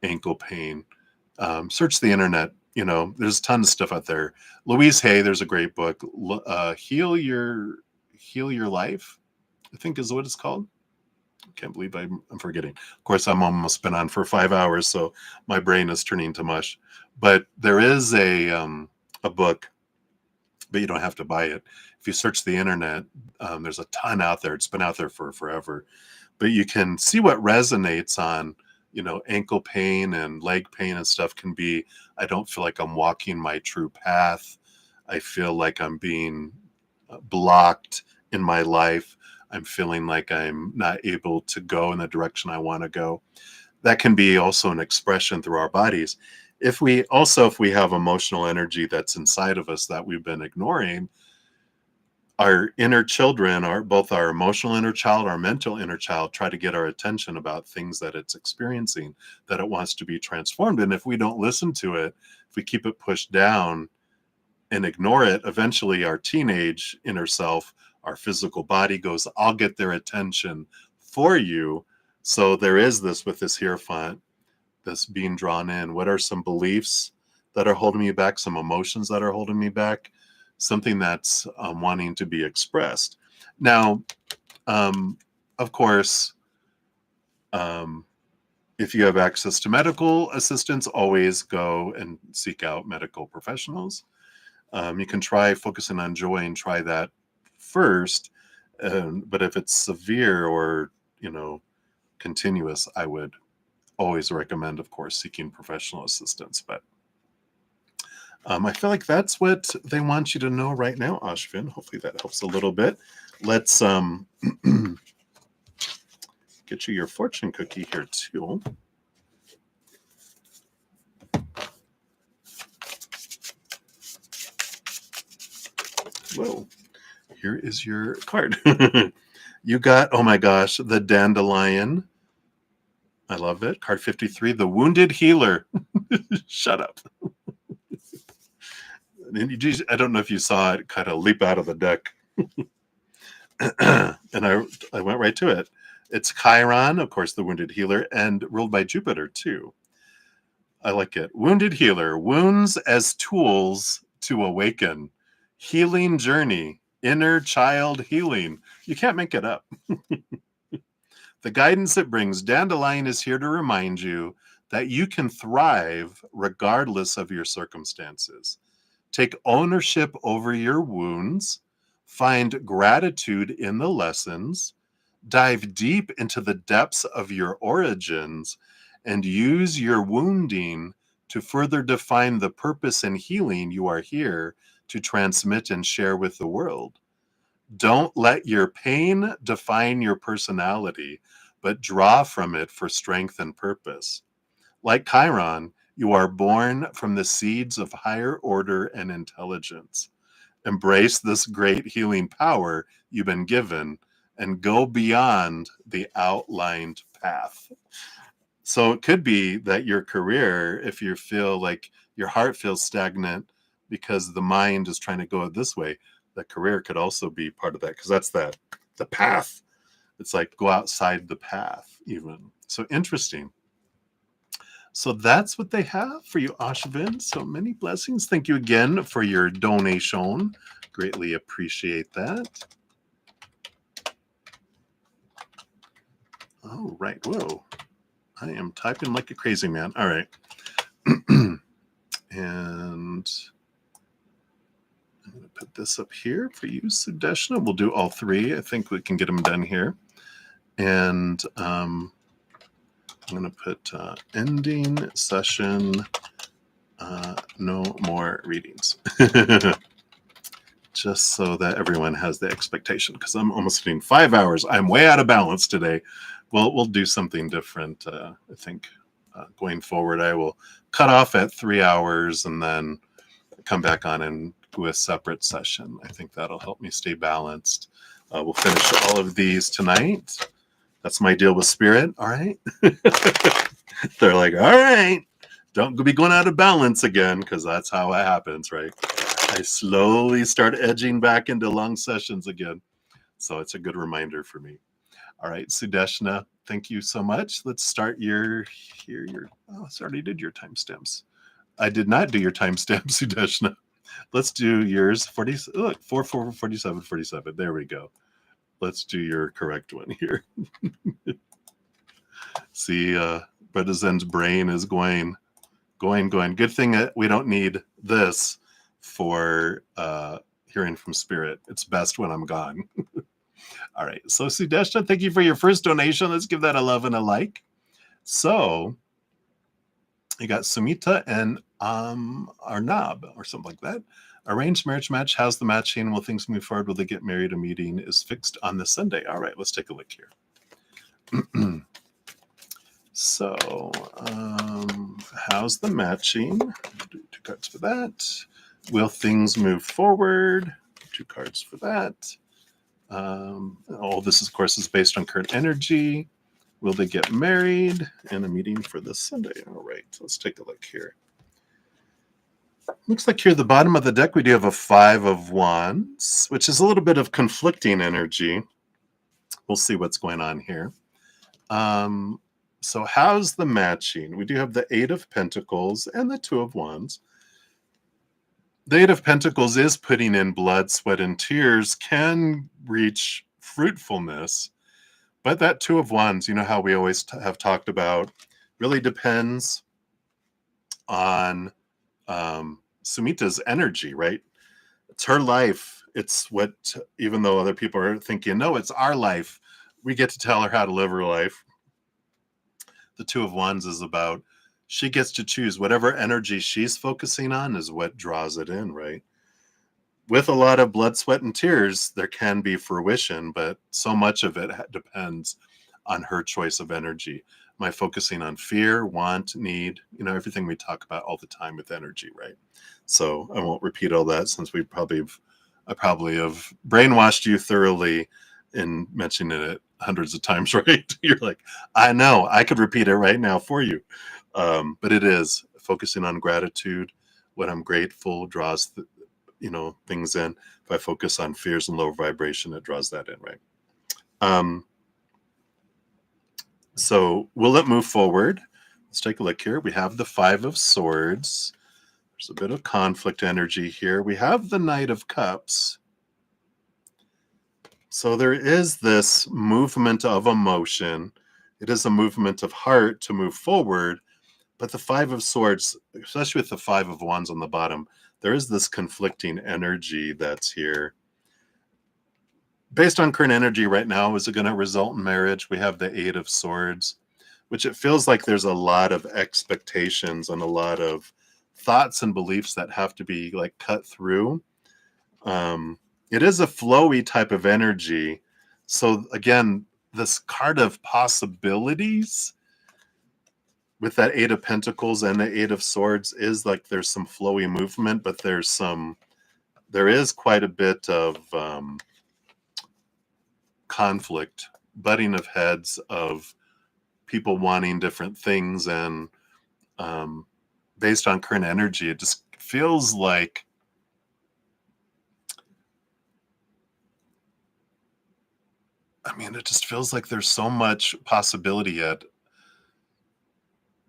ankle pain. Search the internet. There's tons of stuff out there. Louise Hay, there's a great book, Heal Your Life, I think is what it's called. I can't believe I'm forgetting. Of course, I'm almost been on for 5 hours, so my brain is turning to mush. But there is a book, but you don't have to buy it. If you search the internet, there's a ton out there. It's been out there for forever. But you can see what resonates on, ankle pain and leg pain and stuff can be, I don't feel like I'm walking my true path. I feel like I'm being blocked in my life. I'm feeling like I'm not able to go in the direction I want to go. That can be also an expression through our bodies. If we have emotional energy that's inside of us that we've been ignoring, our inner children, both our emotional inner child, our mental inner child, try to get our attention about things that it's experiencing, that it wants to be transformed. And if we don't listen to it, if we keep it pushed down and ignore it, eventually our teenage inner self, our physical body goes, I'll get their attention for you. So there is this with this Hierophant, this being drawn in. What are some beliefs that are holding me back? Some emotions that are holding me back? Something that's wanting to be expressed. Now, of course, if you have access to medical assistance, always go and seek out medical professionals. You can try focusing on joy and try that first. But if it's severe or, continuous, I would always recommend, of course, seeking professional assistance. But I feel like that's what they want you to know right now, Ashvin. Hopefully that helps a little bit. Let's get you your fortune cookie here too. Whoa, here is your card. You got, oh my gosh, the dandelion. I love it. Card 53, the wounded healer. Shut up. I don't know if you saw it kind of leap out of the deck. And I went right to it. It's Chiron, of course, the wounded healer, and ruled by Jupiter too. I like it. Wounded healer, wounds as tools to awaken. Healing journey, inner child healing. You can't make it up. The guidance it brings, Dandelion is here to remind you that you can thrive regardless of your circumstances. Take ownership over your wounds, find gratitude in the lessons, dive deep into the depths of your origins, and use your wounding to further define the purpose and healing you are here to transmit and share with the world. Don't let your pain define your personality, but draw from it for strength and purpose. Like Chiron, you are born from the seeds of higher order and intelligence. Embrace this great healing power you've been given and go beyond the outlined path. So it could be that your career, if you feel like your heart feels stagnant because the mind is trying to go this way, the career could also be part of that, because that's the path. It's like go outside the path even. So interesting. So that's what they have for you, Ashvin. So many blessings. Thank you again for your donation. Greatly appreciate that. Oh, right. Whoa. I am typing like a crazy man. All right. And I'm going to put this up here for you, Sudeshna. We'll do all three. I think we can get them done here. And I'm going to put ending session, no more readings. Just so that everyone has the expectation, because I'm almost hitting 5 hours. I'm way out of balance today. We'll do something different. I think going forward, I will cut off at 3 hours and then come back on and do a separate session. I think that'll help me stay balanced. We'll finish all of these tonight. That's my deal with Spirit. All right. They're like, all right, don't be going out of balance again, because that's how it happens, right? I slowly start edging back into long sessions again. So it's a good reminder for me. All right, Sudeshna, thank you so much. Let's start I already did your timestamps. I did not do your timestamps, Sudeshna. Let's do yours. 40. Look, 47, 47. There we go. Let's do your correct one here. See, brudda-zen's brain is going. Good thing that we don't need this for hearing from Spirit. It's best when I'm gone. All right. So Sudeshna, thank you for your first donation. Let's give that a love and a like. So you got Sumita and Arnab or something like that. Arranged marriage match. How's the matching? Will things move forward? Will they get married? A meeting is fixed on this Sunday. All right. Let's take a look here. So how's the matching? Do 2 cards for that. Will things move forward? 2 cards for that. All this, of course, is based on current energy. Will they get married? And a meeting for this Sunday. All right, let's take a look here. Looks like here at the bottom of the deck, we do have a 5 of Wands, which is a little bit of conflicting energy. We'll see what's going on here. So how's the matching? We do have the 8 of Pentacles and the 2 of Wands. The 8 of Pentacles is putting in blood, sweat, and tears, can reach fruitfulness. But that 2 of Wands, you know how we always have talked about, really depends on Sumita's energy, right? It's her life. It's what, even though other people are thinking, no, it's our life, we get to tell her how to live her life. The 2 of Wands is about, she gets to choose whatever energy she's focusing on is what draws it in, right? With a lot of blood, sweat, and tears, there can be fruition, but so much of it depends on her choice of energy. Am I focusing on fear, want, need, everything we talk about all the time with energy, right? So I won't repeat all that, since I probably have brainwashed you thoroughly in mentioning it hundreds of times, right? You're like, I know, I could repeat it right now for you. But it is focusing on gratitude. What I'm grateful draws things in. If I focus on fears and low vibration, it draws that in, right? So will it move forward? Let's take a look here. We have the 5 of Swords. There's a bit of conflict energy here. We have the Knight of Cups. So there is this movement of emotion. It is a movement of heart to move forward. But the 5 of Swords, especially with the 5 of Wands on the bottom, there is this conflicting energy that's here. Based on current energy right now, is it going to result in marriage? We have the 8 of Swords, which it feels like there's a lot of expectations and a lot of thoughts and beliefs that have to be like cut through. It is a flowy type of energy. So again, this card of possibilities, with that Eight of Pentacles and the Eight of Swords is like there's some flowy movement, but there is quite a bit of conflict, butting of heads, of people wanting different things, and based on current energy, it just feels like it just feels like there's so much possibility yet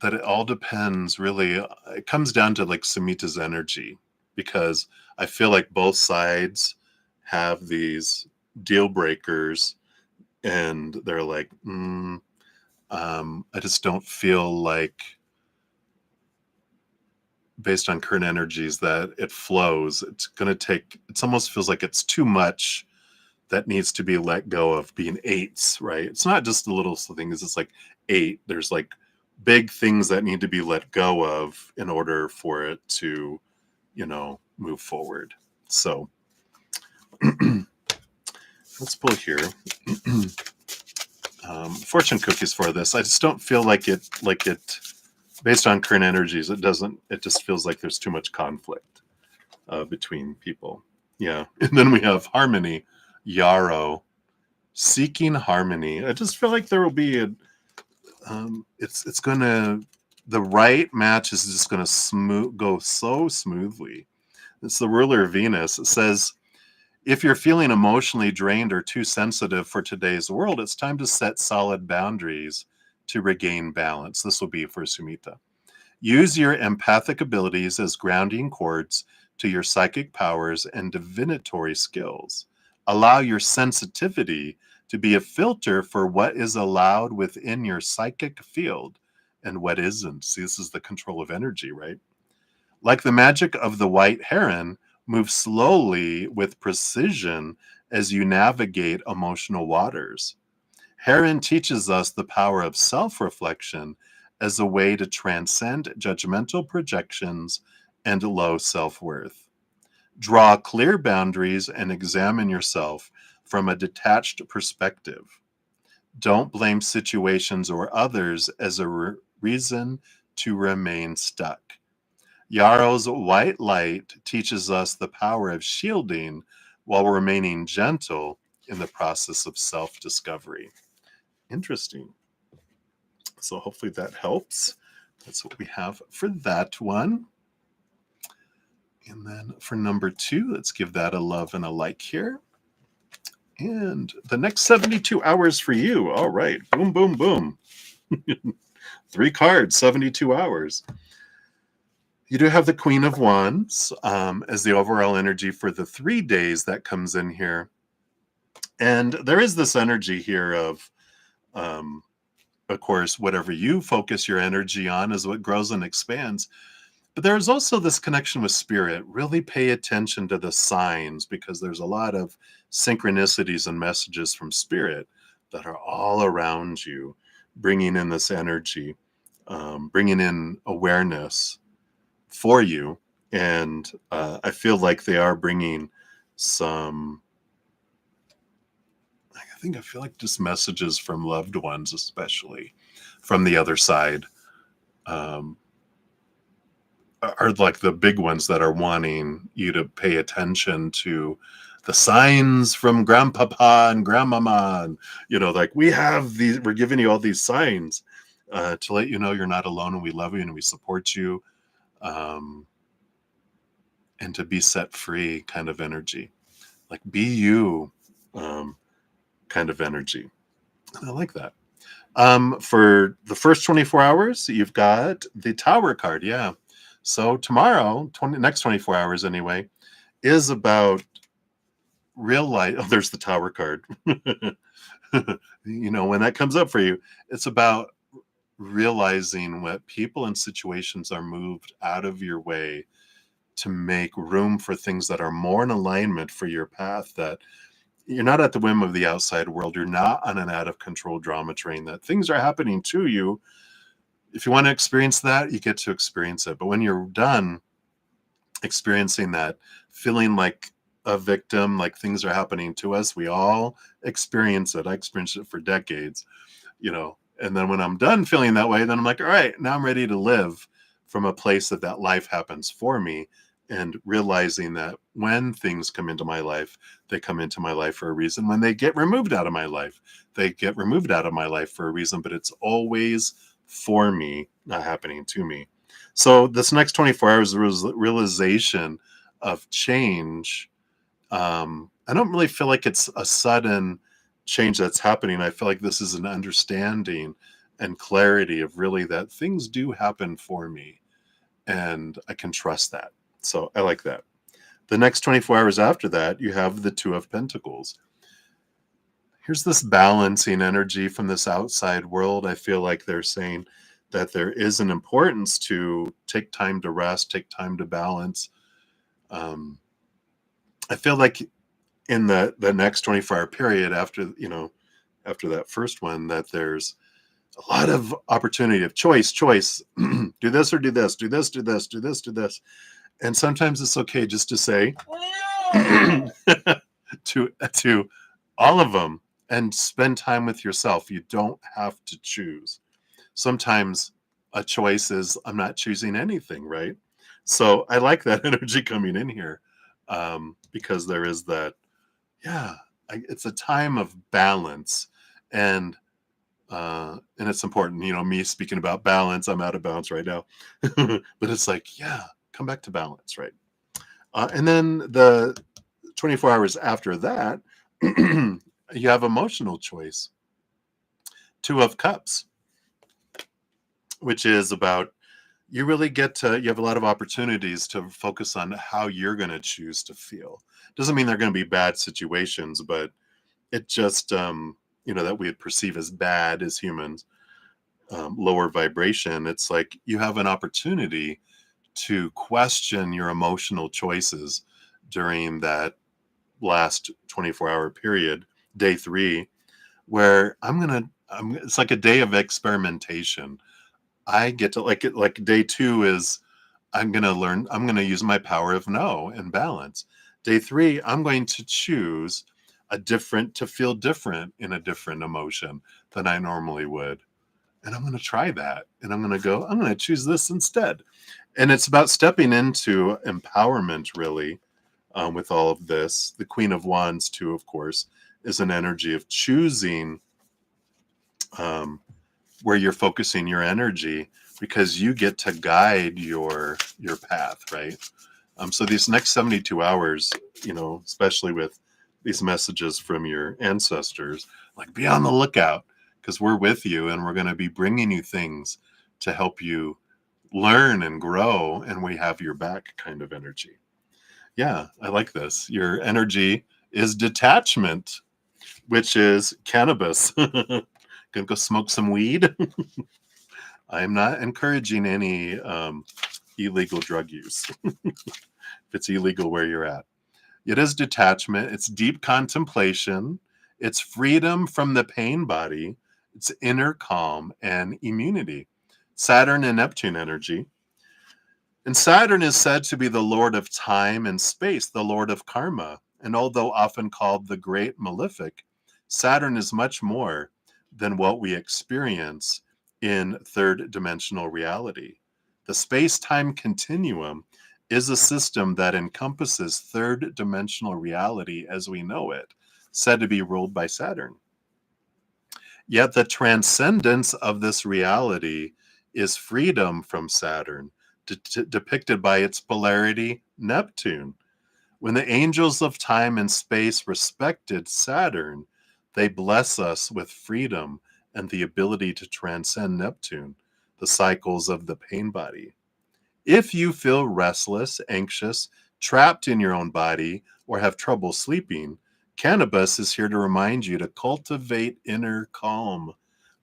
that it all depends, really. It comes down to like Samhita's energy, because I feel like both sides have these deal breakers, and they're like, I just don't feel like, based on current energies, that it flows. It's almost feels like it's too much that needs to be let go of, being eights, right? It's not just the little things. It's like eight. There's like big things that need to be let go of in order for it to, move forward. So let's pull here. Fortune cookies for this. I just don't feel like it, based on current energies, it just feels like there's too much conflict between people. Yeah. And then we have harmony, yarrow, seeking harmony. I just feel like there will be the right match is just going to go so smoothly. It's the ruler of Venus. It says, if you're feeling emotionally drained or too sensitive for today's world, it's time to set solid boundaries to regain balance. This will be for Sumita. Use your empathic abilities as grounding cords to your psychic powers and divinatory skills. Allow your sensitivity to be a filter for what is allowed within your psychic field and what isn't. See, this is the control of energy, right? Like the magic of the white heron, move slowly with precision as you navigate emotional waters. Heron teaches us the power of self-reflection as a way to transcend judgmental projections and low self-worth. Draw clear boundaries and examine yourself from a detached perspective. Don't blame situations or others as a reason to remain stuck. Yarrow's white light teaches us the power of shielding while remaining gentle in the process of self-discovery. Interesting. So hopefully that helps. That's what we have for that one. And then for number 2, let's give that a love and a like here. And the next 72 hours for you. All right. Boom, boom, boom. 3 cards, 72 hours. You do have the Queen of Wands as the overall energy for the 3 days that comes in here. And there is this energy here of course, whatever you focus your energy on is what grows and expands. But there's also this connection with spirit. Really pay attention to the signs, because there's a lot of synchronicities and messages from spirit that are all around you, bringing in this energy, bringing in awareness for you. And I feel like they are bringing some, I feel like just messages from loved ones, especially from the other side, are like the big ones that are wanting you to pay attention to the signs from grandpapa and grandmama. And, like we're giving you all these signs to let you know you're not alone, and we love you and we support you. And to be set free kind of energy, like be you kind of energy. And I like that. For the first 24 hours, you've got the Tower card. Yeah. So tomorrow, next 24 hours anyway, is about real life. Oh, there's the Tower card. When that comes up for you, it's about realizing what people and situations are moved out of your way to make room for things that are more in alignment for your path, that you're not at the whim of the outside world. You're not on an out of control drama train, that things are happening to you. If you want to experience that, you get to experience it. But when you're done experiencing that, feeling like a victim, like things are happening to us, we all experience it. I experienced it for decades, And then when I'm done feeling that way, then I'm like, all right, now I'm ready to live from a place that life happens for me, and realizing that when things come into my life, they come into my life for a reason. When they get removed out of my life, they get removed out of my life for a reason, but it's always for me, not happening to me. So this next 24 hours realization of change, I don't really feel like it's a sudden change that's happening. I feel like this is an understanding and clarity of really that things do happen for me, and I can trust that. So I like that. The next 24 hours after that, you have the Two of Pentacles. Here's this balancing energy from this outside world. I feel like they're saying that there is an importance to take time to rest, take time to balance. I feel like in the next 24-hour period after that first one, that there's a lot of opportunity of choice do this or do this, do this, do this, do this, do this. And sometimes it's okay just to say to all of them, and spend time with yourself. You don't have to choose. Sometimes a choice is I'm not choosing anything, right? So I like that energy coming in here, because there is that, yeah, it's a time of balance, and it's important. Me speaking about balance, I'm out of balance right now, but it's like, yeah, come back to balance, right? And then the 24 hours after that, you have emotional choice. Two of Cups, which is about, you have a lot of opportunities to focus on how you're going to choose to feel. Doesn't mean they're going to be bad situations, but it just, that we perceive as bad as humans, lower vibration. It's like you have an opportunity to question your emotional choices during that last 24-hour period, day 3, where it's like a day of experimentation. I get to, like day 2 is, I'm going to use my power of no and balance. Day 3, I'm going to choose to feel different in a different emotion than I normally would. And I'm going to try that. And I'm going to choose this instead. And it's about stepping into empowerment, really, with all of this. The Queen of Wands, too, of course, is an energy of choosing where you're focusing your energy, because you get to guide your path, right? So these next 72 hours, especially with these messages from your ancestors, like, be on the lookout, because we're with you, and we're going to be bringing you things to help you learn and grow, and we have your back kind of energy. Yeah, I like this. Your energy is detachment, which is cannabis. Gonna go smoke some weed. I'm not encouraging any illegal drug use. If it's illegal where you're at. It is detachment. It's deep contemplation. It's freedom from the pain body. It's inner calm and immunity. Saturn and Neptune energy. And Saturn is said to be the lord of time and space, the lord of karma. And although often called the great malefic, Saturn is much more than what we experience in third dimensional reality. The space-time continuum is a system that encompasses third dimensional reality as we know it, said to be ruled by Saturn. Yet the transcendence of this reality is freedom from Saturn, depicted by its polarity, Neptune. When the angels of time and space respected Saturn, they bless us with freedom and the ability to transcend Neptune, the cycles of the pain body. If you feel restless, anxious, trapped in your own body, or have trouble sleeping, cannabis is here to remind you to cultivate inner calm.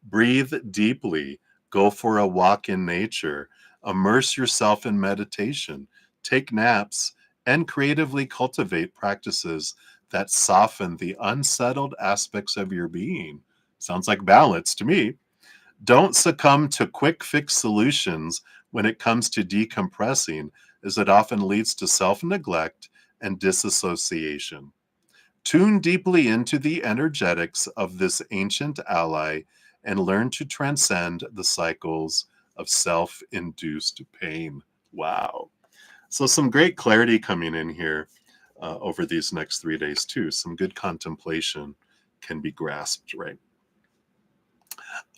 Breathe deeply. Go for a walk in nature. Immerse yourself in meditation. Take naps, and creatively cultivate practices that soften the unsettled aspects of your being. Sounds like balance to me. Don't succumb to quick fix solutions when it comes to decompressing, as it often leads to self-neglect and disassociation. Tune deeply into the energetics of this ancient ally and learn to transcend the cycles of self-induced pain. Wow. So some great clarity coming in here over these next 3 days too. Some good contemplation can be grasped, right?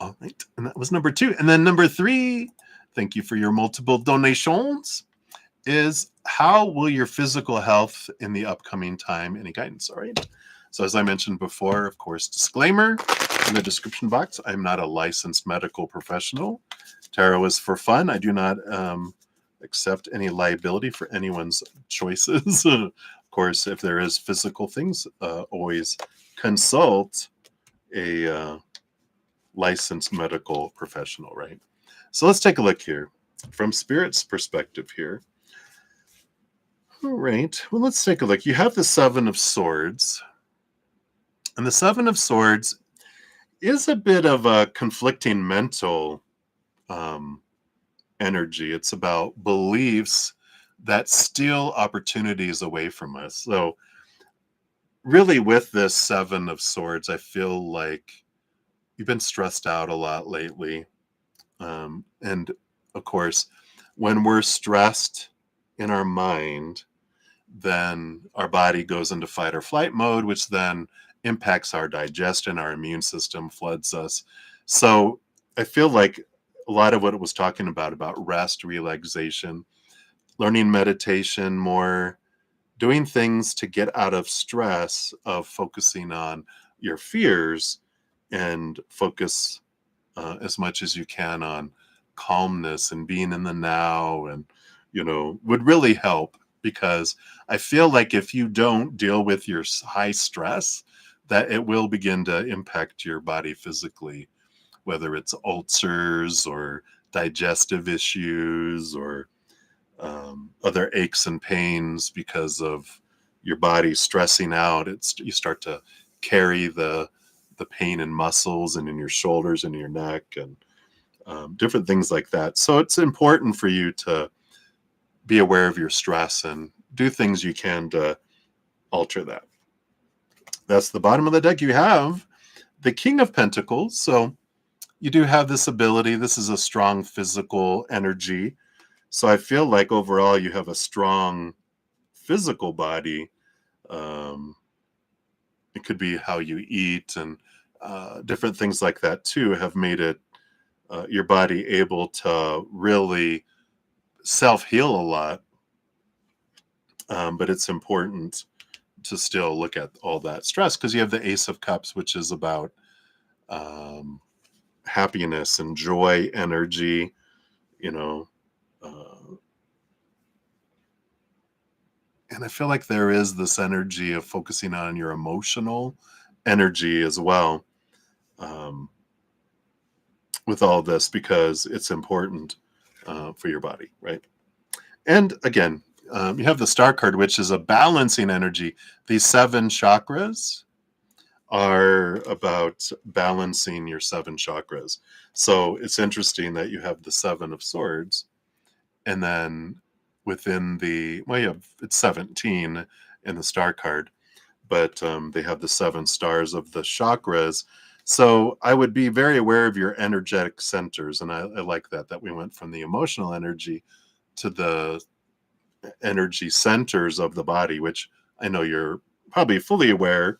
All right. And that was number 2. And then number 3, thank you for your multiple donations, is how will your physical health in the upcoming time? Any guidance? All right. So as I mentioned before, of course, disclaimer in the description box, I'm not a licensed medical professional. Tarot is for fun. I do not accept any liability for anyone's choices. Of course, if there is physical things, always consult a licensed medical professional, right? So let's take a look here from Spirit's perspective here. All right, well, let's take a look. You have the 7 of Swords, and the 7 of Swords is a bit of a conflicting mental energy. It's about beliefs that steal opportunities away from us. So really with this 7 of Swords, I feel like you've been stressed out a lot lately. And of course, when we're stressed in our mind, then our body goes into fight or flight mode, which then impacts our digestion, our immune system, floods us. So I feel like a lot of what it was talking about rest, relaxation, learning meditation more, doing things to get out of stress of focusing on your fears and focus as much as you can on calmness and being in the now, and would really help, because I feel like if you don't deal with your high stress, that it will begin to impact your body physically, whether it's ulcers or digestive issues or other aches and pains because of your body stressing out. You start to carry the pain in muscles and in your shoulders and in your neck and different things like that. So it's important for you to be aware of your stress and do things you can to alter that. That's the bottom of the deck. You have the King of Pentacles. So you do have this ability. This is a strong physical energy. So I feel like overall you have a strong physical body. It could be how you eat and different things like that too have made it your body able to really self-heal a lot. But it's important to still look at all that stress, because you have the Ace of Cups, which is about happiness and joy, energy, and I feel like there is this energy of focusing on your emotional energy as well with all this, because it's important for your body, right? And again, you have the Star card, which is a balancing energy. These 7 chakras are about balancing your 7 chakras. So it's interesting that you have the 7 of Swords, and then within it's 17 in the Star card, but they have the 7 stars of the chakras. So I would be very aware of your energetic centers, and I like that we went from the emotional energy to the energy centers of the body, which I know you're probably fully aware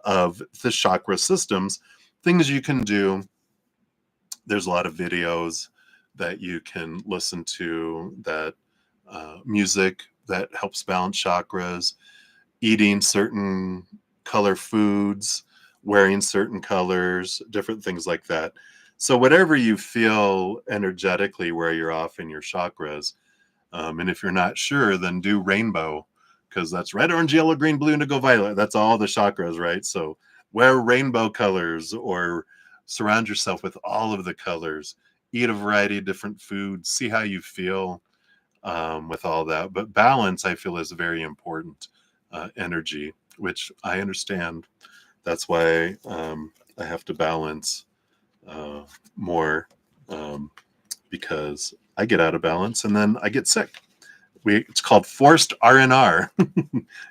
of the chakra systems, things you can do. There's a lot of videos that you can listen to, that music that helps balance chakras, eating certain color foods, wearing certain colors, different things like that. So whatever you feel energetically where you're off in your chakras, and if you're not sure, then do rainbow, because that's red, orange, yellow, green, blue, indigo, violet. That's all the chakras, right? So wear rainbow colors, or surround yourself with all of the colors. Eat a variety of different foods. See how you feel with all that. But balance, I feel, is a very important energy, which I understand. That's why I have to balance more, because I get out of balance and then I get sick. It's called forced R&R.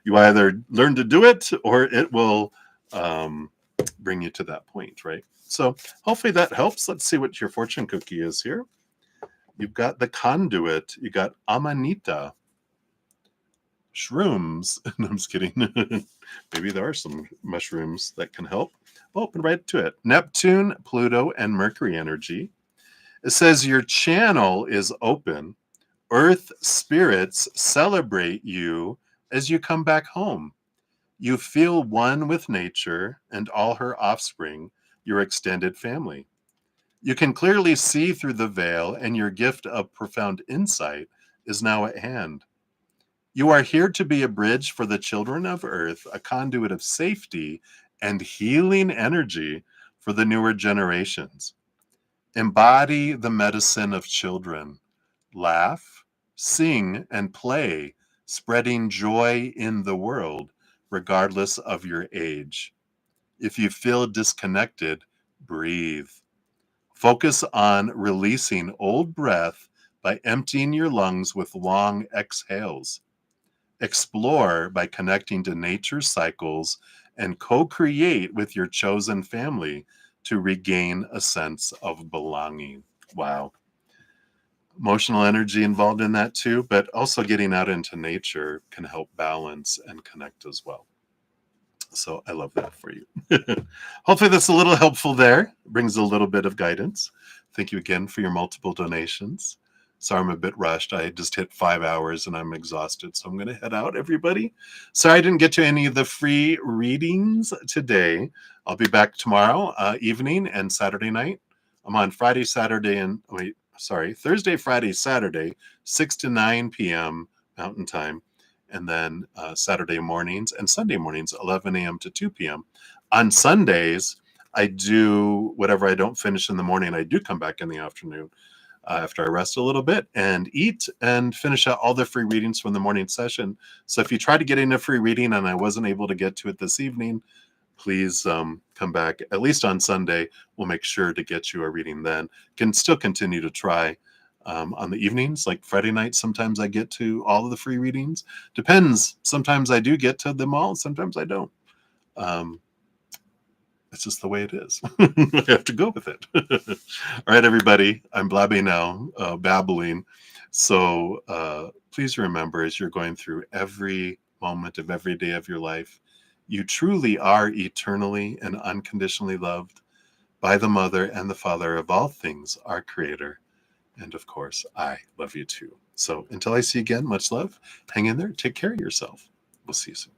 You either learn to do it, or it will bring you to that point, right? So hopefully that helps. Let's see what your fortune cookie is here. You've got the conduit. You got amanita, shrooms. No, I'm just kidding. Maybe there are some mushrooms that can help. We'll open right to it. Neptune, Pluto, and Mercury energy. It says your channel is open. Earth spirits celebrate you as you come back home. You feel one with nature and all her offspring, your extended family. You can clearly see through the veil, and your gift of profound insight is now at hand. You are here to be a bridge for the children of Earth, a conduit of safety and healing energy for the newer generations. Embody the medicine of children. Laugh, sing, and play, spreading joy in the world, regardless of your age. If you feel disconnected, breathe. Focus on releasing old breath by emptying your lungs with long exhales. Explore by connecting to nature's cycles and co-create with your chosen family to regain a sense of belonging. Wow. Emotional energy involved in that too, but also getting out into nature can help balance and connect as well. So I love that for you. Hopefully that's a little helpful there. Brings a little bit of guidance. Thank you again for your multiple donations. Sorry, I'm a bit rushed. I just hit 5 hours and I'm exhausted. So I'm going to head out, everybody. Sorry I didn't get to any of the free readings today. I'll be back tomorrow evening and Saturday night. I'm on Friday, Saturday, and Thursday, Friday, Saturday, 6 to 9 p.m. Mountain Time. And then Saturday mornings and Sunday mornings, 11 a.m. to 2 p.m. On Sundays, I do whatever I don't finish in the morning. I do come back in the afternoon after I rest a little bit and eat and finish out all the free readings from the morning session. So if you try to get in a free reading and I wasn't able to get to it this evening, please come back at least on Sunday. We'll make sure to get you a reading then. Can still continue to try on the evenings, like Friday night. Sometimes I get to all of the free readings. Depends. Sometimes I do get to them all. Sometimes I don't. It's just the way it is. I have to go with it. All right, everybody. I'm blabbing now, babbling. So please remember, as you're going through every moment of every day of your life, you truly are eternally and unconditionally loved by the Mother and the Father of all things, our Creator. And of course, I love you too. So until I see you again, much love. Hang in there. Take care of yourself. We'll see you soon.